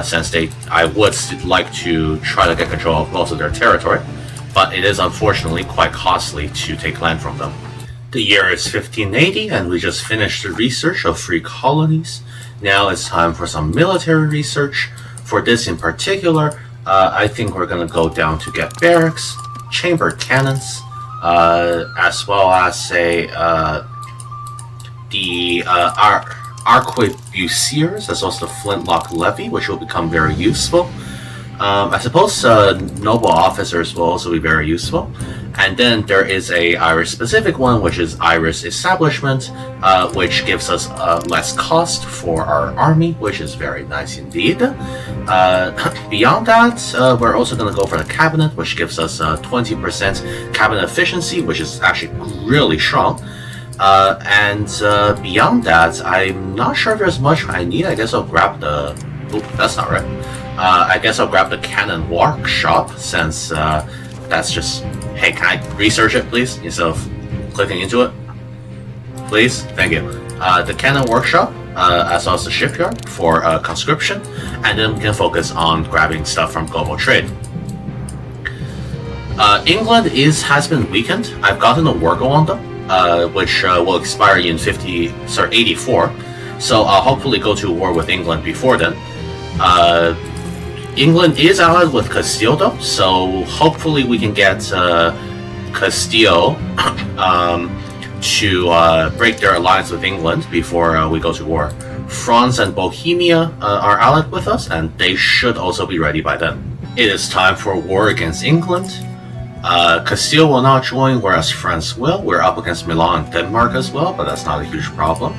since I would like to try to get control of most of their territory, but it is unfortunately quite costly to take land from them. The year is 1580, and we just finished the research of free colonies. Now it's time for some military research. For this in particular, I think we're going to go down to get barracks, chambered cannons, as well as the arquebusiers, as well as the flintlock levy, which will become very useful. I suppose noble officers will also be very useful. And then there is a Irish-specific one, which is Irish establishment, which gives us less cost for our army, which is very nice indeed. Beyond that, we're also going to go for the cabinet, which gives us 20% cabinet efficiency, which is actually really strong. And beyond that, I'm not sure if there's much I need. I guess I'll grab the... Oop, that's not right. I guess I'll grab the cannon workshop, since that's just... Hey, can I research it, please? Instead of clicking into it? Please? Thank you. The cannon workshop, as well as the shipyard for conscription, and then we can focus on grabbing stuff from global trade. England has been weakened. I've gotten a war goal on them, which will expire in 84. So I'll hopefully go to war with England before then. England is allied with Castile though, so hopefully we can get Castile to break their alliance with England before we go to war. France and Bohemia are allied with us, and they should also be ready by then. It is time for war against England. Castile will not join, whereas France will. We're up against Milan and Denmark as well, but that's not a huge problem.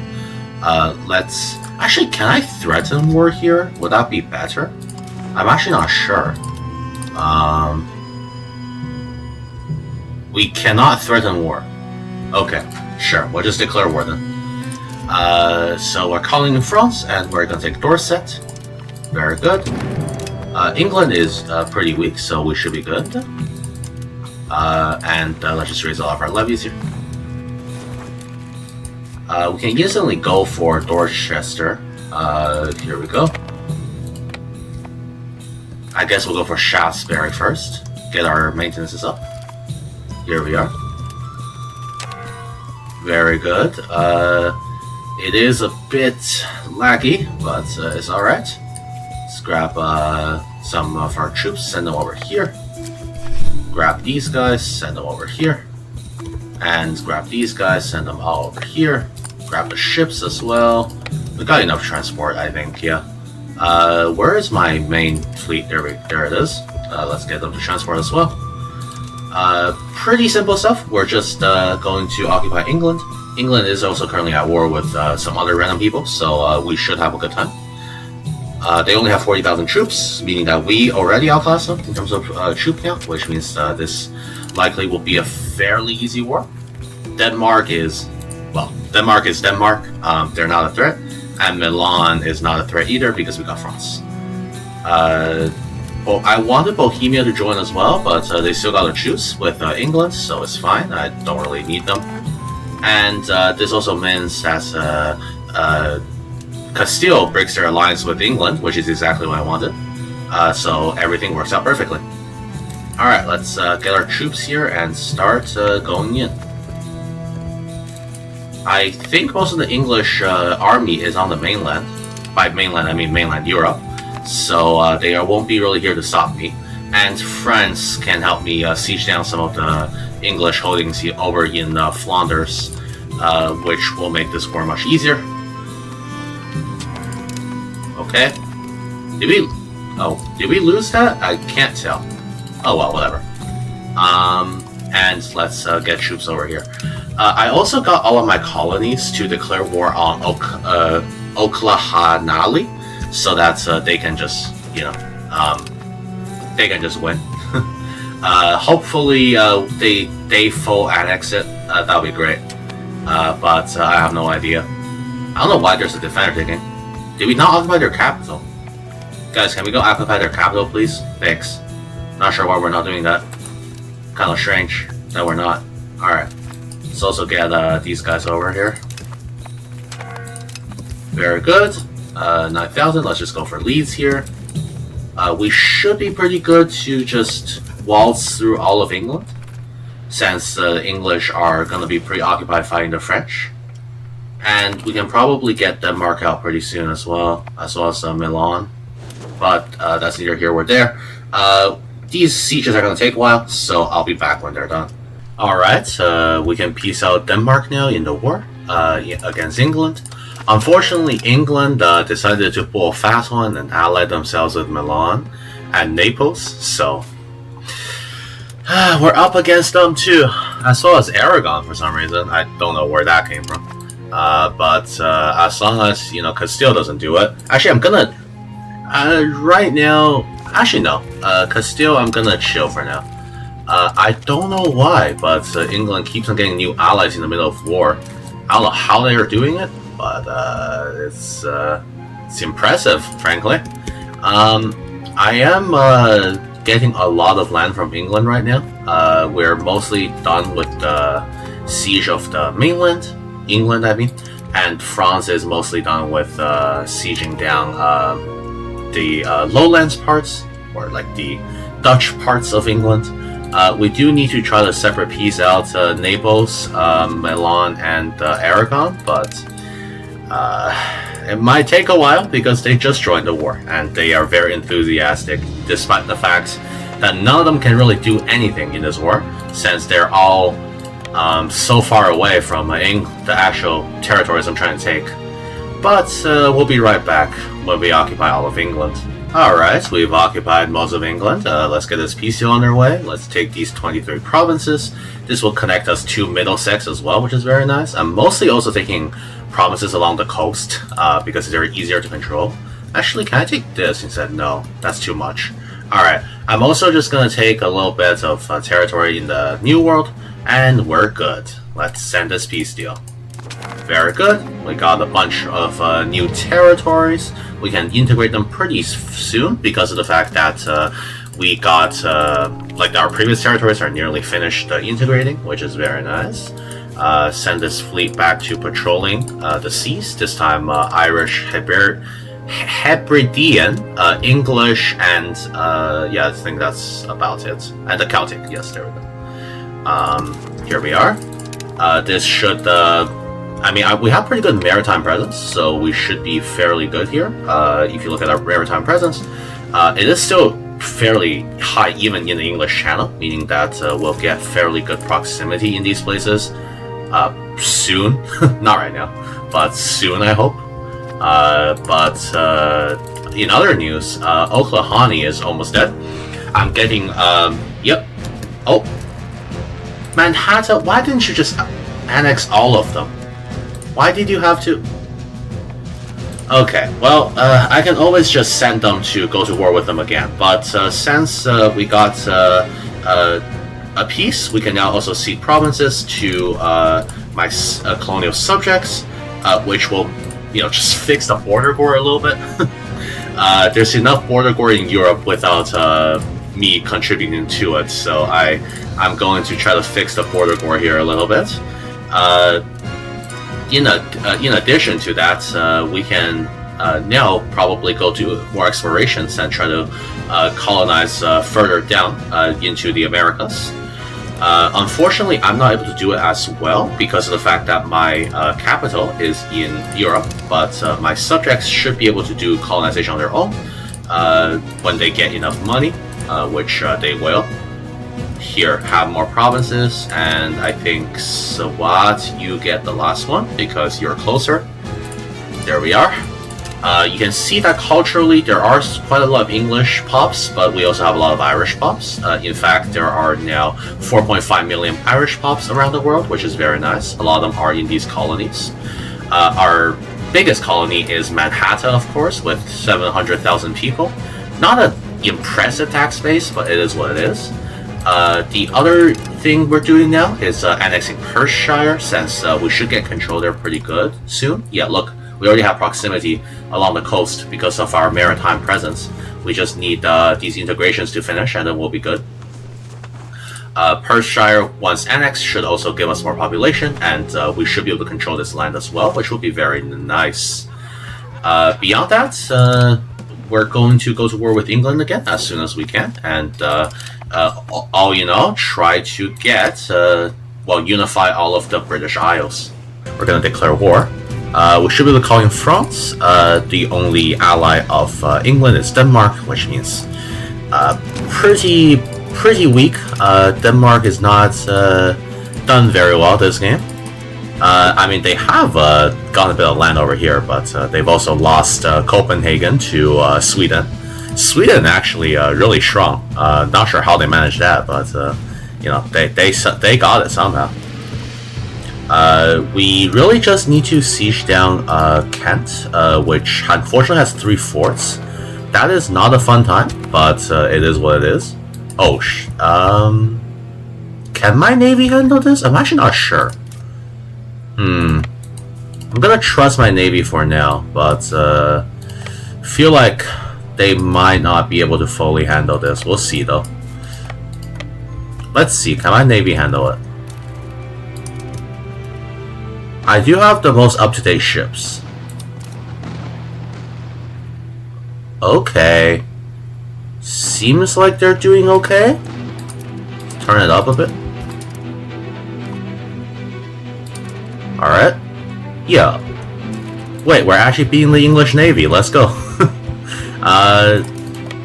Actually, can I threaten war here? Would that be better? I'm actually not sure. We cannot threaten war. Okay, sure. We'll just declare war then. So we're calling in France, and we're gonna take Dorset. Very good. England is pretty weak, so we should be good. And let's just raise all of our levies here. We can instantly go for Dorchester. Here we go. I guess we'll go for Shaftesbury first. Get our maintenances up. Here we are. Very good. It is a bit laggy, but it's alright. Let's grab some of our troops, send them over here. Grab these guys, send them over here. And grab these guys, send them all over here. Grab the ships as well. We got enough transport, I think, yeah. Where is my main fleet? There it is. Let's get them to transport as well. Pretty simple stuff. We're just going to occupy England. England is also currently at war with some other random people, so we should have a good time. They only have 40,000 troops, meaning that we already outclass them in terms of troop count, which means this likely will be a fairly easy war. Denmark is Denmark. They're not a threat, and Milan is not a threat either because we got France. Well, I wanted Bohemia to join as well, but they still got to choose with England, so it's fine. I don't really need them. And this also means that Castile breaks their alliance with England, which is exactly what I wanted. So everything works out perfectly. Alright, let's get our troops here and start going in. I think most of the English army is on the mainland. By mainland, I mean mainland Europe. So they won't be really here to stop me. And France can help me siege down some of the English holdings over in Flanders, which will make this war much easier. Okay. Did we lose that? I can't tell. Oh well, whatever. And let's get troops over here. I also got all of my colonies to declare war on Oklahanali, so that they can just, they can just win. Hopefully, they full annex it. That'll be great. But I have no idea. I don't know why there's a defender taking. Did we not occupy their capital? Guys, can we go occupy their capital, please? Thanks. Not sure why we're not doing that. Kind of strange that we're not. Alright. Let's also get these guys over here. Very good. 9,000. Let's just go for Leeds here. We should be pretty good to just waltz through all of England, since the English are going to be preoccupied fighting the French. And we can probably get Denmark out pretty soon as well as Milan. But that's neither here nor there. These sieges are going to take a while, so I'll be back when they're done. Alright, we can peace out Denmark now in the war against England. Unfortunately, England decided to pull a fast one and ally themselves with Milan and Naples, so we're up against them too, as well as Aragon for some reason. I don't know where that came from. But as long as, Castile doesn't do it. Actually, I'm gonna right now. Actually, no. Castile, I'm gonna chill for now. I don't know why, but England keeps on getting new allies in the middle of war. I don't know how they are doing it, but it's impressive, frankly. I am getting a lot of land from England right now. We're mostly done with the siege of the mainland, England I mean, and France is mostly done with sieging down the lowlands parts, or like the Dutch parts of England. We do need to try to separate piece out Naples, Milan, and Aragon, but it might take a while because they just joined the war and they are very enthusiastic, despite the fact that none of them can really do anything in this war, since they're all so far away from the actual territories I'm trying to take. But we'll be right back when we occupy all of England. Alright, we've occupied most of England. Let's get this peace deal underway. Let's take these 23 provinces. This will connect us to Middlesex as well, which is very nice. I'm mostly also taking provinces along the coast because they're easier to control. Actually, can I take this instead? No, that's too much. Alright, I'm also just going to take a little bit of territory in the New World, and we're good. Let's send this peace deal. Very good. We got a bunch of new territories. We can integrate them pretty soon because of the fact that we got, like our previous territories are nearly finished integrating, which is very nice. Send this fleet back to patrolling the seas, this time Irish, Hebridean, English, and yeah, I think that's about it. And the Celtic, yes, there we go. Here we are. This should... I mean, we have pretty good maritime presence, so we should be fairly good here. If you look at our maritime presence, it is still fairly high even in the English Channel, meaning that we'll get fairly good proximity in these places soon. Not right now, but soon, I hope. But in other news, Oklahoma is almost dead. I'm getting, yep. Oh. Manhattan, why didn't you just annex all of them? Why did you have to? Okay, well, I can always just send them to go to war with them again. But since we got a peace, we can now also cede provinces to my colonial subjects, which will, you know, just fix the border war a little bit. There's enough border war in Europe without me contributing to it, so I'm going to try to fix the border war here a little bit. In addition to that, we can now probably go to more explorations and try to colonize further down into the Americas. Unfortunately, I'm not able to do it as well because of the fact that my capital is in Europe, but my subjects should be able to do colonization on their own when they get enough money, which they will. Here, have more provinces, and I think Swat, you get the last one because you're closer. There we are. You can see that culturally there are quite a lot of English pops, but we also have a lot of Irish pops. In fact, there are now 4.5 million Irish pops around the world, which is very nice. A lot of them are in these colonies. Our biggest colony is Manhattan, of course, with 700,000 people. Not an impressive tax base, but it is what it is. The other thing we're doing now is annexing Perthshire, since we should get control there pretty good soon. Yeah, look, we already have proximity along the coast because of our maritime presence. We just need these integrations to finish, and then we'll be good. Perthshire, once annexed, should also give us more population, and we should be able to control this land as well, which will be very nice. Beyond that, we're going to go to war with England again as soon as we can, and all you know, try to get, well, unify all of the British Isles. We're going to declare war. We should be able to call in France. The only ally of England is Denmark, which means pretty weak. Denmark is not done very well this game. I mean, they have gotten a bit of land over here, but they've also lost Copenhagen to Sweden. Sweden actually really strong. Not sure how they managed that, but you know, they got it somehow. We really just need to siege down Kent, which unfortunately has 3 forts. That is not a fun time, but it is what it is. Oh, can my navy handle this? I'm actually not sure. I'm gonna trust my navy for now, but feel like they might not be able to fully handle this. We'll see though. Let's see, can my navy handle it? I do have the most up-to-date ships. Okay. Seems like they're doing okay. Let's turn it up a bit. Alright. Yeah. Wait, we're actually beating the English Navy. Let's go.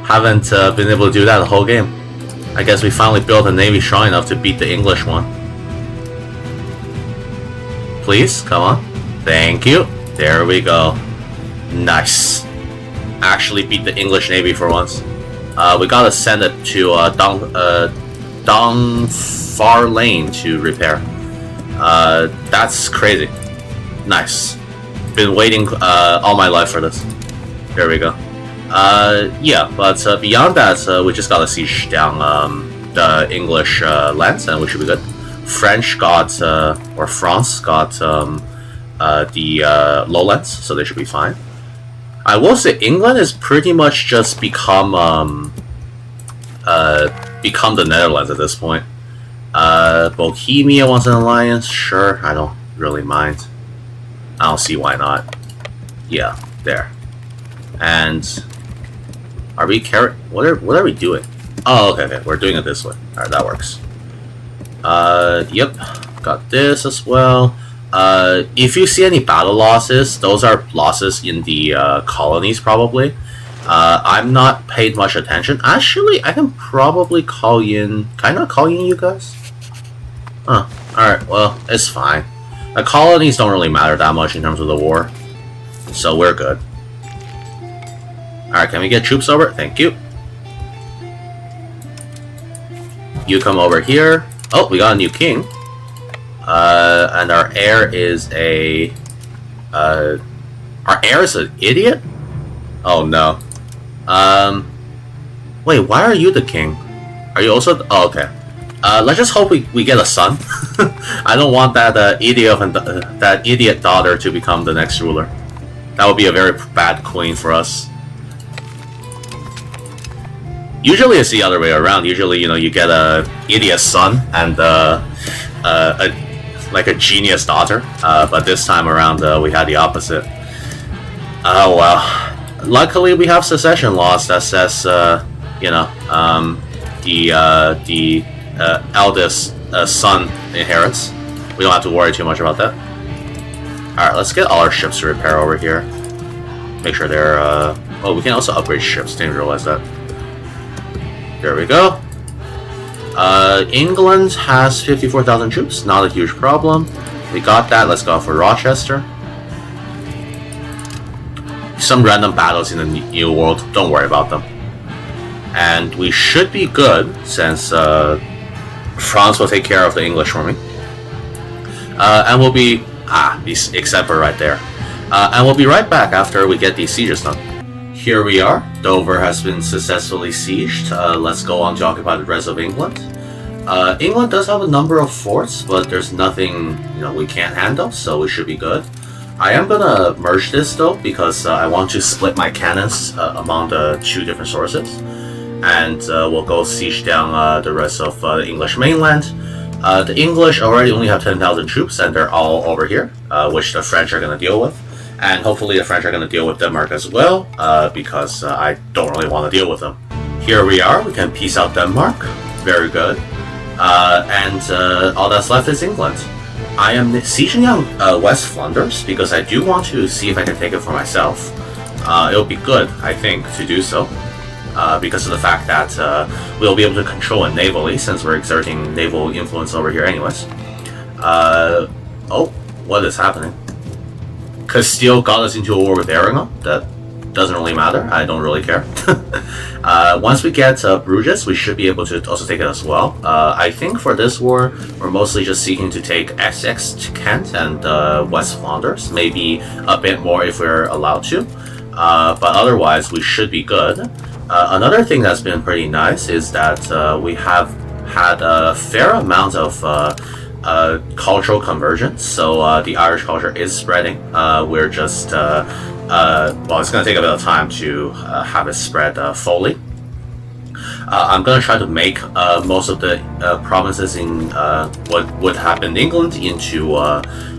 Haven't been able to do that the whole game. I guess we finally built a navy strong enough to beat the English one. Please, come on. Thank you. There we go. Nice. Actually beat the English Navy for once. We gotta send it to Dong Far Lane to repair. That's crazy. Nice. Been waiting all my life for this. There we go. Yeah, but beyond that, we just gotta siege down the English lands, and we should be good. French got, or France got the lowlands, so they should be fine. I will say England is pretty much just become the Netherlands at this point. Bohemia wants an alliance, sure, I don't really mind. I don't see why not. Yeah, there. And are we what are we doing? Oh, okay, we're doing it this way. Alright, that works. Yep, got this as well. If you see any battle losses, those are losses in the colonies probably. I'm not paid much attention. Actually, I can probably call in. Can I not call in you guys? Huh. Alright, well, it's fine. The colonies don't really matter that much in terms of the war. So we're good. Alright, can we get troops over? Thank you. You come over here. Oh, we got a new king. And our heir is a... our heir is an idiot? Oh, no. Wait, why are you the king? Are you also... Oh, okay. Let's just hope we get a son. I don't want that that idiot daughter to become the next ruler. That would be a very bad queen for us. Usually it's the other way around. Usually, you know, you get a idiot son and like a genius daughter. But this time around, we had the opposite. Oh well. Luckily, we have succession laws that says, you know, the eldest son inherits. We don't have to worry too much about that. Alright, let's get all our ships to repair over here. Make sure they're... oh, we can also upgrade ships. Didn't realize that. There we go. England has 54,000 troops. Not a huge problem. We got that. Let's go for Rochester. Some random battles in the New World. Don't worry about them. And we should be good since France will take care of the English for me. And we'll be... except for right there. And we'll be right back after we get these sieges done. Here we are. Dover has been successfully sieged. Let's go on to occupy the rest of England. England does have a number of forts, but there's nothing, you know, we can't handle, so we should be good. I am gonna merge this though, because I want to split my cannons among the two different sources. And we'll go siege down the rest of the English mainland. The English already only have 10,000 troops, and they're all over here, which the French are gonna deal with. And hopefully the French are going to deal with Denmark as well, because I don't really want to deal with them. Here we are, we can peace out Denmark. Very good. And all that's left is England. I am sieging on West Flanders, because I do want to see if I can take it for myself. It'll be good, I think, to do so. Because of the fact that we'll be able to control it navally, since we're exerting naval influence over here anyways. Oh, what is happening? Castile got us into a war with Aragon. That doesn't really matter. I don't really care. Once we get Bruges, we should be able to also take it as well. I think for this war, we're mostly just seeking to take Essex, Kent, and West Flanders. Maybe a bit more if we're allowed to. But otherwise, we should be good. Another thing that's been pretty nice is that we have had a fair amount of cultural convergence. So the Irish culture is spreading. We're just well, it's going to take a bit of time to have it spread fully. I'm going to try to make most of the provinces in what would have been England into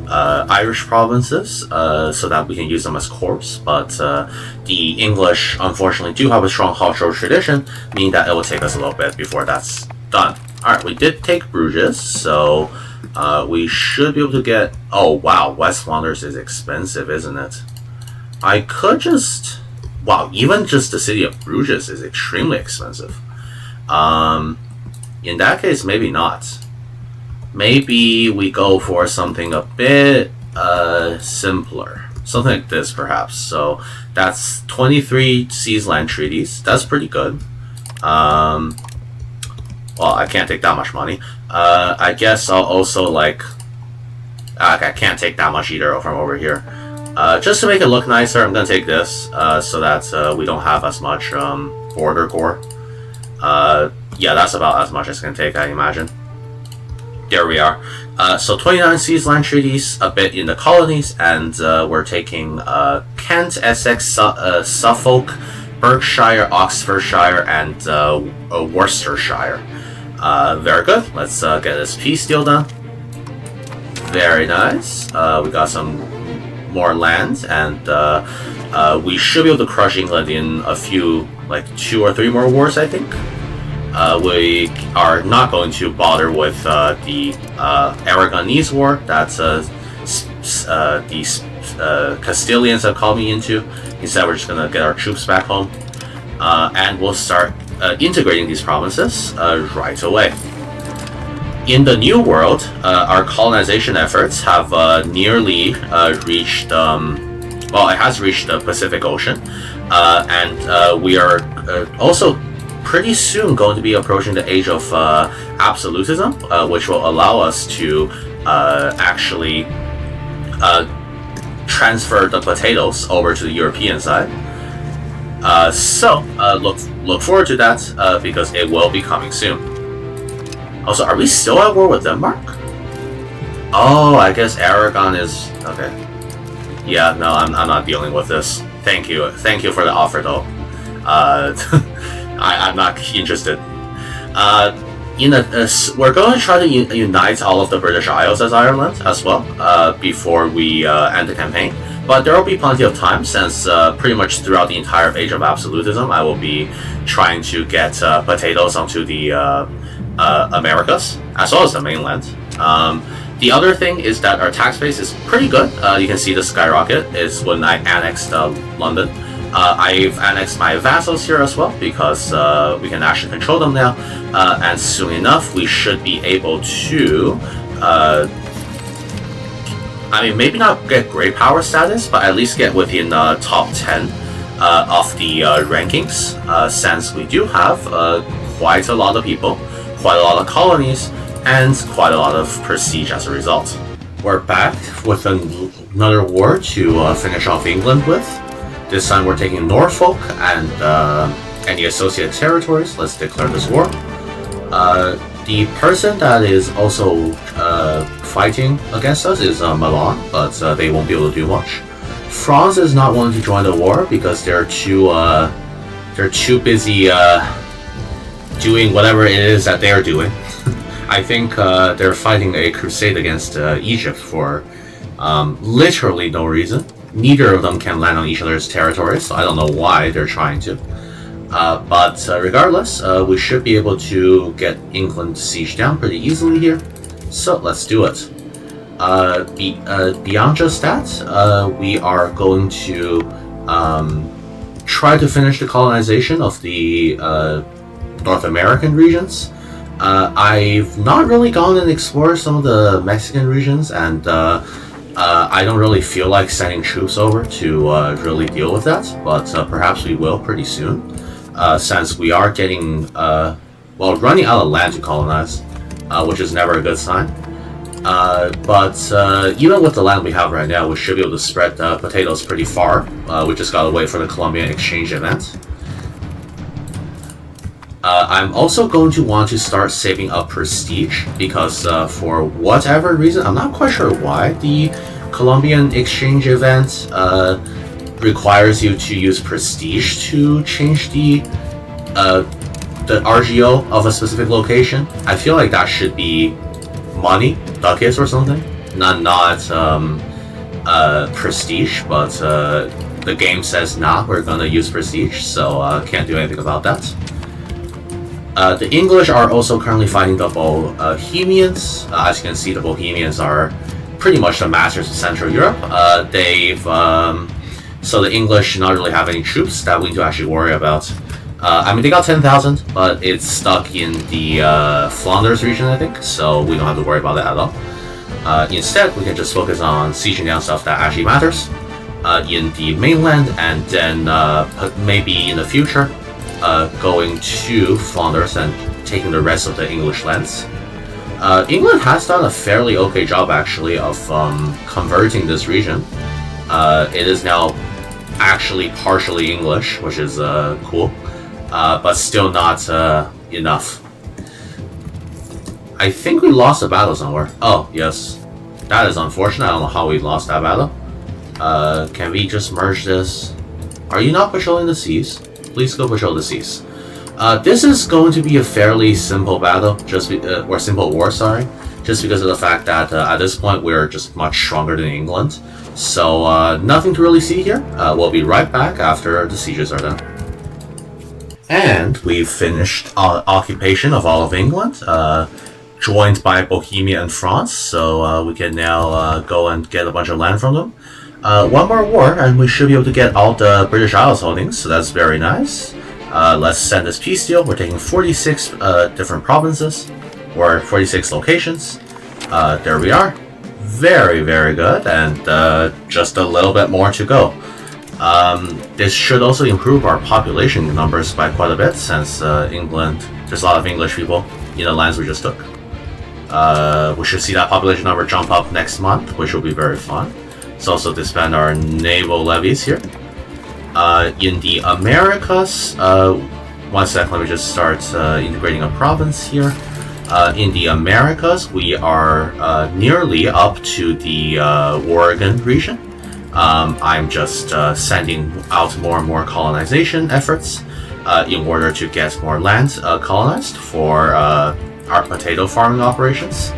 Irish provinces, so that we can use them as cores. But the English, unfortunately, do have a strong cultural tradition, meaning that it will take us a little bit before that's done. Alright, we did take Bruges, so we should be able to get... Oh, wow, West Flanders is expensive, isn't it? I could just... Wow, even just the city of Bruges is extremely expensive. In that case, maybe not. Maybe we go for something a bit simpler. Something like this, perhaps. So that's 23 seas land treaties. That's pretty good. Well, I can't take that much money. I guess I'll also like... I can't take that much either from over here. Just to make it look nicer, I'm going to take this so that we don't have as much border core. Yeah, that's about as much as I can take, I imagine. There we are. So 29 seas land treaties, a bit in the colonies, and we're taking Kent, Essex, Suffolk, Berkshire, Oxfordshire, and Worcestershire. Very good. Let's get this peace deal done. Very nice. We got some more land, and we should be able to crush England in a few, like 2 or 3 more wars, I think. We are not going to bother with the Aragonese War that these Castilians have called me into. Instead, we're just going to get our troops back home, and we'll start integrating these provinces right away. In the New World, our colonization efforts have nearly reached, well, it has reached the Pacific Ocean, and we are also pretty soon going to be approaching the age of absolutism, which will allow us to actually transfer the potatoes over to the European side. So look forward to that because it will be coming soon. Also, are we still at war with Denmark? Oh, I guess Aragon is... Okay. Yeah, no, I'm not dealing with this. Thank you for the offer, though. I'm not interested. We're going to try to unite all of the British Isles as Ireland as well before we end the campaign. But there will be plenty of time, since pretty much throughout the entire age of absolutism, I will be trying to get potatoes onto the Americas, as well as the mainland. The other thing is that our tax base is pretty good. You can see the skyrocket is when I annexed London. I've annexed my vassals here as well, because we can actually control them now, and soon enough we should be able to I mean, maybe not get great power status, but at least get within top 10 of the rankings, since we do have quite a lot of people, quite a lot of colonies, and quite a lot of prestige as a result. We're back with another war to finish off England with. This time we're taking Norfolk and any associated territories. Let's declare this war. The person that is also fighting against us is Milan, but they won't be able to do much. France is not willing to join the war because they're too busy doing whatever it is that they're doing. I think they're fighting a crusade against Egypt for literally no reason. Neither of them can land on each other's territory, so I don't know why they're trying to. But regardless, we should be able to get England sieged down pretty easily here. So let's do it. Beyond just that, we are going to try to finish the colonization of the North American regions. I've not really gone and explored some of the Mexican regions, and I don't really feel like sending troops over to really deal with that, but perhaps we will pretty soon, since we are getting, well, running out of land to colonize, which is never a good sign. But even with the land we have right now, we should be able to spread potatoes pretty far. We just gotta wait for the Columbian exchange event. I'm also going to want to start saving up prestige because for whatever reason, I'm not quite sure why, the Colombian exchange event requires you to use prestige to change the RGO of a specific location. I feel like that should be money, ducats or something, not prestige, but the game says nah, we're gonna use prestige, so can't do anything about that. The English are also currently fighting the Bohemians. As you can see, the Bohemians are pretty much the masters of Central Europe. So the English do not really have any troops that we need to actually worry about. I mean, they got 10,000, but it's stuck in the Flanders region, I think, so we don't have to worry about that at all. Instead, we can just focus on sieging down stuff that actually matters in the mainland, and then maybe in the future, going to Flanders and taking the rest of the English lands. England has done a fairly okay job, actually, of converting this region. It is now actually partially English, which is cool, but still not enough. I think we lost a battle somewhere. Oh, yes. That is unfortunate. I don't know how we lost that battle. Can we just merge this? Are you not patrolling the seas? Please go patrol the seas. This is going to be a fairly simple battle, or simple war, sorry, just because of the fact that at this point we're just much stronger than England. So nothing to really see here. We'll be right back after the sieges are done. And we've finished occupation of all of England, joined by Bohemia and France, so we can now go and get a bunch of land from them. One more war, and we should be able to get all the British Isles holdings, so that's very nice. Let's send this peace deal. We're taking 46 different provinces, or 46 locations. There we are. Very, very good, and just a little bit more to go. This should also improve our population numbers by quite a bit, since England, there's a lot of English people in the lands we just took. We should see that population number jump up next month, which will be very fun. Let's also disband our naval levies here. In the Americas, one sec, let me just start integrating a province here. In the Americas, we are nearly up to the Oregon region. I'm just sending out more and more colonization efforts in order to get more land colonized for our potato farming operations.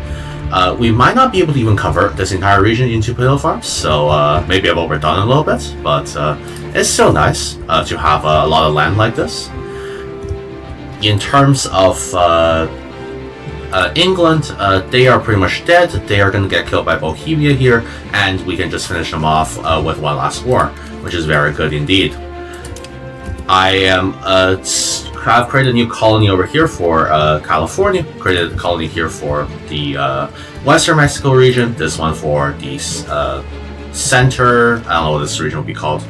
We might not be able to even convert this entire region into potato farms, so maybe I've overdone it a little bit, but it's still nice to have a lot of land like this. In terms of England, they are pretty much dead. They are going to get killed by Bohemia here, and we can just finish them off with one last war, which is very good indeed. I've created a new colony over here for California, created a colony here for the Western Mexico region, this one for the center, I don't know what this region will be called.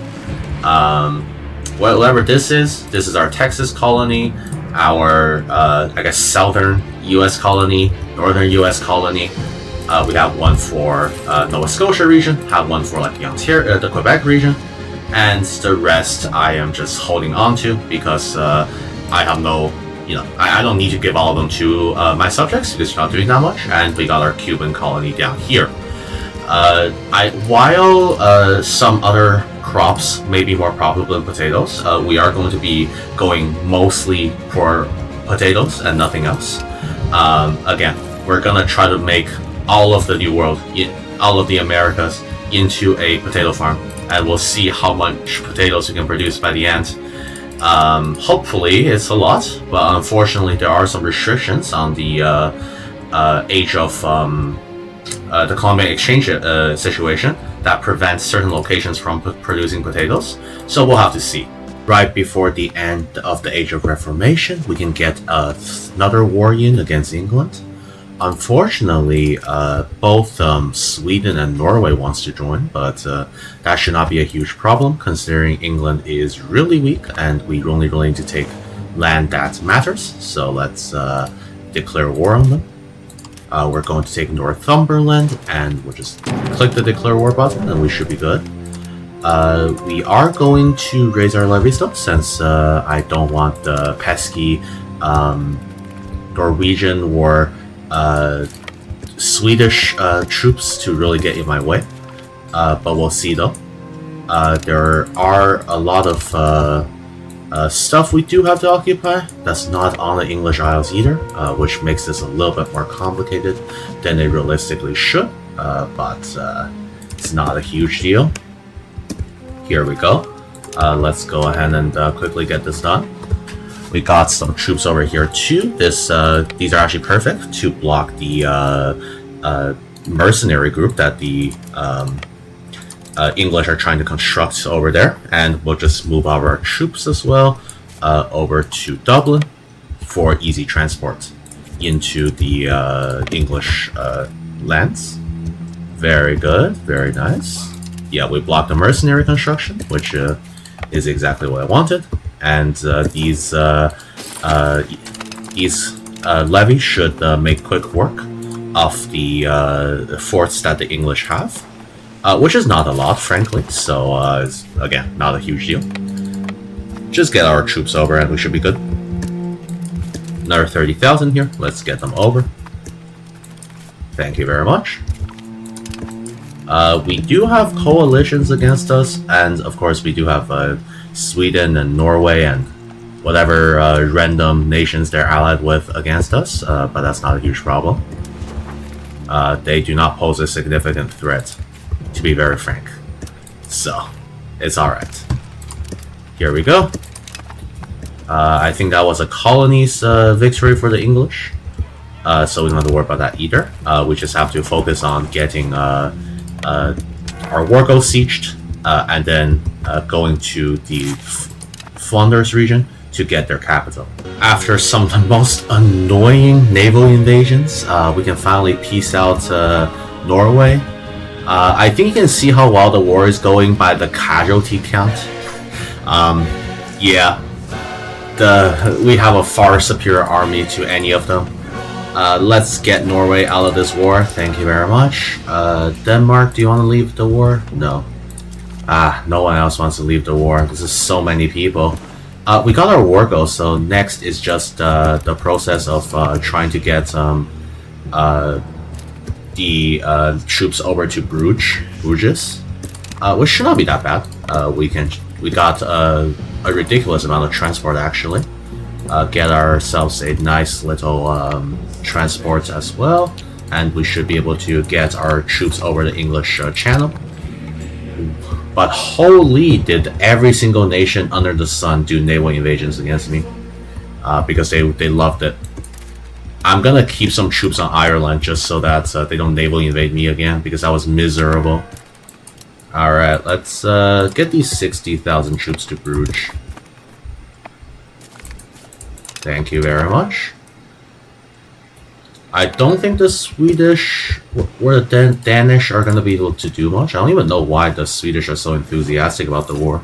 Whatever this is our Texas colony, our, I guess, southern US colony, northern US colony. We have one for Nova Scotia region, have one for like the Quebec region, and the rest I am just holding on to because I have no, I don't need to give all of them to my subjects because you're not doing that much, and we got our Cuban colony down here. While some other crops may be more profitable than potatoes, we are going to be going mostly for potatoes and nothing else. Again, we're gonna try to make all of the New World, all of the Americas, into a potato farm, and we'll see how much potatoes we can produce by the end. Hopefully it's a lot, but unfortunately there are some restrictions on the age of the Colombian exchange situation that prevents certain locations from producing potatoes, so we'll have to see. Right before the end of the Age of Reformation, we can get another war in against England. Unfortunately, both Sweden and Norway wants to join, but that should not be a huge problem considering England is really weak and we only really need to take land that matters. So let's declare war on them. We're going to take Northumberland, and we'll just click the declare war button and we should be good. We are going to raise our levies though, since I don't want the pesky Norwegian or Swedish troops to really get in my way. But we'll see though. There are a lot of stuff we do have to occupy that's not on the English Isles either, which makes this a little bit more complicated than they realistically should, but it's not a huge deal. Here we go. Let's go ahead and quickly get this done. We got some troops over here too. These are actually perfect to block the mercenary group that the English are trying to construct over there, and we'll just move our troops as well over to Dublin for easy transport into the English lands. Very good, very nice. Yeah, we blocked the mercenary construction, which is exactly what I wanted, and these levies should make quick work of the forts that the English have. Which is not a lot, frankly, so it's, again, not a huge deal. Just get our troops over and we should be good. Another 30,000 here, let's get them over. Thank you very much. We do have coalitions against us, and of course we do have Sweden and Norway and whatever random nations they're allied with against us, but that's not a huge problem. They do not pose a significant threat, to be very frank. So, it's alright. Here we go. I think that was a colonies victory for the English. So we don't have to worry about that either. We just have to focus on getting our Wargo sieged, and then going to the Flanders region to get their capital. After some of the most annoying naval invasions, we can finally peace out Norway. I think you can see how well the war is going by the casualty count. Yeah, we have a far superior army to any of them. Let's get Norway out of this war. Thank you very much. Denmark, do you want to leave the war? No. No one else wants to leave the war. This is so many people. We got our war goal, so next is just the process of trying to get the troops over to Bruges, which should not be that bad. We got a ridiculous amount of transport actually. Get ourselves a nice little transport as well, and we should be able to get our troops over the English Channel. But holy, did every single nation under the sun do naval invasions against me, because they loved it. I'm gonna keep some troops on Ireland just so that they don't naval invade me again, because that was miserable. Alright, let's get these 60,000 troops to Bruges. Thank you very much. I don't think the Swedish or the Danish are gonna be able to do much. I don't even know why the Swedish are so enthusiastic about the war.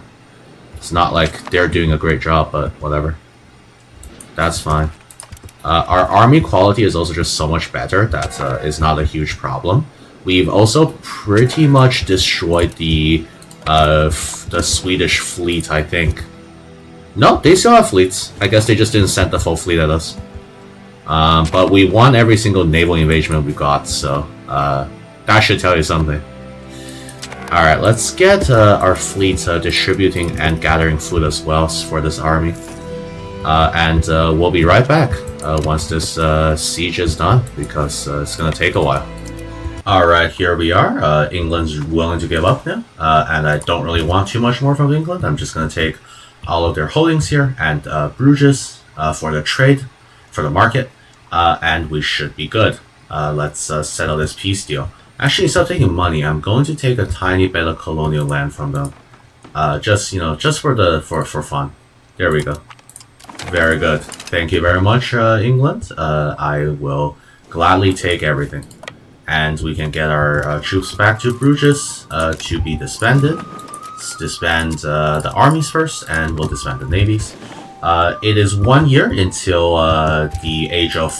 It's not like they're doing a great job, but whatever. That's fine. Our army quality is also just so much better that is not a huge problem. We've also pretty much destroyed the Swedish fleet, I think. No, they still have fleets. I guess they just didn't send the full fleet at us. But we won every single naval invasion we got, so that should tell you something. Alright, let's get our fleet distributing and gathering food as well for this army. And we'll be right back once this siege is done, because it's gonna take a while. Alright, here we are. England's willing to give up now, and I don't really want too much more from England. I'm just gonna take all of their holdings here and Bruges for the trade, for the market, and we should be good. Let's settle this peace deal. Actually, instead of taking money, I'm going to take a tiny bit of colonial land from them. Just for fun. There we go. Very good. Thank you very much, England. I will gladly take everything. And we can get our troops back to Bruges to be disbanded. Let's disband the armies first, and we'll disband the navies. It is 1 year until the age of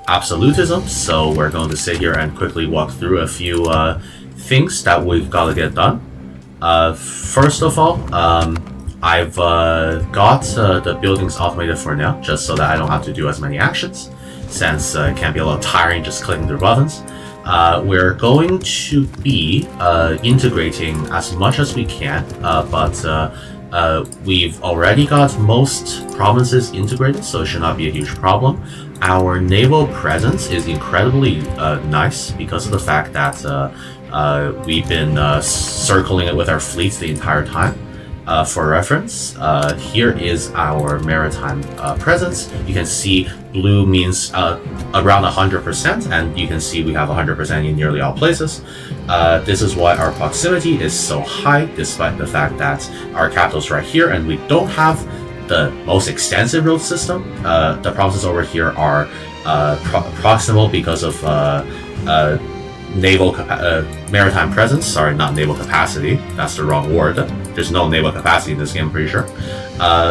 absolutism, so we're going to sit here and quickly walk through a few things that we've got to get done. First of all, I've got the buildings automated for now, just so that I don't have to do as many actions, since it can be a little tiring just clicking through buttons. We're going to be integrating as much as we can, but we've already got most provinces integrated, so it should not be a huge problem. Our naval presence is incredibly nice because of the fact that we've been circling it with our fleets the entire time. For reference, here is our maritime presence. You can see blue means around 100%, and you can see we have 100% in nearly all places. This is why our proximity is so high, despite the fact that our capital's right here, and we don't have the most extensive road system. The provinces over here are proximal because of maritime presence. Sorry, not naval capacity. That's the wrong word. There's no naval capacity in this game, I'm pretty sure.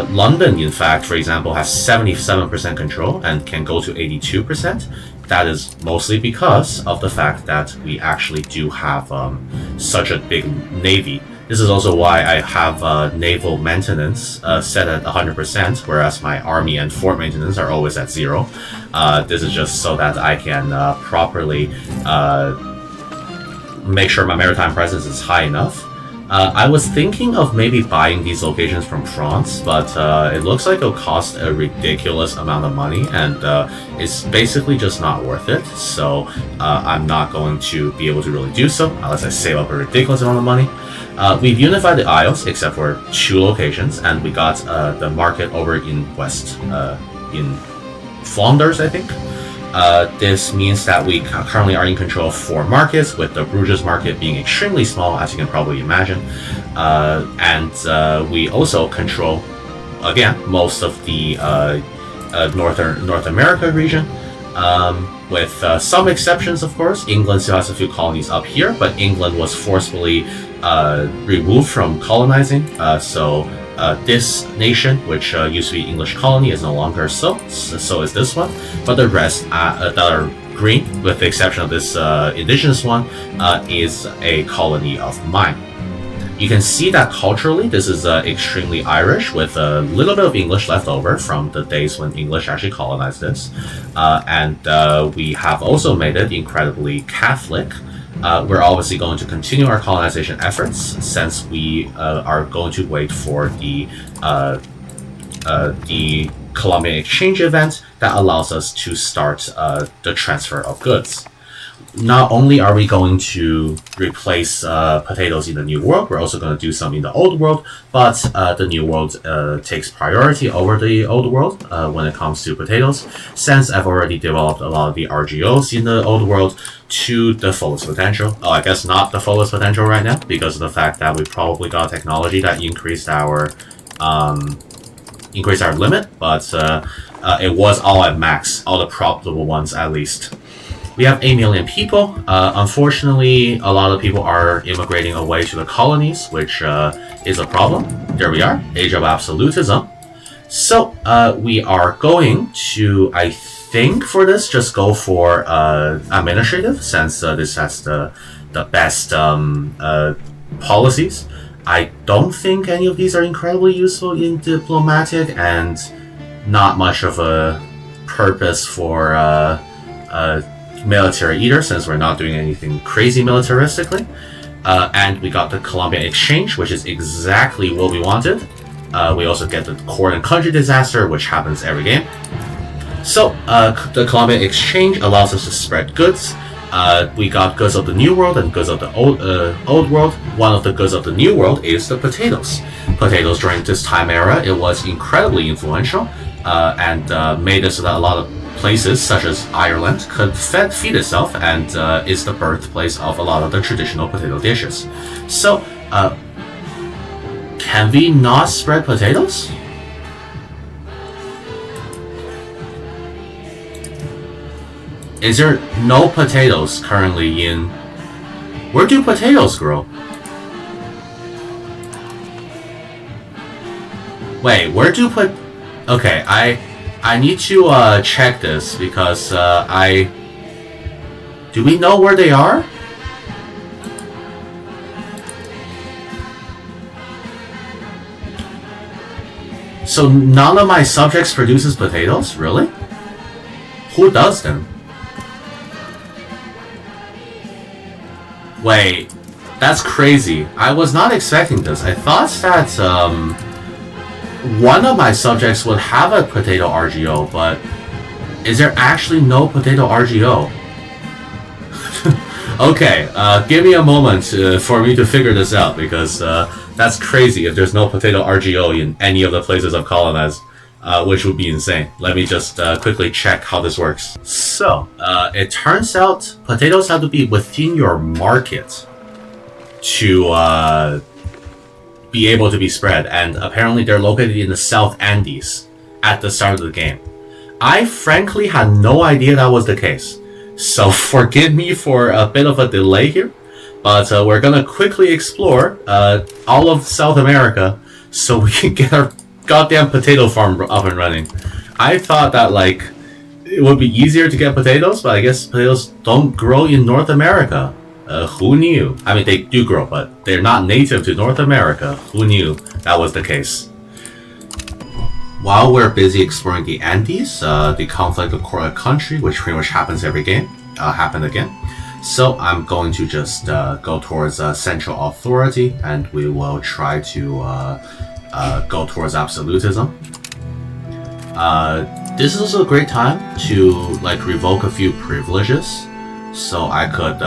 London, in fact, for example, has 77% control and can go to 82%. That is mostly because of the fact that we actually do have such a big navy. This is also why I have naval maintenance set at 100%, whereas my army and fort maintenance are always at 0. This is just so that I can properly make sure my maritime presence is high enough. I was thinking of maybe buying these locations from France, but it looks like it'll cost a ridiculous amount of money, and it's basically just not worth it. So I'm not going to be able to really do so unless I save up a ridiculous amount of money. We've unified the Isles except for 2 locations, and we got the market over in West, in Flanders, I think. This means that we currently are in control of 4 markets, with the Bruges market being extremely small, as you can probably imagine. And we also control, again, most of the North America region. With some exceptions, of course. England still has a few colonies up here, but England was forcefully removed from colonizing, so this nation, which used to be English colony, is no longer so is this one, but the rest that are green, with the exception of this indigenous one, is a colony of mine. You can see that culturally this is extremely Irish, with a little bit of English left over from the days when English actually colonized this. And we have also made it incredibly Catholic. We're obviously going to continue our colonization efforts, since we are going to wait for the Columbian Exchange event that allows us to start the transfer of goods. Not only are we going to replace potatoes in the New World, we're also going to do some in the Old World, but the New World takes priority over the Old World when it comes to potatoes, since I've already developed a lot of the RGOs in the Old World to the fullest potential. Oh, I guess not the fullest potential right now, because of the fact that we probably got technology that increased our limit, but it was all at max, all the profitable ones at least. We have 8 million people. Unfortunately, a lot of people are immigrating away to the colonies, which is a problem. There we are, Age of Absolutism. So we are going to, I think for this, just go for administrative, since this has the best policies. I don't think any of these are incredibly useful in diplomatic, and not much of a purpose for military either, since we're not doing anything crazy militaristically. And we got the Columbian Exchange, which is exactly what we wanted. We also get the court and country disaster, which happens every game. So the Columbian Exchange allows us to spread goods. We got goods of the New World and goods of the Old World. One of the goods of the New World is the potatoes. Potatoes during this time era, it was incredibly influential, and made it so that a lot of places such as Ireland could feed itself, and is the birthplace of a lot of the traditional potato dishes. So, can we not spread potatoes? Is there no potatoes currently in... Where do potatoes grow? Wait, where do Okay, I need to check this, because do we know where they are? So none of my subjects produces potatoes? Really? Who does then? Wait, that's crazy. I was not expecting this. I thought that one of my subjects would have a potato RGO, but is there actually no potato RGO? Okay, give me a moment for me to figure this out, because that's crazy if there's no potato RGO in any of the places I've colonized, which would be insane. Let me just quickly check how this works. So, it turns out potatoes have to be within your market to be able to be spread, and apparently they're located in the South Andes at the start of the game. I frankly had no idea that was the case. So forgive me for a bit of a delay here, but we're gonna quickly explore all of South America so we can get our goddamn potato farm up and running. I thought that like it would be easier to get potatoes, but I guess potatoes don't grow in North America. Who knew? I mean, they do grow, but they're not native to North America. Who knew that was the case? While we're busy exploring the Andes, the conflict of core country, which pretty much happens every game, happened again. So I'm going to just go towards central authority, and we will try to go towards absolutism. This is also a great time to like revoke a few privileges. So I could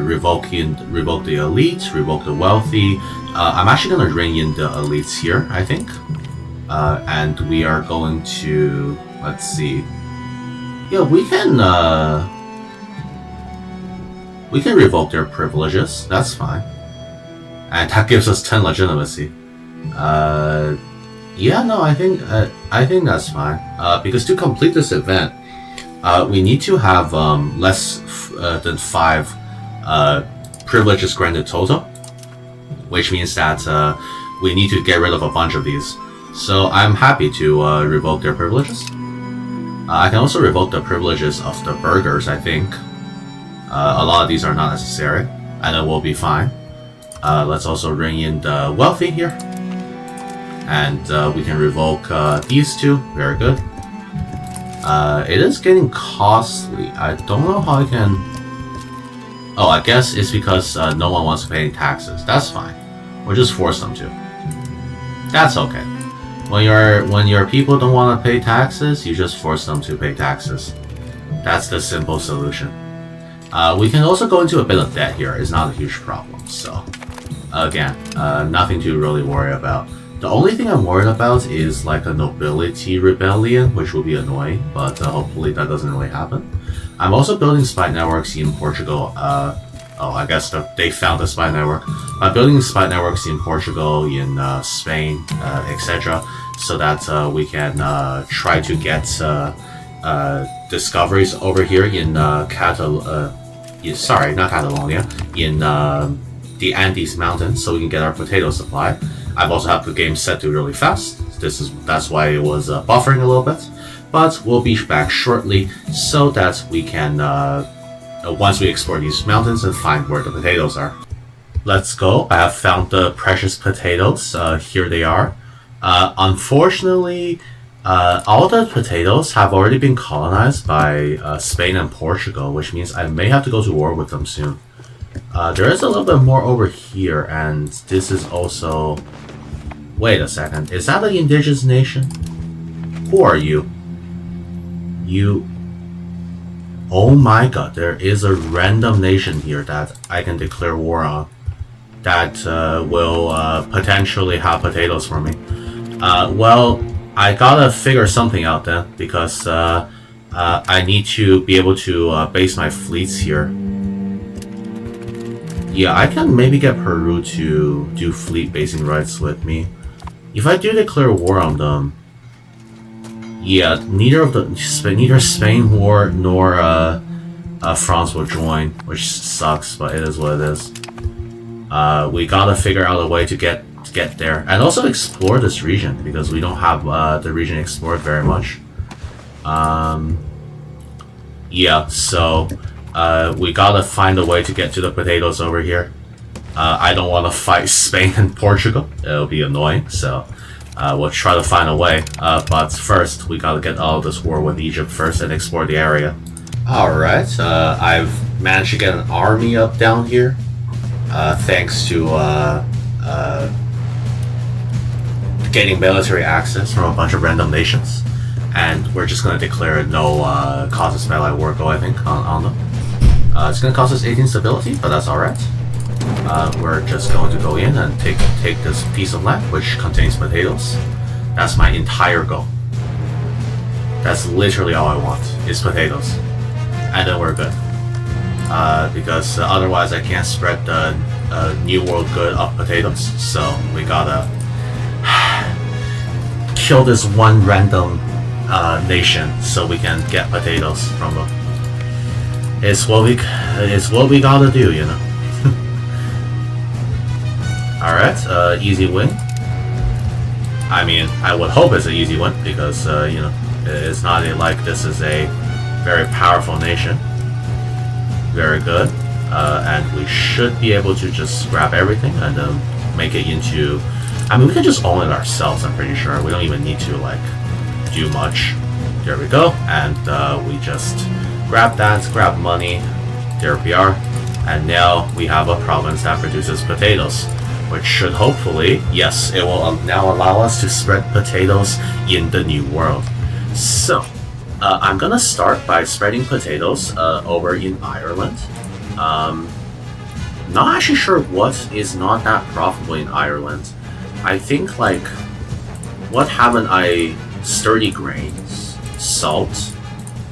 revoke the elite, revoke the wealthy. I'm actually going to ring in the elites here, I think. And we are going to, let's see. Yeah, we can revoke their privileges. That's fine, and that gives us 10 legitimacy. Yeah, no, I think that's fine. Because to complete this event, we need to have less than 5 privileges granted total, which means that we need to get rid of a bunch of these. So I'm happy to revoke their privileges. I can also revoke the privileges of the burghers, I think. A lot of these are not necessary, and it will be fine. Let's also ring in the wealthy here. And we can revoke these two. Very good. It is getting costly. I don't know how I can... Oh, I guess it's because no one wants to pay any taxes. That's fine. We'll just force them to. That's okay. When your people don't want to pay taxes, you just force them to pay taxes. That's the simple solution. We can also go into a bit of debt here. It's not a huge problem. So, again, nothing to really worry about. The only thing I'm worried about is like a nobility rebellion, which will be annoying, but hopefully that doesn't really happen. I'm also building spy networks in Portugal. I guess they found the spy network. I'm building spy networks in Portugal, in Spain, etc., so that we can try to get discoveries over here in not Catalonia, in the Andes Mountains, so we can get our potato supply. I've also had the game set to really fast. That's why it was buffering a little bit, but we'll be back shortly so that we can once we explore these mountains and find where the potatoes are. Let's go. I have found the precious potatoes. Here they are. Unfortunately, all the potatoes have already been colonized by Spain and Portugal, which means I may have to go to war with them soon. There is a little bit more over here, and this is also... Wait a second. Is that an indigenous nation? Who are you? You... Oh my god, there is a random nation here that I can declare war on that will potentially have potatoes for me. Well, I gotta figure something out then, because I need to be able to base my fleets here. Yeah, I can maybe get Peru to do fleet basing rights with me. If I do declare war on them, yeah, neither Spain war nor France will join, which sucks, but it is what it is. We gotta figure out a way to get there, and also explore this region, because we don't have the region explored very much. Yeah, so we gotta find a way to get to the potatoes over here. I don't want to fight Spain and Portugal. It'll be annoying, so We'll try to find a way, but first we gotta get out of this war with Egypt first and explore the area. Alright, I've managed to get an army up down here, thanks to gaining military access from a bunch of random nations. And we're just gonna declare no causes melee war go, I think, on them. It's gonna cost us 18 stability, but that's alright. We're just going to go in and take this piece of land, which contains potatoes. That's my entire goal. That's literally all I want, is potatoes. And then we're good. Because otherwise I can't spread the New World good of potatoes, so we gotta kill this one random nation so we can get potatoes from them. It's what we gotta do, you know. Alright, easy win. I mean, I would hope it's an easy win because, you know, it's not like this is a very powerful nation. Very good. And we should be able to just grab everything and make it into... I mean, we can just own it ourselves, I'm pretty sure. We don't even need to, like, do much. There we go. And we just grab that, grab money. There we are. And now we have a province that produces potatoes, which should hopefully, yes, it will now allow us to spread potatoes in the New World. So, I'm gonna start by spreading potatoes over in Ireland. Not actually sure what is not that profitable in Ireland. I think, like, what haven't I... sturdy grains, salt.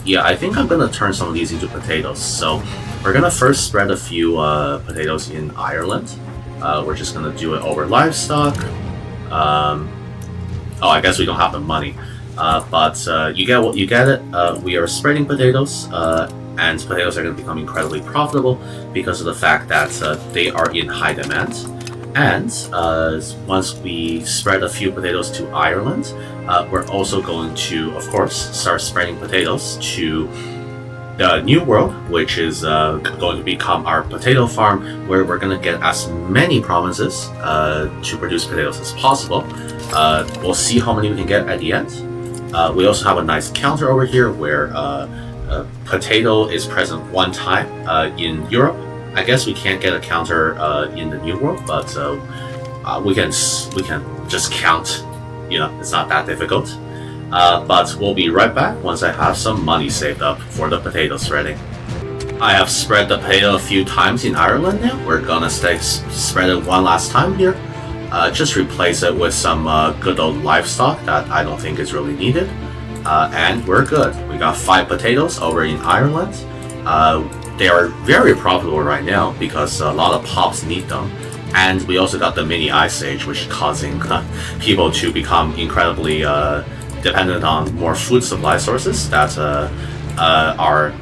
Yeah, I think I'm gonna turn some of these into potatoes. So, we're gonna first spread a few potatoes in Ireland. We're just gonna do it over livestock. Oh, I guess we don't have the money. But you get what you get it. We are spreading potatoes, and potatoes are going to become incredibly profitable because of the fact that they are in high demand. And once we spread a few potatoes to Ireland, we're also going to, of course, start spreading potatoes to the New World, which is going to become our potato farm, where we're going to get as many provinces to produce potatoes as possible. We'll see how many we can get at the end. We also have a nice counter over here where potato is present one time in Europe. I guess we can't get a counter in the New World, but we can just count. You know, it's not that difficult. But we'll be right back once I have some money saved up for the potato spreading. I have spread the potato a few times in Ireland now. We're gonna spread it one last time here. Just replace it with some good old livestock that I don't think is really needed. And we're good. We got 5 potatoes over in Ireland. They are very profitable right now because a lot of pops need them. And we also got the mini ice age, which is causing people to become incredibly dependent on more food supply sources that are,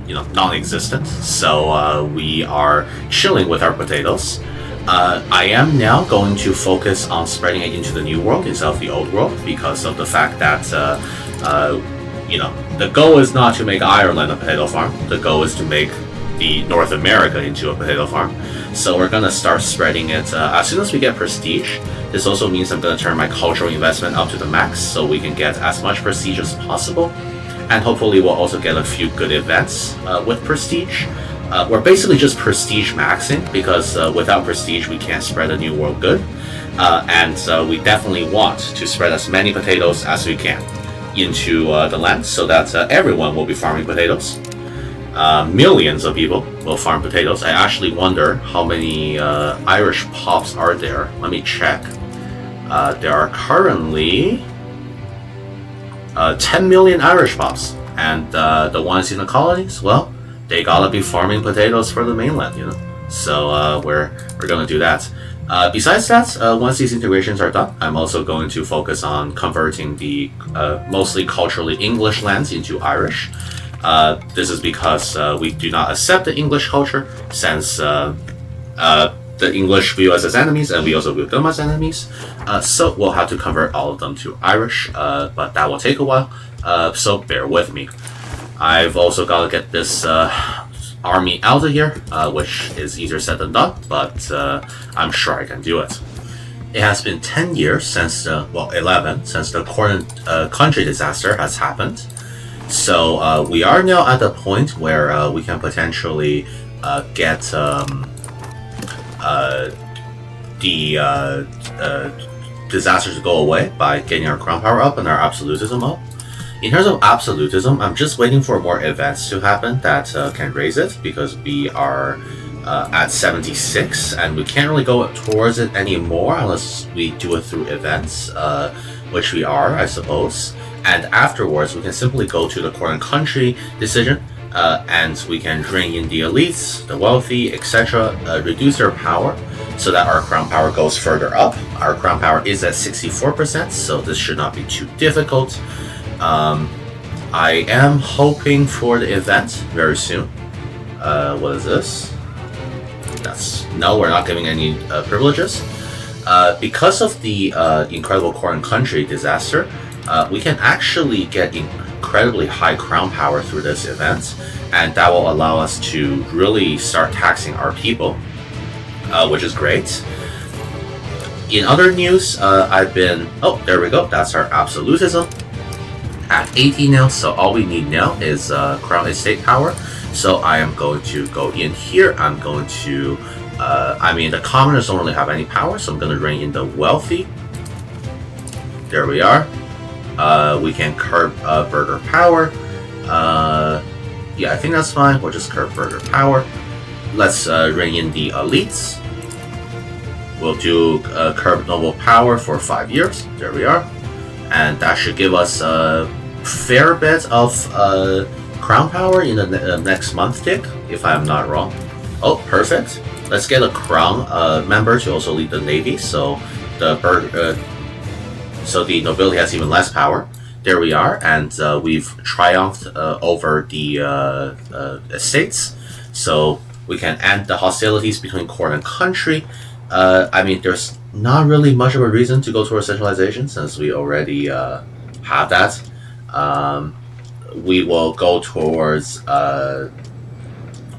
you know, non-existent. So we are chilling with our potatoes. I am now going to focus on spreading it into the New World instead of the Old World because of the fact that, you know, the goal is not to make Ireland a potato farm. The goal is to make the North America into a potato farm. So we're going to start spreading it as soon as we get prestige. This also means I'm going to turn my cultural investment up to the max so we can get as much prestige as possible. And hopefully we'll also get a few good events with prestige. We're basically just prestige maxing because without prestige we can't spread a New World good. And we definitely want to spread as many potatoes as we can into the land so that everyone will be farming potatoes. Millions of people will farm potatoes. I actually wonder how many Irish pops are there. Let me check. There are currently 10 million Irish pops. And the ones in the colonies, well, they gotta be farming potatoes for the mainland, you know. So we're gonna do that. Besides that, once these integrations are done, I'm also going to focus on converting the mostly culturally English lands into Irish. This is because we do not accept the English culture, since the English view us as enemies, and we also view them as enemies. So we'll have to convert all of them to Irish, but that will take a while, so bear with me. I've also got to get this army out of here, which is easier said than done, but I'm sure I can do it. It has been 10 years since 11, since the Corn country disaster has happened. So we are now at the point where we can potentially get the disaster to go away by getting our crown power up and our absolutism up. In terms of absolutism, I'm just waiting for more events to happen that can raise it, because we are at 76 and we can't really go towards it anymore unless we do it through events, which we are, I suppose. And afterwards, we can simply go to the Corn country decision, and we can bring in the elites, the wealthy, etc., reduce their power so that our crown power goes further up. Our crown power is at 64%, so this should not be too difficult. I am hoping for the event very soon. What is this? No, we're not giving any privileges. Because of the incredible Corn country disaster, we can actually get incredibly high crown power through this event, and that will allow us to really start taxing our people, which is great. In other news, oh, there we go, that's our absolutism at 80 now, so all we need now is crown estate power. So I am going to go in here, I'm going to, the commoners don't really have any power, so I'm going to bring in the wealthy. There we are. We can curb burger power. Yeah, I think that's fine. We'll just curb burger power. Let's bring in the elites. We'll do curb noble power for 5 years. There we are. And that should give us a fair bit of crown power in the next month tick, if I'm not wrong. Oh, perfect. Let's get a crown member to also lead the navy, so the nobility has even less power. There we are, and we've triumphed over the estates, so we can end the hostilities between Corn and country. There's not really much of a reason to go towards centralization since we already have that. We will go towards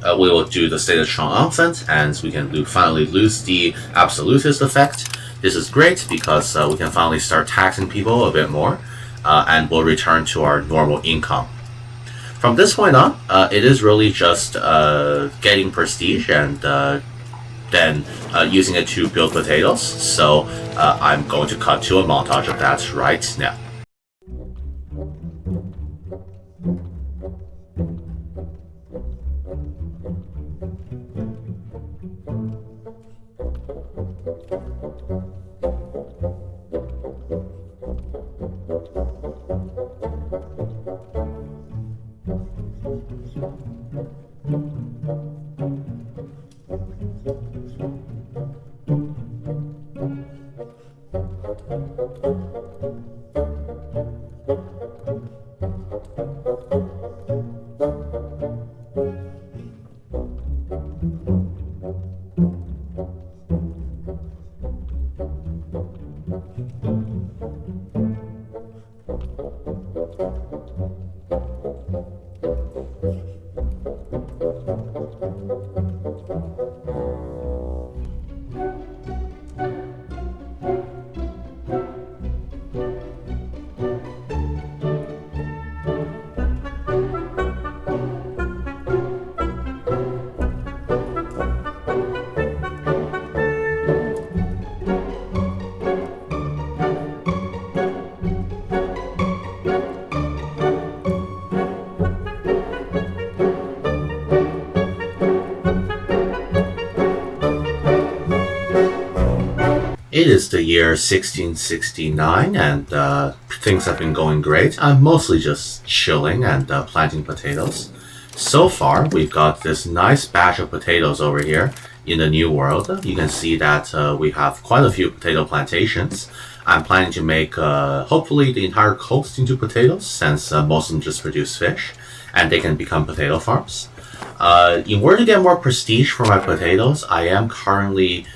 we will do the state of triumphant, and we can finally lose the absolutist effect. This is great because we can finally start taxing people a bit more, and we'll return to our normal income. From this point on, it is really just getting prestige and then using it to build potatoes. So I'm going to cut to a montage of that right now. It is the year 1669, and things have been going great. I'm mostly just chilling and planting potatoes. So far, we've got this nice batch of potatoes over here in the New World. You can see that we have quite a few potato plantations. I'm planning to make, hopefully, the entire coast into potatoes, since most of them just produce fish, and they can become potato farms. In order to get more prestige for my potatoes, I am currently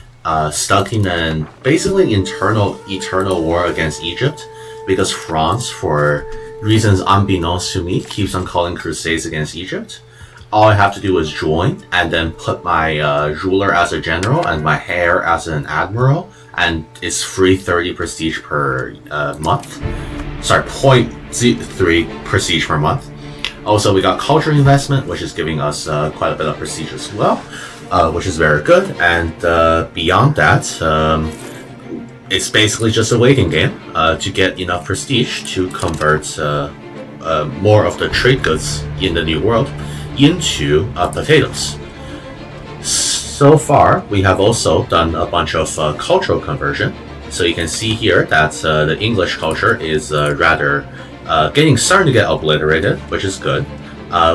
stuck in an basically eternal war against Egypt, because France, for reasons unbeknownst to me, keeps on calling crusades against Egypt. All I have to do is join and then put my ruler as a general and my heir as an admiral and it's free 30 prestige per month. Sorry, 0.3 prestige per month. Also, we got culture investment, which is giving us quite a bit of prestige as well, which is very good. And beyond that, it's basically just a waiting game to get enough prestige to convert more of the trade goods in the New World into potatoes. So far, we have also done a bunch of cultural conversion. So you can see here that the English culture is rather starting to get obliterated, which is good.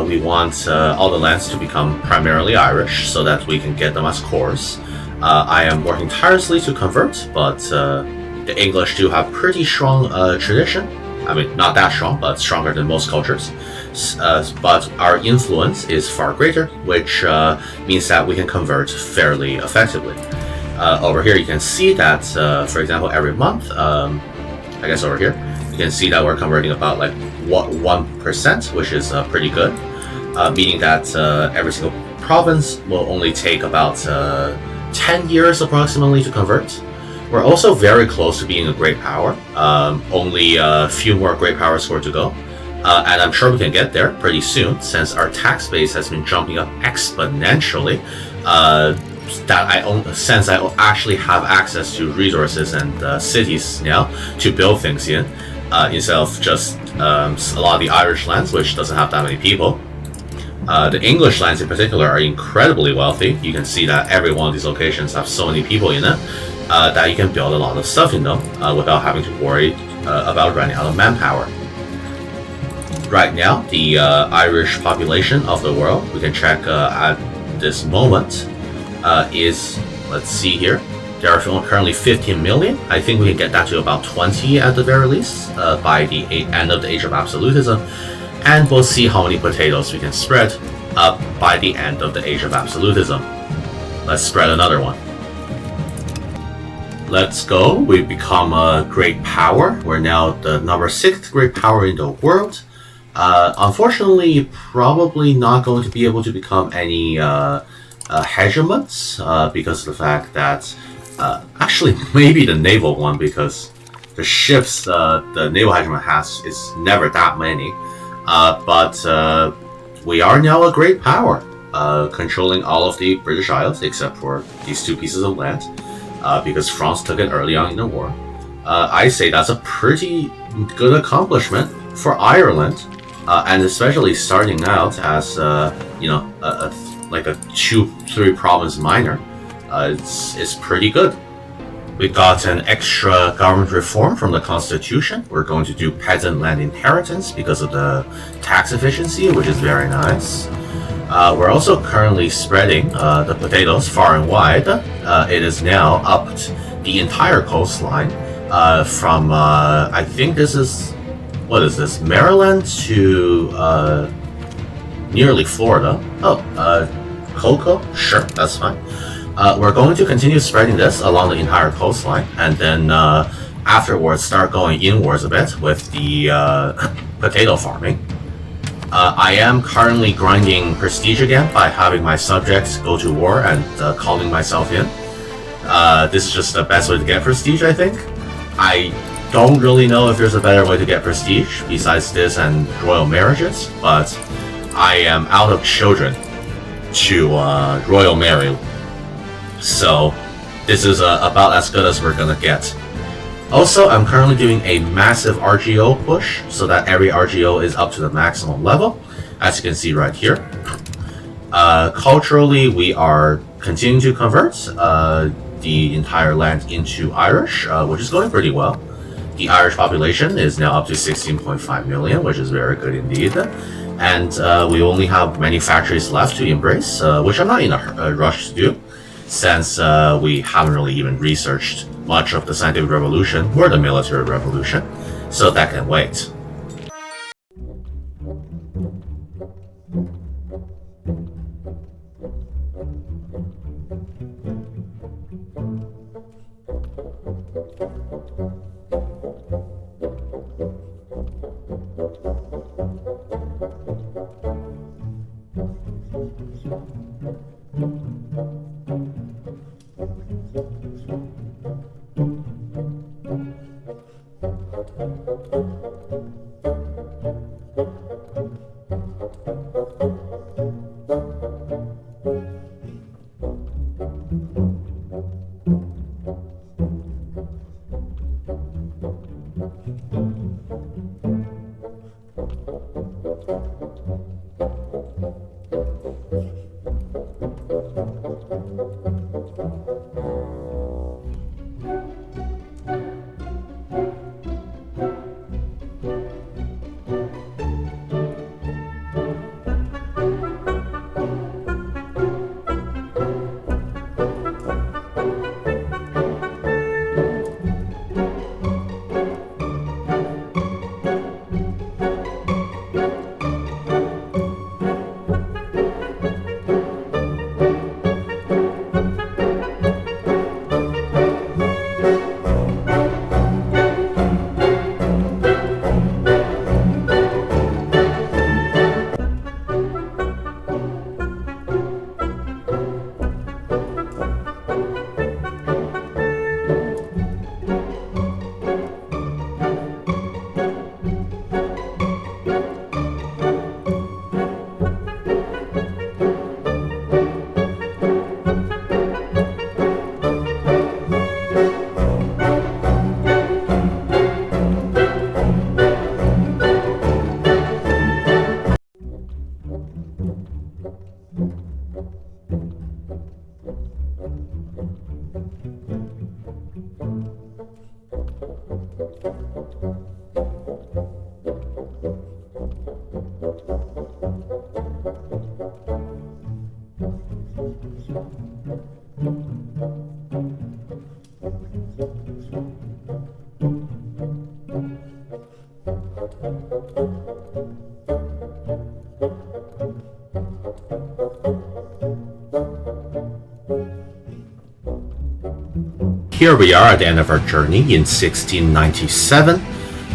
We want all the lands to become primarily Irish so that we can get them as cores. I am working tirelessly to convert, but the English do have pretty strong tradition. I mean, not that strong, but stronger than most cultures. But our influence is far greater, which means that we can convert fairly effectively. Over here, you can see that, for example, every month, I guess over here, you can see that we're converting about like 1%, which is pretty good, meaning that every single province will only take about 10 years approximately to convert. We're also very close to being a great power. Only a few more great power scores to go. And I'm sure we can get there pretty soon, since our tax base has been jumping up exponentially. Since I actually have access to resources and cities now to build things in, instead of just a lot of the Irish lands, which doesn't have that many people. The English lands in particular are incredibly wealthy. You can see that every one of these locations have so many people in it that you can build a lot of stuff in them without having to worry about running out of manpower. Right now, the Irish population of the world, we can check at this moment, is, let's see here, there are currently 15 million. I think we can get that to about 20 at the very least by the end of the Age of Absolutism. And we'll see how many potatoes we can spread up by the end of the Age of Absolutism. Let's spread another one. Let's go. We've become a great power. We're now the number 6th great power in the world. Unfortunately, probably not going to be able to become any hegemons because of the fact that actually maybe the naval one, because the ships the naval hegemon has is never that many. But we are now a great power, controlling all of the British Isles except for these 2 pieces of land, because France took it early on in the war. I say that's a pretty good accomplishment for Ireland, and especially starting out as like a 2-3 province minor. It's pretty good. We got an extra government reform from the Constitution. We're going to do peasant land inheritance because of the tax efficiency, which is very nice. We're also currently spreading the potatoes far and wide. It is now up the entire coastline from, I think this is, what is this, Maryland to nearly Florida. Oh, cocoa? Sure, that's fine. We're going to continue spreading this along the entire coastline, and then afterwards start going inwards a bit with the potato farming. I am currently grinding prestige again by having my subjects go to war and calling myself in. This is just the best way to get prestige, I think. I don't really know if there's a better way to get prestige besides this and royal marriages, but I am out of children to royal marry. So this is about as good as we're gonna get. Also, I'm currently doing a massive RGO push so that every RGO is up to the maximum level, as you can see right here. Culturally, we are continuing to convert the entire land into Irish, which is going pretty well. The Irish population is now up to 16.5 million, which is very good indeed. And we only have many factories left to embrace, which I'm not in a rush to do, since we haven't really even researched much of the scientific revolution or the military revolution, so that can wait. Here we are at the end of our journey in 1697.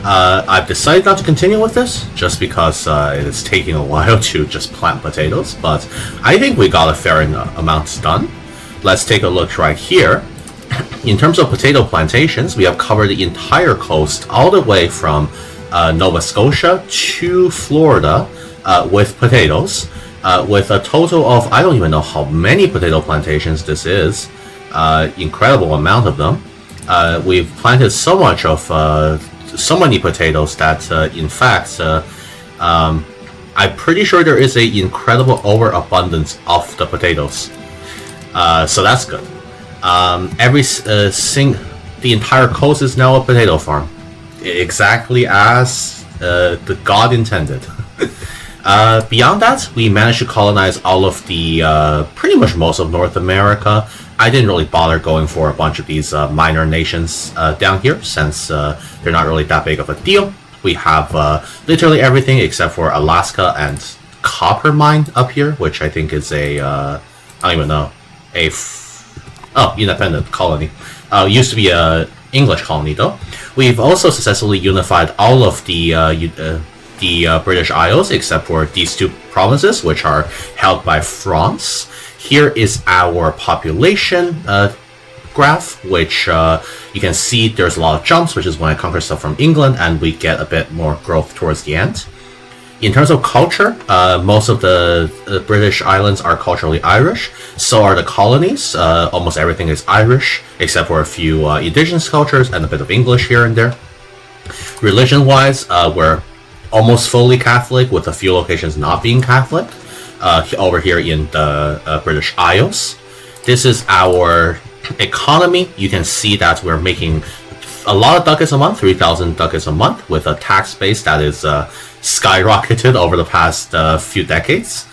I've decided not to continue with this, just because it is taking a while to just plant potatoes, but I think we got a fair amount done. Let's take a look right here. In terms of potato plantations, we have covered the entire coast, all the way from Nova Scotia to Florida with potatoes, with a total of, I don't even know how many potato plantations this is. Incredible amount of them. We've planted so many potatoes that in fact I'm pretty sure there is a incredible overabundance of the potatoes, so that's good. The entire coast is now a potato farm, exactly as the God intended. Beyond that, we managed to colonize all of the pretty much most of North America. I didn't really bother going for a bunch of these minor nations down here, since they're not really that big of a deal. We have literally everything except for Alaska and copper mine up here, which I think is a I don't even know, independent colony. Used to be a English colony though. We've also successfully unified all of the British Isles except for these two provinces, which are held by France. Here is our population graph, which you can see there's a lot of jumps, which is when I conquer stuff from England and we get a bit more growth towards the end. In terms of culture, most of the British islands are culturally Irish. So are the colonies. Almost everything is Irish, except for a few indigenous cultures and a bit of English here and there. Religion-wise, we're almost fully Catholic, with a few locations not being Catholic. Over here in the British Isles. This is our economy. You can see that we're making a lot of ducats a month, 3,000 ducats a month, with a tax base that is skyrocketed over the past few decades.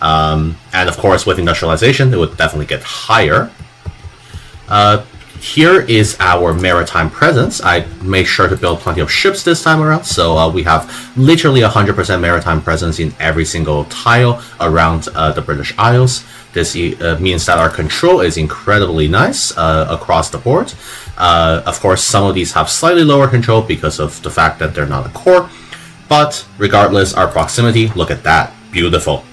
And of course, with industrialization, it would definitely get higher. Here is our maritime presence. I made sure to build plenty of ships this time around, so we have literally 100% maritime presence in every single tile around the British Isles. This means that our control is incredibly nice across the board. Of course, some of these have slightly lower control because of the fact that they're not a core, but regardless, our proximity, look at that, beautiful.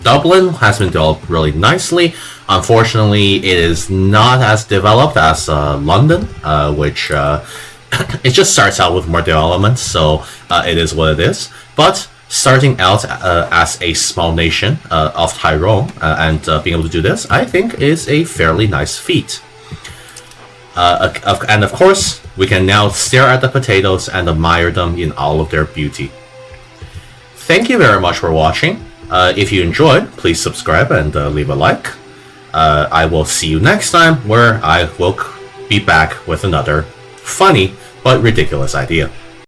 Dublin has been developed really nicely. Unfortunately, it is not as developed as London, which it just starts out with more development, so it is what it is. But starting out as a small nation of Tyrone and being able to do this, I think is a fairly nice feat. And of course, we can now stare at the potatoes and admire them in all of their beauty. thank you very much for watching. If you enjoyed, please subscribe and leave a like. I will see you next time, where I will be back with another funny but ridiculous idea.